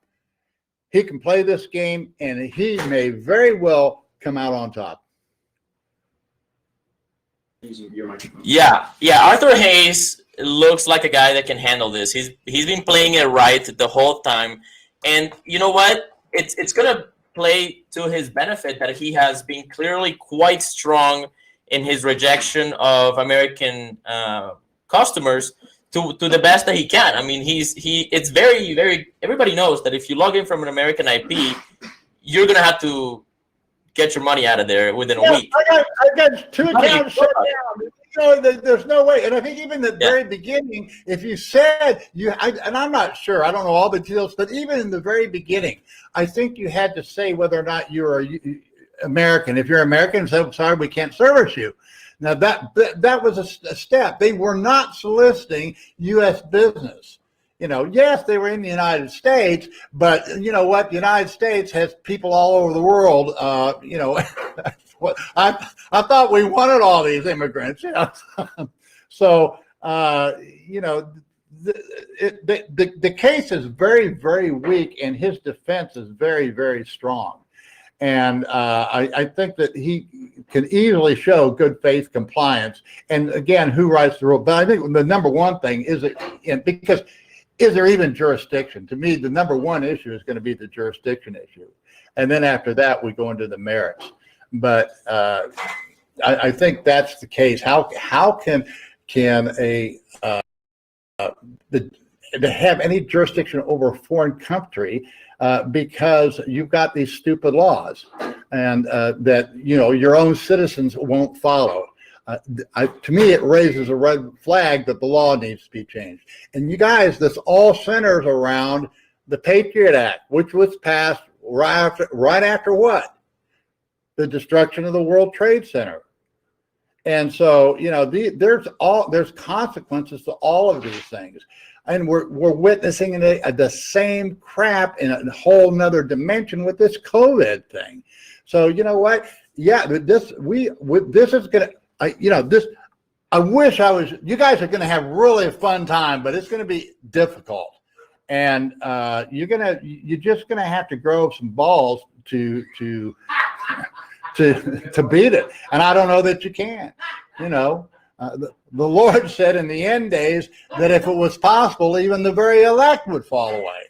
he can play this game, and he may very well come out on top. Yeah. Arthur Hayes looks like a guy that can handle this. He's been playing it right the whole time, and you know what? It's gonna play to his benefit that he has been clearly quite strong in his rejection of American customers to the best that he can. I mean, it's very, very. Everybody knows that if you log in from an American IP, you're gonna have to get your money out of there within a week. I got 2 accounts shut down. There's no way. And I think even at the very beginning, if you said and I'm not sure, I don't know all the details, but even in the very beginning, I think you had to say whether or not you're American. If you're American, say, sorry, we can't service you. Now that was a step. They were not soliciting U.S. business. Yes, they were in the United States, but you know what? The United States has people all over the world. I thought we wanted all these immigrants. So the case is very, very weak, and his defense is very, very strong. And I think that he can easily show good faith compliance. And again, who writes the rule? But I think the number one thing is because. Is there even jurisdiction? To me, the number one issue is going to be the jurisdiction issue. And then after that, we go into the merits. But I think that's the case. How can to have any jurisdiction over a foreign country because you've got these stupid laws and that, your own citizens won't follow. To me, it raises a red flag that the law needs to be changed. And you guys, this all centers around the Patriot Act, which was passed right after what? The destruction of the World Trade Center. And so, there's consequences to all of these things. And we're witnessing the same crap in a whole nother dimension with this COVID thing. So, you know what? Yeah, this is going to. I wish you guys are going to have really a fun time, but it's going to be difficult. And you're just going to have to grow some balls to beat it. And I don't know that you can, the Lord said in the end days that if it was possible, even the very elect would fall away.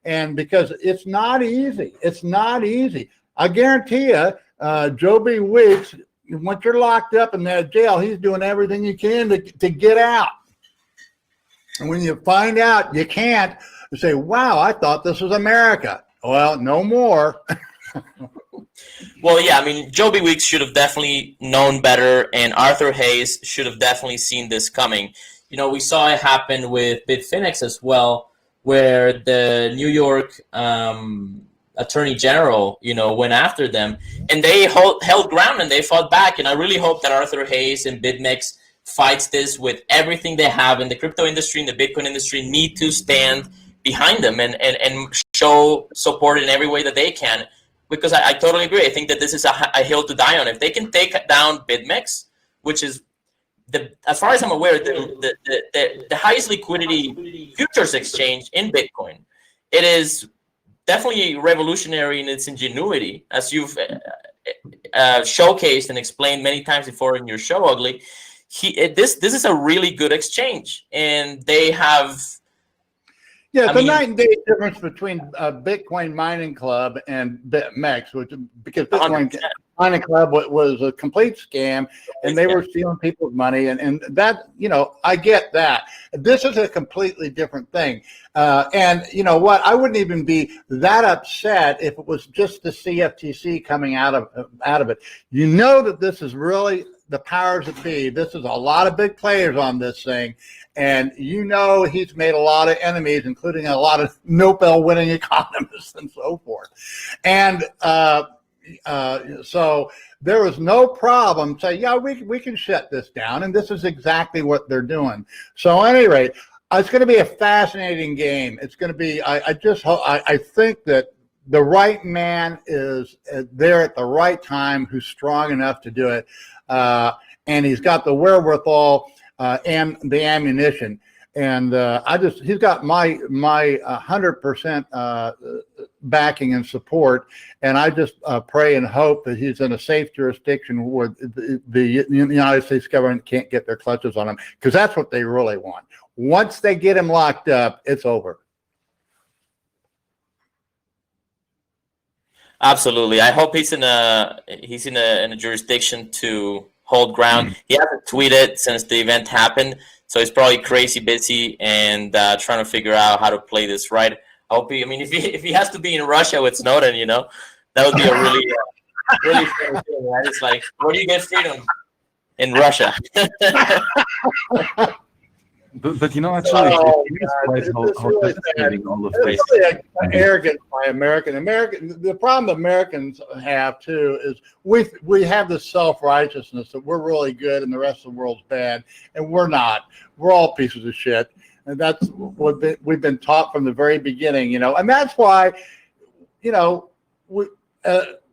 And because it's not easy, I guarantee you, Joe B. Weeks, once you're locked up in that jail, he's doing everything he can to get out. And when you find out you can't, you say, wow, I thought this was America. Well, no more. Well, yeah, I mean, Joe B. Weeks should have definitely known better, and Arthur Hayes should have definitely seen this coming. We saw it happen with Bitfinex as well, where the New York Attorney General, went after them, and they held ground and they fought back. And I really hope that Arthur Hayes and BitMEX fights this with everything they have. In the crypto industry and the Bitcoin industry need to stand behind them and show support in every way that they can, because I totally agree. I think that this is a hill to die on. If they can take down BitMEX, which is as far as I'm aware, the highest liquidity futures exchange in Bitcoin, it is definitely revolutionary in its ingenuity, as you've showcased and explained many times before in your show, Ugly. This is a really good exchange, and they have. Yeah, the night and day difference between Bitcoin Mining Club and BitMEX, because Bitcoin Mining Club was a complete scam, and they were stealing people's money, and that, I get that. This is a completely different thing. And you know what? I wouldn't even be that upset if it was just the CFTC coming out of it. That this is really the powers that be. This is a lot of big players on this thing. And he's made a lot of enemies, including a lot of Nobel-winning economists and so forth. And So there was no problem saying, yeah, we can shut this down. And this is exactly what they're doing. So at any rate, it's going to be a fascinating game. It's going to be, I think that the right man is there at the right time, who's strong enough to do it. And he's got the wherewithal and the ammunition. And he's got my 100% backing and support. And I just pray and hope that he's in a safe jurisdiction where the United States government can't get their clutches on him, because that's what they really want. Once they get him locked up, it's over. Absolutely. I hope he's in a jurisdiction to hold ground. He hasn't tweeted since the event happened, so he's probably crazy busy and trying to figure out how to play this right. I hope if he has to be in Russia with Snowden, that would be a really really funny thing, right? It's like, where do you get freedom? In Russia. But actually, it's really arrogant by American. The problem Americans have too is we have this self-righteousness that we're really good and the rest of the world's bad, and we're not. We're all pieces of shit, and that's what we've been taught from the very beginning. And that's why,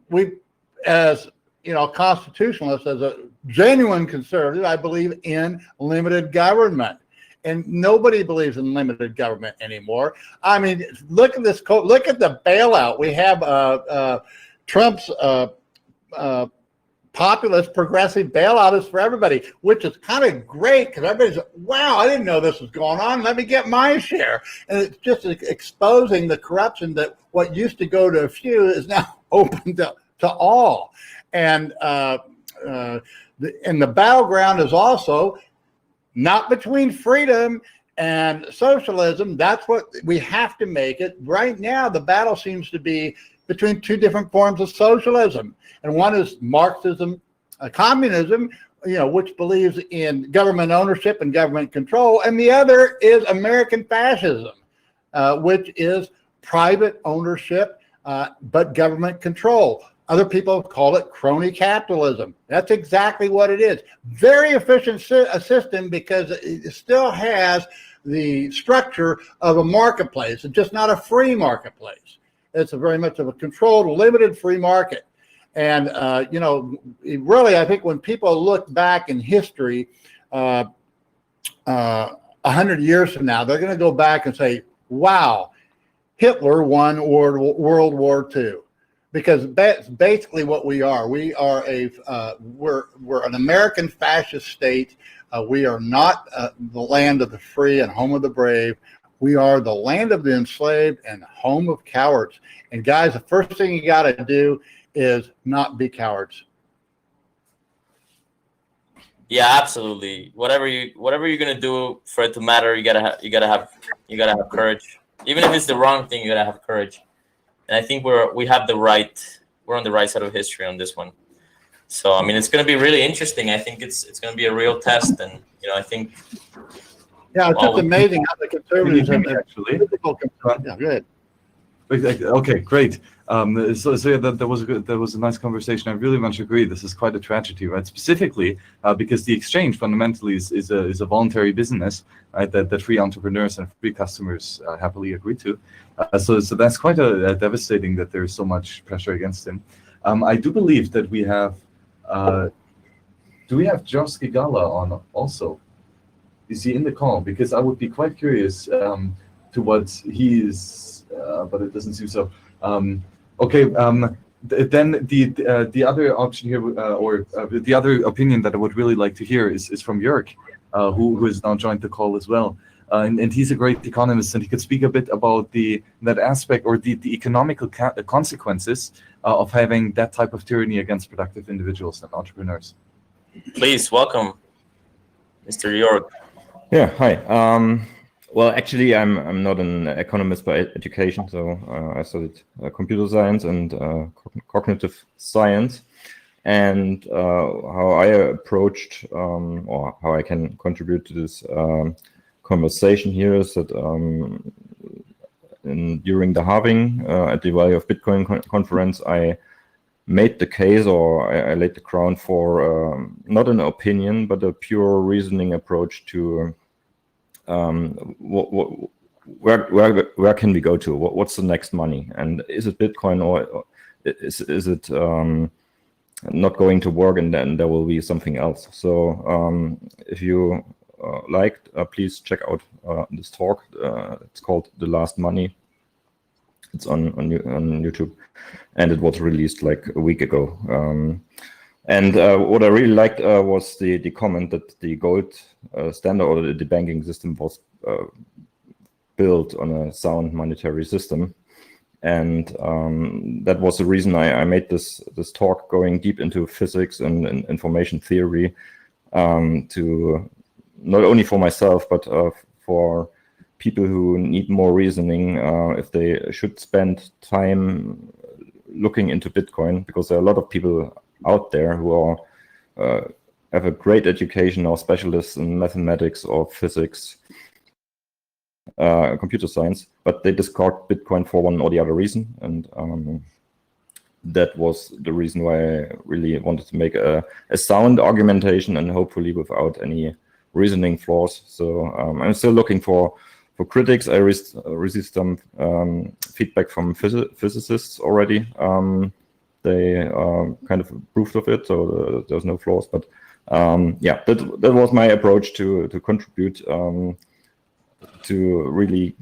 we as constitutionalists, as a genuine conservative, I believe in limited government. And nobody believes in limited government anymore. I mean, look at this. Look at the bailout. We have Trump's populist progressive bailout is for everybody, which is kind of great, because everybody's, wow, I didn't know this was going on. Let me get my share. And it's just exposing the corruption that what used to go to a few is now open to all. And the battleground is also not between freedom and socialism. That's what we have to make it. Right now, the battle seems to be between two different forms of socialism. And one is Marxism, communism, which believes in government ownership and government control. And the other is American fascism, which is private ownership, but government control. Other people call it crony capitalism. That's exactly what it is. Very efficient system, because it still has the structure of a marketplace. It's just not a free marketplace. It's very much of a controlled, limited free market. And, really, I think when people look back in history 100 years from now, they're going to go back and say, wow, Hitler won World War II. Because that's basically what we are. We are we're an American fascist state. We are not the land of the free and home of the brave. We are the land of the enslaved and home of cowards. And guys, the first thing you got to do is not be cowards. Yeah, absolutely. Whatever you're gonna do for it to matter, you gotta have courage. Even if it's the wrong thing, you gotta have courage. And I think we're on the right side of history on this one. So I mean, it's going to be really interesting. I think it's going to be a real test, and I think. Yeah, it's just amazing how the conservatives have actually. Yeah, good. Okay, great. So yeah, that was a nice conversation. I really much agree. This is quite a tragedy, right? Specifically because the exchange fundamentally is a voluntary business, right? That free entrepreneurs and free customers happily agree to. So that's quite a devastating that there is so much pressure against him. I do believe that we have. Do we have Josh Gigala on also? Is he in the call? Because I would be quite curious to what he is, but it doesn't seem so. Okay, then the other option here, or the other opinion that I would really like to hear is from Jörg, who has now joined the call as well. And he's a great economist, and he could speak a bit about that aspect, or the economical consequences of having that type of tyranny against productive individuals and entrepreneurs. Please welcome Mr. Jörg. Yeah, hi. Well, actually, I'm not an economist by education, so I studied computer science and cognitive science. And how I approached, or how I can contribute to this conversation here is that during the halving at the Value of Bitcoin conference, I made the case, or I laid the ground for not an opinion, but a pure reasoning approach to where can we go to? What's the next money? And is it Bitcoin, or is it not going to work, and then there will be something else? So if you liked, please check out this talk. It's called The Last Money. It's on YouTube, and it was released like a week ago. And what I really liked was the comment that the gold standard, or the banking system, was built on a sound monetary system. And that was the reason I made this talk, going deep into physics and information theory, to not only for myself, but for people who need more reasoning, if they should spend time looking into Bitcoin, because there are a lot of people out there who are have a great education, or specialists in mathematics or physics, computer science, but they discard Bitcoin for one or the other reason. And that was the reason why I really wanted to make a sound argumentation, and hopefully without any reasoning flaws. So I'm still looking for critics. I received some feedback from physicists already. They kind of approved of it, so there's no flaws. But yeah, that was my approach to contribute, to really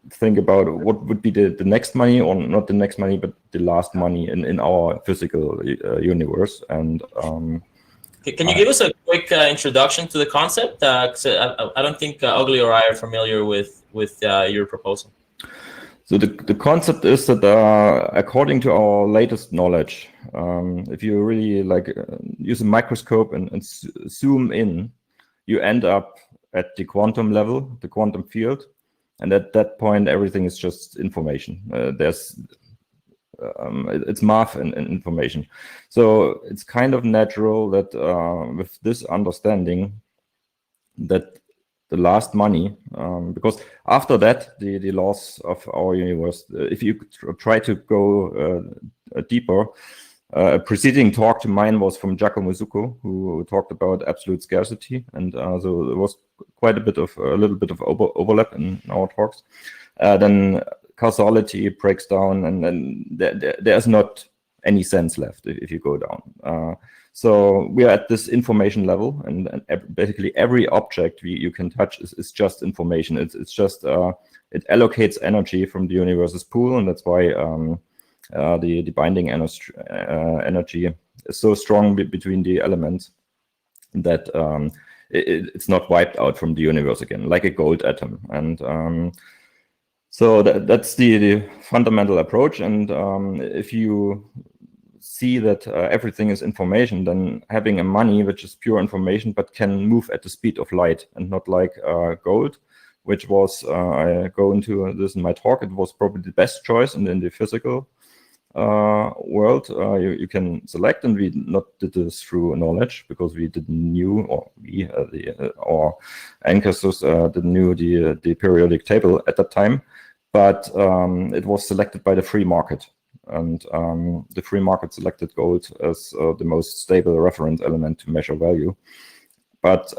think about what would be the next money, or not the next money, but the last money in our physical universe. And can you give us a quick introduction to the concept? Because I don't think Ugly or I are familiar with your proposal. So the concept is that according to our latest knowledge, if you really use a microscope and zoom in, you end up at the quantum level, the quantum field, and at that point everything is just information. It's math and information. So it's kind of natural that with this understanding, that the last money, because after that, the laws of our universe, if you try to go deeper, a preceding talk to mine was from Giacomo Zucco, who talked about absolute scarcity, and so there was quite a little bit of overlap in our talks. Then causality breaks down, and then there's not any sense left if you go down. So we are at this information level, and basically every object you can touch is just information. It's just it allocates energy from the universe's pool, and that's why the binding energy is so strong between the elements that it's not wiped out from the universe again, like a gold atom. And so that's the fundamental approach. And if you see that everything is information, then having a money which is pure information but can move at the speed of light, and not like gold, which was, I go into this in my talk, it was probably the best choice in the physical world. You can select, and we not did this through knowledge, because we didn't knew, or our ancestors didn't knew the periodic table at that time, but it was selected by the free market. And the free market selected gold as the most stable reference element to measure value. But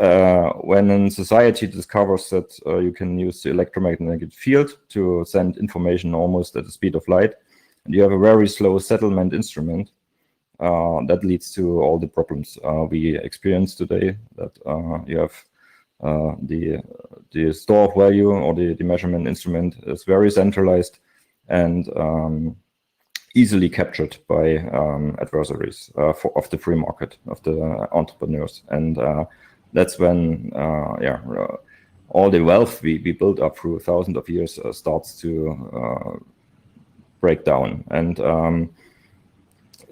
when a society discovers that you can use the electromagnetic field to send information almost at the speed of light, and you have a very slow settlement instrument, that leads to all the problems we experience today, that you have the store of value, or the measurement instrument is very centralized and easily captured by adversaries of the free market, of the entrepreneurs. And that's when all the wealth we built up through thousands of years starts to break down. And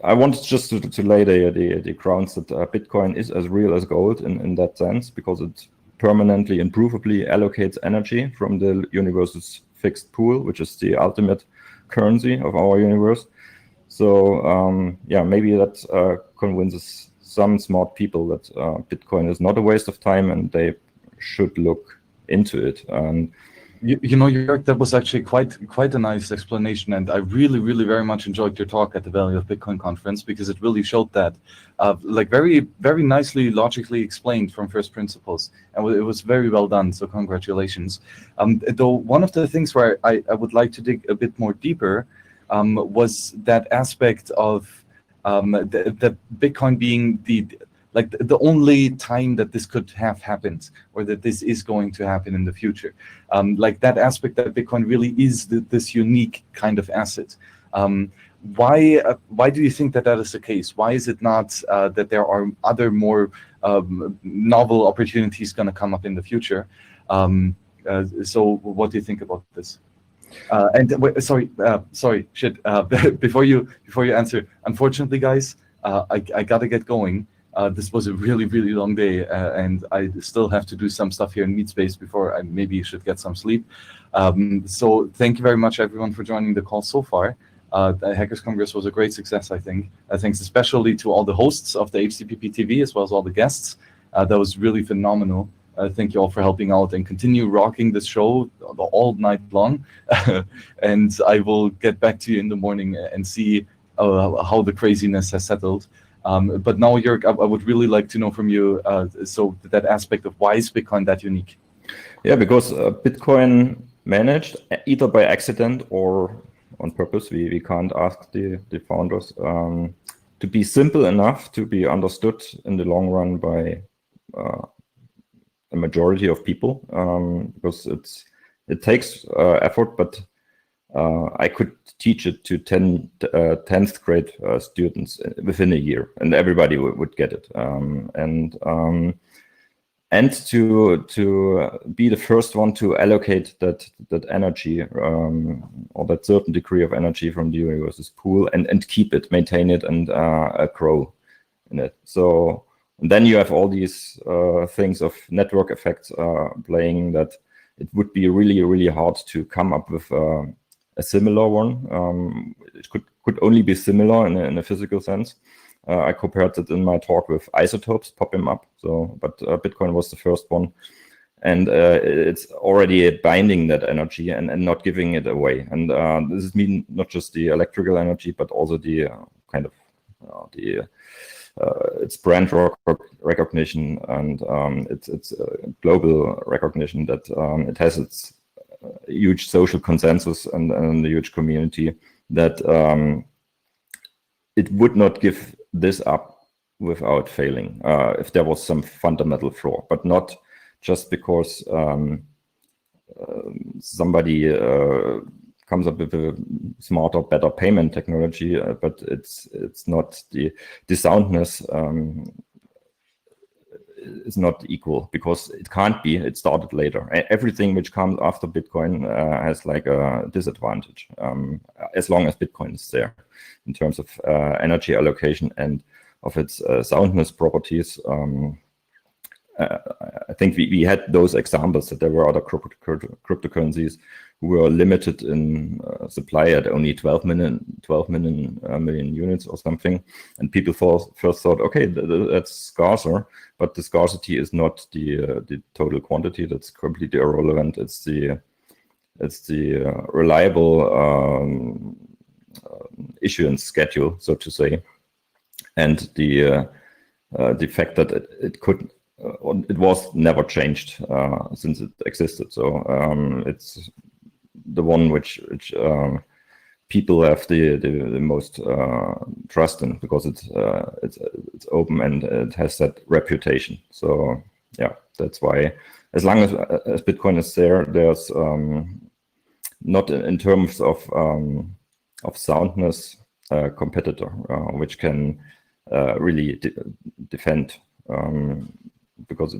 I wanted just to lay the grounds that Bitcoin is as real as gold in that sense, because it permanently and provably allocates energy from the universe's fixed pool, which is the ultimate currency of our universe. So maybe that convinces some smart people that Bitcoin is not a waste of time, and they should look into it. And You know, Jörg, that was actually quite a nice explanation, and I really very much enjoyed your talk at the Value of Bitcoin conference, because it really showed that, like very nicely, logically explained from first principles, and it was very well done. So congratulations. Though one of the things where I would like to dig a bit more deeper was that aspect of the Bitcoin being the only time that this could have happened, or that this is going to happen in the future. Like that aspect that Bitcoin really is this unique kind of asset. Why do you think that is the case? Why is it not that there are other more novel opportunities going to come up in the future? So what do you think about this? Sorry, shit. Before you answer, unfortunately, guys, I gotta get going. This was a really long day, and I still have to do some stuff here in Meetspace before I maybe should get some sleep. So thank you very much, everyone, for joining the call so far. The Hackers Congress was a great success, I think. Thanks especially to all the hosts of the HCPP TV, as well as all the guests. That was really phenomenal. Thank you all for helping out, and continue rocking this show all night long. And I will get back to you in the morning and see how the craziness has settled. But now, Jörg, I would really like to know from you, so that aspect of why is Bitcoin that unique? Yeah, because Bitcoin managed either by accident or on purpose. We can't ask the founders to be simple enough to be understood in the long run by a majority of people, because it takes effort, but I could teach it to 10th grade students within a year, and everybody would get it. And to be the first one to allocate that energy, or that certain degree of energy from the universe's pool, and keep it, maintain it, and grow in it. So then you have all these things of network effects playing, that it would be really hard to come up with a similar one. It could only be similar in a physical sense. I compared it in my talk with isotopes, pop them up. So, but Bitcoin was the first one, and it's already binding that energy and not giving it away. And this is mean not just the electrical energy, but also the kind of its brand recognition, and its global recognition, that it has its huge social consensus and a huge community, that it would not give this up without failing if there was some fundamental flaw, but not just because somebody comes up with a smarter, better payment technology, but it's not the soundness is not equal, because it can't be. It started later. Everything which comes after Bitcoin has like a disadvantage, as long as Bitcoin is there, in terms of energy allocation and of its soundness properties. I think we had those examples, that there were other cryptocurrencies who were limited in supply at only 12 million units or something, and people first thought, okay, that's scarcer, but the scarcity is not the total quantity. That's completely irrelevant. It's the reliable issuance schedule, so to say, and the fact that it was never changed since it existed. So it's the one which people have the most trust in, because it's open and it has that reputation. So yeah, that's why, as long as Bitcoin is there, there's not in terms of soundness competitor which can really defend. Because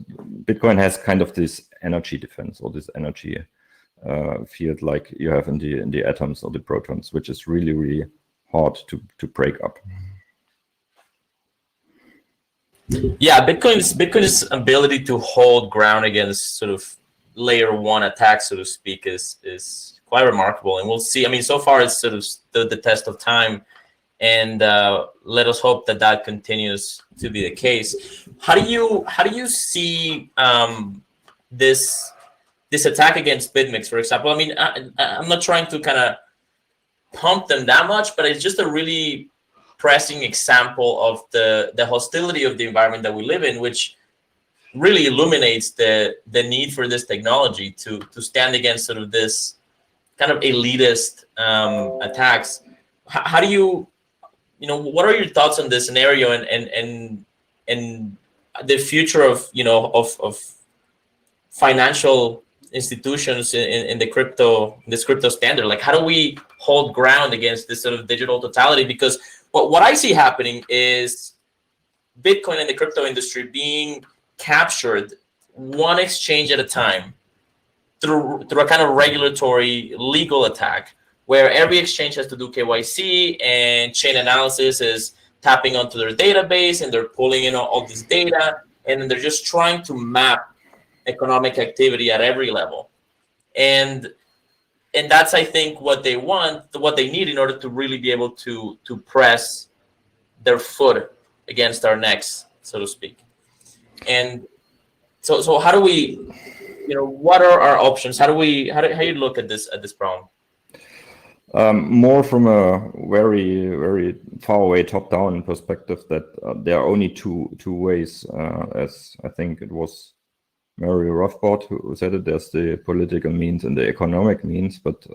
Bitcoin has kind of this energy defense, or this energy field, like you have in the atoms or the protons, which is really hard to break up. Yeah, Bitcoin's ability to hold ground against sort of layer one attacks, so to speak, is quite remarkable, and we'll see. I mean, so far it's sort of stood the test of time, and let us hope that continues to be the case. How do you see this this attack against BitMEX, for example. I mean, I'm not trying to kind of pump them that much, but it's just a really pressing example of the hostility of the environment that we live in, which really illuminates the need for this technology to stand against sort of this kind of elitist attacks. How do you know, what are your thoughts on this scenario and the future of, you know, of financial institutions in this crypto standard? Like, how do we hold ground against this sort of digital totality? Because what I see happening is Bitcoin and the crypto industry being captured one exchange at a time through a kind of regulatory legal attack, where every exchange has to do KYC, and chain analysis is tapping onto their database, and they're pulling in all this data, and then they're just trying to map economic activity at every level. And that's, I think, what they want, what they need in order to really be able to press their foot against our necks, so to speak. And so how do we, you know, what are our options? How do you look at this problem? More from a very, very far away top-down perspective, that there are only two ways, as I think it was Mary Rothbard who said it. There's the political means and the economic means, but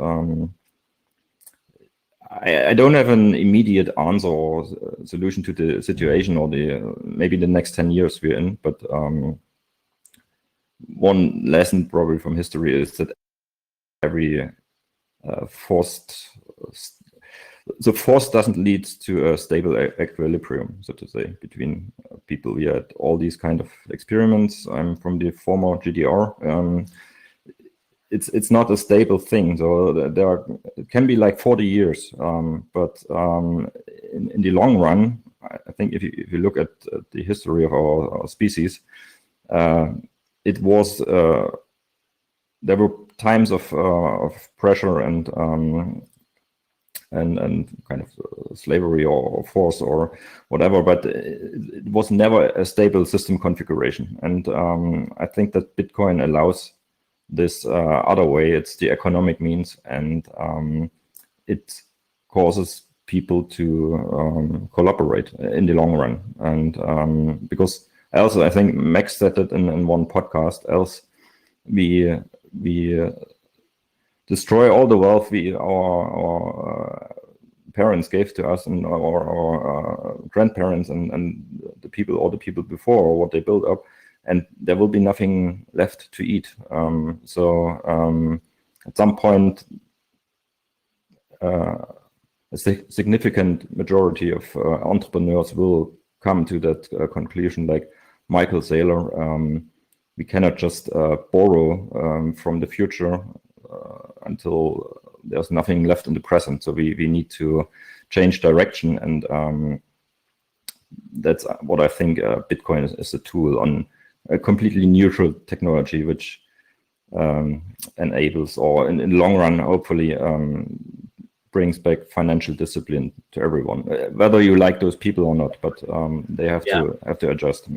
I don't have an immediate answer or solution to the situation or maybe the next 10 years we're in. But one lesson probably from history is that every force doesn't lead to a stable equilibrium, so to say, between people. We had all these kind of experiments. I'm from the former GDR. It's not a stable thing. So it can be like 40 years, but in the long run, I think if you look at the history of our species, it was there were times of pressure and kind of slavery or force or whatever, but it was never a stable system configuration. And I think that Bitcoin allows this other way. It's the economic means, and it causes people to collaborate in the long run. And because also, I think Max said it in one podcast, else we destroy all the wealth our parents gave to us, and our grandparents and the people, all the people before, or what they built up, and there will be nothing left to eat. So at some point, a significant majority of entrepreneurs will come to that conclusion, like Michael Saylor. We cannot just borrow from the future until there's nothing left in the present. So we need to change direction, and that's what I think Bitcoin is a tool on a completely neutral technology, which enables, or in the long run, hopefully brings back financial discipline to everyone, whether you like those people or not. But they have to adjust.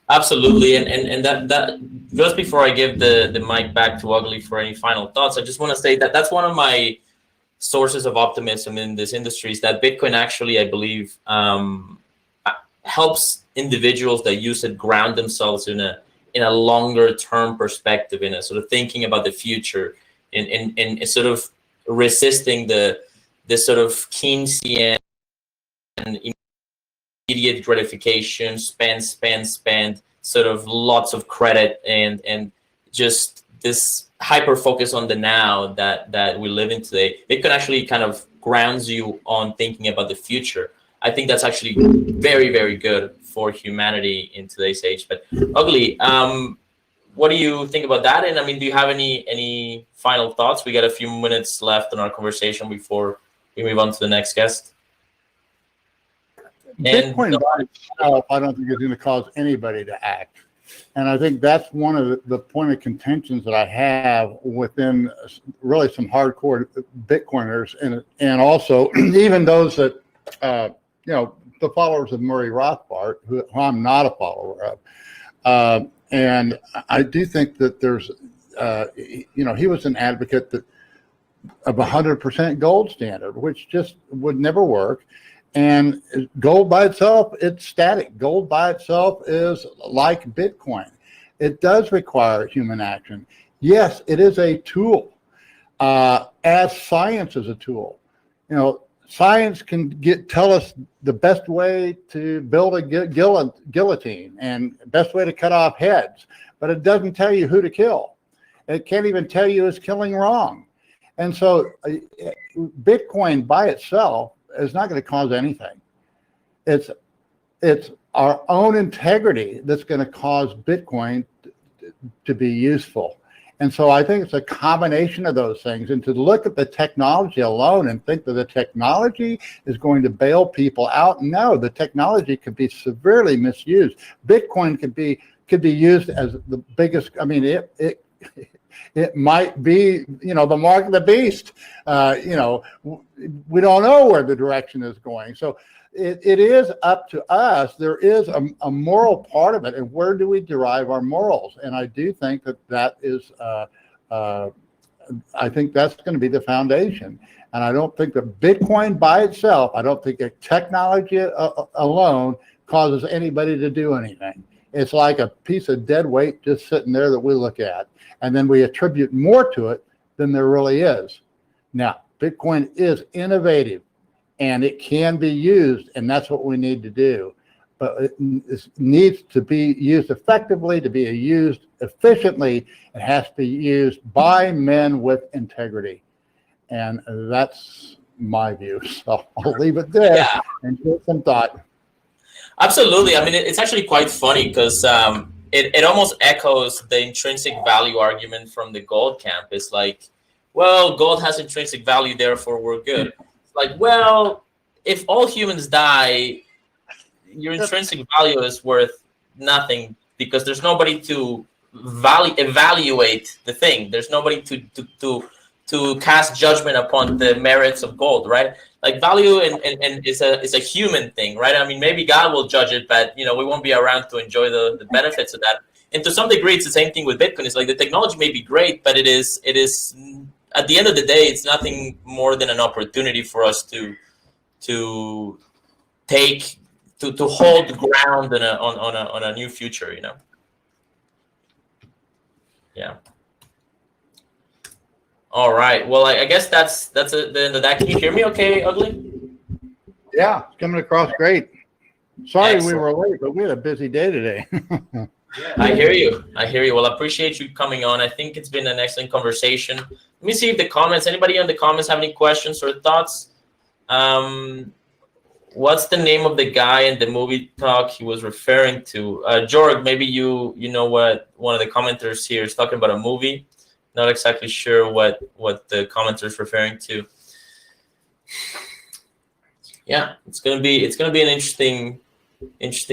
Absolutely, and that just before I give the mic back to Ugly for any final thoughts, I just want to say that that's one of my sources of optimism in this industry, is that Bitcoin actually, I believe, helps individuals that use it ground themselves in a longer term perspective, in a sort of thinking about the future, in sort of resisting this sort of Keynesian and immediate gratification, spend, sort of lots of credit, and just this hyper focus on the now that we live in today. Bitcoin actually kind of grounds you on thinking about the future. I think that's actually very, very good for humanity in today's age. But Ugly, what do you think about that? And I mean, do you have any final thoughts? We got a few minutes left in our conversation before we move on to the next guest. Bitcoin by itself, I don't think is going to cause anybody to act. And I think that's one of the point of contentions that I have within really some hardcore Bitcoiners, and also even those that, the followers of Murray Rothbard, who I'm not a follower of. And I do think that there's he was an advocate of 100% gold standard, which just would never work. And gold by itself, it's static. Gold by itself is like Bitcoin. It does require human action. Yes, it is a tool, as science is a tool. Science can tell us the best way to build a guillotine and best way to cut off heads, but it doesn't tell you who to kill. It can't even tell you it's killing wrong. And so Bitcoin by itself is not going to cause anything. It's our own integrity that's going to cause Bitcoin to be useful. And so I think it's a combination of those things. And to look at the technology alone and think that the technology is going to bail people out, no, the technology could be severely misused. Bitcoin could be used as the biggest. I mean, it might be, the mark of the beast. We don't know where the direction is going. So it is up to us. There is a moral part of it. And where do we derive our morals? And I do think that is, I think that's going to be the foundation. And I don't think that Bitcoin by itself, I don't think that technology alone causes anybody to do anything. It's like a piece of dead weight just sitting there that we look at. And then we attribute more to it than there really is. Now, Bitcoin is innovative and it can be used, and that's what we need to do. But it needs to be used effectively, to be used efficiently. It has to be used by men with integrity. And that's my view. So I'll leave it there and give some thought. Absolutely. I mean, it's actually quite funny because it almost echoes the intrinsic value argument from the gold camp. It's like, well, gold has intrinsic value, therefore we're good. It's like, well, if all humans die, your intrinsic value is worth nothing because there's nobody to evaluate the thing. There's nobody to cast judgment upon the merits of gold, right? Like value and is a human thing, right? I mean, maybe God will judge it, but we won't be around to enjoy the benefits of that. And to some degree, it's the same thing with Bitcoin. It's like the technology may be great, but it is at the end of the day, it's nothing more than an opportunity for us to hold ground on a new future, Yeah. All right. Well, I guess that's the end of that. Can you hear me okay, Ugly? Yeah, it's coming across great. Sorry Excellent. we were late, but we had a busy day today. I hear you. Well, I appreciate you coming on. I think it's been an excellent conversation. Let me see if anybody in the comments have any questions or thoughts. What's the name of the guy in the movie talk he was referring to? Jorg, maybe you know what one of the commenters here is talking about a movie. Not exactly sure what the commenter is referring to. Yeah, it's gonna be an interesting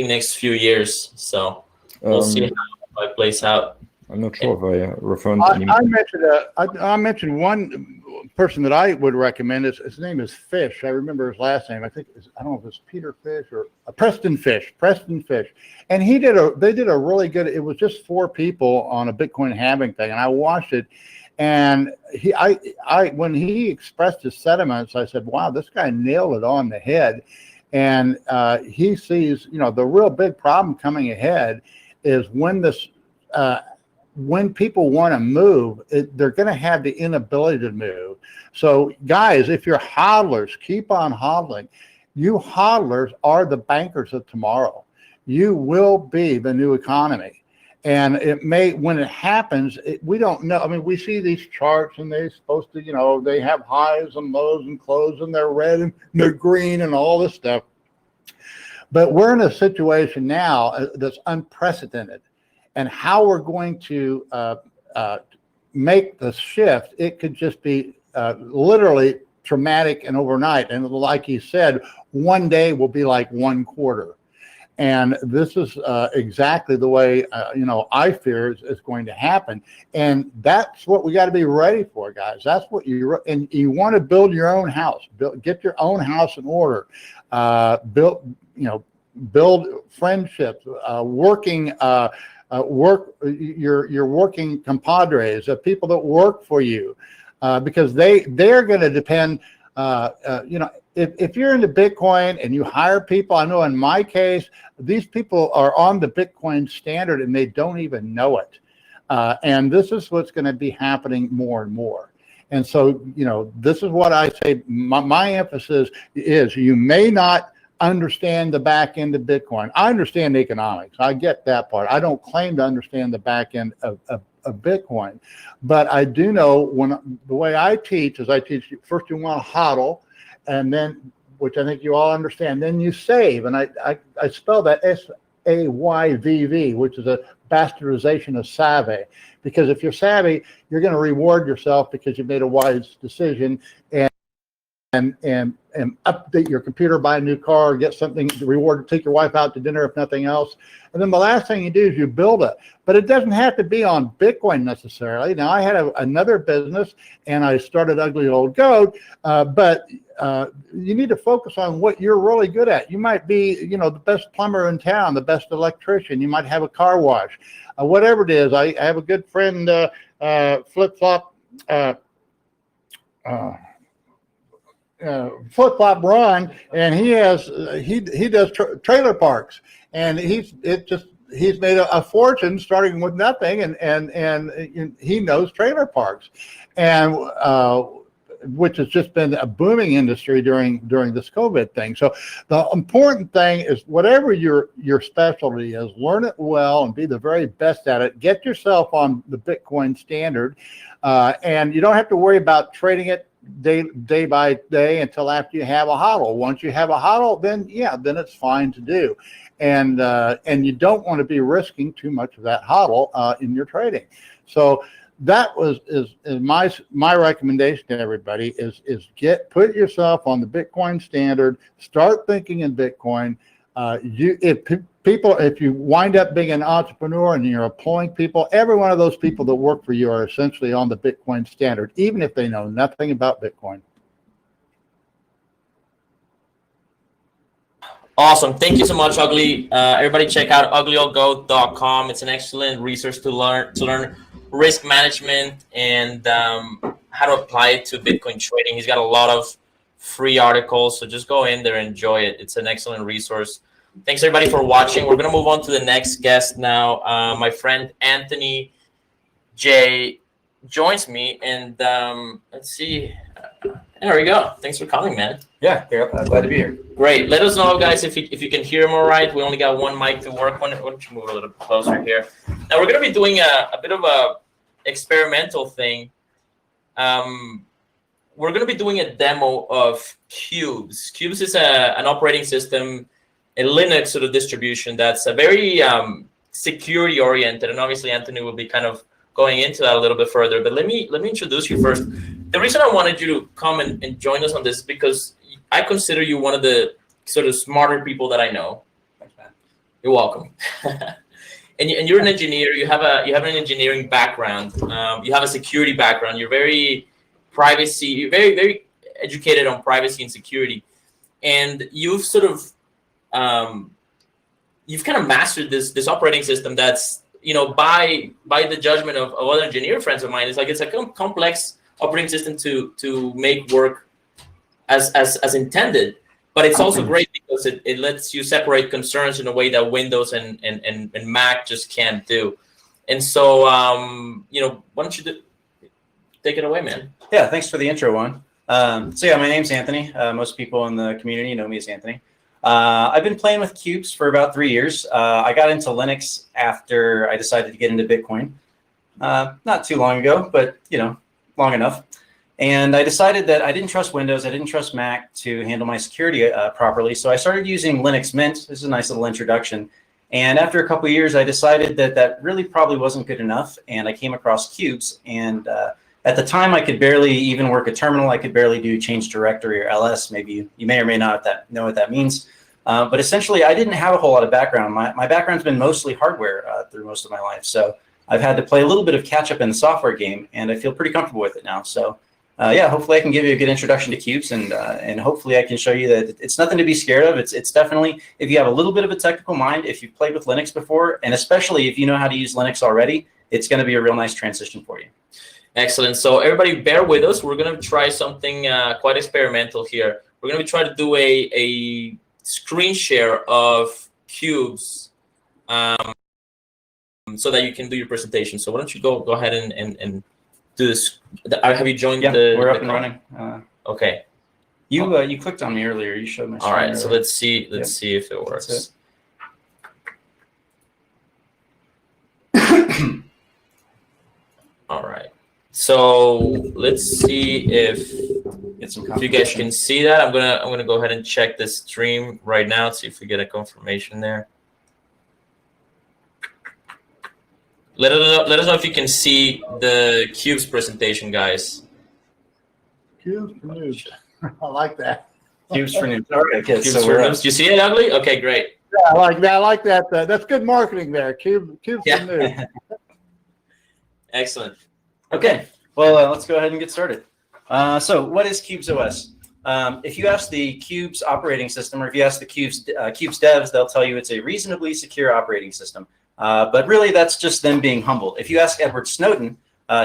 next few years. So we'll see how it plays out. I'm not sure if I referred to I mentioned one person that I would recommend. His name is Fish. I remember his last name. I don't know if it's Peter Fish or Preston Fish. And they did a really good. It was just 4 people on a Bitcoin halving thing, and I watched it. And when he expressed his sentiments, I said, "Wow, this guy nailed it on the head." And he sees, the real big problem coming ahead is when people want to move, they're going to have the inability to move. So guys, if you're hodlers, keep on hodling. You hodlers are the bankers of tomorrow. You will be the new economy. And it may, when it happens, we don't know. I mean, we see these charts and they're supposed to, they have highs and lows and close and they're red and they're green and all this stuff. But we're in a situation now that's unprecedented. And how we're going to make the shift, it could just be literally traumatic and overnight. And like he said, one day will be like one quarter. And this is exactly the way, I fear is going to happen. And that's what we got to be ready for, guys. That's what and you want to build your own house, get your own house in order, build friendships, working your working compadres, people that work for you, because they're going to depend. If you're into Bitcoin and you hire people, I know in my case, these people are on the Bitcoin standard and they don't even know it. And this is what's going to be happening more and more. And so, this is what I say. My emphasis is you may not understand the back end of Bitcoin. I understand economics. I get that part. I don't claim to understand the back end of Bitcoin, but I do know the way I teach is I teach first you want to hodl, and then, which I think you all understand, then you save. And I spell that SAYVV, which is a bastardization of savvy, because if you're savvy, you're going to reward yourself because you made a wise decision and update your computer, buy a new car, get something to reward, take your wife out to dinner if nothing else. And then the last thing you do is you build it. But it doesn't have to be on Bitcoin necessarily. Now, I had another business and I started Ugly Old Goat, but you need to focus on what you're really good at. You might be, the best plumber in town, the best electrician. You might have a car wash, whatever it is. I have a good friend, Flip-Flop Ron, and he does trailer parks, and he's made a fortune starting with nothing, and he knows trailer parks, and which has just been a booming industry during this COVID thing. So the important thing is whatever your specialty is, learn it well and be the very best at it. Get yourself on the Bitcoin standard, and you don't have to worry about trading it day by day until after you have a hodl. Once you have a hodl, then it's fine to do, and you don't want to be risking too much of that hodl in your trading. So that is my recommendation to everybody is put yourself on the Bitcoin standard. Start thinking in Bitcoin. If you wind up being an entrepreneur and you're employing people, every one of those people that work for you are essentially on the Bitcoin standard, even if they know nothing about Bitcoin. Awesome. Thank you so much, Ugly. Everybody check out uglyoldgoat.com. It's an excellent resource to learn risk management and how to apply it to Bitcoin trading. He's got a lot of free articles, so just go in there and enjoy it. It's an excellent resource. Thanks everybody for watching. We're gonna move on to the next guest now. My friend Anthony J joins me, and let's see. There we go. Thanks for coming, man. Yeah, glad to be here. Great. Let us know, guys, if you can hear him all right. We only got one mic to work on. Why don't you move a little closer here? Now we're gonna be doing a bit of a experimental thing. We're gonna be doing a demo of Cubes. Cubes is an operating system, a Linux sort of distribution that's a very security oriented, and obviously Anthony will be kind of going into that a little bit further. But let me introduce you first. The reason I wanted you to come and join us on this is because I consider you one of the sort of smarter people that I know. Thanks, man. You're welcome. and you're an engineer. You have an engineering background. You have a security background. You're very very educated on privacy and security, and you've sort of you've kind of mastered this operating system that's, by the judgment of other engineer friends of mine, it's a complex operating system to make work as intended, but it's also great because it lets you separate concerns in a way that Windows and Mac just can't do. And so why don't you take it away, man? Yeah, thanks for the intro, Juan. My name's Anthony. Most people in the community know me as Anthony. I've been playing with Cubes for about 3 years. I got into Linux after I decided to get into Bitcoin. Not too long ago, but long enough. And I decided that I didn't trust Windows, I didn't trust Mac to handle my security properly. So I started using Linux Mint. This is a nice little introduction. And after a couple of years, I decided that really probably wasn't good enough. And I came across Cubes. And at the time, I could barely even work a terminal. I could barely do change directory or ls. Maybe you may or may not know what that means. But essentially, I didn't have a whole lot of background. My background's been mostly hardware through most of my life. So I've had to play a little bit of catch up in the software game, and I feel pretty comfortable with it now. So yeah, hopefully I can give you a good introduction to cubes, and hopefully I can show you that it's nothing to be scared of. It's definitely, if you have a little bit of a technical mind, if you've played with Linux before, and especially if you know how to use Linux already, it's going to be a real nice transition for you. Excellent. So everybody bear with us. We're going to try something quite experimental here. We're going to try to do a screen share of cubes so that you can do your presentation. So why don't you go ahead and do this. Have you joined the we're up the and running. Okay. You clicked on me earlier. You showed my screen. All right. So earlier. let's see if it works. All right. So let's see if you guys can see that. I'm gonna go ahead and check the stream right now, see if we get a confirmation there. Let us know if you can see the cubes presentation, guys. Cubes for news. I like that. Cubes for news. All right, kids. Cubes So for we're news. Do you see it, Ugly? Okay, great. Yeah, I like that. I like that. That's good marketing there. Cubes for news. Excellent. Okay, well, let's go ahead and get started. So what is Cubes OS? If you ask the Cubes operating system, or if you ask the Cubes devs, they'll tell you it's a reasonably secure operating system. But really, that's just them being humble. If you ask Edward Snowden,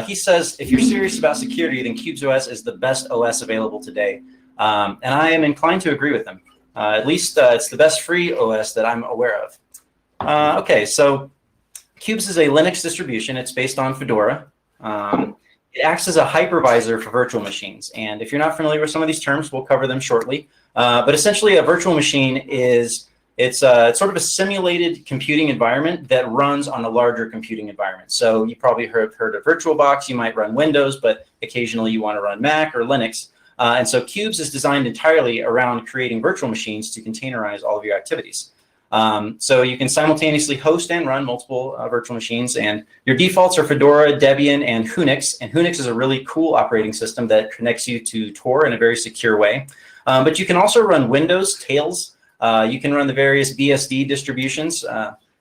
he says, if you're serious about security, then Cubes OS is the best OS available today. And I am inclined to agree with him. At least it's the best free OS that I'm aware of. Okay, so Cubes is a Linux distribution. It's based on Fedora. It acts as a hypervisor for virtual machines. And if you're not familiar with some of these terms, we'll cover them shortly. But essentially, a virtual machine is it's sort of a simulated computing environment that runs on a larger computing environment. So you probably heard of VirtualBox. You might run Windows, but occasionally you want to run Mac or Linux. And so Cubes is designed entirely around creating virtual machines to containerize all of your activities. So you can simultaneously host and run multiple virtual machines, and your defaults are Fedora, Debian, and Unix. And Unix is a really cool operating system that connects you to Tor in a very secure way. But you can also run Windows, Tails. You can run the various BSD distributions.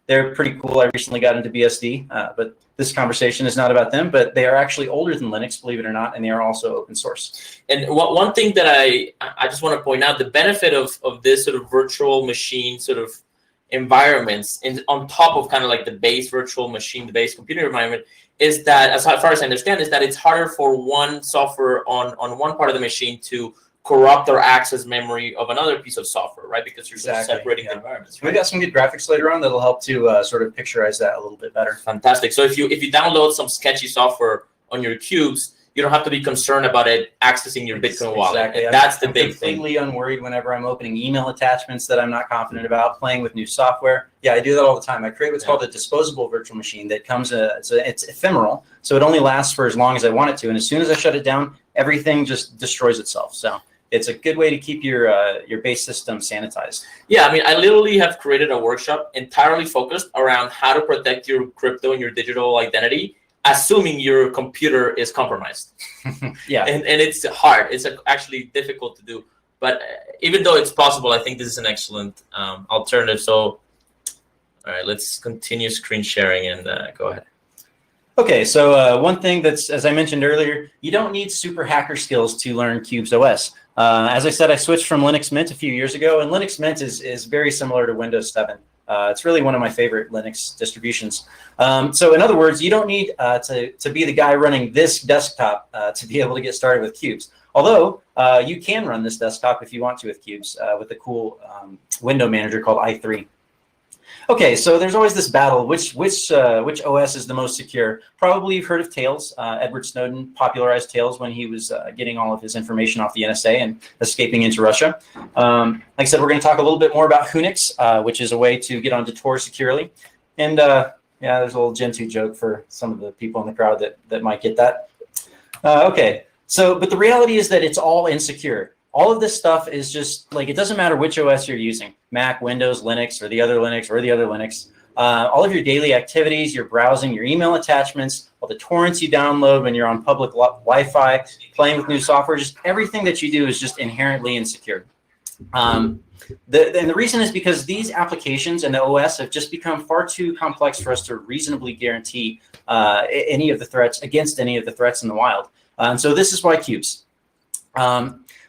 They're pretty cool. I recently got into BSD, but this conversation is not about them, but they are actually older than Linux, believe it or not, and they are also open source. And one thing that I just want to point out, the benefit of this sort of virtual machine sort of environments on top of kind of like the base virtual machine, the base computer environment, is that, as far as I understand, is that it's harder for one software on one part of the machine to corrupt or access memory of another piece of software, right? Because you're sort of separating the environments. Right? We got some good graphics later on that'll help to sort of picturize that a little bit better. Fantastic. So if you download some sketchy software on your cubes, you don't have to be concerned about it accessing your Bitcoin wallet. Exactly. That's the I'm big thing. completely unworried whenever I'm opening email attachments that I'm not confident about, playing with new software. Yeah, I do that all the time. I create what's called a disposable virtual machine that comes, it's ephemeral, so it only lasts for as long as I want it to. And as soon as I shut it down, everything just destroys itself. So it's a good way to keep your base system sanitized. Yeah, I mean, I literally have created a workshop entirely focused around how to protect your crypto and your digital identity, assuming your computer is compromised. Yeah. And it's hard. It's actually difficult to do. But even though it's possible, I think this is an excellent alternative. So, all right, let's continue screen sharing and go ahead. Okay, so one thing that's, as I mentioned earlier, you don't need super hacker skills to learn Cubes OS. As I said, I switched from Linux Mint a few years ago, and Linux Mint is very similar to Windows 7. It's really one of my favorite Linux distributions. So in other words, you don't need to be the guy running this desktop to be able to get started with Cubes. Although you can run this desktop if you want to with Cubes with a cool window manager called i3. Okay, so there's always this battle. Which OS is the most secure? Probably you've heard of Tails. Edward Snowden popularized Tails when he was getting all of his information off the NSA and escaping into Russia. Like I said, we're going to talk a little bit more about Unix, which is a way to get onto Tor securely. And yeah, there's a little Gentoo joke for some of the people in the crowd that might get that. Okay, so but the reality is that it's all insecure. All of this stuff is just like, it doesn't matter which OS you're using, Mac, Windows, Linux, or the other Linux, or the other Linux. All of your daily activities, your browsing, your email attachments, all the torrents you download when you're on public Wi-Fi, playing with new software, just everything that you do is just inherently insecure. And the reason is because these applications and the OS have just become far too complex for us to reasonably guarantee any of the threats against any of the threats in the wild. And so this is why cubes.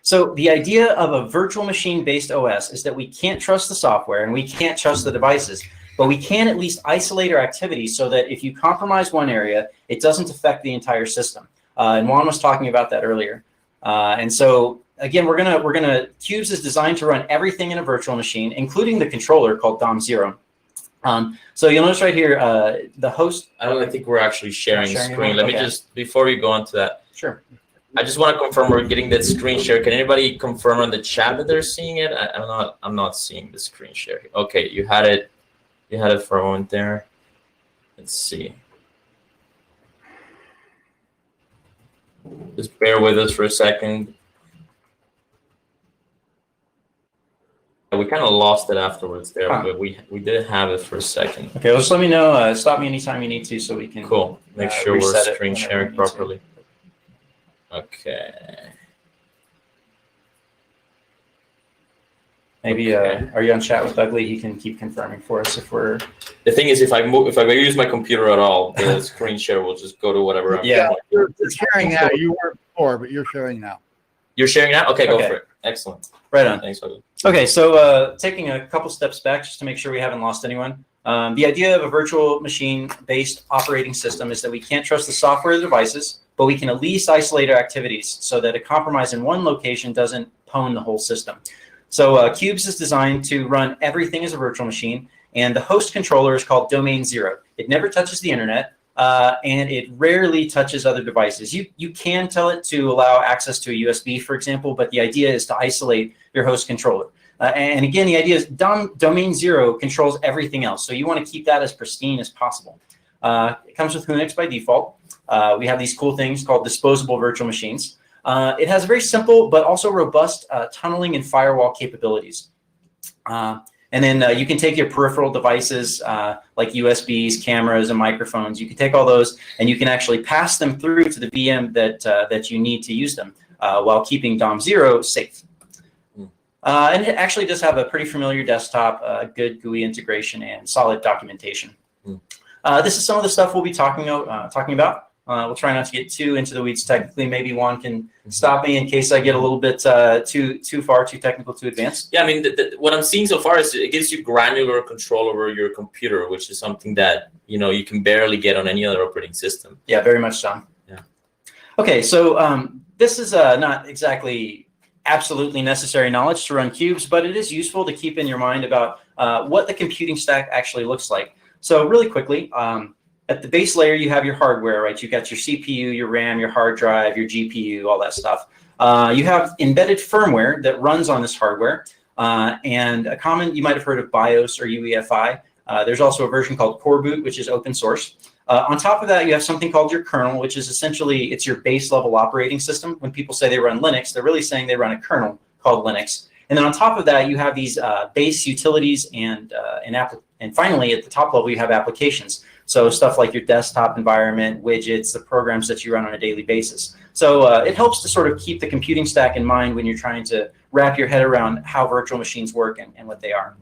So the idea of a virtual machine-based OS is that we can't trust the software and we can't trust the devices, but we can at least isolate our activities so that if you compromise one area, it doesn't affect the entire system. And Juan was talking about that earlier. And so again, Cubes is designed to run everything in a virtual machine, including the controller called DOM0. So you'll notice right here, the host. I think we're actually sharing the screen. Let me just, before we go on to that. Sure. I just want to confirm we're getting that screen share. Can anybody confirm on the chat that they're seeing it? I'm not seeing the screen share. Okay, you had it for a moment there. Let's see. Just bear with us for a second. We kind of lost it afterwards there, but we did have it for a second. Okay, well, just let me know. Stop me anytime you need to, so we can. Cool. Make sure we're reset it screen whenever sharing we need properly. Okay. Maybe are you on chat with Ugly? He can keep confirming for us if we're. The thing is, if I use my computer at all, the screen share will just go to whatever. Yeah, you're sharing now. You weren't before, but you're sharing now. You're sharing now? Okay, go for it. Excellent. Right on. Thanks, Ugly. Okay, so taking a couple steps back just to make sure we haven't lost anyone. The idea of a virtual machine-based operating system is that we can't trust the software or the devices, but we can at least isolate our activities so that a compromise in one location doesn't pwn the whole system. So Cubes is designed to run everything as a virtual machine, and the host controller is called Domain 0. It never touches the internet, and it rarely touches other devices. You can tell it to allow access to a USB, for example, but the idea is to isolate your host controller. And again, the idea is Domain 0 controls everything else, so you want to keep that as pristine as possible. It comes with Linux by default. We have these cool things called disposable virtual machines. It has very simple but also robust tunneling and firewall capabilities. And then you can take your peripheral devices like USBs, cameras, and microphones. You can take all those and you can actually pass them through to the VM that you need to use them while keeping DOM0 safe. And it actually does have a pretty familiar desktop, good GUI integration, and solid documentation. This is some of the stuff we'll be talking about. We'll try not to get too into the weeds technically. Maybe Juan can stop me in case I get a little bit too technical, too advanced. Yeah, I mean, what I'm seeing so far is it gives you granular control over your computer, which is something that you can barely get on any other operating system. Yeah, very much so. Yeah. Okay, so this is not exactly absolutely necessary knowledge to run Cubes, but it is useful to keep in your mind about what the computing stack actually looks like. So really quickly, at the base layer, you have your hardware, right? You've got your CPU, your RAM, your hard drive, your GPU, all that stuff. You have embedded firmware that runs on this hardware. And a common, you might have heard of BIOS or UEFI. There's also a version called Core Boot, which is open source. On top of that, you have something called your kernel, which is essentially, it's your base level operating system. When people say they run Linux, they're really saying they run a kernel called Linux. And then on top of that, you have these base utilities and finally, at the top level, you have applications. So stuff like your desktop environment, widgets, the programs that you run on a daily basis. So it helps to sort of keep the computing stack in mind when you're trying to wrap your head around how virtual machines work and what they are.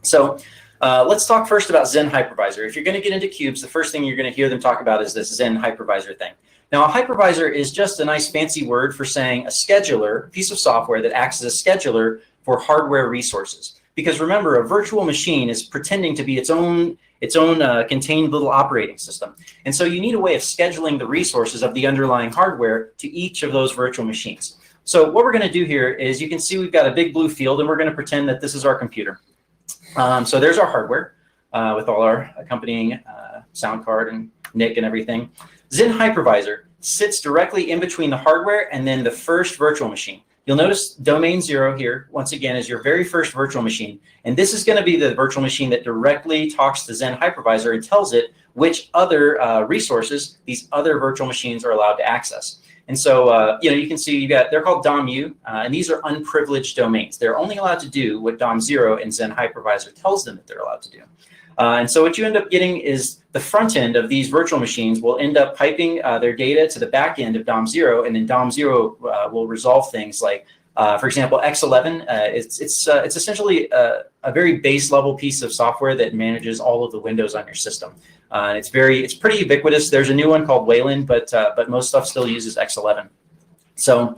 So let's talk first about Zen Hypervisor. If you're going to get into Cubes, the first thing you're going to hear them talk about is this Zen Hypervisor thing. Now, a hypervisor is just a nice fancy word for saying a scheduler, a piece of software that acts as a scheduler for hardware resources. Because remember, a virtual machine is pretending to be its own contained little operating system. And so you need a way of scheduling the resources of the underlying hardware to each of those virtual machines. So what we're going to do here is you can see we've got a big blue field, and we're going to pretend that this is our computer. So there's our hardware with all our accompanying sound card and NIC and everything. Zen Hypervisor sits directly in between the hardware and then the first virtual machine. You'll notice Domain 0 here, once again, is your very first virtual machine. And this is going to be the virtual machine that directly talks to Zen Hypervisor and tells it which other resources these other virtual machines are allowed to access. And so, you can see they're called DOM-U, and these are unprivileged domains. They're only allowed to do what DOM-0 and Zen Hypervisor tells them that they're allowed to do. And so what you end up getting is the front end of these virtual machines will end up piping their data to the back end of DOM0, and then DOM0 will resolve things like For example, X11, it's essentially a very base level piece of software that manages all of the windows on your system. It's pretty ubiquitous. There's a new one called Wayland, but most stuff still uses X11. So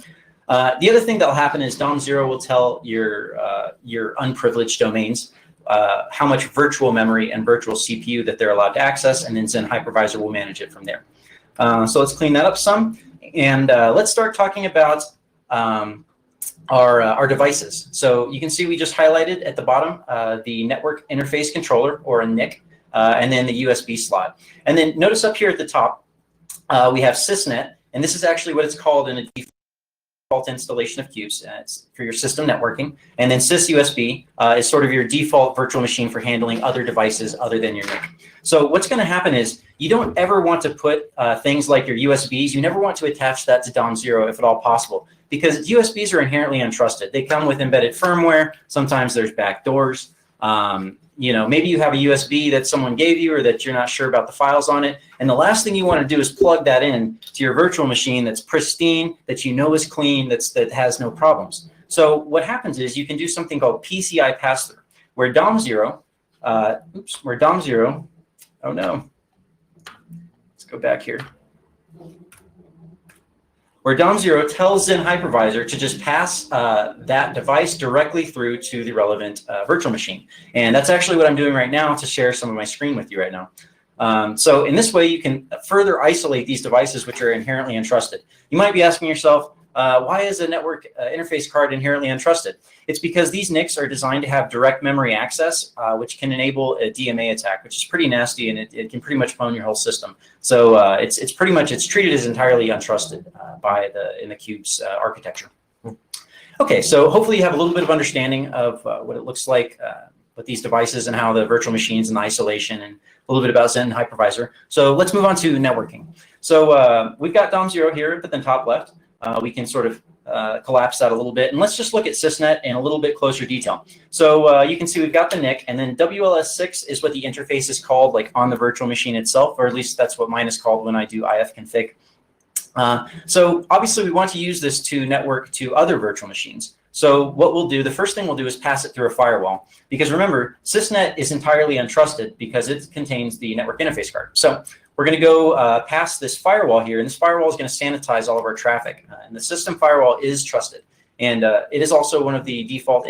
the other thing that'll happen is DOM0 will tell your unprivileged domains how much virtual memory and virtual CPU that they're allowed to access, and then Zen Hypervisor will manage it from there. So let's clean that up some, and let's start talking about our devices. So you can see we just highlighted at the bottom the network interface controller, or a NIC, and then the USB slot. And then notice up here at the top, we have sysnet, and this is actually what it's called in a default installation of Cubes. It's for your system networking. And then sysUSB is sort of your default virtual machine for handling other devices other than your NIC. So what's going to happen is you don't ever want to put things like your USBs. You never want to attach that to DOM0 if at all possible, because USBs are inherently untrusted. They come with embedded firmware. Sometimes there's backdoors. You know, maybe you have a USB that someone gave you or that you're not sure about the files on it. And the last thing you want to do is plug that in to your virtual machine that's pristine, that you know is clean, that has no problems. So what happens is you can do something called PCI pass-through, where DOM0, oh no, let's go back here. Where DOM0 tells Zen Hypervisor to just pass that device directly through to the relevant virtual machine. And that's actually what I'm doing right now to share some of my screen with you right now. So in this way, you can further isolate these devices which are inherently untrusted. You might be asking yourself, why is a network interface card inherently untrusted? It's because these NICs are designed to have direct memory access, which can enable a DMA attack, which is pretty nasty, and it can pretty much pwn your whole system. So it's treated as entirely untrusted in the Cube's architecture. Okay, so hopefully you have a little bit of understanding of what it looks like with these devices and how the virtual machines and isolation, and a little bit about Zen Hypervisor. So let's move on to networking. So we've got DOM0 here at the top left. We can sort of collapse that a little bit, and let's just look at sysnet in a little bit closer detail. So you can see we've got the NIC, and then WLS6 is what the interface is called, like on the virtual machine itself, or at least that's what mine is called when I do ifconfig. So obviously we want to use this to network to other virtual machines. So what we'll do, the first thing we'll do is pass it through a firewall, because remember, sysnet is entirely untrusted because it contains the network interface card. So we're going to go past this firewall here, and this firewall is going to sanitize all of our traffic. And the system firewall is trusted, and it is also one of the default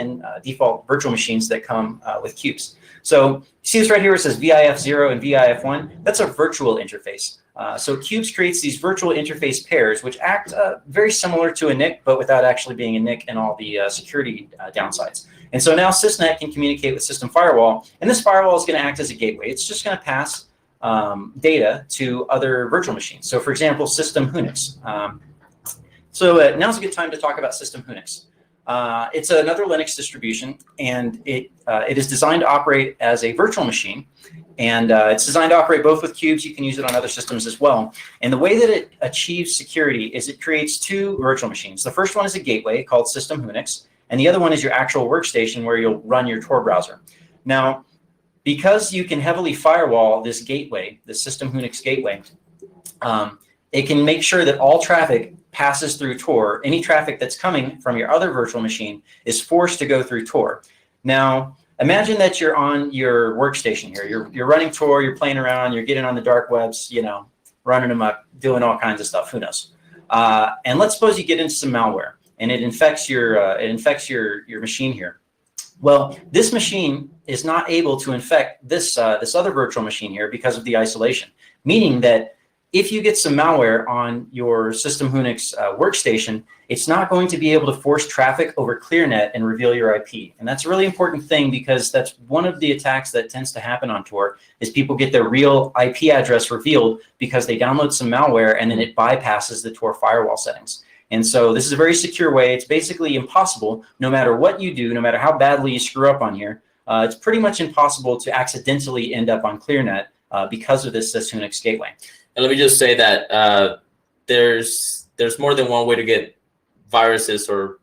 virtual machines that come with Cubes. So you see this right here, it says VIF0 and VIF1. That's a virtual interface. So Cubes creates these virtual interface pairs, which act very similar to a NIC, but without actually being a NIC and all the security downsides. And so now sysnet can communicate with system firewall, and this firewall is going to act as a gateway. It's just going to pass data to other virtual machines. So for example, system Unix. So now's a good time to talk about system Unix. It's another Linux distribution, and it is designed to operate as a virtual machine. And it's designed to operate both with Cubes. You can use it on other systems as well. And the way that it achieves security is it creates two virtual machines. The first one is a gateway called system Unix, and the other one is your actual workstation where you'll run your Tor browser. Now, because you can heavily firewall this gateway, the system Unix gateway, it can make sure that all traffic passes through Tor. Any traffic that's coming from your other virtual machine is forced to go through Tor. Now, imagine that you're on your workstation here. You're running Tor, you're playing around, you're getting on the dark webs, you know, running them up, doing all kinds of stuff. Who knows? And let's suppose you get into some malware, and it infects your machine here. Well, this machine is not able to infect this other virtual machine here because of the isolation, meaning that if you get some malware on your system Unix workstation, it's not going to be able to force traffic over ClearNet and reveal your IP. And that's a really important thing, because that's one of the attacks that tends to happen on Tor, is people get their real IP address revealed because they download some malware and then it bypasses the Tor firewall settings. And so this is a very secure way. It's basically impossible, no matter what you do, no matter how badly you screw up on here, it's pretty much impossible to accidentally end up on ClearNet because of this Unix gateway. And let me just say that there's more than one way to get viruses or,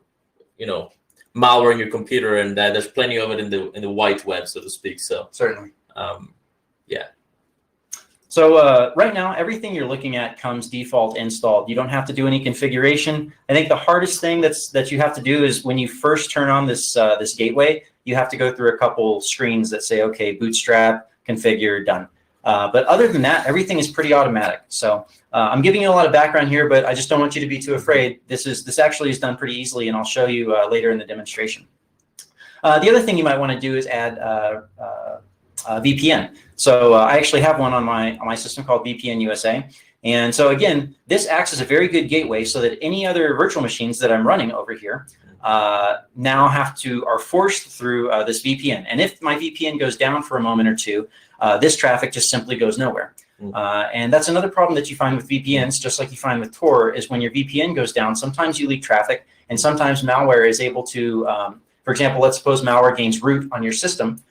you know, malware in your computer, and that there's plenty of it in the white web, so to speak. So certainly, yeah. So right now, everything you're looking at comes default installed. You don't have to do any configuration. I think the hardest thing that you have to do is when you first turn on this this gateway, you have to go through a couple screens that say, okay, bootstrap, configure, done. But other than that, everything is pretty automatic. So I'm giving you a lot of background here, but I just don't want you to be too afraid. This actually is done pretty easily, and I'll show you later in the demonstration. The other thing you might want to do is add VPN. So I actually have one on my system called VPN USA. And so again, this acts as a very good gateway so that any other virtual machines that I'm running over here now are forced through this VPN. And if my VPN goes down for a moment or two, this traffic just simply goes nowhere. And that's another problem that you find with VPNs, just like you find with Tor, is when your VPN goes down, sometimes you leak traffic, and sometimes malware is able to, for example, let's suppose malware gains root on your system.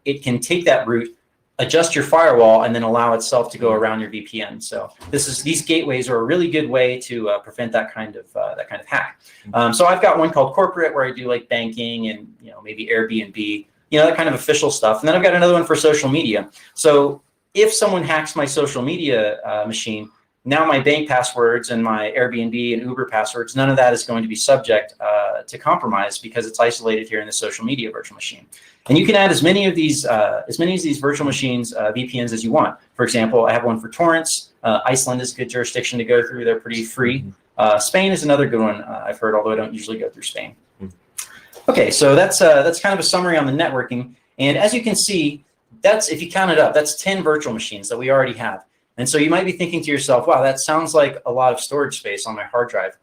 It can take that root, adjust your firewall, and then allow itself to go around your VPN. So these gateways are a really good way to prevent that kind of hack. So I've got one called corporate where I do like banking and maybe Airbnb, that kind of official stuff. And then I've got another one for social media. So if someone hacks my social media machine, now my bank passwords and my Airbnb and Uber passwords, none of that is going to be subject to compromise because it's isolated here in the social media virtual machine. And you can add as many of these virtual machines, VPNs, as you want. For example, I have one for torrents. Iceland is a good jurisdiction to go through. They're pretty free. Spain is another good one I've heard, although I don't usually go through Spain. Okay, so that's kind of a summary on the networking. And as you can see, if you count it up, that's 10 virtual machines that we already have. And so you might be thinking to yourself, wow, that sounds like a lot of storage space on my hard drive.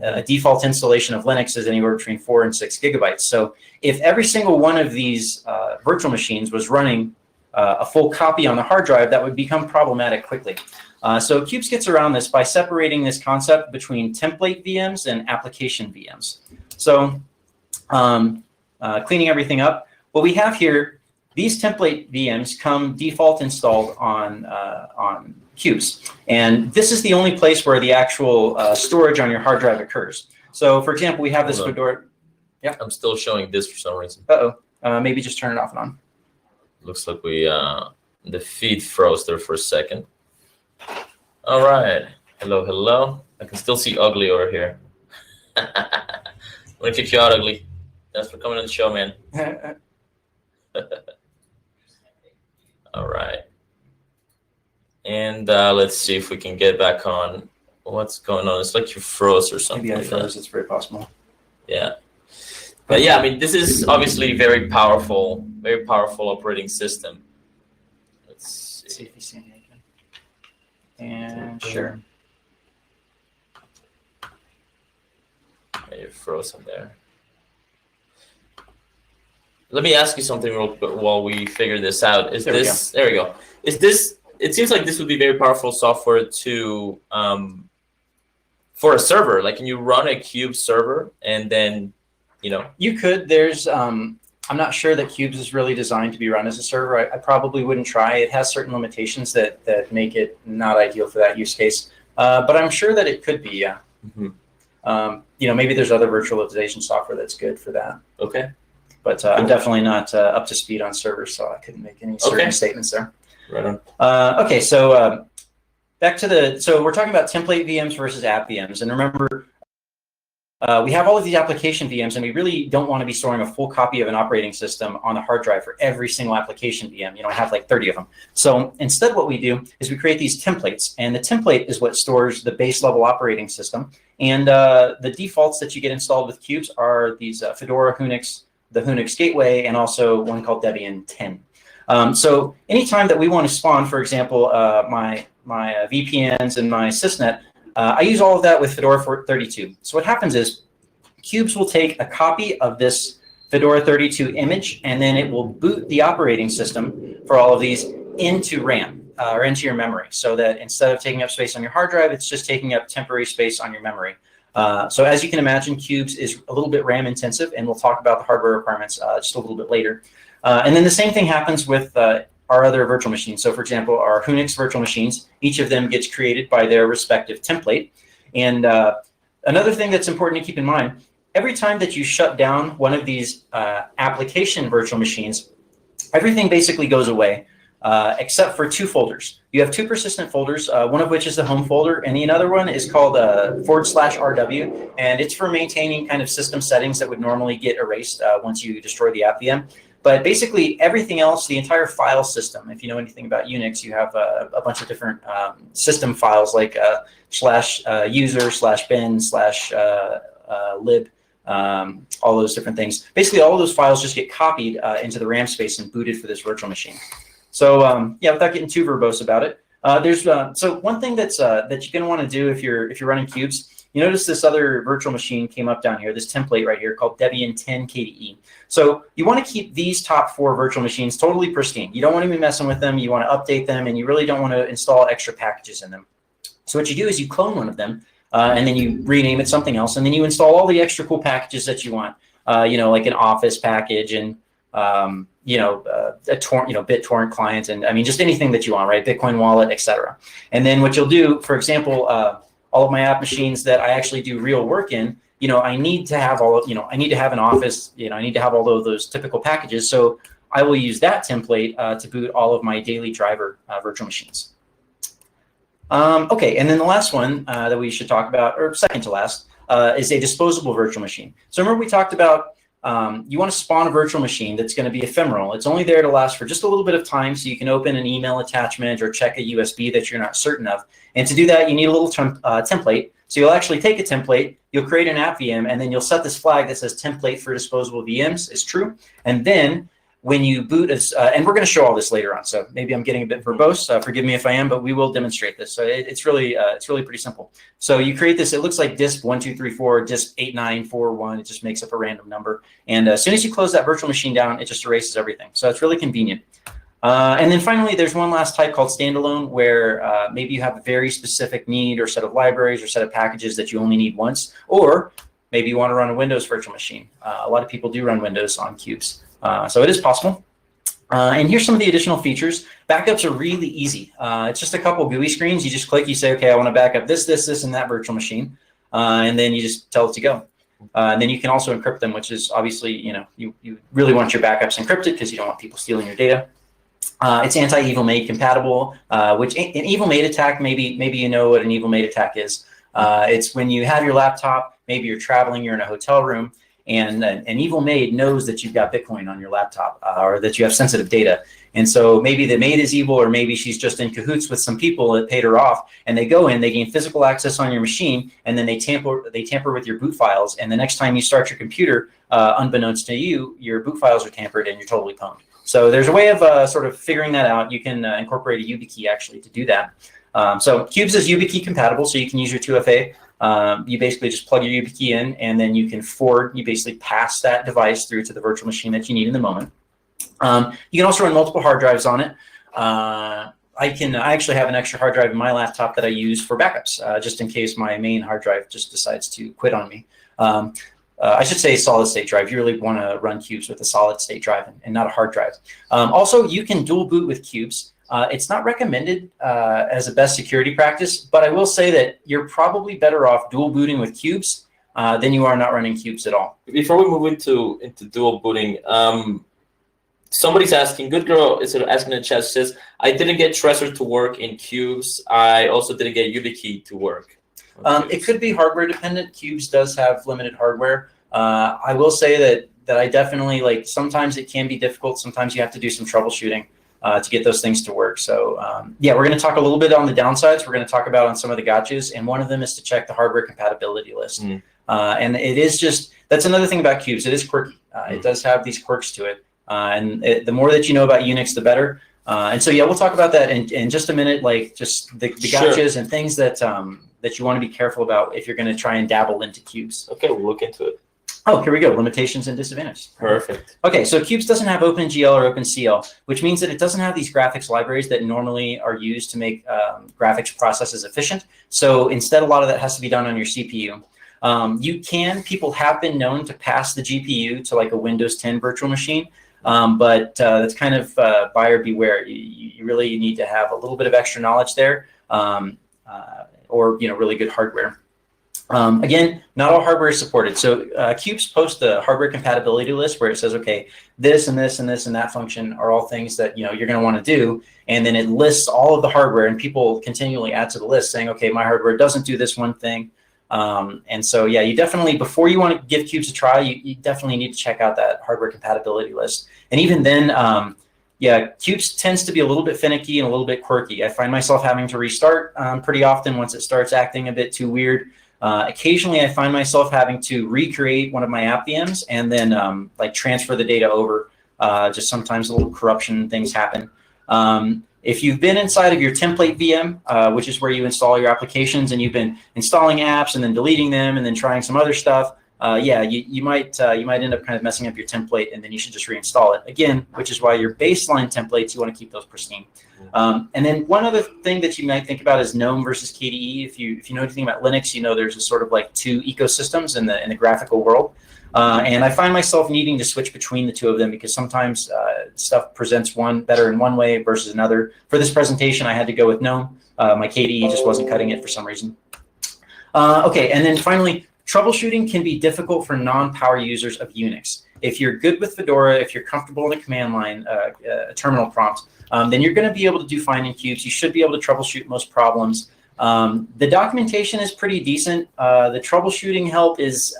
A default installation of Linux is anywhere between 4 and 6 gigabytes. So if every single one of these virtual machines was running a full copy on the hard drive, that would become problematic quickly. So Qubes gets around this by separating this concept between template VMs and application VMs. So cleaning everything up, what we have here, these template VMs come default installed on Qubes. And this is the only place where the actual storage on your hard drive occurs. So for example, we have this Fedora. Yeah. I'm still showing this for some reason. Maybe just turn it off and on. Looks like the feed froze there for a second. All right. Hello, hello. I can still see Ugly over here. I'm gonna kick you out, Ugly. Thanks for coming on the show, man. All right. And let's see if we can get back on. What's going on? It's like you froze or something. Maybe I froze. It's very possible. Yeah. But yeah, I mean, this is obviously very powerful operating system. Let's see if you see anything. And sure. You're frozen there. Let me ask you something real quick while we figure this out. There we go. It seems like this would be very powerful software to, for a server. Like, can you run a Qubes server and then, You could. There's, I'm not sure that Qubes is really designed to be run as a server. I probably wouldn't try. It has certain limitations that make it not ideal for that use case. But I'm sure that it could be, yeah. Maybe there's other virtualization software that's good for that. Okay. But I'm definitely not up to speed on servers, so I couldn't make any certain statements there. Right on. Okay, so back to so we're talking about template VMs versus app VMs. And remember, we have all of these application VMs, and we really don't want to be storing a full copy of an operating system on the hard drive for every single application VM. I have like 30 of them. So instead what we do is we create these templates, and the template is what stores the base level operating system. And the defaults that you get installed with Qubes are these Fedora, Unix, the Unix gateway, and also one called Debian 10. So anytime that we want to spawn, for example, my VPNs and my sysnet, I use all of that with Fedora 32. So what happens is Qubes will take a copy of this Fedora 32 image, and then it will boot the operating system for all of these into RAM or into your memory, so that instead of taking up space on your hard drive, it's just taking up temporary space on your memory. So as you can imagine, Qubes is a little bit RAM intensive, and we'll talk about the hardware requirements just a little bit later. And then the same thing happens with our other virtual machines. So for example, our Unix virtual machines, each of them gets created by their respective template. And another thing that's important to keep in mind, every time that you shut down one of these application virtual machines, everything basically goes away. except for 2 folders. You have 2 persistent folders, one of which is the home folder, and the other one is called /RW, and it's for maintaining kind of system settings that would normally get erased once you destroy the app VM. But basically everything else, the entire file system, if you know anything about Unix, you have a bunch of different system files like /user/bin/lib, all those different things. Basically all of those files just get copied into the RAM space and booted for this virtual machine. So yeah, without getting too verbose about it, so one thing that you're going to want to do if you're running cubes, you notice this other virtual machine came up down here, this template right here called Debian 10 KDE. So you want to keep these top 4 virtual machines totally pristine. You don't want to be messing with them. You want to update them, and you really don't want to install extra packages in them. So what you do is you clone one of them, and then you rename it something else, and then you install all the extra cool packages that you want. You know, like an Office package and you know, a BitTorrent client, and I mean just anything that you want, right? Bitcoin wallet, etc. And then what you'll do, for example, all of my app machines that I actually do real work in, you know, I need to have I need to have an Office, you know, I need to have all of those typical packages. So I will use that template to boot all of my daily driver virtual machines. Okay, and then the last one that we should talk about, or second to last, is a disposable virtual machine. So remember we talked about you want to spawn a virtual machine that's going to be ephemeral. It's only there to last for just a little bit of time, so you can open an email attachment or check a USB that you're not certain of. And to do that, you need a little template. So you'll actually take a template, you'll create an app VM, and then you'll set this flag that says template for disposable VMs is true. And then when you boot, and we're going to show all this later on, so maybe I'm getting a bit verbose. Forgive me if I am, but we will demonstrate this. So it's really pretty simple. So you create this. It looks like disk 1234, disk 8941. It just makes up a random number. And as soon as you close that virtual machine down, it just erases everything. So it's really convenient. And then finally, there's one last type called standalone, where maybe you have a very specific need or set of libraries or set of packages that you only need once, or maybe you want to run a Windows virtual machine. A lot of people do run Windows on cubes. So it is possible. And here's some of the additional features. Backups are really easy. It's just a couple GUI screens. You just click, you say, okay, I want to back up this, and that virtual machine. And then you just tell it to go. And then you can also encrypt them, which is obviously, you know, you really want your backups encrypted because you don't want people stealing your data. It's anti-evil-maid compatible, which an evil-maid attack, maybe you know what an evil-maid attack is. It's when you have your laptop, maybe you're traveling, you're in a hotel room, and an evil maid knows that you've got Bitcoin on your laptop or that you have sensitive data. And so maybe the maid is evil, or maybe she's just in cahoots with some people that paid her off, and they go in, they gain physical access on your machine, and then they tamper with your boot files. And the next time you start your computer, unbeknownst to you, your boot files are tampered and you're totally pwned. So there's a way of sort of figuring that out. You can incorporate a YubiKey actually to do that. So Cubes is YubiKey compatible, so you can use your 2FA. You basically just plug your YubiKey in, and then you can you basically pass that device through to the virtual machine that you need in the moment. You can also run multiple hard drives on it. I actually have an extra hard drive in my laptop that I use for backups, just in case my main hard drive just decides to quit on me. I should say solid state drive. You really want to run Cubes with a solid state drive and not a hard drive. Also, you can dual boot with Cubes. It's not recommended as a best security practice, but I will say that you're probably better off dual booting with Cubes than you are not running Cubes at all. Before we move into dual booting, somebody's asking, Good Girl is asking in the chat, says, I didn't get Trezor to work in Cubes. I also didn't get YubiKey to work. It could be hardware dependent. Cubes does have limited hardware. I will say that I definitely, like, sometimes it can be difficult. Sometimes you have to do some troubleshooting to get those things to work. So yeah, we're going to talk a little bit on the downsides. We're going to talk about on some of the gotchas, and one of them is to check the hardware compatibility list. And it is just, that's another thing about Cubes. It is quirky. It does have these quirks to it. And the more that you know about Unix, the better. And so yeah, we'll talk about that in just a minute, like just the gotchas and things that that you want to be careful about if you're going to try and dabble into Cubes. Okay, we'll look into it. Oh, here we go. Limitations and disadvantages. Perfect. Okay, so Cubes doesn't have OpenGL or OpenCL, which means that it doesn't have these graphics libraries that normally are used to make graphics processes efficient. So instead, a lot of that has to be done on your CPU. People have been known to pass the GPU to like a Windows 10 virtual machine, but that's kind of buyer beware. You really need to have a little bit of extra knowledge there, or really good hardware. Again, not all hardware is supported. So Cubes post a hardware compatibility list where it says, okay, this and this and this and that function are all things that you're going to want to do. And then it lists all of the hardware, and people continually add to the list saying, okay, my hardware doesn't do this one thing. And so, yeah, you definitely, before you want to give Cubes a try, you definitely need to check out that hardware compatibility list. And even then, yeah, Cubes tends to be a little bit finicky and a little bit quirky. I find myself having to restart pretty often once it starts acting a bit too weird. Occasionally, I find myself having to recreate one of my app VMs and then like transfer the data over. Just sometimes a little corruption things happen. If you've been inside of your template VM, which is where you install your applications, and you've been installing apps and then deleting them and then trying some other stuff, yeah, you might end up kind of messing up your template, and then you should just reinstall it again, which is why your baseline templates, you want to keep those pristine. And then one other thing that you might think about is GNOME versus KDE. If you know anything about Linux, you know there's a sort of like two ecosystems in the graphical world. And I find myself needing to switch between the two of them because sometimes stuff presents one better in one way versus another. For this presentation, I had to go with GNOME. My KDE just wasn't cutting it for some reason. Okay, and then finally, troubleshooting can be difficult for non-power users of Unix. If you're good with Fedora, if you're comfortable in a command line, a terminal prompt, then you're going to be able to do fine in Cubes. You should be able to troubleshoot most problems. The documentation is pretty decent. The troubleshooting help is,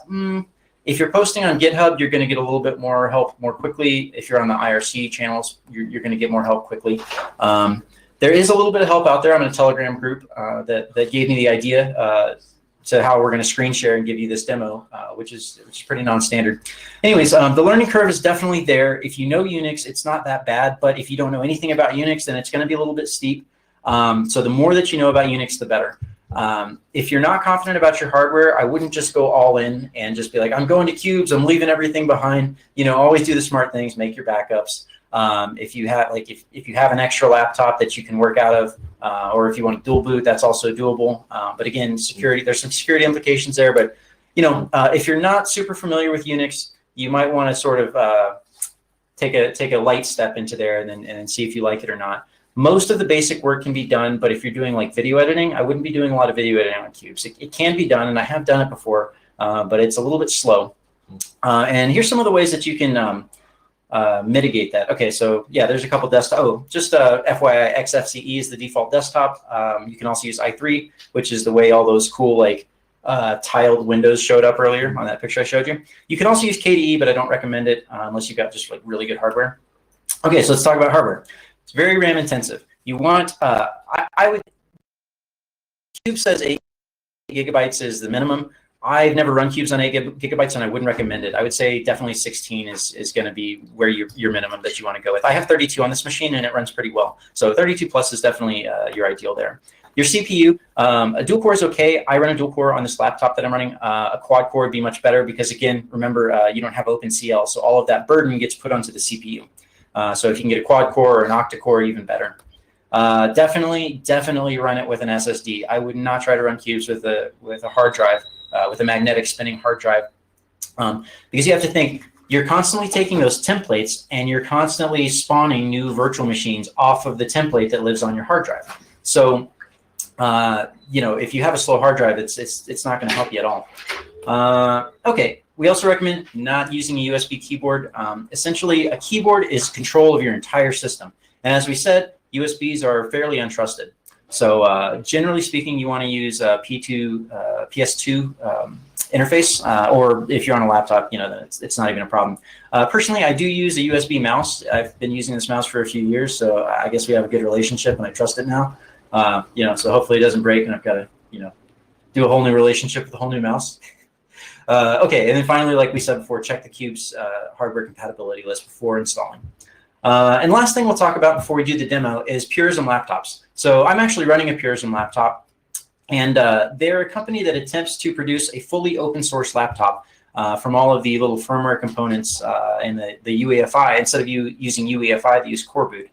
if you're posting on GitHub, you're going to get a little bit more help more quickly. If you're on the IRC channels, you're going to get more help quickly. There is a little bit of help out there. I'm in a Telegram group that gave me the idea to how we're going to screen share and give you this demo, which is pretty non-standard. Anyways, the learning curve is definitely there. If you know Unix, it's not that bad, but if you don't know anything about Unix, then it's going to be a little bit steep. So the more that you know about Unix, the better. If you're not confident about your hardware, I wouldn't just go all in and just be like, I'm going to Cubes, I'm leaving everything behind. Always do the smart things, make your backups. If you have if you have an extra laptop that you can work out of, or if you want to dual boot, that's also doable. But again, security, there's some security implications there. But if you're not super familiar with Unix, you might want to sort of take a light step into there and then see if you like it or not. Most of the basic work can be done, but if you're doing like video editing, I wouldn't be doing a lot of video editing on Cubes. It can be done, and I have done it before, but it's a little bit slow. And here's some of the ways that you can mitigate that. Okay, so yeah, there's a couple desktop. Oh, just FYI, XFCE is the default desktop. You can also use i3, which is the way all those cool like tiled windows showed up earlier on that picture I showed you. You can also use KDE, but I don't recommend it unless you've got just like really good hardware. Okay, so let's talk about hardware. It's very RAM intensive. You want, I would, Cube says 8 gigabytes is the minimum. I've never run Cubes on 8 gigabytes, and I wouldn't recommend it. I would say definitely 16 is going to be where your minimum that you want to go with. I have 32 on this machine, and it runs pretty well. So 32 plus is definitely your ideal there. Your CPU, a dual core is okay. I run a dual core on this laptop that I'm running. A quad core would be much better because, again, remember, you don't have OpenCL, so all of that burden gets put onto the CPU. So if you can get a quad core or an octa core, even better. Definitely run it with an SSD. I would not try to run Cubes with a hard drive, with a magnetic spinning hard drive, because you have to think, you're constantly taking those templates and you're constantly spawning new virtual machines off of the template that lives on your hard drive. So, if you have a slow hard drive, it's not going to help you at all. Okay. We also recommend not using a USB keyboard. Essentially, a keyboard is control of your entire system. And as we said, USBs are fairly untrusted. So generally speaking, you want to use a PS2 interface, or if you're on a laptop, then it's not even a problem. Personally, I do use a USB mouse. I've been using this mouse for a few years, so I guess we have a good relationship, and I trust it now. So hopefully it doesn't break, and I've got to, do a whole new relationship with a whole new mouse. Okay, and then finally, like we said before, check the Cubes hardware compatibility list before installing. And last thing we'll talk about before we do the demo is Purism laptops. So I'm actually running a Purism laptop, and they're a company that attempts to produce a fully open source laptop from all of the little firmware components in the UEFI. Instead of using UEFI, they use Coreboot.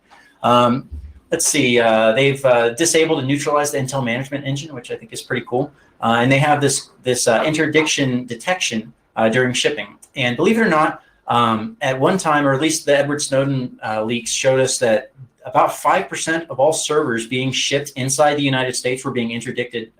Let's see, they've disabled and neutralized the Intel management engine, which I think is pretty cool. And they have this interdiction detection during shipping. And believe it or not, at one time, or at least the Edward Snowden leaks showed us that about 5% of all servers being shipped inside the United States were being interdicted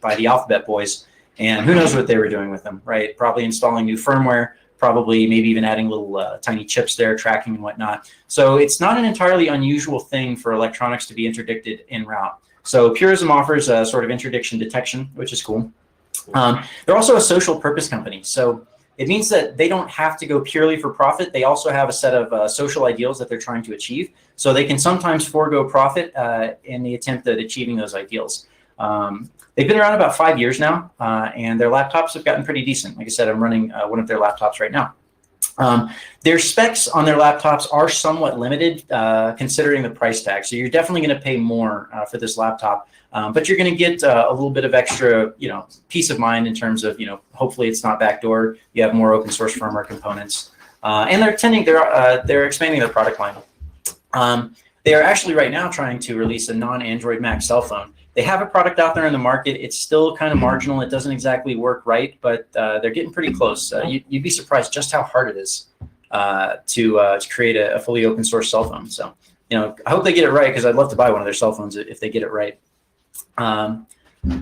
by the Alphabet boys. And who knows what they were doing with them, right? Probably installing new firmware, probably maybe even adding little tiny chips there, tracking and whatnot. So it's not an entirely unusual thing for electronics to be interdicted en route. So Purism offers a sort of interdiction detection, which is cool. They're also a social purpose company. So it means that they don't have to go purely for profit. They also have a set of social ideals that they're trying to achieve. So they can sometimes forego profit in the attempt at achieving those ideals. They've been around about 5 years now, and their laptops have gotten pretty decent. Like I said, I'm running one of their laptops right now. Their specs on their laptops are somewhat limited considering the price tag. So you're definitely going to pay more for this laptop, but you're going to get a little bit of extra, peace of mind in terms of, hopefully it's not backdoor. You have more open source firmware components, and they're expanding their product line. They are actually right now trying to release a non-Android Mac cell phone. They have a product out there in the market. It's still kind of marginal. It doesn't exactly work right, but they're getting pretty close. You'd be surprised just how hard it is to create a fully open source cell phone. So, I hope they get it right because I'd love to buy one of their cell phones if they get it right.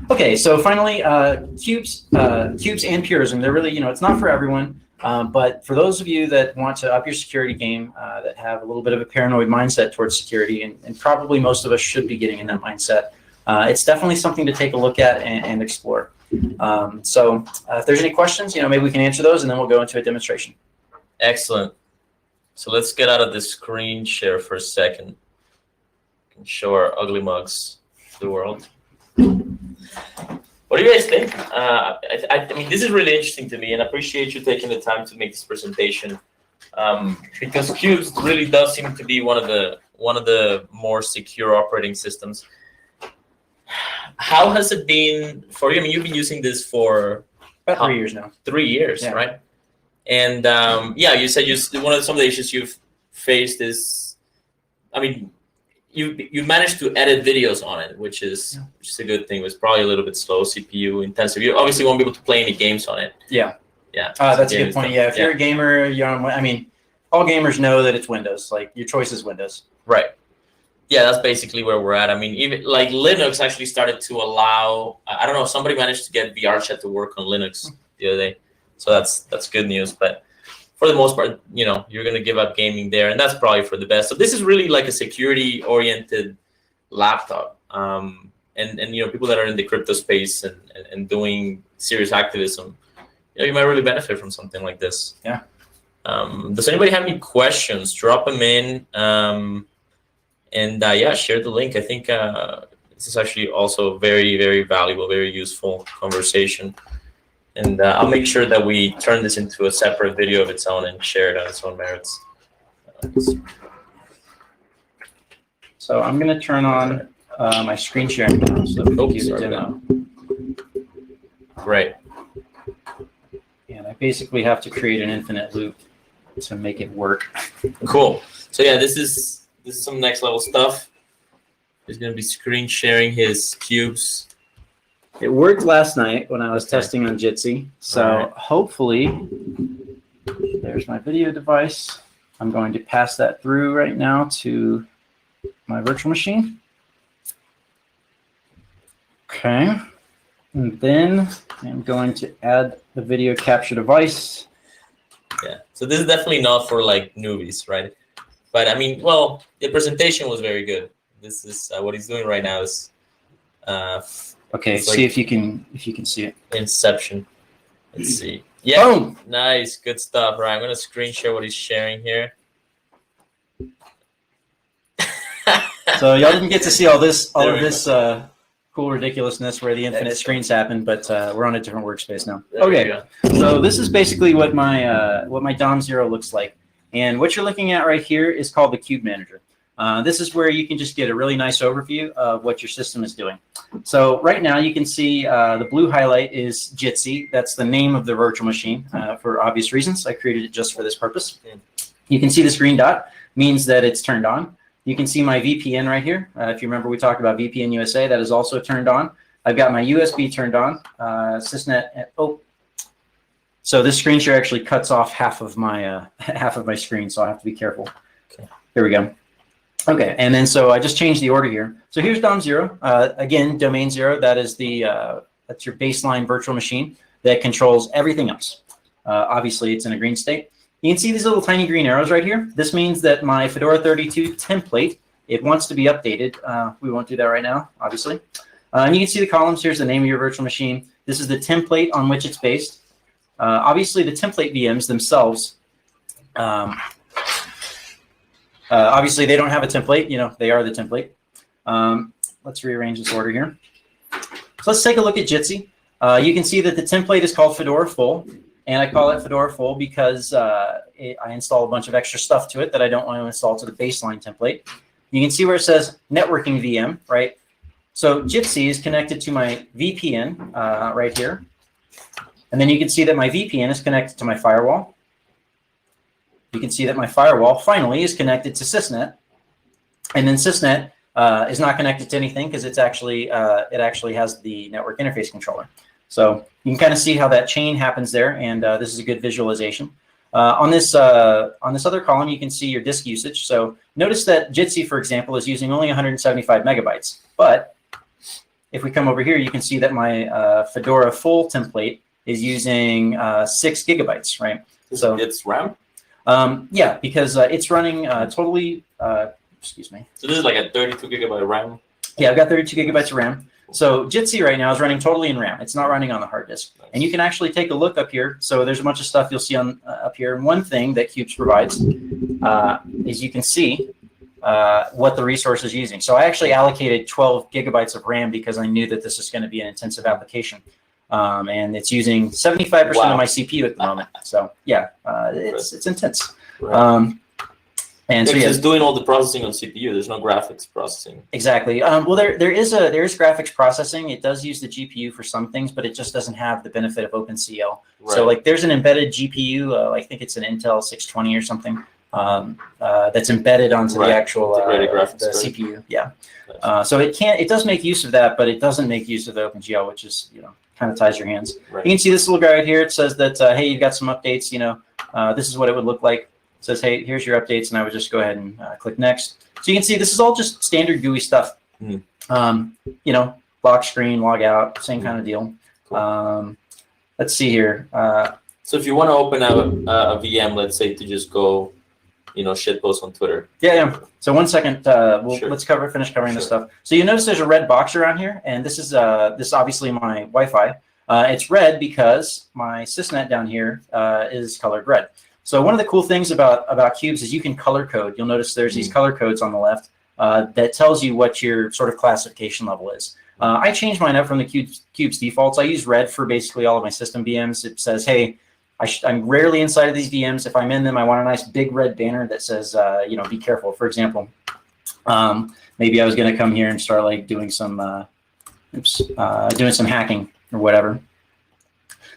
Okay, so finally, Cubes and Purism. They're really, it's not for everyone, but for those of you that want to up your security game, that have a little bit of a paranoid mindset towards security, and probably most of us should be getting in that mindset. It's definitely something to take a look at and explore. So if there's any questions, maybe we can answer those and then we'll go into a demonstration. Excellent. So let's get out of this screen share for a second and show our ugly mugs to the world. What do you guys think? I mean, this is really interesting to me, and I appreciate you taking the time to make this presentation because Cubes really does seem to be one of the more secure operating systems. How has it been for you? I mean, you've been using this for about 3 years now. 3 years, yeah. Right? And you said some of the issues you've faced is, I mean, you managed to edit videos on it, which is a good thing. It was probably a little bit slow, CPU intensive. You obviously won't be able to play any games on it. Yeah. Yeah. That's a good point. Yeah, if you're a gamer, I mean, all gamers know that it's Windows. Like your choice is Windows. Right. Yeah, that's basically where we're at. I mean, even like Linux actually started to allow, I don't know, somebody managed to get VRChat to work on Linux the other day. So that's good news. But for the most part, you're going to give up gaming there, and that's probably for the best. So this is really like a security-oriented laptop. And people that are in the crypto space and doing serious activism, you might really benefit from something like this. Yeah. Does anybody have any questions? Drop them in. Share the link. I think this is actually also very, very valuable, very useful conversation. And I'll make sure that we turn this into a separate video of its own and share it on its own merits. So I'm going to turn on my screen sharing now so that we can do the demo. Great. And I basically have to create an infinite loop to make it work. Cool. So yeah, this is some next level stuff. He's going to be screen sharing his cubes. It worked last night when I was testing on Jitsi. So hopefully, there's my video device. I'm going to pass that through right now to my virtual machine. Okay. And then I'm going to add the video capture device. Yeah. So this is definitely not for like newbies, right? But I mean, well, the presentation was very good. This is what he's doing right now is. Okay, see if you can see it. Inception. Let's see. Yeah. Boom. Nice. Good stuff. Right. I'm gonna screen share what he's sharing here. So y'all didn't get to see all of this cool ridiculousness where the infinite screens happen, but we're on a different workspace now. Okay. So this is basically what my DOM 0 looks like. And what you're looking at right here is called the Cube Manager. This is where you can just get a really nice overview of what your system is doing. So right now you can see the blue highlight is Jitsi. That's the name of the virtual machine for obvious reasons. I created it just for this purpose. You can see this green dot means that it's turned on. You can see my VPN right here. If you remember, we talked about VPN USA. That is also turned on. I've got my USB turned on. Sysnet. So this screen share actually cuts off half of my screen, so I have to be careful. Okay. Here we go. Okay, and then so I just changed the order here. So here's DOM 0. Again, domain 0, that is the that's your baseline virtual machine that controls everything else. Obviously, it's in a green state. You can see these little tiny green arrows right here. This means that my Fedora 32 template, it wants to be updated. We won't do that right now, obviously. And you can see the columns. Here's the name of your virtual machine. This is the template on which it's based. Obviously, the template VMs themselves, obviously, they don't have a template. You know, they are the template. Let's rearrange this order here. So let's take a look at Jitsi. You can see that the template is called Fedora Full, and I call it Fedora Full because I install a bunch of extra stuff to it that I don't want to install to the baseline template. You can see where it says networking VM, right? So Jitsi is connected to my VPN right here. And then you can see that my VPN is connected to my firewall. You can see that my firewall finally is connected to Sysnet. And then Sysnet is not connected to anything because it's actually it actually has the network interface controller. So you can kind of see how that chain happens there, and this is a good visualization. On this other column, you can see your disk usage. So notice that Jitsi, for example, is using only 175 megabytes. But if we come over here, you can see that my Fedora Full template is using 6 gigabytes, right? So it's RAM? Yeah, because it's running totally, excuse me. So this is like a 32 gigabyte RAM? Yeah, I've got 32 gigabytes of RAM. So Jitsi right now is running totally in RAM. It's not running on the hard disk. Nice. And you can actually take a look up here. So there's a bunch of stuff you'll see on up here. And one thing that Qubes provides is you can see what the resource is using. So I actually allocated 12 gigabytes of RAM because I knew that this is going to be an intensive application. And it's using 75% of my CPU at the moment. So yeah, it's intense. Right. And so it's doing all the processing on CPU. There's no graphics processing. Exactly. Well, there is graphics processing. It does use the GPU for some things, but it just doesn't have the benefit of OpenCL. Right. So like there's an embedded GPU. I think it's an Intel 620 or something that's embedded onto the actual the CPU. Yeah. Nice. So it does make use of that, but it doesn't make use of the OpenGL, which is kind of ties your hands. Right. You can see this little guy right here. It says that hey, you've got some updates. This is what it would look like. It says, hey, here's your updates, and I would just go ahead and click next. So you can see this is all just standard GUI stuff. Lock screen, log out, same kind of deal. Cool. Let's see here. So if you want to open a VM, let's say to just go, shit post on Twitter. Yeah. So 1 second, let's finish covering this stuff. So you notice there's a red box around here, and this is obviously my Wi-Fi. It's red because my Sysnet down here is colored red. So one of the cool things about Qubes is you can color code. You'll notice there's these color codes on the left that tells you what your sort of classification level is. I changed mine up from the Qubes defaults. I use red for basically all of my system VMs. It says, hey, I'm rarely inside of these VMs. If I'm in them, I want a nice big red banner that says, be careful. For example, maybe I was going to come here and start like doing some hacking or whatever.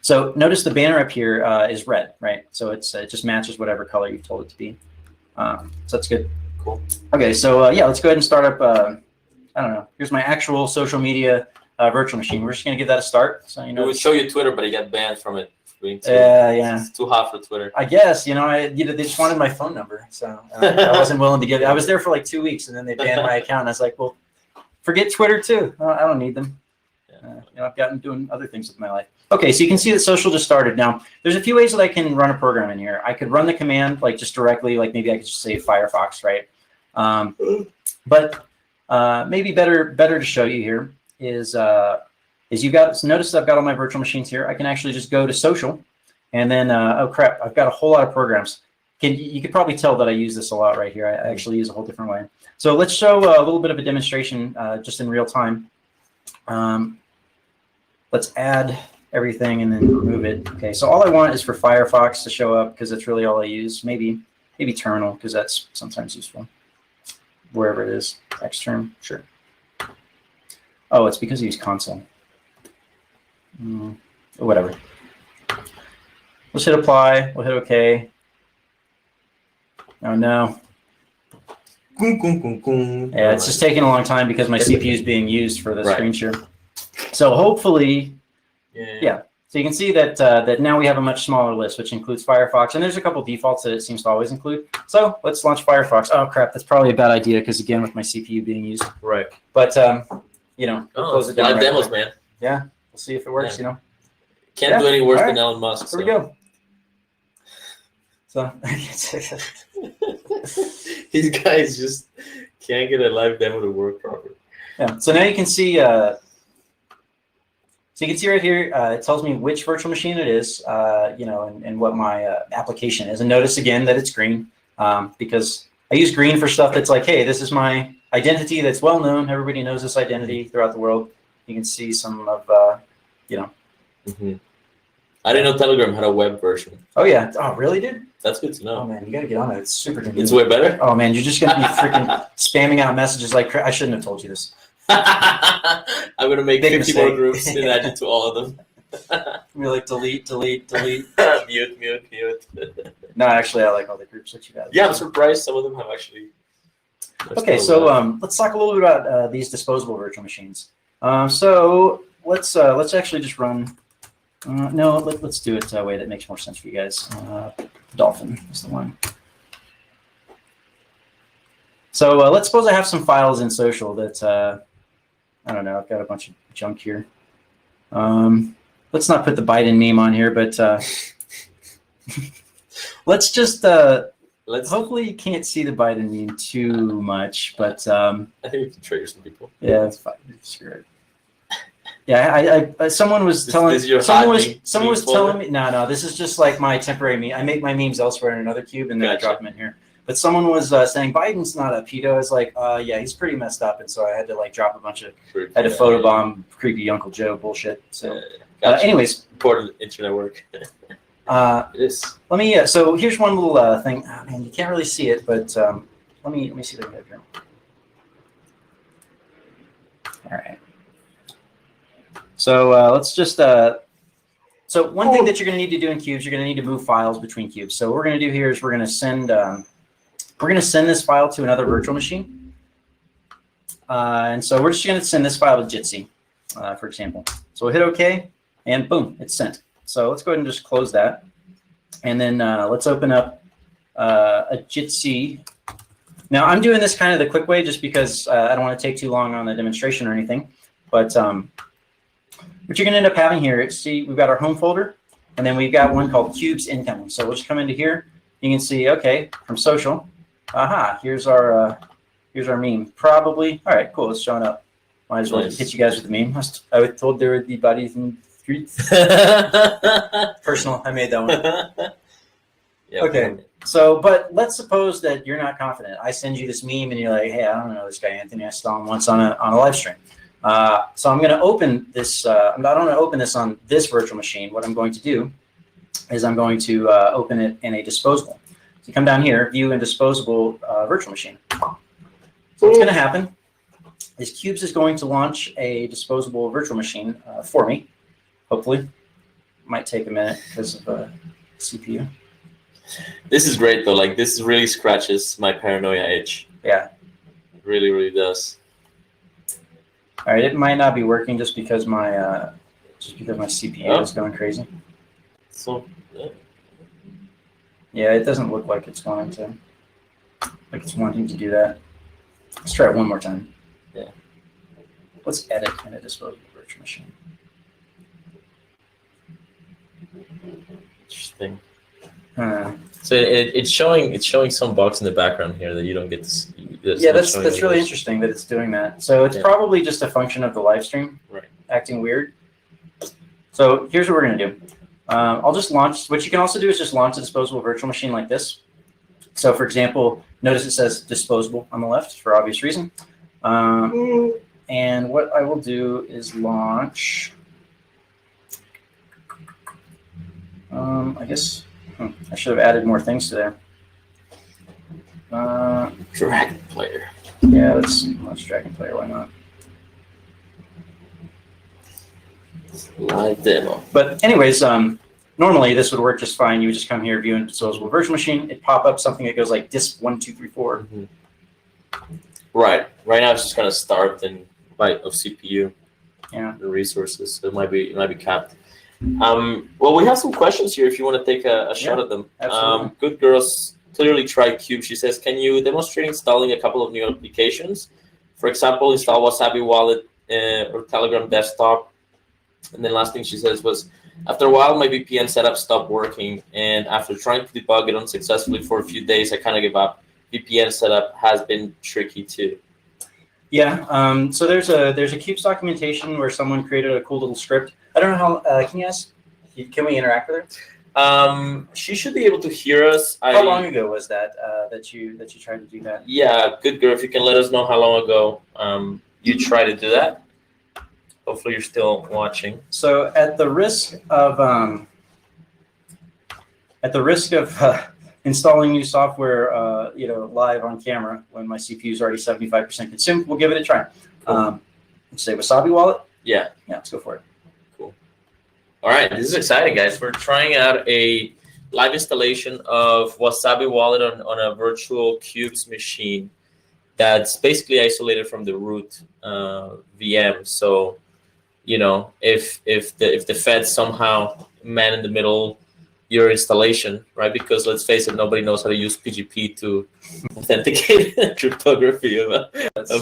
So notice the banner up here is red, right? So it just matches whatever color you've told it to be. So that's good. Cool. Okay, so yeah, let's go ahead and start up. I don't know. Here's my actual social media virtual machine. We're just gonna give that a start. So it would show you Twitter, but it got banned from it. Yeah. It's too hot for Twitter. I guess they just wanted my phone number, so I wasn't willing to give it. I was there for like 2 weeks, and then they banned my account. And I was like, well, forget Twitter too. I don't need them. I've gotten doing other things with my life. Okay, so you can see that social just started. Now, there's a few ways that I can run a program in here. I could run the command like just directly, like maybe I could just say Firefox, right? But maybe better to show you here is notice I've got all my virtual machines here. I can actually just go to social, and then oh crap, I've got a whole lot of programs. You could probably tell that I use this a lot right here. I actually use a whole different way. So let's show a little bit of a demonstration just in real time. Let's add everything and then remove it. Okay, so all I want is for Firefox to show up because that's really all I use. Maybe terminal because that's sometimes useful. Wherever it is, extern, sure. Oh, it's because I use console. Whatever. Let's hit apply. We'll hit OK. Oh no. Yeah, it's just taking a long time because my CPU is being used for the screen share. So hopefully, yeah. So you can see that that now we have a much smaller list, which includes Firefox, and there's a couple defaults that it seems to always include. So let's launch Firefox. Oh crap, that's probably a bad idea because again, with my CPU being used. Right. But we'll close it down. Demos, man. Yeah, We'll see if it works. Yeah. You know, Can't do any worse All than right. Elon Musk. Here we go. So These guys just can't get a live demo to work properly. yeah. So now you can see. So you can see right here. It tells me which virtual machine it is. You know, and what my application is. And notice again that it's green because I use green for stuff that's like, hey, this is my identity that's well known. Everybody knows this identity throughout the world. You can see some of, you know. Mm-hmm. I didn't know Telegram had a web version. Oh yeah. Oh really, dude? That's good to know. Oh man, you gotta get on it. It's super convenient. It's way better. Oh man, you're just gonna be freaking spamming out messages like I shouldn't have told you this. I'm gonna make Big 50 more mistake. groups and add you to all of them. We're like delete. Mute. No, actually, I like all the groups that you got. Yeah, I'm surprised some of them have actually. Okay, so let's talk a little bit about these disposable virtual machines. So let's actually just run. No, let's do it a way that makes more sense for you guys. Dolphin is the one. So let's suppose I have some files in social that I don't know. I've got a bunch of junk here. Let's not put the Biden meme on here, but let's just hopefully you can't see the Biden meme too much, but I think we can trigger some people. yeah, it's fine. Screw it. Yeah, I someone was telling this your someone hot was someone meme was telling me no, this is just like my temporary meme. I make my memes elsewhere in another cube and then I drop them in here. But someone was saying Biden's not a pedo. I was like, yeah, he's pretty messed up, and so I had to like drop a bunch of had to photobomb creepy Uncle Joe bullshit. So, anyways, important internet work. let me. So here's one little thing. Oh, man, you can't really see it, but let me see if I can get it here. All right. So let's just. So one thing that you're going to need to do in cubes, you're going to need to move files between cubes. So what we're going to do here is we're going to send this file to another virtual machine. And so we're just going to send this file to Jitsi, for example. So we'll hit OK, and boom, it's sent. So let's go ahead and just close that. And then let's open up a Jitsi. Now I'm doing this kind of the quick way just because I don't want to take too long on the demonstration or anything. But what you're going to end up having here, see, we've got our home folder, and then we've got one called Cubes Incoming. So we'll just come into here. You can see, okay, from social. Aha, here's our meme. Probably. All right, cool. It's showing up. Might as well hit you guys with the meme. I was told there would be bodies in the streets. Personal. I made that one. Yeah, okay. So, but let's suppose that you're not confident. I send you this meme, and you're like, hey, I don't know this guy Anthony. I saw him once on a live stream. So I'm going to open this. I'm not going to open this on this virtual machine. What I'm going to do is I'm going to open it in a disposable. So you come down here, view and disposable virtual machine. So what's going to happen is Cubes is going to launch a disposable virtual machine for me. Hopefully, might take a minute because of CPU. This is great though. Like this really scratches my paranoia itch. Yeah, it really, really does. All right, it might not be working just because my CPU is going crazy. So yeah, it doesn't look like it's wanting to do that. Let's try it one more time. Yeah. Let's edit in a disposable virtual machine. Interesting. So it's showing some box in the background here that you don't get to see. Yeah, that's really interesting that it's doing that. So it's probably just a function of the live stream acting weird. So here's what we're gonna do. I'll just launch. What you can also do is just launch a disposable virtual machine like this. So for example, notice it says disposable on the left for obvious reason. And what I will do is launch. I guess. I should have added more things to there. Dragon Player. Yeah, let's launch Dragon Player. Why not? Live demo. But anyways, normally this would work just fine. You would just come here, view and disposable virtual machine. It'd pop up something that goes like disk 1, 2, 3, 4. Mm-hmm. Right. Right now it's just gonna start in byte of CPU. Yeah. The resources. So it might be capped. Well, we have some questions here if you want to take a shot at them. Absolutely. Good Girls clearly tried Cube. She says, can you demonstrate installing a couple of new applications? For example, install Wasabi Wallet or Telegram Desktop And then last thing she says was, after a while, my VPN setup stopped working, and after trying to debug it unsuccessfully for a few days, I kind of gave up. VPN setup has been tricky too. Yeah. So there's a Cubes documentation where someone created a cool little script. I don't know how. Can you ask? Can we interact with her? She should be able to hear us. How long ago was that that you tried to do that? Yeah, good girl. If you can let us know how long ago you tried to do that. Hopefully you're still watching. So at the risk of installing new software, live on camera when my CPU is already 75% consumed, we'll give it a try. Cool. Say Wasabi Wallet. Yeah. Yeah, let's go for it. Cool. All right, this is exciting, guys. We're trying out a live installation of Wasabi Wallet on a virtual Cubes machine that's basically isolated from the root VM. So, if the feds somehow man in the middle your installation, right? Because let's face it, nobody knows how to use PGP to authenticate cryptography of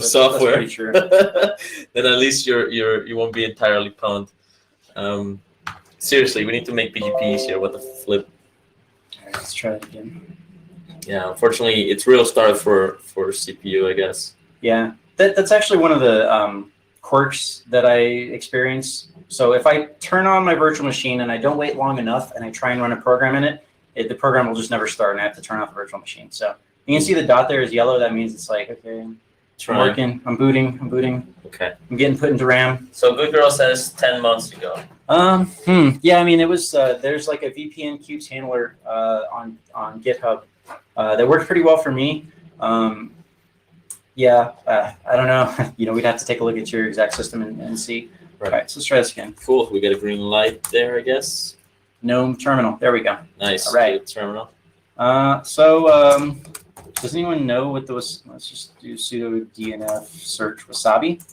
software. That's pretty true. Then at least you won't be entirely pwned. Seriously, we need to make PGP easier. What the flip? All right, let's try it again. Yeah, unfortunately, it's real start for CPU, I guess. Yeah, that's actually one of the quirks that I experience. So if I turn on my virtual machine and I don't wait long enough and I try and run a program in it, the program will just never start and I have to turn off the virtual machine. So you can see the dot there is yellow. That means it's like, okay, I'm working, I'm booting. Okay. I'm getting put into RAM. So good girl says 10 months ago. Yeah, I mean, it was, there's like a VPN Cubes handler on GitHub that worked pretty well for me. Yeah, I don't know. We'd have to take a look at your exact system and see. Right. All right, so let's try this again. Cool. We got a green light there, I guess. GNOME terminal. There we go. Nice. All right. Good terminal. Does anyone know what those? Let's just do sudo DNF search Wasabi.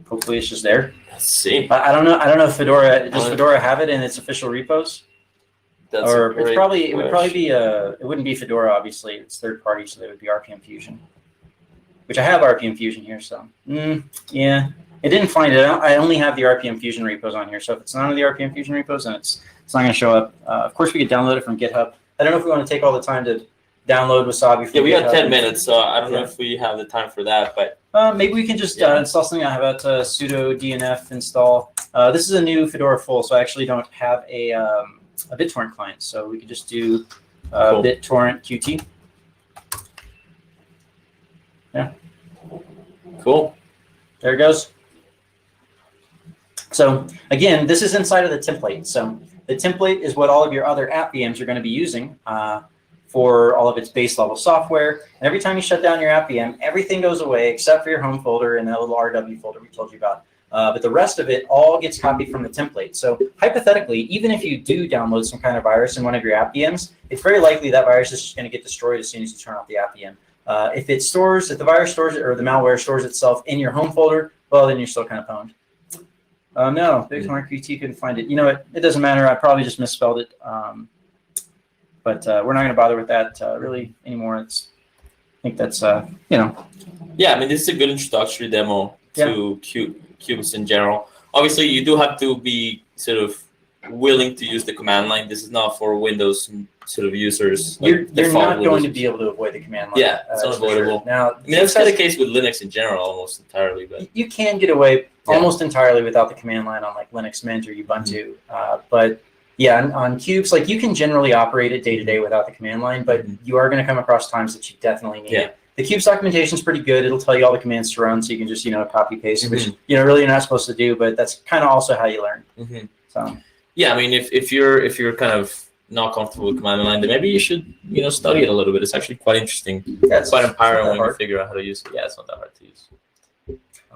Hopefully, it's just there. Let's see. I don't know. I don't know if Fedora does Fedora have it in its official repos. That's or a great it would probably question. be it wouldn't be Fedora, obviously. It's third party, so that would be RPM Fusion. Which I have RPM Fusion here, so yeah. It didn't find it. I only have the RPM Fusion repos on here, so if it's not on the RPM Fusion repos, then it's not going to show up. Of course, we could download it from GitHub. I don't know if we want to take all the time to download Wasabi from Yeah, we GitHub. got 10 minutes, so I don't know if we have the time for that, but maybe we can just install something. I have out sudo DNF install. This is a new Fedora full, so I actually don't have a BitTorrent client, so we could just do Cool. BitTorrent Qt. Yeah. Cool. There it goes. So again, this is inside of the template. So the template is what all of your other app VMs are going to be using for all of its base level software. And every time you shut down your app VM, everything goes away except for your home folder and that little RW folder we told you about. But the rest of it all gets copied from the template. So hypothetically, even if you do download some kind of virus in one of your app VMs, it's very likely that virus is just going to get destroyed as soon as you turn off the app VM. If the virus stores it or the malware stores itself in your home folder, well, then you're still kind of pwned. No, BitTorrent Qt couldn't find it. You know what? It doesn't matter. I probably just misspelled it. But we're not going to bother with that really anymore. I think that's, Yeah, I mean, this is a good introductory demo to Cubes in general. Obviously, you do have to be sort of willing to use the command line. This is not for Windows sort of users. You're not going to be able to avoid the command line. Yeah, it's unavoidable. Sure. Now, I mean, that's kind of the case with Linux in general, almost entirely. But you can get away almost entirely without the command line on like Linux Mint or Ubuntu. But yeah, on Cubes, like you can generally operate it day to day without the command line, but you are going to come across times that you definitely need it. The Cubes documentation is pretty good. It'll tell you all the commands to run, so you can just copy paste, which really you're not supposed to do, but that's kind of also how you learn. So yeah, I mean, if you're kind of not comfortable with command line, then maybe you should study it a little bit. It's actually quite interesting. Yeah, it's quite empowering when you hard. figure out how to use it. Yeah, it's not that hard to use.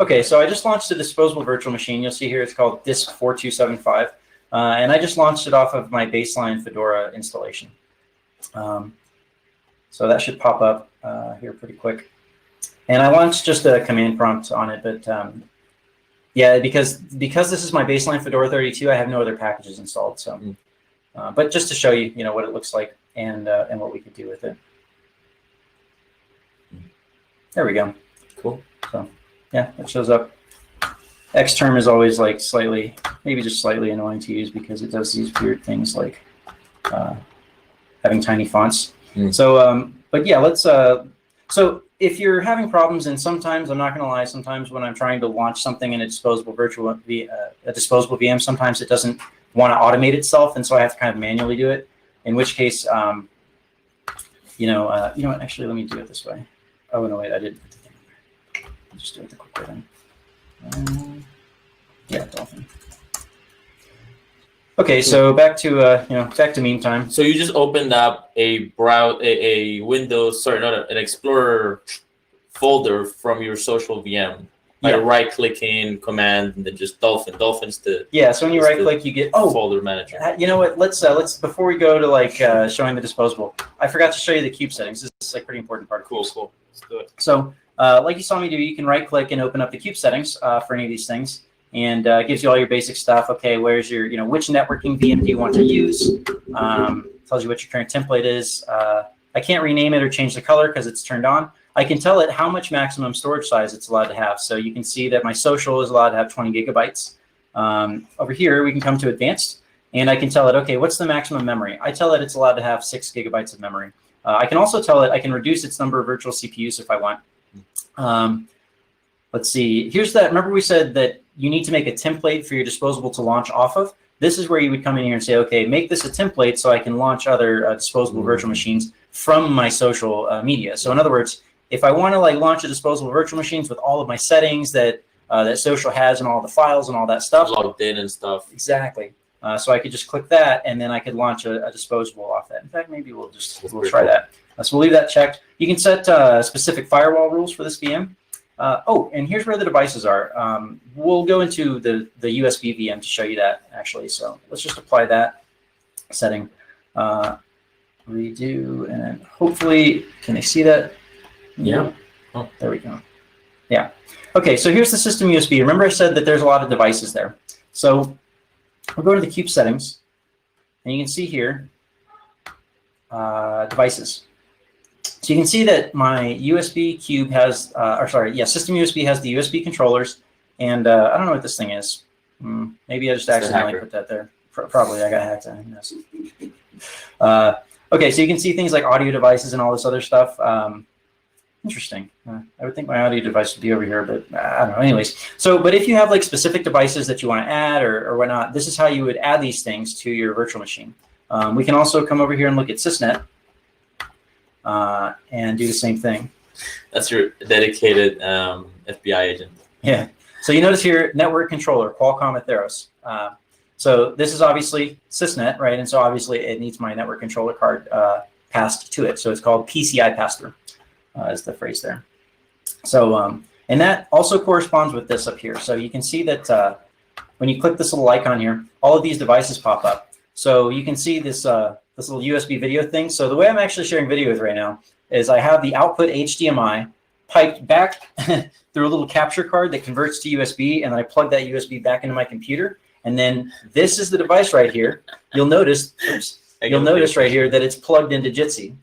Okay, so I just launched a disposable virtual machine. You'll see here it's called Disk4275, and I just launched it off of my baseline Fedora installation. So that should pop up here pretty quick. And I launched just a command prompt on it, but yeah, because this is my baseline Fedora 32, I have no other packages installed. So, but just to show you, what it looks like and what we could do with it. There we go. Cool. So, yeah, it shows up. Xterm is always like slightly maybe just slightly annoying to use because it does these weird things like having tiny fonts. So, but yeah, let's. So if you're having problems, and sometimes I'm not going to lie, sometimes when I'm trying to launch something in a disposable VM, sometimes it doesn't want to automate itself, and so I have to kind of manually do it. In which case, you know what? Actually, let me do it this way. Oh no, wait, I did. I'll just do it the quick way then. Yeah, Dolphin. Okay, so back to back to meme time. So you just opened up a Windows, sorry, not an Explorer folder from your social VM. By right-clicking command and then just Dolphin. Dolphin's the So when you right-click, you get folder manager. You know what? Let's before we go to like showing the disposable, I forgot to show you the cube settings. This is like pretty important part. Cool. Let's do it. So like you saw me do, you can right-click and open up the cube settings for any of these things, and it gives you all your basic stuff. Okay, where's your which networking VM do you want to use? Tells you what your current template is. I can't rename it or change the color because it's turned on. I can tell it how much maximum storage size it's allowed to have. So you can see that my social is allowed to have 20 gigabytes. Over here, we can come to advanced, and I can tell it, okay, what's the maximum memory? I tell it it's allowed to have 6 gigabytes of memory. I can also tell it I can reduce its number of virtual CPUs if I want. Let's see. Here's that. Remember we said that you need to make a template for your disposable to launch off of? This is where you would come in here and say, okay, make this a template so I can launch other disposable virtual machines from my social media. So in other words, if I want to like launch a disposable virtual machines with all of my settings that that social has and all the files and all that stuff, logged in and stuff. Exactly. So I could just click that, and then I could launch a disposable off that. In fact, maybe we'll try that. So we'll leave that checked. You can set specific firewall rules for this VM. And here's where the devices are. We'll go into the USB VM to show you that actually. So let's just apply that setting. Redo, and then hopefully, can they see that? Yeah. Oh, there we go. Yeah. Okay, so here's the system USB. Remember I said that there's a lot of devices there. So we'll go to the cube settings, and you can see here, devices. So you can see that my USB cube has, system USB has the USB controllers, and I don't know what this thing is. Maybe I just accidentally put that there. Probably I got hacked. Okay, so you can see things like audio devices and all this other stuff. Interesting. I would think my audio device would be over here, but I don't know. Anyways, but if you have like specific devices that you want to add or whatnot, this is how you would add these things to your virtual machine. We can also come over here and look at sysnet and do the same thing. That's your dedicated FBI agent. Yeah. So you notice here, network controller, Qualcomm Atheros. So this is obviously sysnet, right? And so obviously it needs my network controller card passed to it. So it's called PCI pass-through. Is the phrase there. So, and that also corresponds with this up here. So you can see that when you click this little icon here, all of these devices pop up. So you can see this this little USB video thing. So the way I'm actually sharing video with right now is I have the output HDMI piped back through a little capture card that converts to USB, and then I plug that USB back into my computer. And then this is the device right here. You'll notice, right here that it's plugged into Jitsi,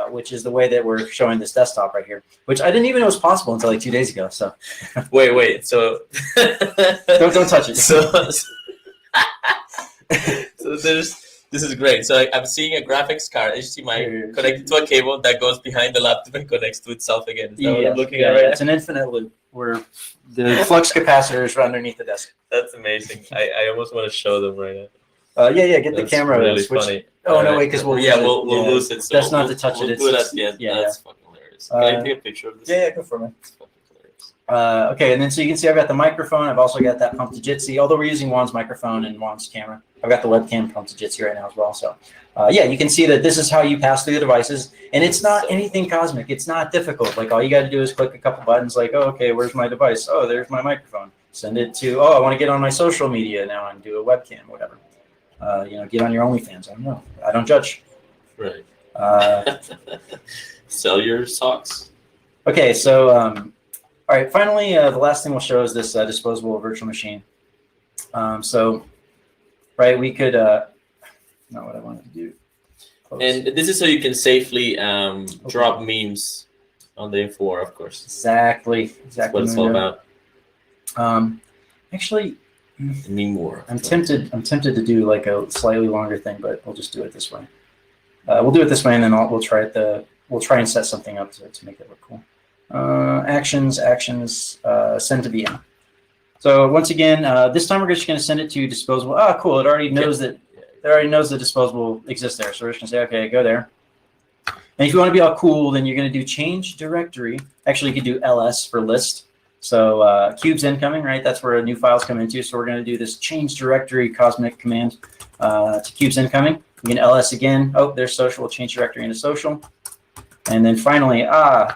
which is the way that we're showing this desktop right here, which I didn't even know was possible until like 2 days ago. So wait. So don't touch it. So this is great. So I'm seeing a graphics card HDMI connected to a cable that goes behind the laptop and connects to itself again. Is that what I'm looking at right It's an infinite loop where the flux capacitors are underneath the desk. That's amazing. I almost want to show them right now. Get the camera. Really funny. Oh no, wait, because we'll lose it. So that's not to touch it. We'll do it at the end. That's fucking hilarious. Can I take a picture of this? Yeah, go for it. Okay, and then so you can see I've got the microphone. I've also got that pumped to Jitsi. Although we're using Juan's microphone and Juan's camera, I've got the webcam pumped to Jitsi right now as well. So you can see that this is how you pass through the devices, and it's not anything cosmic. It's not difficult. Like all you got to do is click a couple buttons. Like, oh, okay, where's my device? Oh, there's my microphone. Send it to. Oh, I want to get on my social media now and do a webcam, whatever. Get on your OnlyFans. I don't know. I don't judge. Right. Sell your socks. Okay, so all right. Finally, the last thing we'll show is this disposable virtual machine. Right, we could. Not what I wanted to do. Close. And this is so you can safely drop memes on the info, of course. Exactly. That's what it's all about. Actually, anymore. I'm tempted to do like a slightly longer thing, but we'll just do it this way. We'll do it this way, and then we'll try and set something up to make it look cool. Actions, send to VM. So once again, this time we're just going to send it to disposable. Oh, cool! It already knows that. It already knows the disposable exists there. So we're just going to say, okay, go there. And if you want to be all cool, then you're going to do change directory. Actually, you could do ls for list. So cubes incoming, right? That's where new files come into. So we're going to do this change directory cosmic command to cubes incoming. You can ls again. Oh, there's social. We'll change directory into social. And then finally,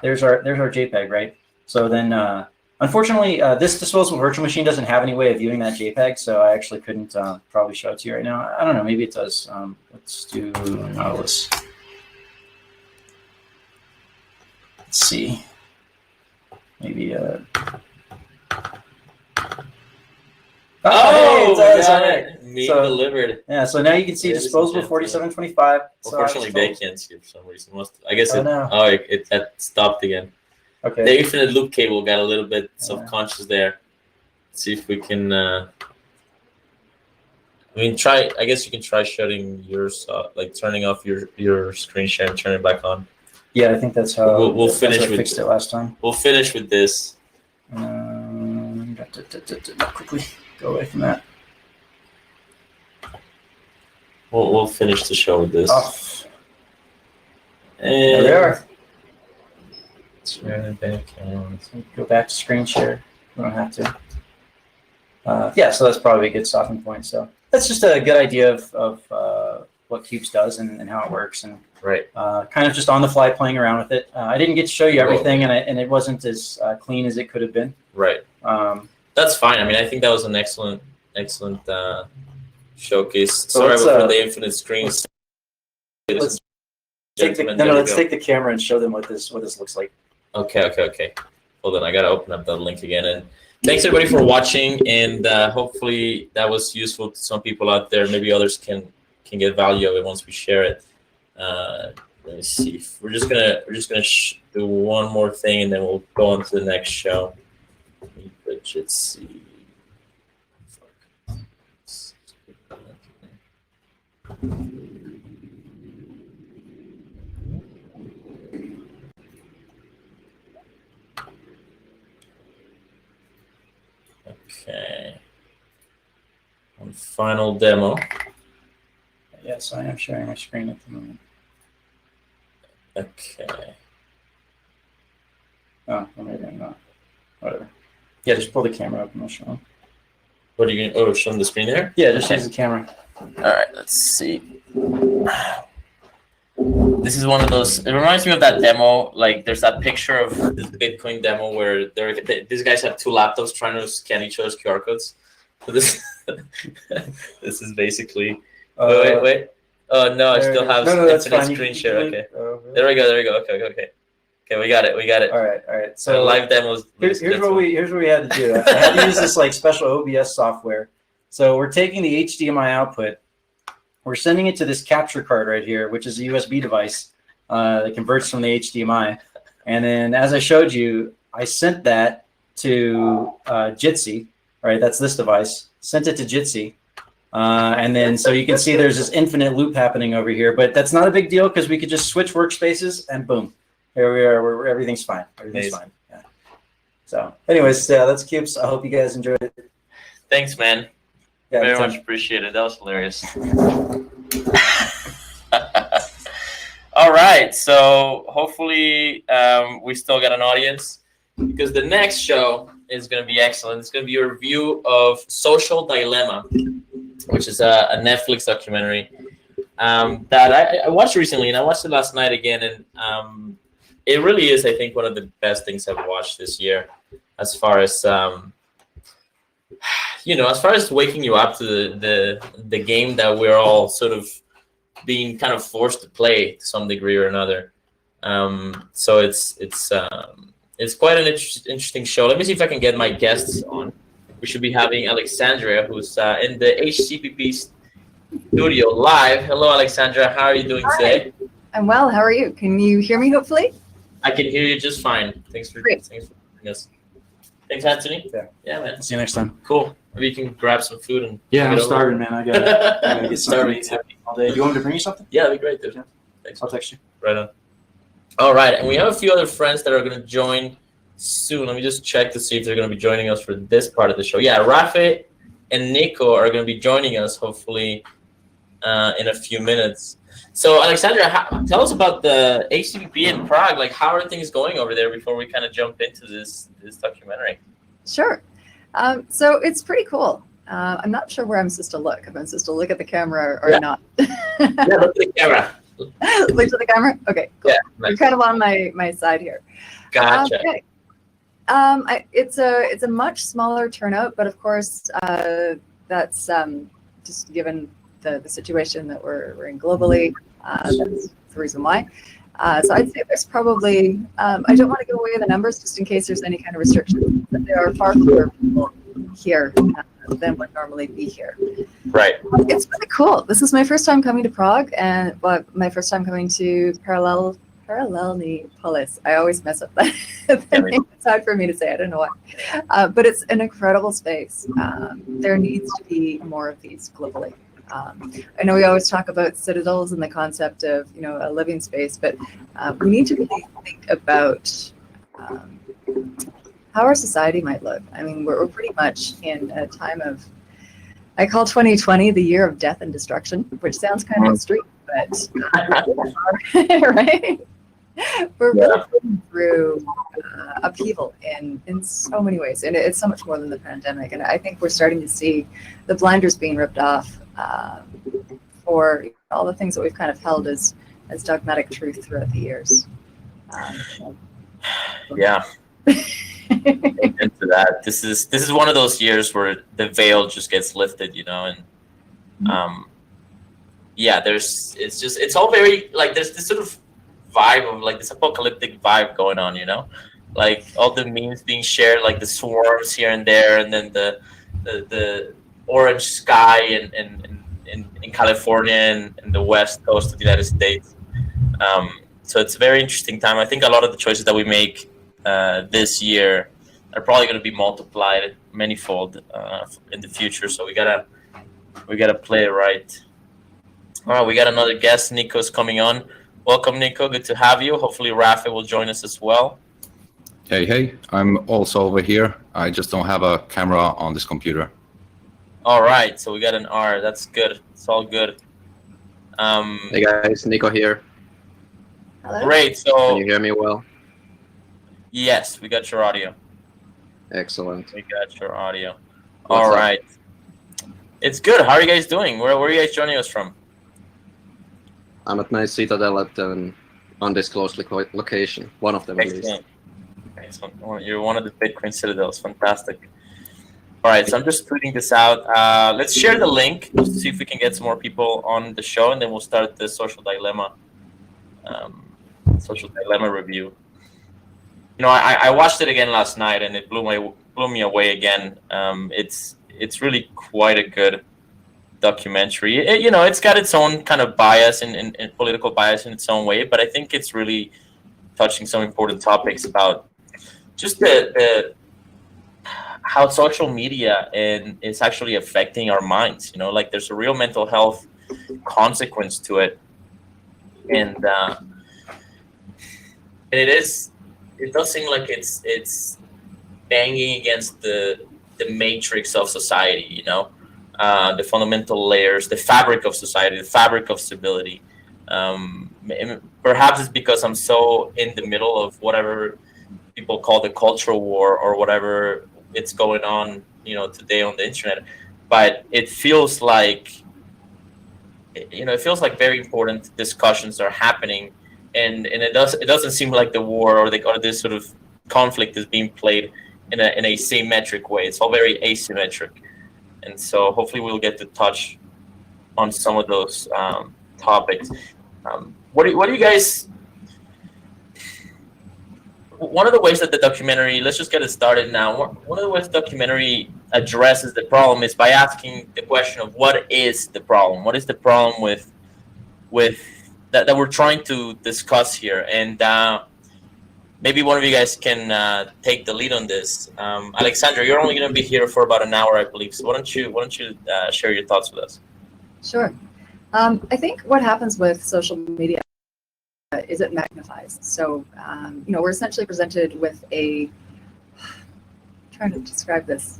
there's our JPEG, right? So then, unfortunately, this disposable virtual machine doesn't have any way of viewing that JPEG, so I actually couldn't probably show it to you right now. I don't know. Maybe it does. Let's do Nautilus. Let's see. Maybe. Oh, hey, it does. All right. Meme delivered. Yeah. So now you can see disposable 4725. Unfortunately, they can't see it for some reason. I guess no. It had stopped again. Okay. The infinite loop cable got a little bit subconscious there. Let's see if we can. I mean, try. I guess you can try shutting yours, like turning off your screen share and turn it back on. Yeah, I think that's how we'll finish with. Fixed it last time. We'll finish with this. Quickly go away from that. We'll finish the show with this. Oh. And There we are. Turn it back on. Go back to screen share. We don't have to. Yeah, so that's probably a good stopping point. So that's just a good idea of what Cubes does and how it works, and right. Kind of just on the fly playing around with it. I didn't get to show you everything, and it wasn't as clean as it could have been. Right. That's fine. I mean, I think that was an excellent showcase. Sorry for the infinite screens. Let's take the camera and show them what this looks like. Okay. Hold on, I gotta open up that link again. And thanks everybody for watching, and hopefully that was useful to some people out there. Maybe others can get value of it once we share it. Let me see. We're just gonna do one more thing, and then we'll go on to the next show. Let's see. Okay. One final demo. Yes, I am sharing my screen at the moment. Okay. Oh, well, maybe I'm not. Whatever. Yeah, just pull the camera up and I'll show them. What are you going to show them the screen there? Yeah, just use the camera. All right, let's see. This is one of those. It reminds me of that demo. Like, there's that picture of this Bitcoin demo where these guys have two laptops trying to scan each other's QR codes. So this is basically. Wait. Oh no, I still have infinite screen share. Okay. There we go. Okay, we got it. All right. So live demos. Here's what we had to do. I had to use this like special OBS software. So we're taking the HDMI output, we're sending it to this capture card right here, which is a USB device that converts from the HDMI. And then, as I showed you, I sent that to Jitsi. All right, that's this device. Sent it to Jitsi. And then, so you can see there's this infinite loop happening over here, but that's not a big deal because we could just switch workspaces and boom, here we are. Everything's fine. Everything's fine. Yeah. So, anyways, that's Cubes. I hope you guys enjoyed it. Thanks, man. Yeah, very much appreciated. That was hilarious. All right, so hopefully we still got an audience, because the next show is going to be excellent. It's going to be a review of Social Dilemma, which is a Netflix documentary that I watched recently, and I watched it last night again, and it really is, I think, one of the best things I've watched this year, as far as as far as waking you up to the game that we're all sort of being kind of forced to play to some degree or another. So it's quite an interesting show. Let me see if I can get my guests on. We should be having Alexandria, who's in the HCPP studio live. Hello, Alexandra. How are you doing today? I'm well. How are you? Can you hear me, hopefully? I can hear you just fine. Thanks for joining us. Thanks, Anthony. Yeah, man. See you next time. Cool. Maybe you can grab some food and Yeah, bring I'm it over. starving, man. I gotta get Starving. something all day. Do you want me to bring you something? Yeah, that'd be great, dude. Yeah. Thanks. I'll text you. Right on. All right, and we have a few other friends that are going to join soon. Let me just check to see if they're going to be joining us for this part of the show. Yeah, Rafe and Nico are going to be joining us hopefully in a few minutes. So, Alexandra, tell us about the HCPP in Prague. Like, how are things going over there before we kind of jump into this documentary? Sure. So it's pretty cool. I'm not sure where I'm supposed to look. If I'm supposed to look at the camera or not. Yeah, look at the camera. Look to the camera? Okay, cool. Yeah, You're nice. kind of on my side here. Gotcha. Okay. It's a much smaller turnout, but of course, that's just given the situation that we're in globally. That's the reason why. So I'd say there's probably, I don't want to give away the numbers just in case there's any kind of restrictions, but there are far fewer people here than would normally be here. Right. It's really cool. This is my first time coming to Prague, and my first time coming to Paralelní Polis. I always mess up that name. It's hard for me to say. I don't know why. But it's an incredible space. There needs to be more of these globally. I know we always talk about citadels and the concept of a living space, but we need to really think about how our society might look. I mean, we're pretty much in a time of, I call 2020 the year of death and destruction, which sounds kind of extreme, but right? We're really going through upheaval in so many ways, and it's so much more than the pandemic. And I think we're starting to see the blinders being ripped off for all the things that we've kind of held as dogmatic truth throughout the years. Yeah. Into that. This is one of those years where the veil just gets lifted, and yeah, it's all very like there's this sort of vibe of like this apocalyptic vibe going on, like all the memes being shared, like the swarms here and there, and then the orange sky in California and the west coast of the United States. So it's a very interesting time. I think a lot of the choices that we make this year are probably going to be multiplied manifold in the future. So we gotta play it right. All right, we got another guest. Nico's coming on. Welcome, Nico. Good to have you. Hopefully, Rafa will join us as well. Hey, I'm also over here. I just don't have a camera on this computer. All right, so we got an R. That's good. It's all good. Hey guys, Nico here. Hello. Great. So Can you hear me well? yes, we got your audio. Excellent. We got your audio. What's All up? right. It's good. How are you guys doing? Where are you guys joining us from? I'm at my citadel at an undisclosed location. One of them at least. Excellent. Excellent. Well, you're one of the Bitcoin citadels. Fantastic. All right, so I'm just tweeting this out. Let's share the link just to see if we can get some more people on the show, and then we'll start the social dilemma review. I watched it again last night, and it blew me away again. It's really quite a good documentary. It's got its own kind of bias and political bias in its own way, but I think it's really touching some important topics about just the how social media is actually affecting our minds. Like there's a real mental health consequence to it, and it does seem like it's banging against the matrix of society, the fundamental layers, the fabric of society, the fabric of civility. Perhaps it's because I'm so in the middle of whatever people call the cultural war or whatever it's going on, today on the internet. But it feels like, very important discussions are happening, and it doesn't seem like the war or this sort of conflict is being played in a symmetric way. It's all very asymmetric. And so hopefully we'll get to touch on some of those topics. What do you guys? One of the ways that the documentary, let's just get it started now. One of the ways the documentary addresses the problem is by asking the question of what is the problem? What is the problem with that we're trying to discuss here? And maybe one of you guys can take the lead on this. Alexandra, you're only going to be here for about an hour, I believe. So why don't you share your thoughts with us? Sure. I think what happens with social media is it magnifies. So, we're essentially presented with a, trying to describe this.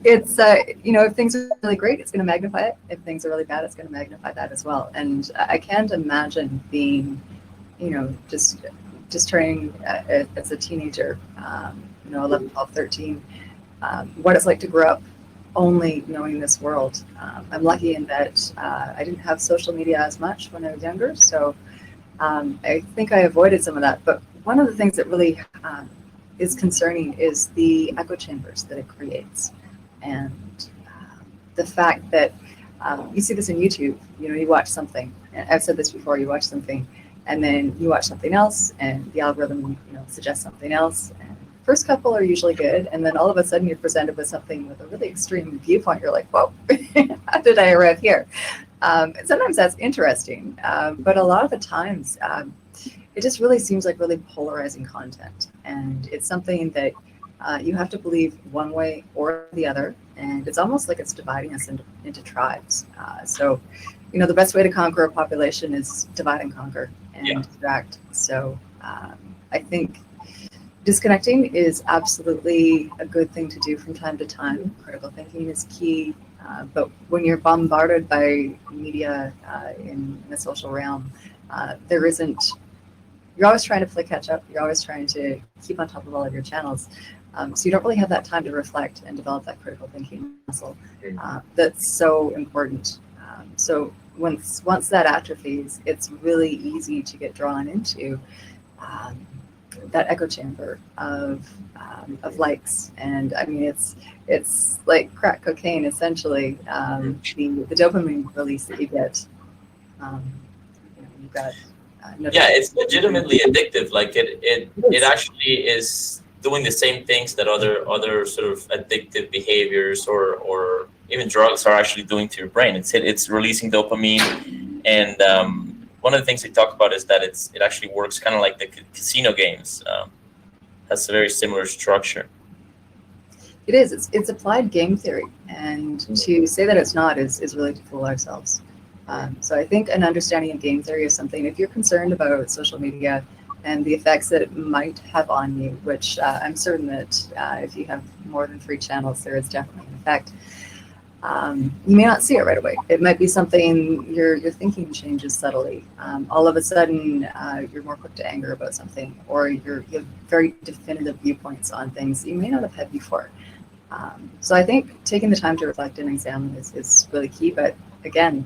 It's, if things are really great, it's going to magnify it. If things are really bad, it's going to magnify that as well. And I can't imagine being, just turning as a teenager, 11, 12, 13, what it's like to grow up only knowing this world. I'm lucky in that I didn't have social media as much when I was younger, so I think I avoided some of that. But one of the things that really is concerning is the echo chambers that it creates, and the fact that you see this in YouTube. You watch something, and I've said this before, you watch something and then you watch something else and the algorithm suggests something else, and first couple are usually good, and then all of a sudden you're presented with something with a really extreme viewpoint. You're like, whoa, how did I arrive here? Sometimes that's interesting, but a lot of the times it just really seems like really polarizing content, and it's something that you have to believe one way or the other, and it's almost like it's dividing us into tribes. So the best way to conquer a population is divide and conquer and distract. So I think disconnecting is absolutely a good thing to do from time to time. Critical thinking is key, but when you're bombarded by media in the social realm, you're always trying to play catch up. You're always trying to keep on top of all of your channels. So you don't really have that time to reflect and develop that critical thinking muscle that's so important. So once that atrophies, it's really easy to get drawn into that echo chamber of likes, and I mean it's like crack cocaine essentially. The dopamine release that you get. You've got. It's legitimately addictive. Like it actually is doing the same things that other sort of addictive behaviors or even drugs are actually doing to your brain. It's releasing dopamine, and one of the things we talk about is that it actually works kind of like the casino games. Has a very similar structure. It is. It's applied game theory, and to say that it's not is really to fool ourselves. So I think an understanding of game theory is something, if you're concerned about social media and the effects that it might have on you, which I'm certain that if you have more than 3 channels, there is definitely an effect. You may not see it right away. It might be something your thinking changes subtly. All of a sudden, you're more quick to anger about something, or you have very definitive viewpoints on things that you may not have had before. So I think taking the time to reflect and examine is really key. But again,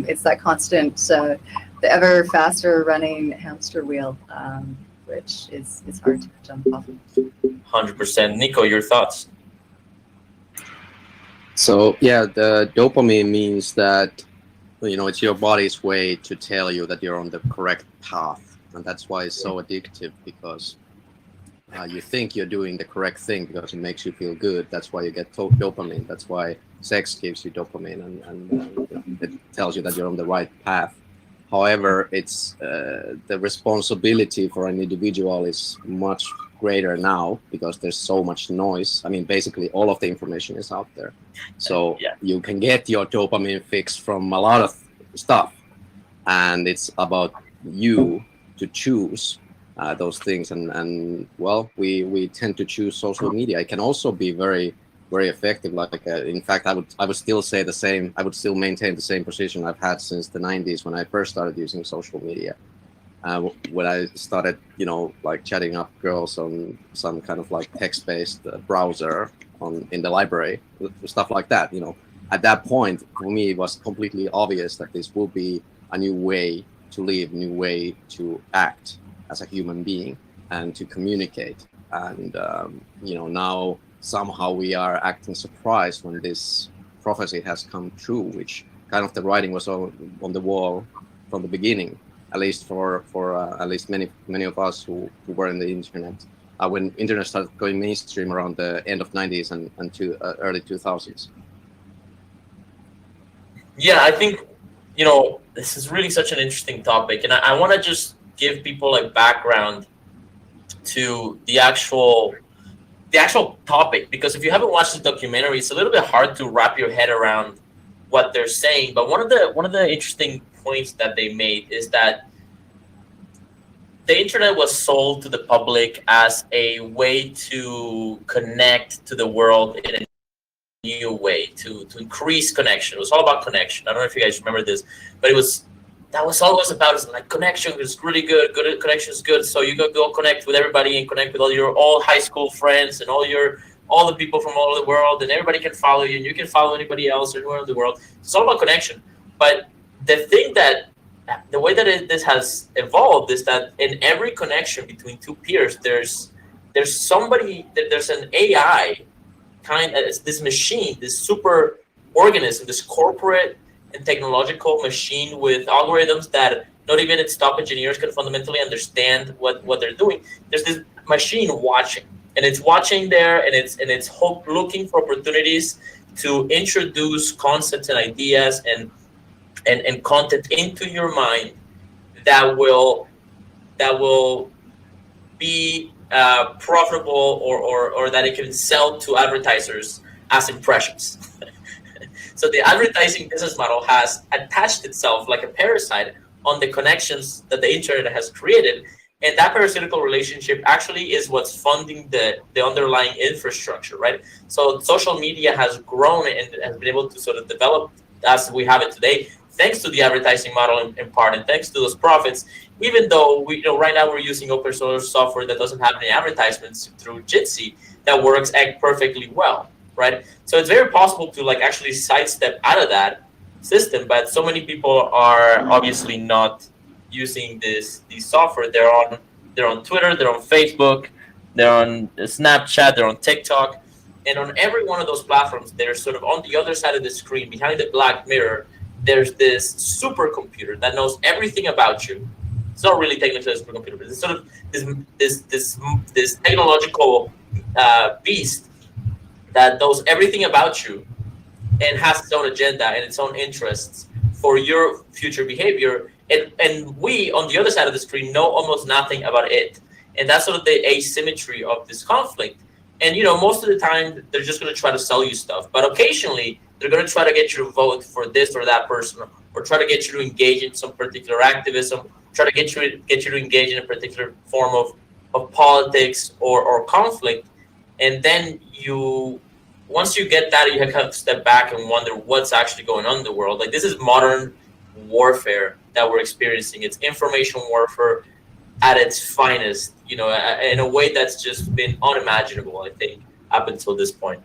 it's that constant, the ever faster running hamster wheel, which is hard to jump off of. 100%. Nico, your thoughts? So yeah, the dopamine means that it's your body's way to tell you that you're on the correct path, and that's why it's so addictive, because you think you're doing the correct thing because it makes you feel good. That's why you get dopamine. That's why sex gives you dopamine, and it tells you that you're on the right path. However, it's the responsibility for an individual is much greater now because there's so much noise. I mean, basically all of the information is out there. So you can get your dopamine fix from a lot of stuff, and it's about you to choose those things. And well, we tend to choose social media. It can also be very, very effective. Like in fact, I would still say the same. I would still maintain the same position I've had since the 90s when I first started using social media. When I started, like chatting up girls on some kind of like text-based browser in the library, stuff like that. At that point, for me, it was completely obvious that this will be a new way to live, new way to act as a human being and to communicate. And now somehow we are acting surprised when this prophecy has come true, which kind of the writing was on the wall from the beginning. At least for at least many of us who were in the internet, when internet started going mainstream around the end of 90s and to early 2000s. Yeah, I think this is really such an interesting topic, and I want to just give people like background to the actual topic, because if you haven't watched the documentary, it's a little bit hard to wrap your head around what they're saying. But one of the interesting points that they made is that the internet was sold to the public as a way to connect to the world in a new way, to increase connection. It was all about connection. I don't know if you guys remember this, but that was all it was about. It's like connection is really good. Good connection is good. So you go connect with everybody and connect with all your high school friends and all the people from all over the world, and everybody can follow you and you can follow anybody else anywhere in the world. It's all about connection. But the way that this has evolved is that in every connection between two peers, there's an AI this machine, this super organism, this corporate and technological machine with algorithms that not even its top engineers can fundamentally understand what they're doing. There's this machine watching, and it's watching there, and it's looking for opportunities to introduce concepts and ideas and content into your mind that will be profitable or that it can sell to advertisers as impressions. So the advertising business model has attached itself like a parasite on the connections that the internet has created. And that parasitical relationship actually is what's funding the underlying infrastructure, right? So social media has grown and has been able to sort of develop as we have it today, thanks to the advertising model in part, and thanks to those profits. Even though right now we're using open source software that doesn't have any advertisements through Jitsi, that works perfectly well, right? So it's very possible to actually sidestep out of that system, but so many people are obviously not using these software. They're on Twitter, they're on Facebook, they're on Snapchat, they're on TikTok, and on every one of those platforms, they're sort of on the other side of the screen, behind the black mirror. There's this supercomputer that knows everything about you. It's not really technically a supercomputer, but it's sort of this technological beast that knows everything about you and has its own agenda and its own interests for your future behavior. And we, on the other side of the screen, know almost nothing about it. And that's sort of the asymmetry of this conflict. And, most of the time, they're just going to try to sell you stuff. But occasionally, they're going to try to get you to vote for this or that person, or try to get you to engage in some particular activism, try to get you to engage in a particular form of politics or conflict. And then once you get that, you have to step back and wonder what's actually going on in the world. Like, this is modern warfare that we're experiencing. It's information warfare at its finest, in a way that's just been unimaginable, I think, up until this point.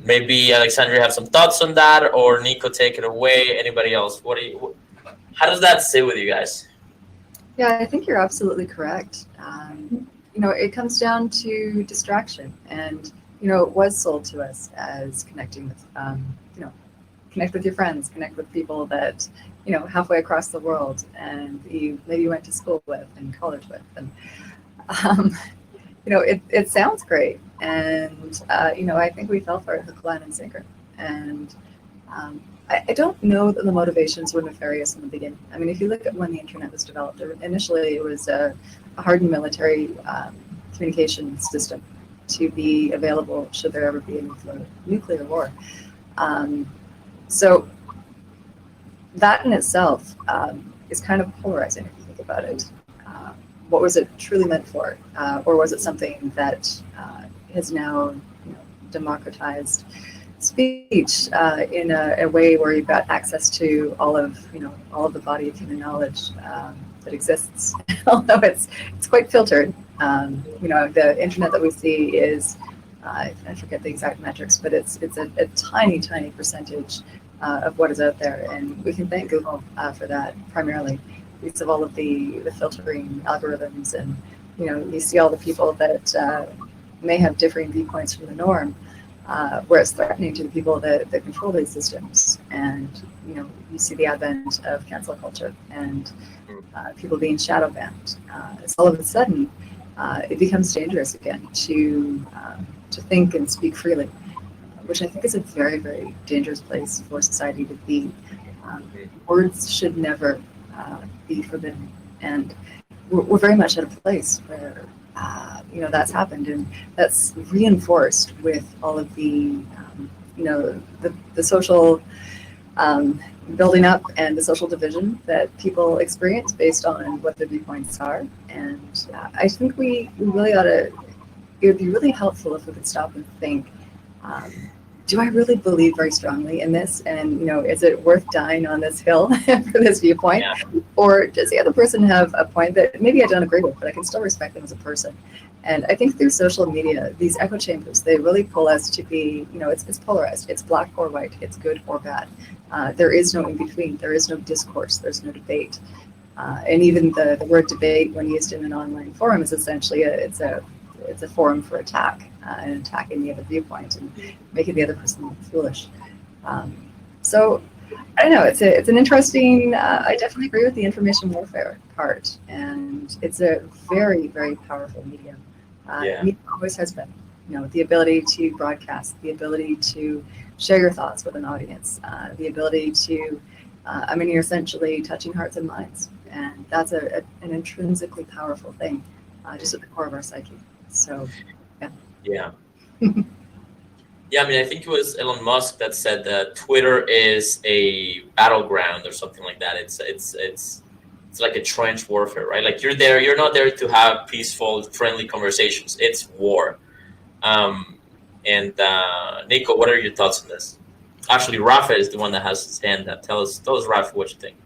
Maybe Alexandria have some thoughts on that, or Nico, take it away. Anybody else? How does that sit with you guys? Yeah, I think you're absolutely correct. It comes down to distraction, and it was sold to us as connecting with, connect with your friends, connect with people that halfway across the world, and maybe you went to school with and college with, and it sounds great, and I think we fell for it hook, line, and sinker, and I don't know that the motivations were nefarious in the beginning. I mean, if you look at when the internet was developed, initially it was a hardened military communication system to be available should there ever be a nuclear war. So that in itself is kind of polarizing if you think about it. What was it truly meant for? Or was it something that has now democratized speech in a way where you've got access to all of the body of human knowledge that exists, although it's quite filtered. The internet that we see is I forget the exact metrics, but it's a tiny percentage of what is out there, and we can thank Google for that primarily, because of all of the filtering algorithms, and you see all the people that may have differing viewpoints from the norm, where it's threatening to the people that control these systems. And you see the advent of cancel culture and people being shadow banned. So all of a sudden, it becomes dangerous again to think and speak freely, which I think is a very, very dangerous place for society to be. Words should never be forbidden. And we're very much at a place where that's happened, and that's reinforced with all of the the social building up and the social division that people experience based on what their viewpoints are. And I think we really ought to. It would be really helpful if we could stop and think. Do I really believe very strongly in this? And, is it worth dying on this hill for this viewpoint? Yeah. Or does the other person have a point that maybe I don't agree with, but I can still respect them as a person? And I think through social media, these echo chambers, they really pull us to be, it's polarized. It's black or white. It's good or bad. There is no in between. There is no discourse. There's no debate. And even the word debate, when used in an online forum, is essentially it's a forum for attack, and attacking the other viewpoint and making the other person look foolish. So I don't know. It's an interesting. I definitely agree with the information warfare part, and it's a very, very powerful medium. Media always has been. The ability to broadcast, the ability to share your thoughts with an audience, the ability to. You're essentially touching hearts and minds, and that's an intrinsically powerful thing, just at the core of our psyche. So, yeah. Yeah, I think it was Elon Musk that said that Twitter is a battleground or something like that. It's like a trench warfare, right? Like you're not there to have peaceful, friendly conversations. It's war. Nico, what are your thoughts on this? Actually, Rafa is the one that has his hand up. Tell us, Rafa, what you think.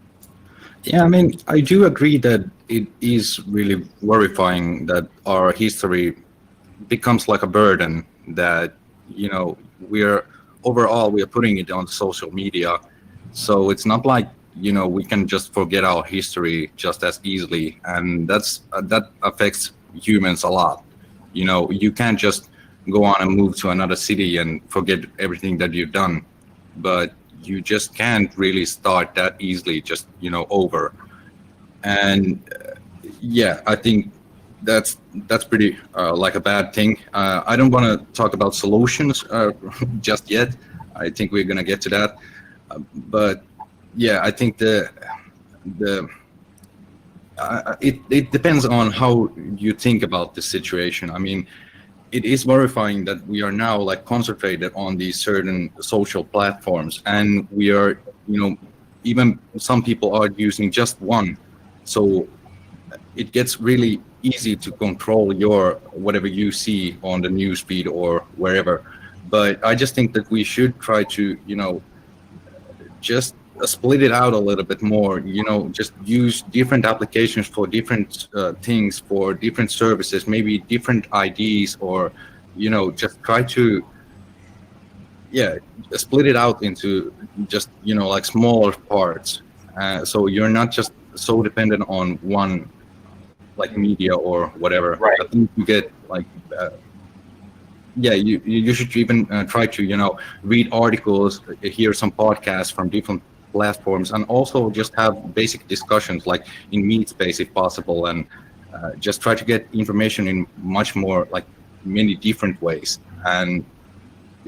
Yeah, I do agree that it is really horrifying that our history becomes like a burden that, we are putting it on social media. So it's not like, we can just forget our history just as easily. And that affects humans a lot. You can't just go on and move to another city and forget everything that you've done. But you just can't really start that easily, just, over. And I think that's pretty like a bad thing. I don't want to talk about solutions just yet. I think we're going to get to that. But I think it depends on how you think about the situation. It is horrifying that we are now like concentrated on these certain social platforms, and we are, even some people are using just one. So it gets really easy to control your whatever you see on the news feed or wherever. But I just think that we should try to, just split it out a little bit more, just use different applications for different things, for different services, maybe different IDs, or, just try to, split it out into just, like smaller parts. So you're not just so dependent on one, like media or whatever. Right. I think you get like, you should even try to, read articles, hear some podcasts from different platforms, and also just have basic discussions like in Meet Space if possible, and just try to get information in much more like many different ways. And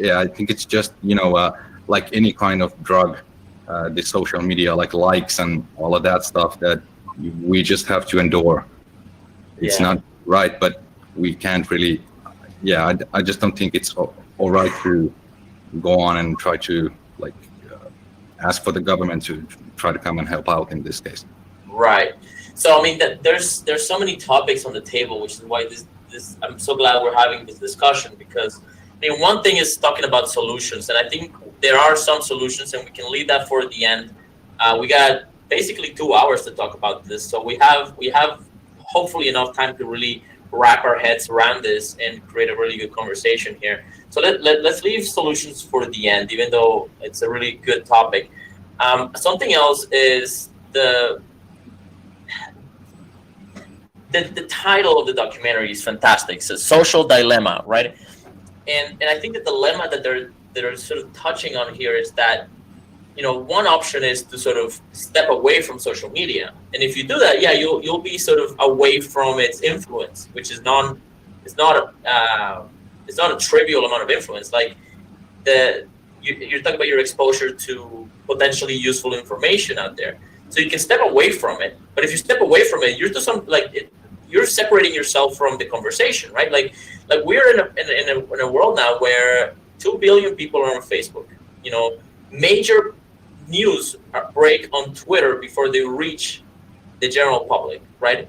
I think it's just like any kind of drug, the social media, like likes and all of that stuff that we just have to endure. It's not right, but we can't really. I just don't think it's all right to go on and try to like ask for the government to try to come and help out in this case. Right. So that there's so many topics on the table, which is why this I'm so glad we're having this discussion, because one thing is talking about solutions, and I think there are some solutions, and we can leave that for the end. We got basically 2 hours to talk about this, so we have hopefully enough time to really wrap our heads around this and create a really good conversation here. So let's leave solutions for the end, even though it's a really good topic. Something else is the title of the documentary is fantastic. It's a social dilemma, right? And I think the dilemma that they're sort of touching on here is that, one option is to sort of step away from social media. And if you do that, you'll be sort of away from its influence, which is it's not a trivial amount of influence. Like you're talking about your exposure to potentially useful information out there. So you can step away from it, but if you step away from it, you're just you're separating yourself from the conversation, right? Like we're in a world now where 2 billion people are on Facebook. You know, major news break on Twitter before they reach the general public, right?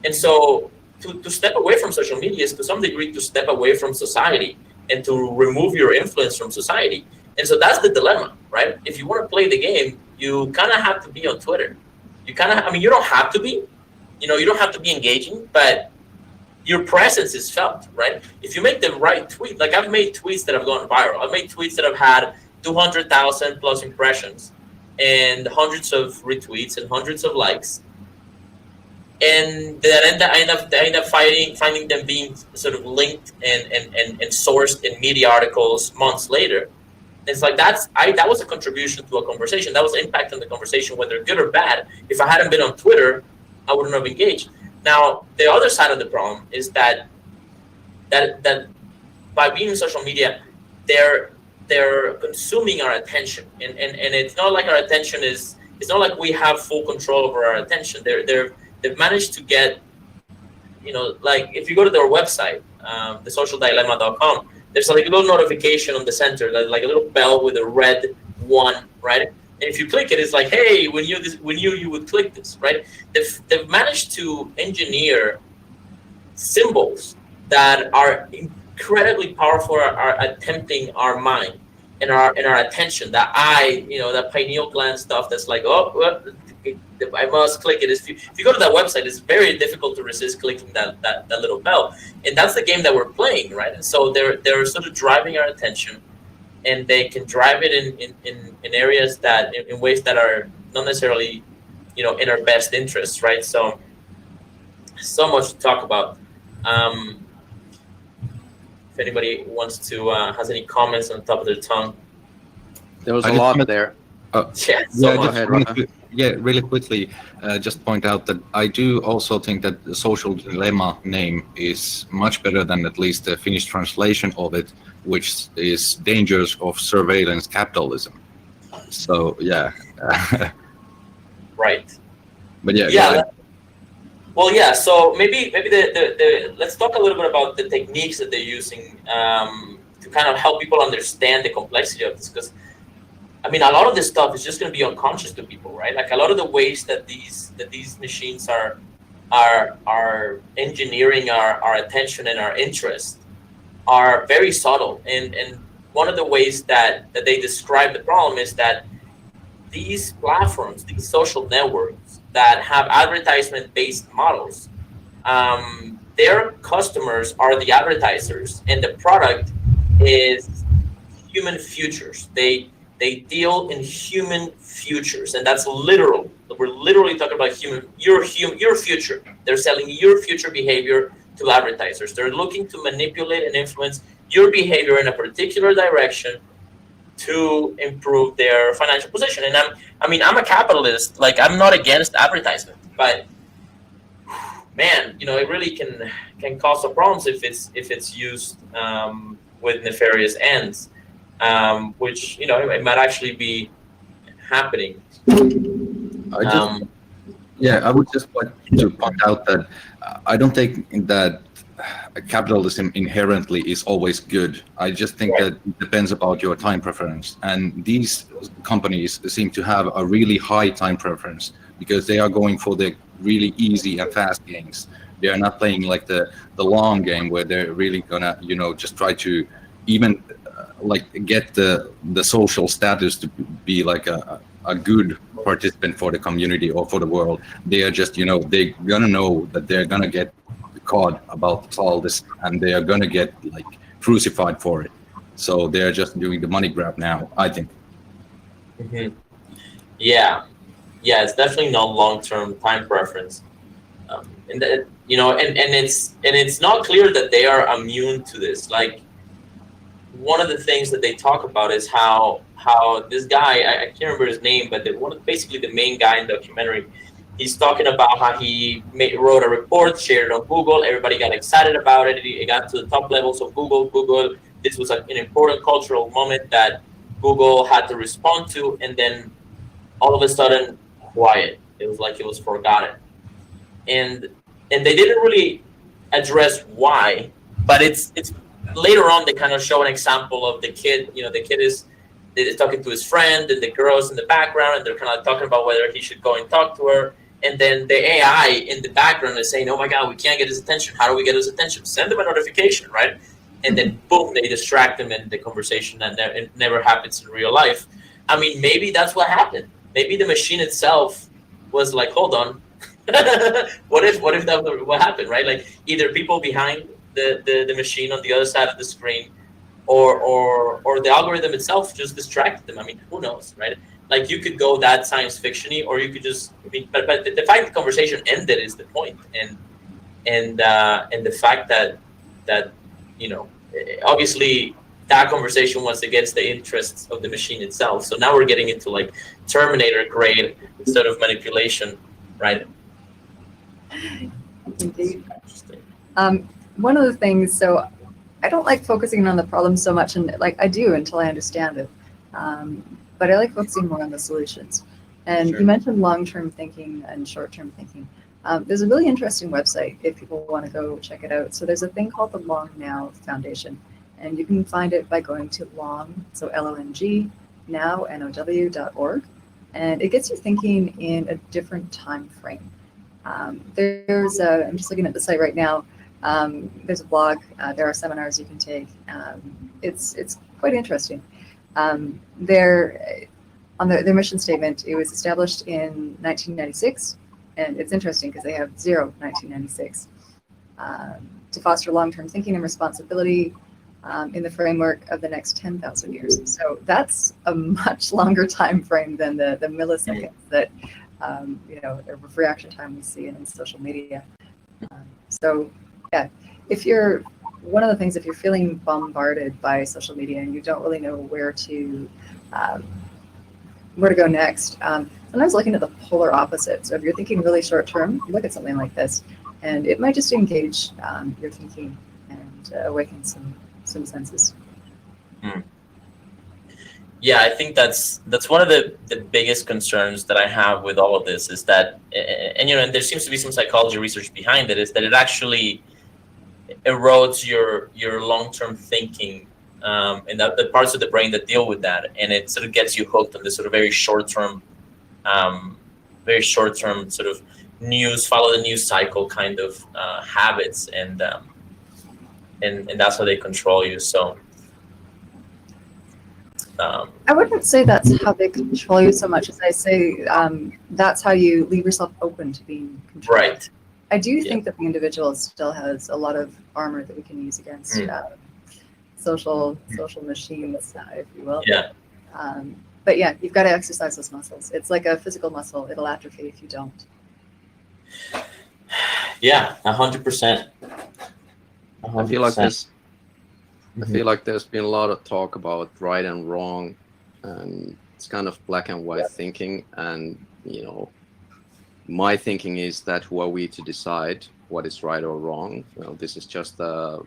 And so to step away from social media is to some degree to step away from society and to remove your influence from society. And so that's the dilemma, right? If you want to play the game, you kind of have to be on Twitter. You kind of, I mean, you don't have to be, you know, you don't have to be engaging, but your presence is felt, right? If you make the right tweet, like I've made tweets that have gone viral. I've made tweets that have had 200,000 plus impressions and hundreds of retweets and hundreds of likes. And then I end up finding them being sort of linked and sourced in media articles months later. It's like that was a contribution to a conversation. That was impact on the conversation, whether good or bad. If I hadn't been on Twitter, I wouldn't have engaged. Now, the other side of the problem is that by being in social media, they're consuming our attention, and it's not like our attention it's not like we have full control over our attention. They've managed to get, you know, like if you go to their website, thesocialdilemma.com, there's like a little notification on the center, like a little bell with a red 1, right? And if you click it, it's like, hey, when you would click this, right? They've managed to engineer symbols that are incredibly powerful, are attempting our mind and our attention. That that pineal gland stuff that's like, oh, I must click it. If you go to that website, it's very difficult to resist clicking that little bell. And that's the game that we're playing, right? And so they're sort of driving our attention, and they can drive it in areas that in ways that are not necessarily, you know, in our best interests, right? So much to talk about. If anybody wants to has any comments on the top of their tongue. There was a lot there. Really quickly, just point out that I do also think that the social dilemma name is much better than at least the Finnish translation of it, which is dangers of surveillance capitalism. So yeah. Right. But yeah. Well, yeah. So maybe the let's talk a little bit about the techniques that they're using to kind of help people understand the complexity of this, because I mean, a lot of this stuff is just going to be unconscious to people, right? Like a lot of the ways that these machines are engineering our attention and our interest are very subtle. And one of the ways that they describe the problem is that these platforms, these social networks that have advertisement-based models, their customers are the advertisers, and the product is human futures. They deal in human futures, and that's literal. We're literally talking about your future. They're selling your future behavior to advertisers. They're looking to manipulate and influence your behavior in a particular direction to improve their financial position. And I'm a capitalist. Like, I'm not against advertisement, but man, you know, it really can cause some problems if it's used with nefarious ends. Which, you know, it might actually be happening. I would just like to point out that I don't think that capitalism inherently is always good. I just think that it depends about your time preference. And these companies seem to have a really high time preference because they are going for the really easy and fast games. They are not playing like the long game where they're really gonna, you know, just try to even like get the social status to be like a good participant for the community or for the world. They are just, you know, they're gonna know that they're gonna get caught about all this, and they are gonna get like crucified for it. So they're just doing the money grab now, I think. Mm-hmm. Yeah, it's definitely no long-term time preference, and that, you know, and it's not clear that they are immune to this. Like, one of the things that they talk about is how this guy, I can't remember his name, but basically the main guy in the documentary, he's talking about how he wrote a report, shared it on Google. Everybody got excited about it. It got to the top levels of Google. This was an important cultural moment that Google had to respond to, and then all of a sudden, quiet. It was like it was forgotten, and they didn't really address why. But it's later on they kind of show an example of the kid. The kid is talking to his friend, and the girl's in the background, and they're kind of talking about whether he should go and talk to her. And then the AI in the background is saying, "Oh my God, we can't get his attention. How do we get his attention? Send him a notification, right?" And then boom, they distract him in the conversation, and it never happens in real life. I mean, maybe that's what happened. Maybe the machine itself was like, "Hold on, what if that was what happened, right?" Like either people behind the machine on the other side of the screen, or the algorithm itself just distracted them. I mean, who knows, right? Like you could go that science fiction-y, or you could just. I mean, but the fact the conversation ended is the point, and the fact that obviously that conversation was against the interests of the machine itself. So now we're getting into like Terminator grade sort of manipulation, right? Indeed. One of the things, so I don't like focusing on the problem so much, and like I do until I understand it. But I like focusing more on the solutions. And Sure. You mentioned long-term thinking and short-term thinking. There's a really interesting website if people want to go check it out. So there's a thing called the Long Now Foundation, and you can find it by going to long, so LONG, now, NOW.org, and it gets you thinking in a different time frame. I'm just looking at the site right now. There's a blog. There are seminars you can take. It's quite interesting. On their mission statement, it was established in 1996, and it's interesting because they have 1996, to foster long-term thinking and responsibility in the framework of the next 10,000 years. So that's a much longer time frame than the milliseconds that the reaction time we see in social media. So yeah, if you're feeling bombarded by social media and you don't really know where to go next, sometimes looking at the polar opposite. So if you're thinking really short term, look at something like this, and it might just engage your thinking and awaken some senses. Yeah, I think that's one of the biggest concerns that I have with all of this is that, and there seems to be some psychology research behind it, is that it actually erodes your long-term thinking, and the parts of the brain that deal with that, and it sort of gets you hooked on this sort of very short-term sort of follow the news cycle kind of habits, and that's how they control you. So. I wouldn't say that's how they control you so much as I say that's how you leave yourself open to being controlled. Right. I do think that the individual still has a lot of armor that we can use against social machines, if you will. Yeah. But yeah, you've got to exercise those muscles. It's like a physical muscle. It'll atrophy if you don't. Yeah, 100%. I feel like this. I feel like there's been a lot of talk about right and wrong, and it's kind of black and white thinking. And my thinking is that who are we to decide what is right or wrong? This is just a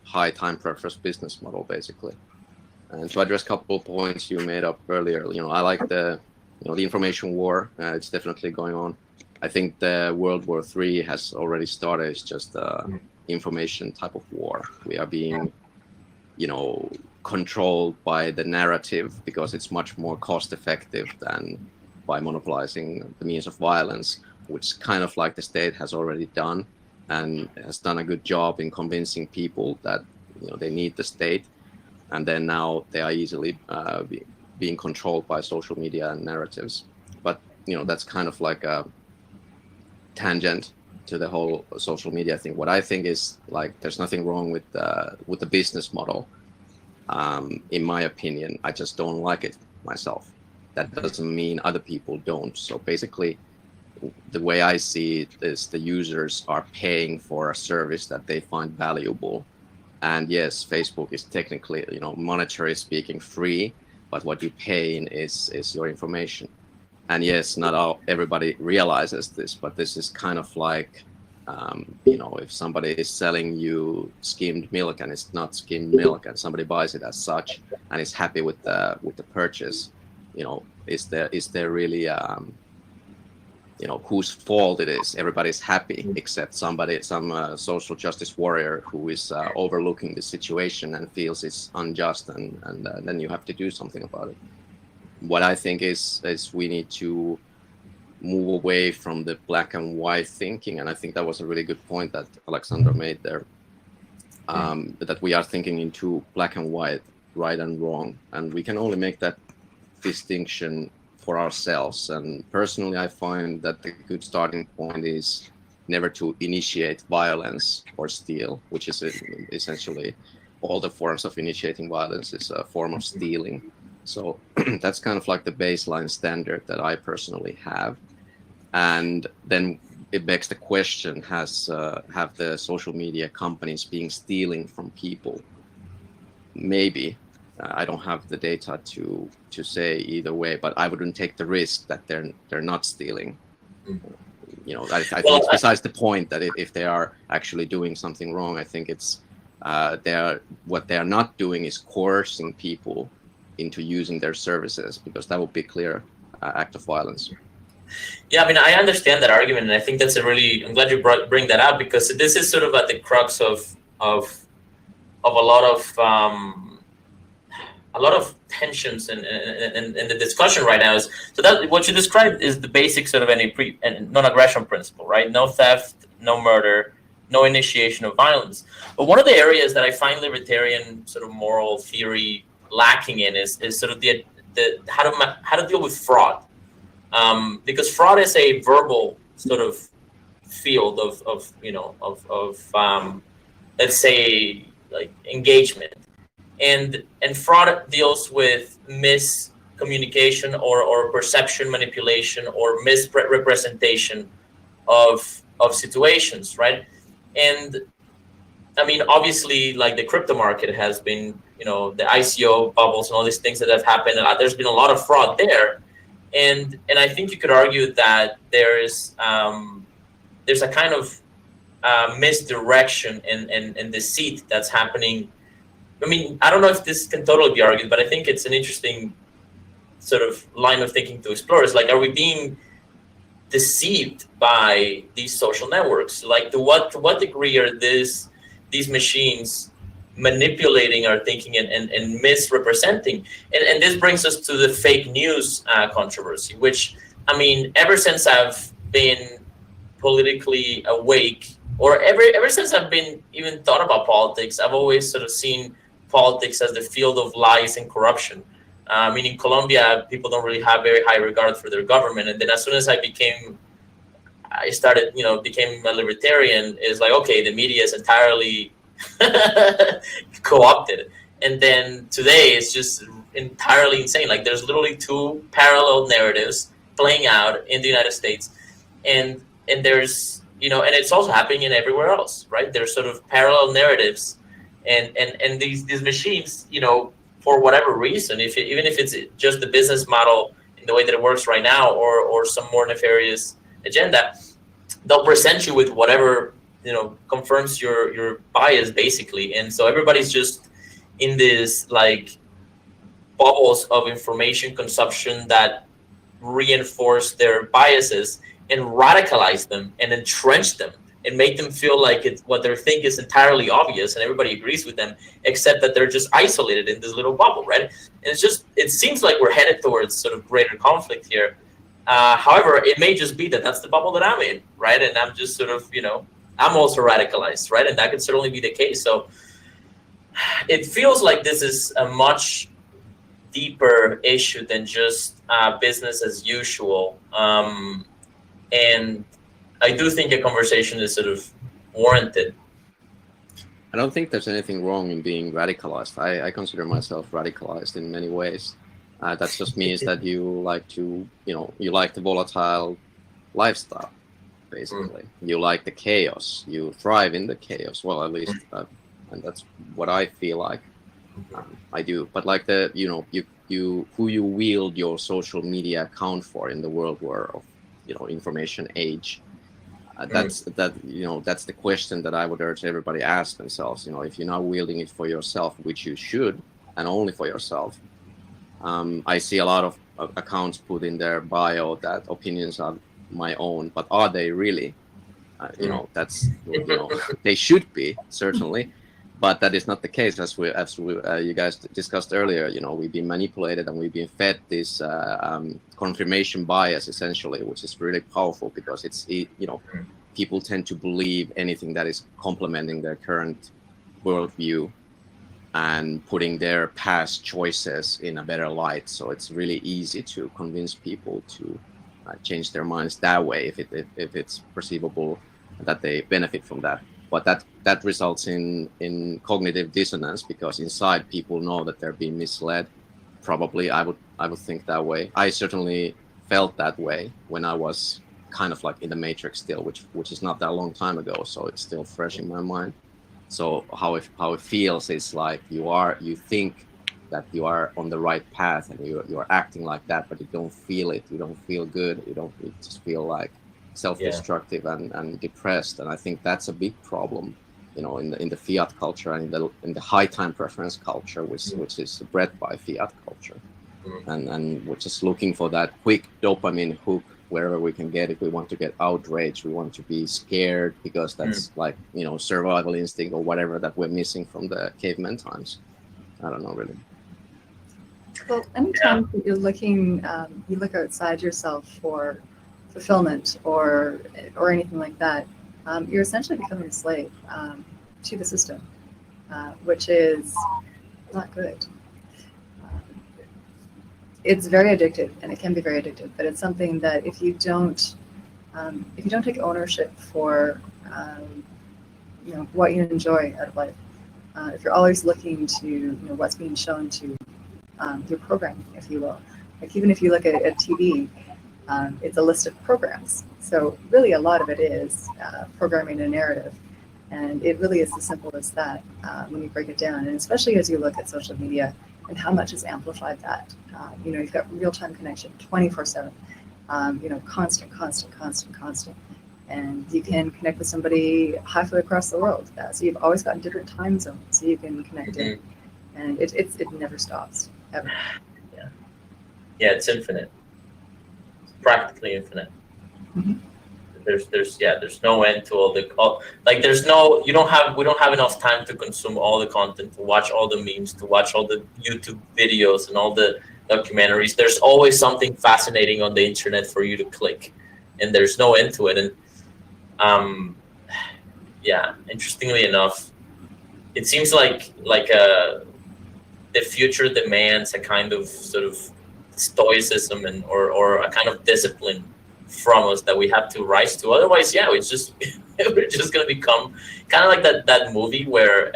high time preference business model, basically. And to address a couple of points you made up earlier, I like the information war. It's definitely going on. I think the World War III has already started. It's just information type of war. We are being controlled by the narrative because it's much more cost effective than by monopolizing the means of violence, which kind of like the state has already done and has done a good job in convincing people that they need the state, and then now they are easily being controlled by social media and narratives. But that's kind of like a tangent to the whole social media thing. What I think is like there's nothing wrong with the business model. In my opinion, I just don't like it myself. That doesn't mean other people don't. So basically, the way I see it is the users are paying for a service that they find valuable. And yes, Facebook is technically, monetary speaking, free, but what you pay in is your information. And yes, not everybody realizes this, but this is kind of like, if somebody is selling you skimmed milk and it's not skimmed milk, and somebody buys it as such and is happy with the purchase, is there really whose fault it is. Everybody's happy except some social justice warrior who is overlooking the situation and feels it's unjust, and then you have to do something about it. What I think is we need to move away from the black and white thinking, and I think that was a really good point that Alexandra made there, that we are thinking into black and white, right and wrong, and we can only make that distinction for ourselves. And personally, I find that the good starting point is never to initiate violence or steal, which is essentially all the forms of initiating violence is a form of stealing. So that's kind of like the baseline standard that I personally have. And then it begs the question, have the social media companies been stealing from people? Maybe. I don't have the data to say either way, but I wouldn't take the risk that they're not stealing. I think it's besides the point that if they are actually doing something wrong, I think it's what they are not doing is coercing people into using their services, because that would be clear act of violence. Yeah, I mean, I understand that argument, and I think that's I'm glad you bring that up, because this is sort of at the crux of a lot of tensions and the discussion right now is, so that what you described is the basic sort of non-aggression principle, right? No theft, no murder, no initiation of violence. But one of the areas that I find libertarian sort of moral theory lacking in is sort of the how to deal with fraud, because fraud is a verbal sort of field of let's say like engagement, and fraud deals with miscommunication or perception manipulation or misrepresentation of situations, right? And I mean, obviously, like the crypto market has been, the ICO bubbles and all these things that have happened. There's been a lot of fraud there, and I think you could argue that there's a kind of misdirection and deceit that's happening. I mean, I don't know if this can totally be argued, but I think it's an interesting sort of line of thinking to explore. Is like, are we being deceived by these social networks? Like, to what degree are these machines manipulating our thinking and misrepresenting? And this brings us to the fake news controversy, which, I mean, ever since I've been politically awake, or ever since I've been even thought about politics, I've always sort of seen politics as the field of lies and corruption. I mean, in Colombia, people don't really have very high regard for their government. And then as soon as I became a libertarian, it's like, okay, the media is entirely co-opted. And then today it's just entirely insane. Like, there's literally two parallel narratives playing out in the United States. And there's, and it's also happening in everywhere else, right? There's sort of parallel narratives, and these machines, for whatever reason, even if it's just the business model in the way that it works right now, or some more nefarious agenda, they'll present you with whatever, confirms your bias, basically. And so everybody's just in this like bubbles of information consumption that reinforce their biases and radicalize them and entrench them and make them feel like what they think is entirely obvious and everybody agrees with them, except that they're just isolated in this little bubble, right? And it seems like we're headed towards sort of greater conflict here. However, it may just be that that's the bubble that I'm in, right? And I'm just sort of, I'm also radicalized, right? And that could certainly be the case. So it feels like this is a much deeper issue than just business as usual. And I do think a conversation is sort of warranted. I don't think there's anything wrong in being radicalized. I consider myself radicalized in many ways. That just means that you like you like the volatile lifestyle, basically. You like the chaos. You thrive in the chaos. Well, at least, and that's what I feel like. I do. But like who you wield your social media account for in the world of information age. That's the question that I would urge everybody ask themselves. If you're not wielding it for yourself, which you should, and only for yourself. I see a lot of accounts put in their bio that opinions are my own, but are they really? You know, that's, you know, they should be, certainly, but that is not the case. As you guys discussed earlier, you know, we've been manipulated and we've been fed this confirmation bias, essentially, which is really powerful because it's, you know, people tend to believe anything that is complementing their current worldview and putting their past choices in a better light. So it's really easy to convince people to change their minds that way if it's perceivable that they benefit from that. But that results in cognitive dissonance because inside people know that they're being misled. Probably, I would think that way. I certainly felt that way when I was kind of like in the Matrix still, which is not that long time ago, so it's still fresh in my mind. So how it feels is like you think that you are on the right path and you are acting like that, but you don't feel it. You don't feel good. You just feel like self-destructive and depressed. And I think that's a big problem, you know, in the fiat culture and in the high time preference culture, which is bred by fiat culture, and we're just looking for that quick dopamine hook wherever we can get it. We want to get outraged. We want to be scared because that's like, you know, survival instinct or whatever that we're missing from the caveman times. I don't know really. Well, anytime that you're looking, you look outside yourself for fulfillment or anything like that, you're essentially becoming a slave to the system, which is not good. It's very addictive, and it can be very addictive. But it's something that if you don't take ownership for you know, what you enjoy out of life, if you're always looking to, you know, what's being shown to your programming, if you will. Like even if you look at TV, it's a list of programs. So really a lot of it is programming a narrative. And it really is as simple as that when you break it down. And especially as you look at social media and how much has amplified that. You know, you've got real-time connection 24/7, you know, constant. And you can connect with somebody halfway across the world. So you've always got different time zones so you can connect in. And it never stops, ever. Yeah, it's infinite. It's practically infinite. There's no end to all like we don't have enough time to consume all the content, to watch all the memes, to watch all the YouTube videos and all the documentaries. There's always something fascinating on the internet for you to click, and there's no end to it. And interestingly enough, it seems like the future demands a kind of sort of stoicism or a kind of discipline from us that we have to rise to. Otherwise, we're just going to become kind of like that movie where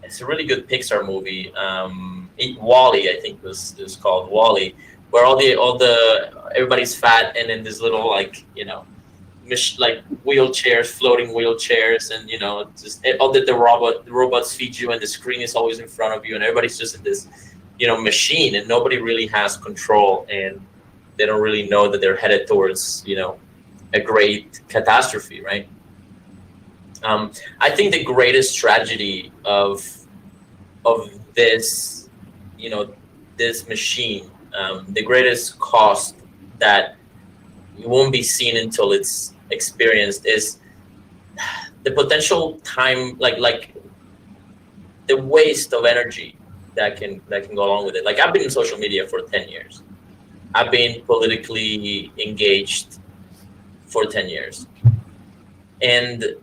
it's a really good Pixar movie. WALL-E, I think was called WALL-E, where everybody's fat and in this little like, you know, like wheelchairs, floating wheelchairs, and you know, just all the robots feed you, and the screen is always in front of you, and everybody's just in this, you know, machine, and nobody really has control, and they don't really know that they're headed towards, you know, a great catastrophe, right? I think the greatest tragedy of this, you know, this machine, the greatest cost that it won't be seen until it's experienced is the potential time, like the waste of energy that can go along with it. Like I've been in social media for 10 years. I've been politically engaged for 10 years. And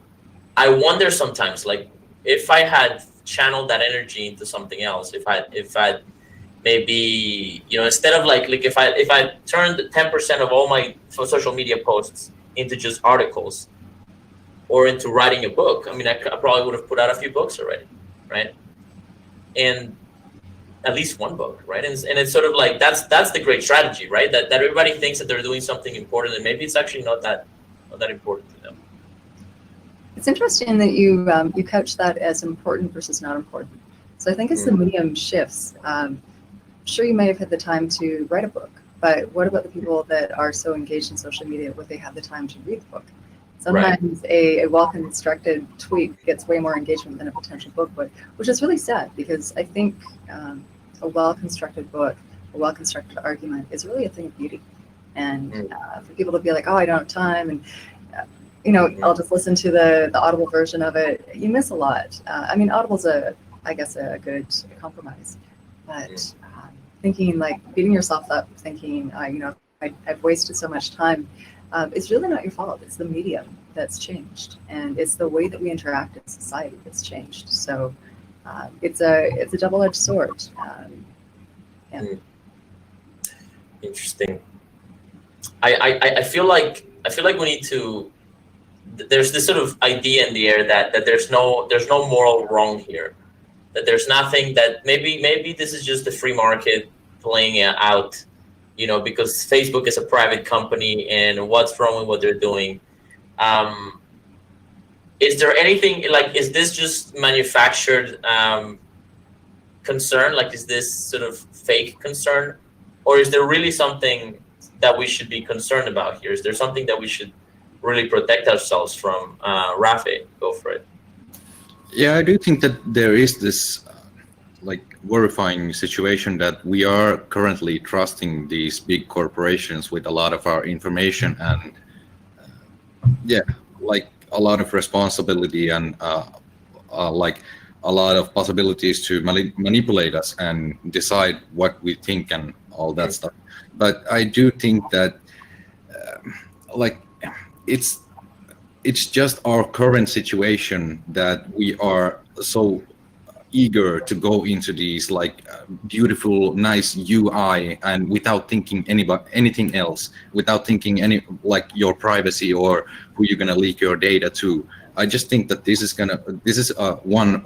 I wonder sometimes, like, if I had channeled that energy into something else, if I maybe, you know, instead of like if I turned 10% of all my social media posts into just articles or into writing a book, I mean, I probably would have put out a few books already, right? And at least one book, right? And it's sort of like that's the great strategy, right? That everybody thinks that they're doing something important, and maybe it's actually not that important to them. It's interesting that you couch that as important versus not important. So I think as the medium shifts, sure, you may have had the time to write a book, but what about the people that are so engaged in social media where they have the time to read the book? Sometimes a well-constructed tweet gets way more engagement than a potential book would, which is really sad because I think a well-constructed book, a well-constructed argument is really a thing of beauty. And for people to be like, oh, I don't have time, and you know, I'll just listen to the Audible version of it. You miss a lot. I mean, Audible's I guess a good compromise, but thinking like beating yourself up, thinking, you know, I've wasted so much time. It's really not your fault. It's the medium that's changed, and it's the way that we interact in society that's changed. So it's a double-edged sword. Yeah. Interesting. I feel like we need to. There's this sort of idea in the air that there's no moral wrong here, that there's nothing, that maybe this is just the free market playing it out, you know, because Facebook is a private company, and what's wrong with what they're doing? Is there anything, like, is this just manufactured concern? Like, is this sort of fake concern, or is there really something that we should be concerned about here? Is there something that we should really protect ourselves from? Rafe, go for it. Yeah, I do think that there is this like horrifying situation that we are currently trusting these big corporations with a lot of our information, and yeah, like a lot of responsibility and like a lot of possibilities to manipulate us and decide what we think and all that stuff. But I do think that like it's just our current situation that we are so eager to go into these like beautiful, nice UI, and without thinking anything else, without thinking any like your privacy or who you're gonna leak your data to. I just think that this is one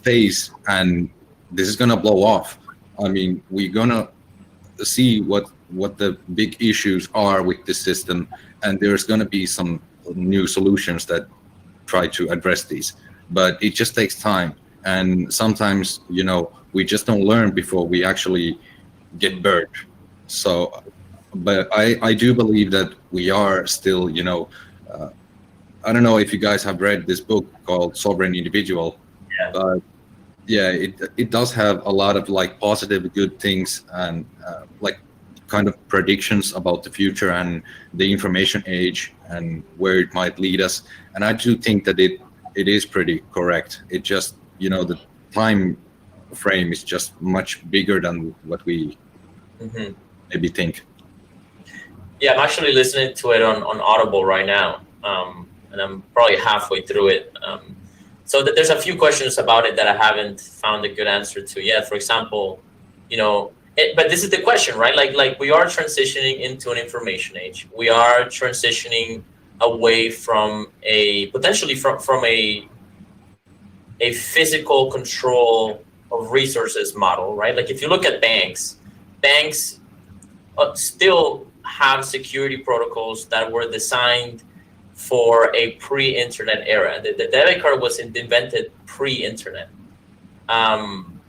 phase, and this is gonna blow off. I mean, we're gonna see what the big issues are with this system, and there's gonna be some new solutions that try to address these, but it just takes time. And sometimes, you know, we just don't learn before we actually get burned. So, but I do believe that we are still, you know, I don't know if you guys have read this book called Sovereign Individual, but yeah, it does have a lot of like positive, good things, and like kind of predictions about the future and the information age and where it might lead us. And I do think that it is pretty correct. It just, you know, the time frame is just much bigger than what we maybe think. Yeah, I'm actually listening to it on Audible right now, and I'm probably halfway through it. So that there's a few questions about it that I haven't found a good answer to yet. For example, you know, but this is the question, right? Like we are transitioning into an information age. We are transitioning away from potentially from a physical control of resources model, right? Like if you look at banks still have security protocols that were designed for a pre-internet era. The debit card was invented pre-internet. I'm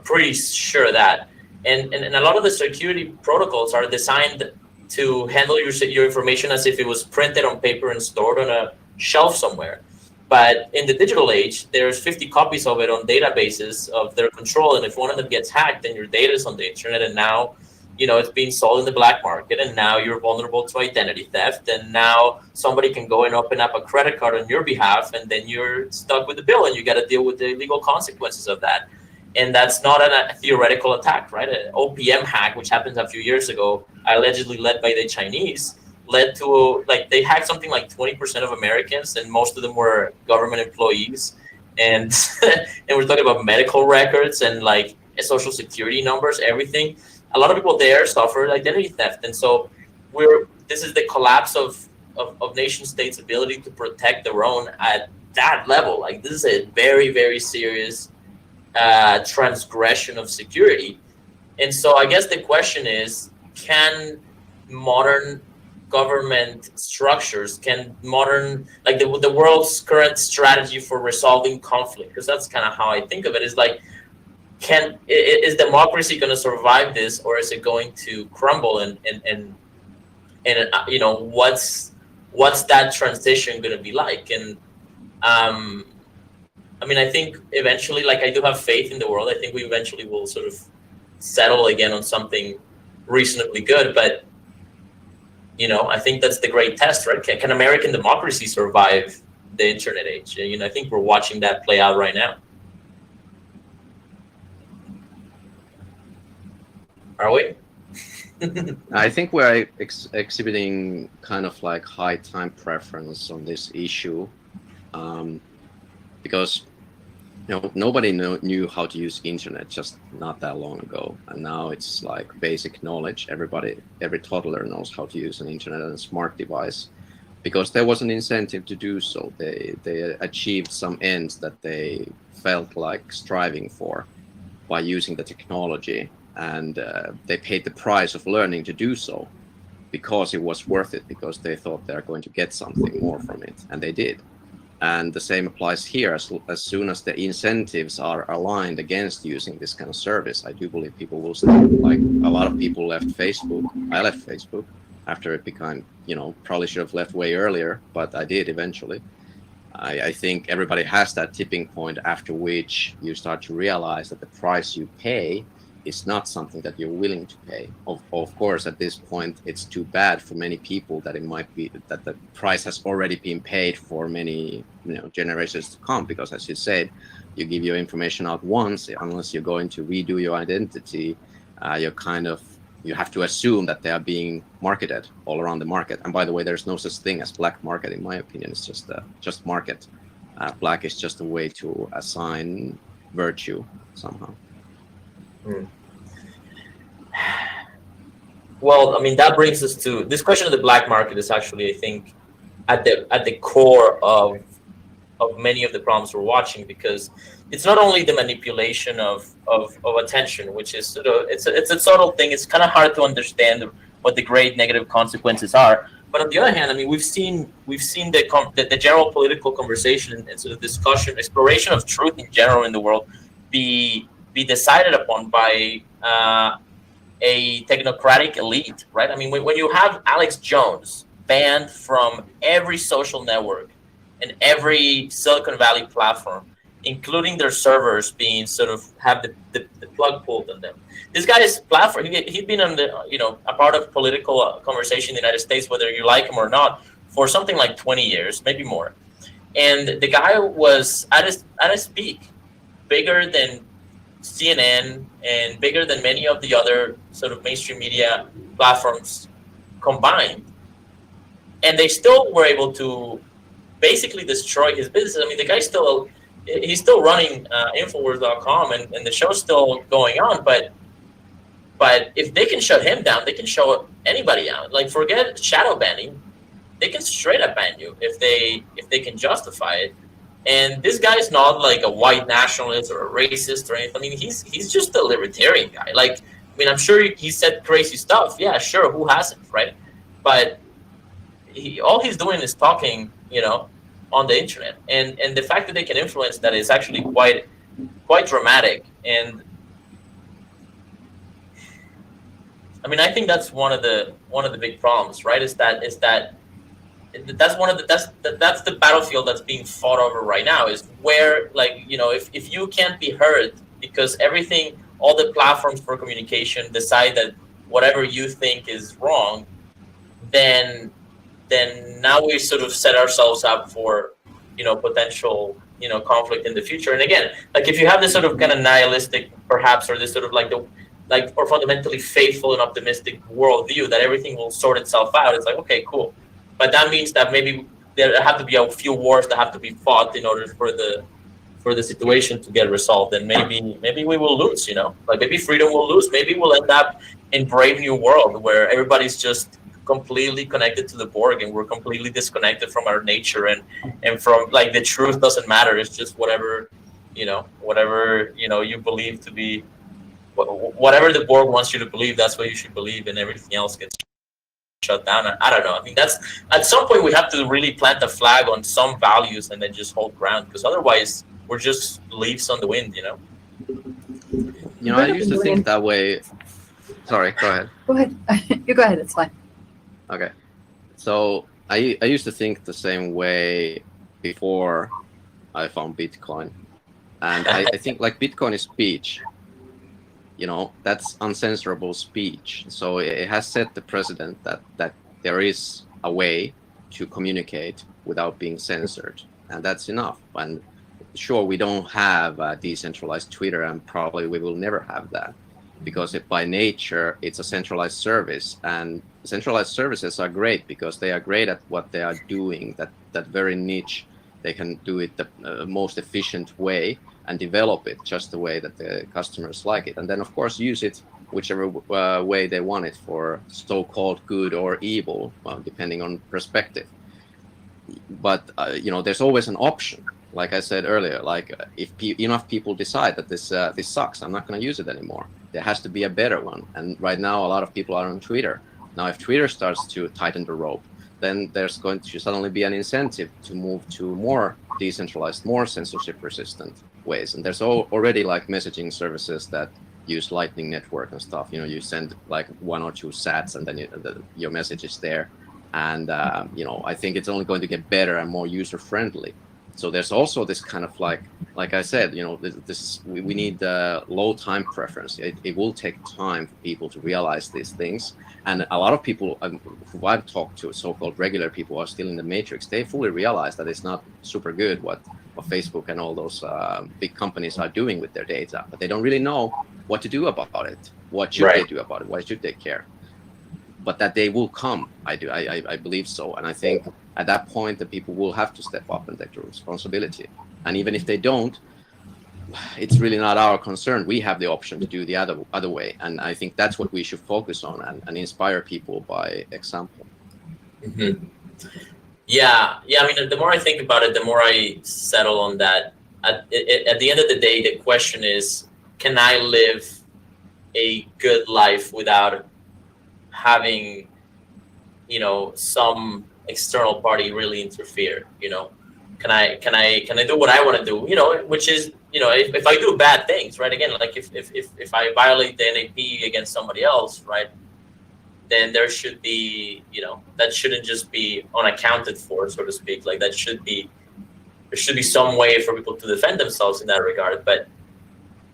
pretty sure of that. And a lot of the security protocols are designed to handle your information as if it was printed on paper and stored on a shelf somewhere. But in the digital age, there's 50 copies of it on databases of their control. And if one of them gets hacked, then your data is on the internet. And now, you know, it's being sold in the black market. And now you're vulnerable to identity theft. And now somebody can go and open up a credit card on your behalf. And then you're stuck with the bill and you got to deal with the legal consequences of that. And that's not a theoretical attack, right? An OPM hack, which happened a few years ago, allegedly led by the Chinese, led to, like, they hacked something like 20% of Americans, and most of them were government employees. And and we're talking about medical records and like social security numbers, everything. A lot of people there suffered identity theft. And so this is the collapse of nation states' ability to protect their own at that level. Like, this is a very, very serious transgression of security. And so I guess the question is, can modern government structures, can modern, like the world's current strategy for resolving conflict, because that's kind of how I think of it, is like, is democracy going to survive this, or is it going to crumble? And you know, what's that transition going to be like? And I mean, I think eventually, like, I do have faith in the world. I think we eventually will sort of settle again on something reasonably good. But I think that's the great test, right? Can American democracy survive the internet age? I think we're watching that play out right now. Are we? I think we're exhibiting kind of like high time preference on this issue, because nobody knew how to use internet just not that long ago, and now it's like basic knowledge. Every toddler knows how to use an internet and a smart device, because there was an incentive to do so. They achieved some ends that they felt like striving for by using the technology, and they paid the price of learning to do so because it was worth it, because they thought they're going to get something more from it, and they did. And the same applies here. As soon as the incentives are aligned against using this kind of service, I do believe people will stop. Like a lot of people left Facebook. I left Facebook after it became, probably should have left way earlier, but I did eventually. I think everybody has that tipping point after which you start to realize that the price you pay is not something that you're willing to pay. Of course, at this point, it's too bad for many people that it might be that the price has already been paid for many generations to come, because as you said, you give your information out once, unless you're going to redo your identity, you have to assume that they are being marketed all around the market. And by the way, there's no such thing as black market, in my opinion. It's just market. Black is just a way to assign virtue somehow. Well, that brings us to this question of the black market is actually, I think, at the core of many of the problems we're watching, because it's not only the manipulation of attention, which is it's a subtle thing. It's kind of hard to understand what the great negative consequences are. But on the other hand, we've seen the general political conversation and sort of discussion, exploration of truth in general in the world be decided upon by a technocratic elite, right? When you have Alex Jones banned from every social network and every Silicon Valley platform, including their servers being have the plug pulled on them. This guy's platform, he'd been on a part of political conversation in the United States, whether you like him or not, for something like 20 years, maybe more. And the guy was at his peak, bigger than CNN and bigger than many of the other sort of mainstream media platforms combined. And they still were able to basically destroy his business. The guy's he's still running Infowars.com and the show's still going on, but if they can shut him down, they can shut anybody out. Like, forget shadow banning, they can straight up ban you if they can justify it. And this guy's not like a white nationalist or a racist or anything. He's just a libertarian guy. I'm sure he said crazy stuff. Yeah, sure, who hasn't, right? But all he's doing is talking, on the internet, and the fact that they can influence that is actually quite dramatic. And I think that's one of the big problems, right? That's the battlefield that's being fought over right now, is where, if you can't be heard because all the platforms for communication decide that whatever you think is wrong, then now we sort of set ourselves up for, potential, conflict in the future. And again, if you have this sort of kind of nihilistic, perhaps, or this sort of or fundamentally faithful and optimistic worldview that everything will sort itself out, it's like, okay, cool. But that means that maybe there have to be a few wars that have to be fought in order for the situation to get resolved. And maybe we will lose, maybe freedom will lose. Maybe we'll end up in Brave New World where everybody's just completely connected to the Borg and we're completely disconnected from our nature and from the truth doesn't matter. It's just whatever you believe to be, whatever the Borg wants you to believe, that's what you should believe, and everything else gets shut down. I don't know. That's, at some point we have to really plant a flag on some values and then just hold ground, because otherwise we're just leaves on the wind, I used to think that way. Sorry, go ahead. Go ahead. You go ahead, it's fine. Okay. So I used to think the same way before I found Bitcoin. And I think Bitcoin is speech. That's uncensorable speech. So it has set the precedent that there is a way to communicate without being censored, and that's enough. And sure, we don't have a decentralized Twitter, and probably we will never have that, because by nature it's a centralized service, and centralized services are great because they are great at what they are doing, that very niche. They can do it the most efficient way and develop it just the way that the customers like it, and then of course use it whichever way they want it for so-called good or evil, depending on perspective. But you know, there's always an option. Like I said earlier, like if enough people decide that this sucks, I'm not going to use it anymore, there has to be a better one. And right now, a lot of people are on Twitter. Now, if Twitter starts to tighten the rope, then there's going to suddenly be an incentive to move to more decentralized, more censorship-resistant ways. And there's already like messaging services that use Lightning Network and stuff. You know, you send like 1 or 2 sats, and then your message is there. And you know, I think it's only going to get better and more user-friendly. So there's also this kind of like I said, you know, we need low time preference. It will take time for people to realize these things. And a lot of people who I've talked to, so-called regular people who are still in the matrix, they fully realize that it's not super good what Facebook and all those big companies are doing with their data, but they don't really know what to do about it. What should they do about it? Why should they care? But that day will come. I believe so. And I think at that point, the people will have to step up and take the responsibility. And even if they don't, it's really not our concern. We have the option to do the other way. And I think that's what we should focus on and inspire people by example. Mm-hmm. Yeah. I mean, the more I think about it, the more I settle on that. At the end of the day, the question is, can I live a good life without having, you know, some external party really interfere? You know, can I do what I want to do? You know, which is, you know, if I do bad things, right? Again, like if I violate the NAP against somebody else, right? Then there should be, you know, that shouldn't just be unaccounted for, so to speak. Like there should be some way for people to defend themselves in that regard. But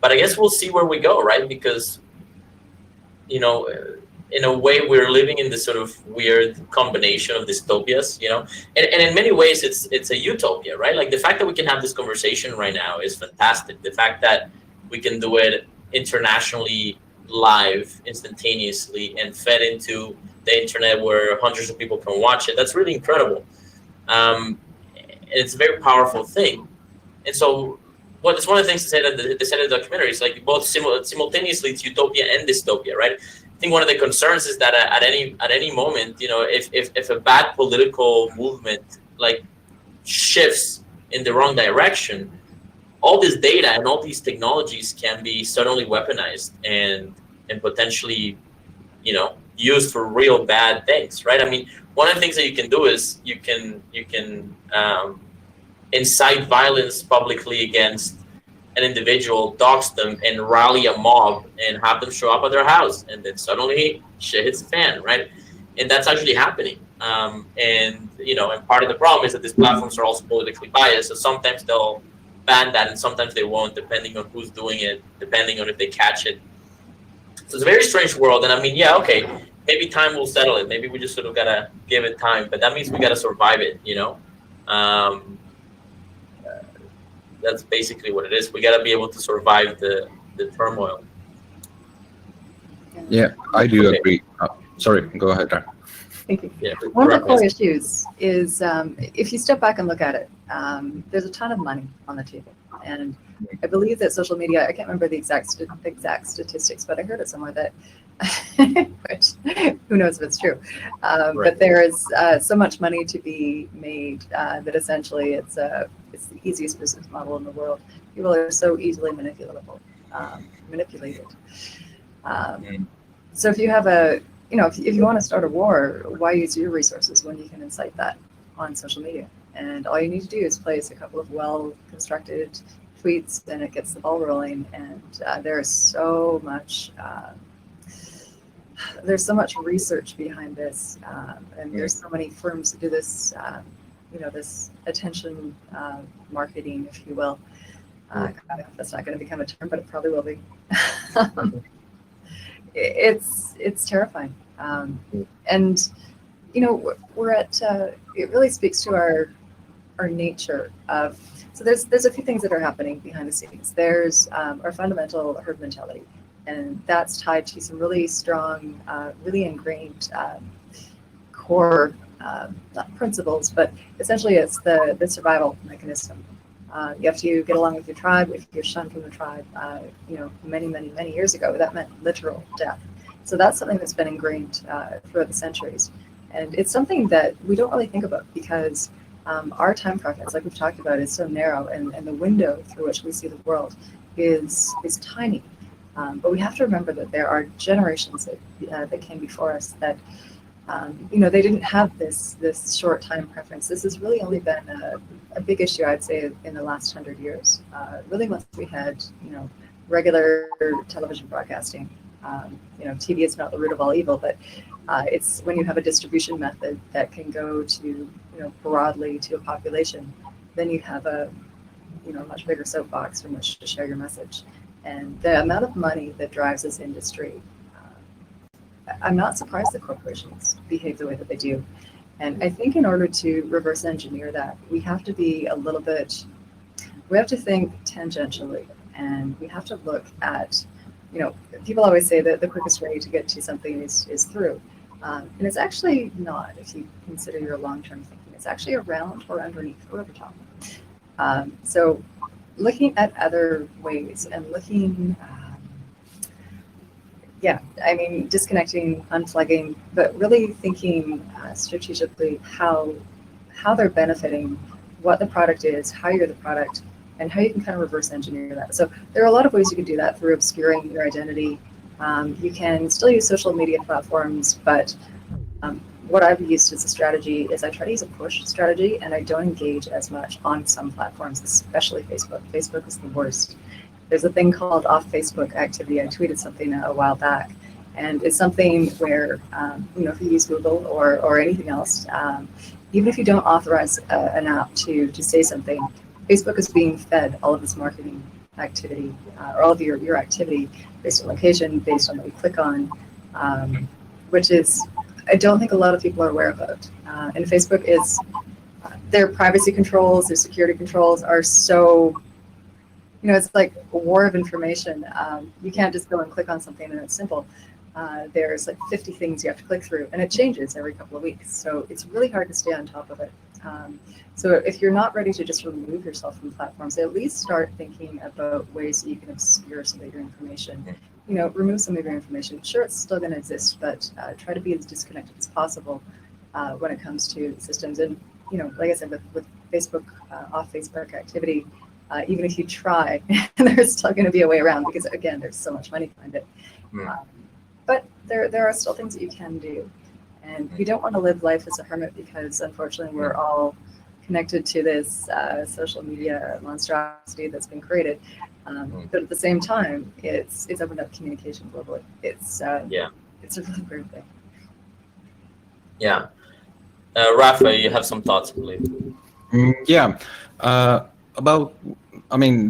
I guess we'll see where we go, right? Because, you know, in a way, we're living in this sort of weird combination of dystopias, you know, and in many ways, it's a utopia, right? Like the fact that we can have this conversation right now is fantastic. The fact that we can do it internationally, live, instantaneously, and fed into the internet where hundreds of people can watch it, that's really incredible. And it's a very powerful thing. And so, it's one of the things they said in the documentary is like both simultaneously it's utopia and dystopia, right? I think one of the concerns is that at any moment, you know, if a bad political movement like shifts in the wrong direction, all this data and all these technologies can be suddenly weaponized and potentially, you know, used for real bad things, right? I mean, one of the things that you can do is you can incite violence publicly against an individual, dox them, and rally a mob and have them show up at their house, and then suddenly shit hits the fan, right? And that's actually happening. And you know, and part of the problem is that these platforms are also politically biased. So sometimes they'll ban that, and sometimes they won't, depending on who's doing it, depending on if they catch it. So it's a very strange world. And I mean, yeah, okay, maybe time will settle it. Maybe we just sort of gotta give it time, but that means we gotta survive it, you know. That's basically what it is. We got to be able to survive the turmoil. Yeah, I do agree. Sorry, go ahead, Darren. Thank you. Yeah, one of the core issues is if you step back and look at it, there's a ton of money on the table. And I believe that social media, I can't remember the exact statistics, but I heard it somewhere that, which who knows if it's true, but there is so much money to be made that essentially it's the easiest business model in the world. People are so easily manipulated. So if you have if you want to start a war, why use your resources when you can incite that on social media? And all you need to do is place a couple of well-constructed tweets, and it gets the ball rolling. And there's so much research behind this, and there's so many firms that do this, this attention marketing, if you will. That's not going to become a term, but it probably will be. It's terrifying. And we're at. It really speaks to our nature of. So there's a few things that are happening behind the scenes. There's our fundamental herd mentality, and that's tied to some really strong, really ingrained core not principles, but essentially it's the survival mechanism. You have to get along with your tribe. If you're shunned from the tribe, many years ago, that meant literal death. So that's something that's been ingrained throughout the centuries, and it's something that we don't really think about because our time preference, like we've talked about, is so narrow, and the window through which we see the world is tiny. But we have to remember that there are generations that came before us that they didn't have this short time preference. This has really only been a big issue, I'd say, in the last 100 years. Really, once we had regular television broadcasting. TV is not the root of all evil, but it's when you have a distribution method that can go to broadly to a population, then you have a much bigger soapbox from which to share your message. And the amount of money that drives this industry, I'm not surprised that corporations behave the way that they do. And I think in order to reverse engineer that, we have to be a little bit, we have to think tangentially, and we have to look at, people always say that the quickest way to get to something is through. And it's actually not, if you consider your long-term thinking. It's actually around or underneath or over top. So looking at other ways and looking, disconnecting, unplugging, but really thinking strategically how they're benefiting, what the product is, how you're the product, and how you can kind of reverse engineer that. So there are a lot of ways you can do that through obscuring your identity. You can still use social media platforms, but what I've used as a strategy is I try to use a push strategy, and I don't engage as much on some platforms, especially Facebook. Facebook is the worst. There's a thing called off Facebook activity. I tweeted something a while back, and it's something where, if you use Google or anything else, even if you don't authorize an app to say something, Facebook is being fed all of this marketing activity, or all of your activity based on location, based on what you click on, which is, I don't think a lot of people are aware of it. And Facebook is, their privacy controls, their security controls are so, it's like a war of information. You can't just go and click on something and it's simple. There's like 50 things you have to click through, and it changes every couple of weeks. So it's really hard to stay on top of it. So if you're not ready to just remove yourself from platforms, at least start thinking about ways that you can obscure some of your information. Remove some of your information. Sure, it's still going to exist, but try to be as disconnected as possible when it comes to systems. And like I said, with Facebook, off Facebook activity, even if you try, there's still going to be a way around because, again, there's so much money behind it. But there are still things that you can do. And we don't want to live life as a hermit because, unfortunately, we're all connected to this social media monstrosity that's been created. But at the same time, it's opened up communication globally. It's a really weird thing. Yeah. Rafa, you have some thoughts, I believe.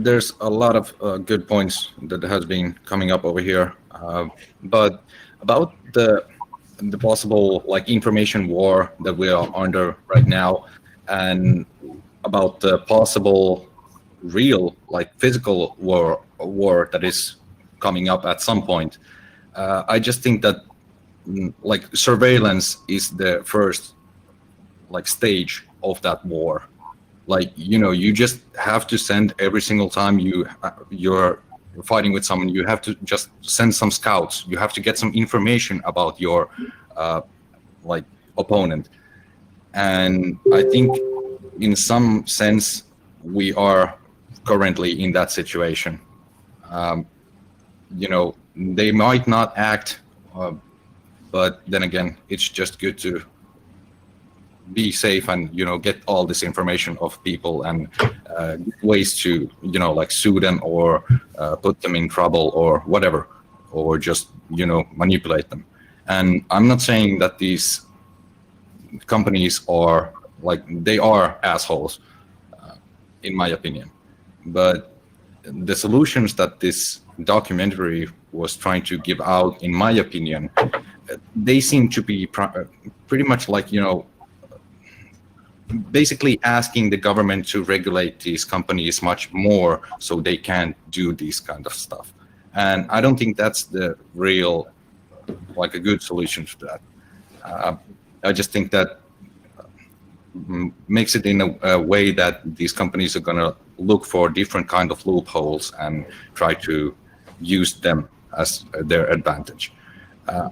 There's a lot of good points that has been coming up over here. But about the possible information war that we are under right now, and about the possible real physical war that is coming up at some point, I just think that surveillance is the first stage of that war. You just have to send every single time you're fighting with someone, you have to just send some scouts. You have to get some information about your opponent. And I think in some sense we are currently in that situation. They might not act, but then again, it's just good to be safe and get all this information of people and ways to sue them or put them in trouble or whatever, or just manipulate them. And I'm not saying that these companies are they are assholes, in my opinion, but the solutions that this documentary was trying to give out, in my opinion, they seem to be pretty much like, basically asking the government to regulate these companies much more so they can't do this kind of stuff. And I don't think that's the real, like, a good solution to that. I just think that makes it in a way that these companies are going to look for different kind of loopholes and try to use them as their advantage.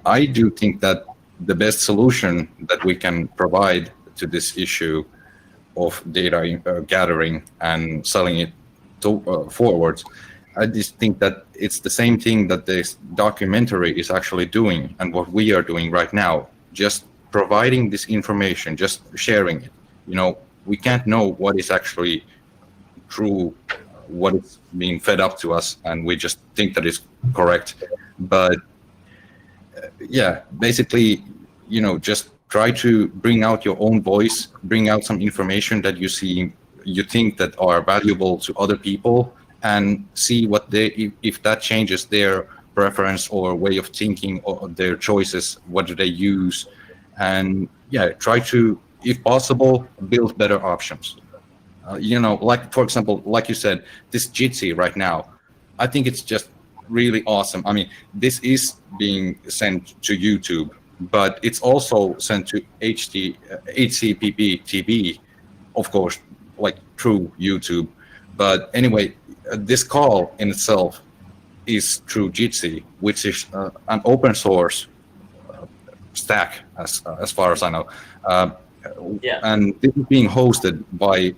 I do think that the best solution that we can provide to this issue of data gathering and selling it forwards, I just think that it's the same thing that this documentary is actually doing and what we are doing right now, just providing this information, just sharing it. We can't know what is actually true, what is being fed up to us, and we just think that it's correct. But yeah, basically, just try to bring out your own voice, bring out some information that you think that are valuable to other people, and see what if that changes their preference or way of thinking or their choices, what do they use, and yeah, try to, if possible, build better options. Like, for example, like you said, this Jitsi right now, I think it's just really awesome. I mean, this is being sent to YouTube, but it's also sent to HCPP TV, of course, like through YouTube. But anyway, this call in itself is through Jitsi, which is an open source stack, as far as I know. And this is being hosted by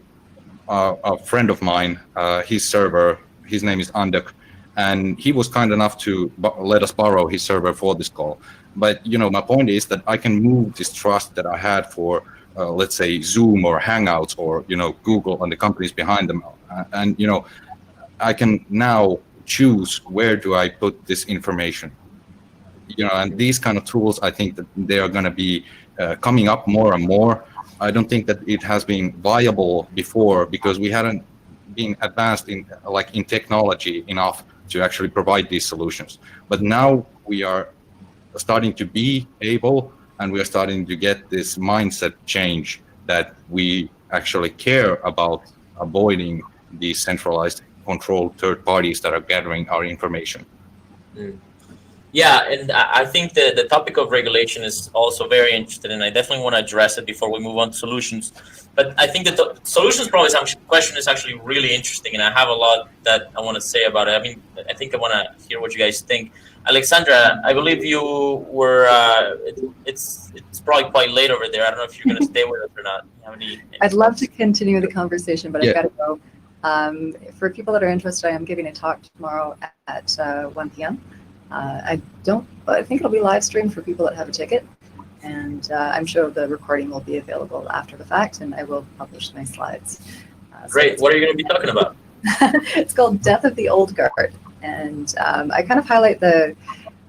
a friend of mine, his server, his name is Andek, and he was kind enough to let us borrow his server for this call. But my point is that I can move this trust that I had for let's say Zoom or Hangouts or Google and the companies behind them, and I can now choose where do I put this information. And these kind of tools, I think that they are going to be coming up more and more. I don't think that it has been viable before because we hadn't been advanced in technology enough to actually provide these solutions. But now we are starting to be able, and we are starting to get this mindset change that we actually care about avoiding these centralized controlled third parties that are gathering our information. Yeah, and I think the topic of regulation is also very interesting, and I definitely want to address it before we move on to solutions. But I think the solutions question is actually really interesting, and I have a lot that I want to say about it. I mean, I think I want to hear what you guys think. Alexandra, I believe you were, it's probably quite late over there. I don't know if you're going to stay with us or not. I'd love to continue the conversation, but Yeah. I've got to go. For people that are interested, I am giving a talk tomorrow at 1 p.m. I think it'll be live streamed for people that have a ticket, and I'm sure the recording will be available after the fact, and I will publish my slides. Great. What are you going to be talking about? It's called Death of the Old Guard, and I kind of highlight the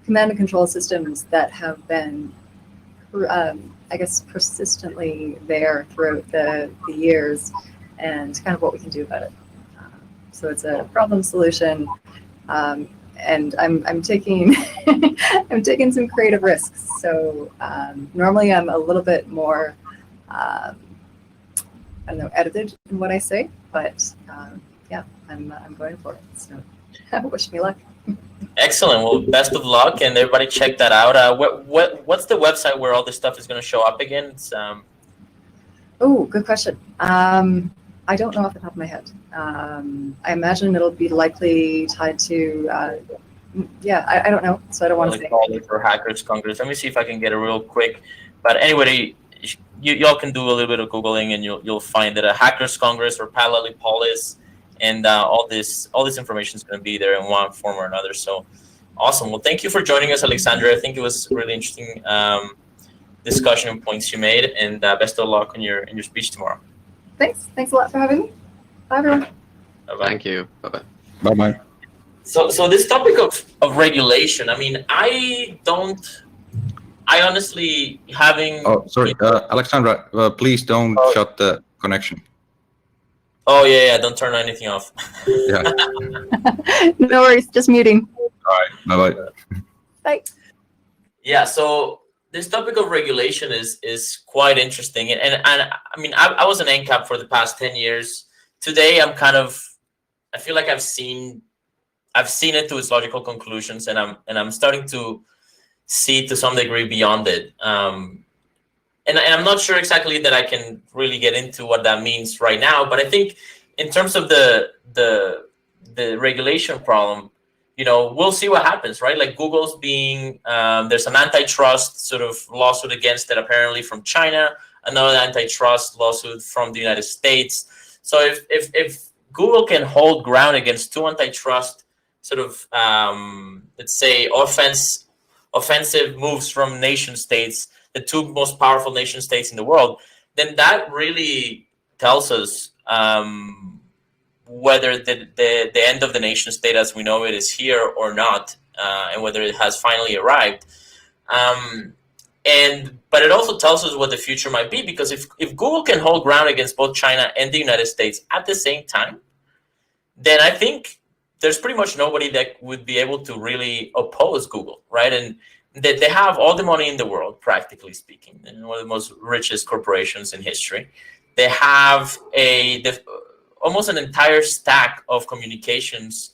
command and control systems that have been, I guess, persistently there throughout the years, and kind of what we can do about it. So it's a problem solution. And I'm taking I'm taking some creative risks. So normally I'm a little bit more I don't know, edited in what I say, but yeah, I'm going for it. So wish me luck. Excellent. Well, best of luck, and everybody check that out. What's the website where all this stuff is going to show up again? It's Oh, good question. I don't know off the top of my head. I imagine it'll be likely tied to, I don't know, so I don't want to say. Call it for Hackers Congress. Let me see if I can get it real quick. But anyway, y'all can do a little bit of Googling and you'll find that a Hackers Congress or Parallel Polis, and all this information is going to be there in one form or another. So awesome. Well, thank you for joining us, Alexandra. I think it was really interesting discussion and points you made, and best of luck in your speech tomorrow. Thanks a lot for having me. Bye, everyone. Bye-bye. Thank you. Bye-bye. Bye-bye. So this topic of regulation, I mean, I honestly having... Oh, sorry, Alexandra, please don't shut the connection. Oh, yeah, don't turn anything off. Yeah. No worries, just muting. All right, bye-bye. Bye. Yeah, so this topic of regulation is quite interesting, and I mean I was an NCAP for the past 10 years. Today I feel like I've seen it to its logical conclusions, and I'm starting to see to some degree beyond it. And I'm not sure exactly that I can really get into what that means right now, but I think in terms of the regulation problem, we'll see what happens, right? Like Google's being, there's an antitrust sort of lawsuit against it apparently from China, another antitrust lawsuit from the United States. So if Google can hold ground against two antitrust sort of, let's say, offensive moves from nation states, the two most powerful nation states in the world, then that really tells us whether the end of the nation state as we know it is here or not, and whether it has finally arrived. But it also tells us what the future might be, because if Google can hold ground against both China and the United States at the same time, then I think there's pretty much nobody that would be able to really oppose Google, right? And they have all the money in the world, practically speaking, and one of the most richest corporations in history. They have almost an entire stack of communications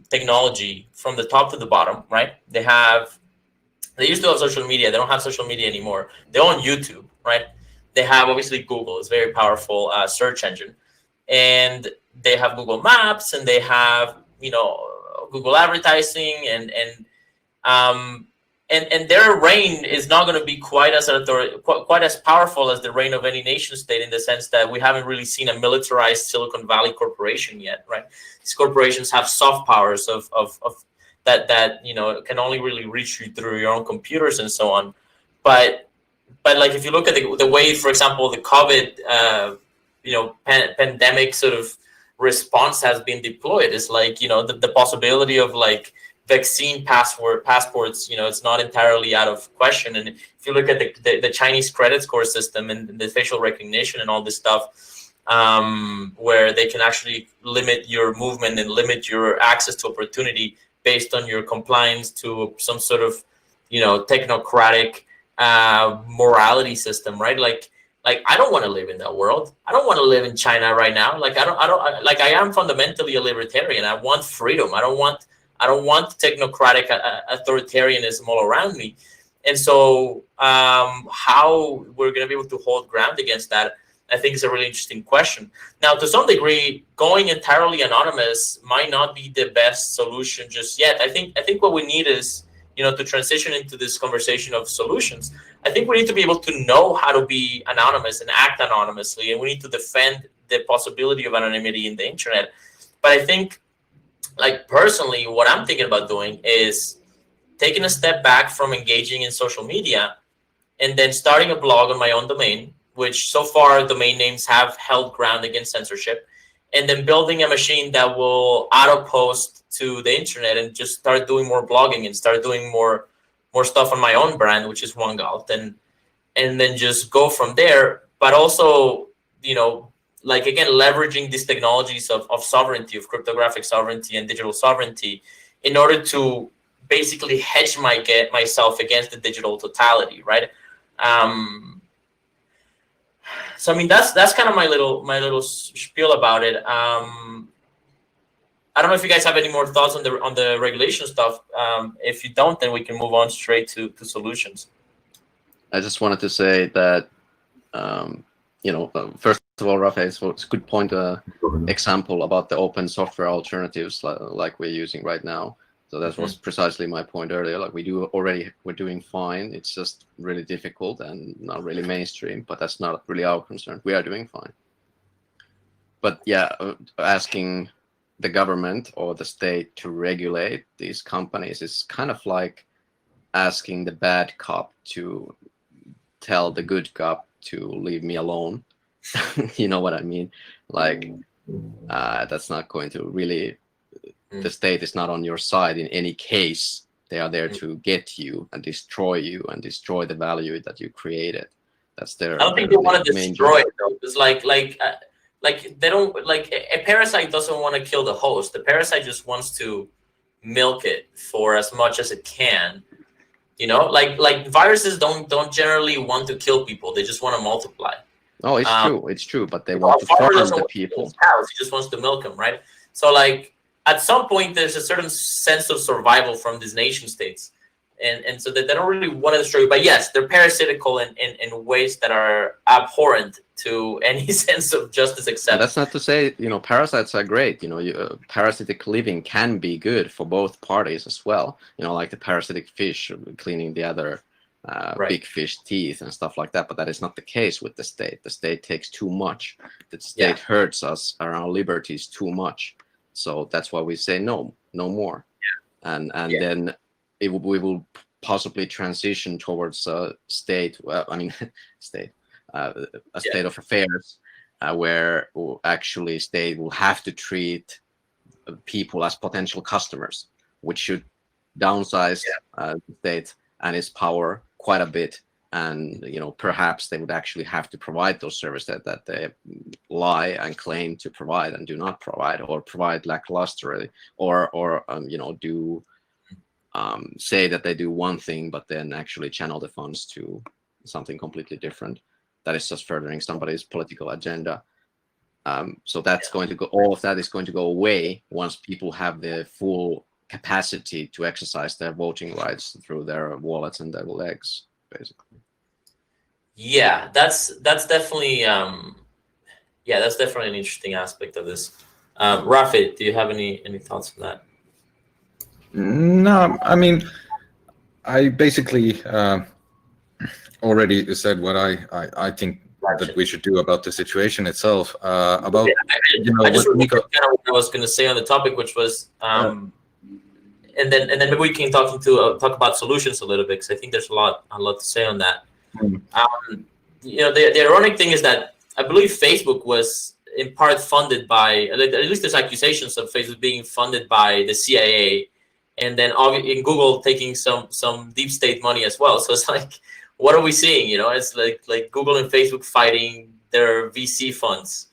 technology from the top to the bottom, right? They used to have social media. They don't have social media anymore. They own YouTube, right? They have obviously Google. It's a very powerful search engine, and they have Google Maps, and they have Google advertising, and their reign is not going to be quite as powerful as the reign of any nation state, in the sense that we haven't really seen a militarized Silicon Valley corporation yet, right? These corporations have soft powers of that can only really reach you through your own computers and so on. But like if you look at the way, for example, the COVID pandemic sort of response has been deployed, is like the possibility of like vaccine passports, it's not entirely out of question. And if you look at the Chinese credit score system and the facial recognition and all this stuff, where they can actually limit your movement and limit your access to opportunity based on your compliance to some sort of technocratic morality system, right? Like I don't want to live in that world. I don't want to live in China right now. Like I am fundamentally a libertarian. I want freedom. I don't want technocratic authoritarianism all around me. And so how we're going to be able to hold ground against that, I think, is a really interesting question. Now, to some degree, going entirely anonymous might not be the best solution just yet. I think what we need is, to transition into this conversation of solutions, I think we need to be able to know how to be anonymous and act anonymously, and we need to defend the possibility of anonymity in the internet. But I think, like personally, what I'm thinking about doing is taking a step back from engaging in social media and then starting a blog on my own domain, which so far domain names have held ground against censorship, and then building a machine that will auto post to the internet and just start doing more blogging and start doing more stuff on my own brand, which is OneGalt, and then just go from there. But also, like again, leveraging these technologies of sovereignty, of cryptographic sovereignty and digital sovereignty, in order to basically hedge myself against the digital totality, right? So I mean, that's kind of my little spiel about it. I don't know if you guys have any more thoughts on the regulation stuff. If you don't, then we can move on straight to solutions. I just wanted to say that first of all, Rafael, it's a good point, example about the open software alternatives like we're using right now. So that was precisely my point earlier. Like we're doing fine. It's just really difficult and not really mainstream, but that's not really our concern. We are doing fine. But yeah, asking the government or the state to regulate these companies is kind of like asking the bad cop to tell the good cop to leave me alone. You know what I mean? Like that's not going to really, the state is not on your side in any case. They are there to get you and destroy the value that you created. That's their. I don't think they want to destroy it though. It's like they don't, like a parasite doesn't want to kill the host. The parasite just wants to milk it for as much as it can, You know, like viruses don't generally want to kill people; they just want to multiply. Oh, it's true. It's true. But they A want to farmer farm doesn't the want to kill people. his cows; he just wants to milk them, right? So, like at some point, there's a certain sense of survival from these nation states, and so that they don't really want to destroy you. But yes, they're parasitical in ways that are abhorrent to any sense of justice. Except And that's not to say, you know, parasites are great. You know, parasitic living can be good for both parties as well. You know, like the parasitic fish cleaning the other big fish teeth and stuff like that. But that is not the case with the state. The state takes too much. The state hurts us and our liberties too much. So that's why we say no more. And then we will possibly transition towards a state. Well, I mean, state. A state of affairs where actually state will have to treat people as potential customers, which should downsize the state and its power quite a bit. And you know, perhaps they would actually have to provide those services that they lie and claim to provide and do not provide, or provide lacklusterly, or you know, do say that they do one thing but then actually channel the funds to something completely different that is just furthering somebody's political agenda. So that's going to go. All of that is going to go away once people have the full capacity to exercise their voting rights through their wallets and their legs, basically. Yeah, that's definitely that's definitely an interesting aspect of this. Rafi, do you have any thoughts on that? No, I mean, I basically already said what I think that we should do about the situation itself. About I just remembered kind of what I was going to say on the topic, which was and then maybe we can talk about solutions a little bit, because I think there's a lot to say on that. You know, the ironic thing is that I believe Facebook was in part funded by, at least there's accusations of Facebook being funded by the CIA, and then in Google taking some deep state money as well. So it's like, what are we seeing? You know, it's like Google and Facebook fighting their VC funds.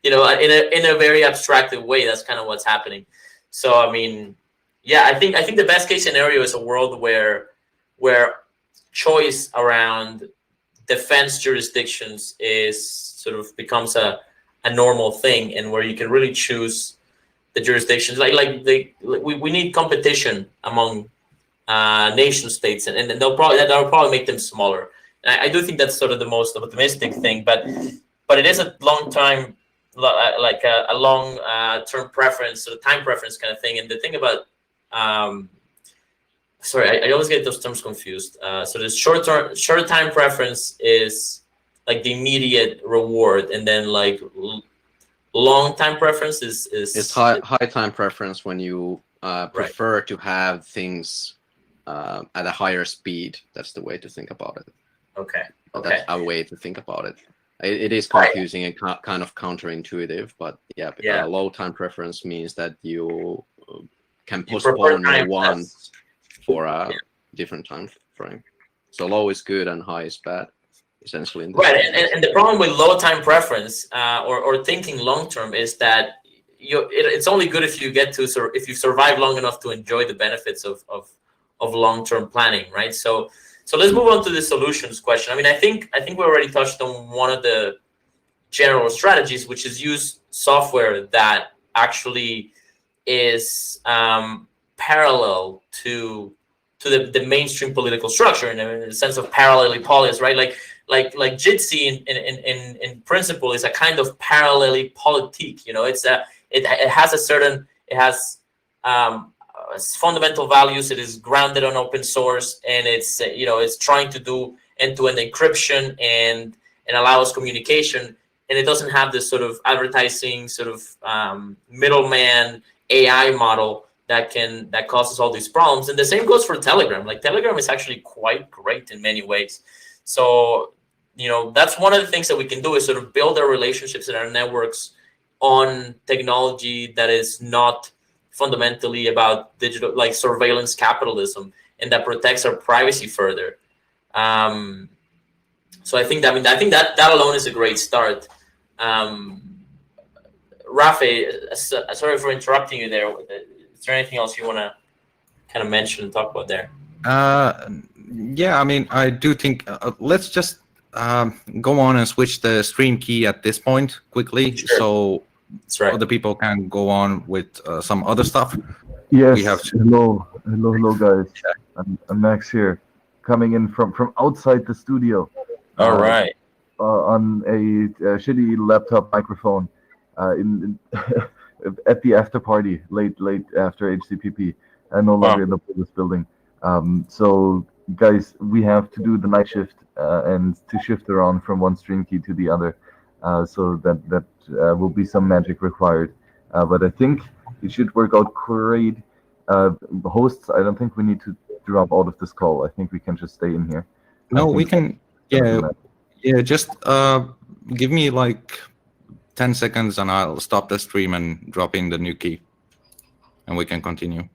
You know, in a very abstracted way. That's kind of what's happening. So I mean, yeah, I think the best case scenario is a world where choice around defense jurisdictions is sort of becomes a normal thing, and where you can really choose the jurisdictions. We need competition among nation states, and that'll probably make them smaller. And I do think that's sort of the most optimistic thing, but it is a long time, like a long term preference, sort of time preference kind of thing. And the thing about sorry, I always get those terms confused. So the short time preference is like the immediate reward, and then like long time preference is it's high time preference when you prefer to have things at a higher speed. That's the way to think about it. Okay. That's a way to think about it. It is confusing and kind of counterintuitive, but yeah. Low time preference means that you can postpone your wants for a different time frame. So low is good and high is bad, essentially. Right, and the problem with low time preference or thinking long term is that it's only good if you get to if you survive long enough to enjoy the benefits of long term planning, right? So let's move on to the solutions question. I mean, I think we already touched on one of the general strategies, which is use software that actually is parallel to the mainstream political structure, in the sense of parallelly polis, right? Like Jitsi in principle is a kind of parallelly politique. You know, it has fundamental values. It is grounded on open source, and it's trying to do end-to-end encryption and allows communication, and it doesn't have this sort of advertising sort of middleman AI model that causes all these problems. And the same goes for Telegram. Like Telegram is actually quite great in many ways. So, you know, that's one of the things that we can do, is sort of build our relationships and our networks on technology that is not fundamentally about digital, like surveillance capitalism, and that protects our privacy further. So I think that alone is a great start. Rafi, sorry for interrupting you there. Is there anything else you want to kind of mention and talk about there? Yeah, I mean, I do think let's just go on and switch the stream key at this point quickly, so other people can go on with some other stuff. Yes. We have to. Hello, guys. I'm Max here, coming in from outside the studio. All right. On a shitty laptop microphone, in at the after party, late after HCPP. I'm no longer in the this building. So guys, we have to do the night shift and to shift around from one stream key to the other. So that will be some magic required. But I think it should work out great. Hosts, I don't think we need to drop out of this call. I think we can just stay in here. No, we can. Yeah. Just give me like 10 seconds, and I'll stop the stream and drop in the new key, and we can continue.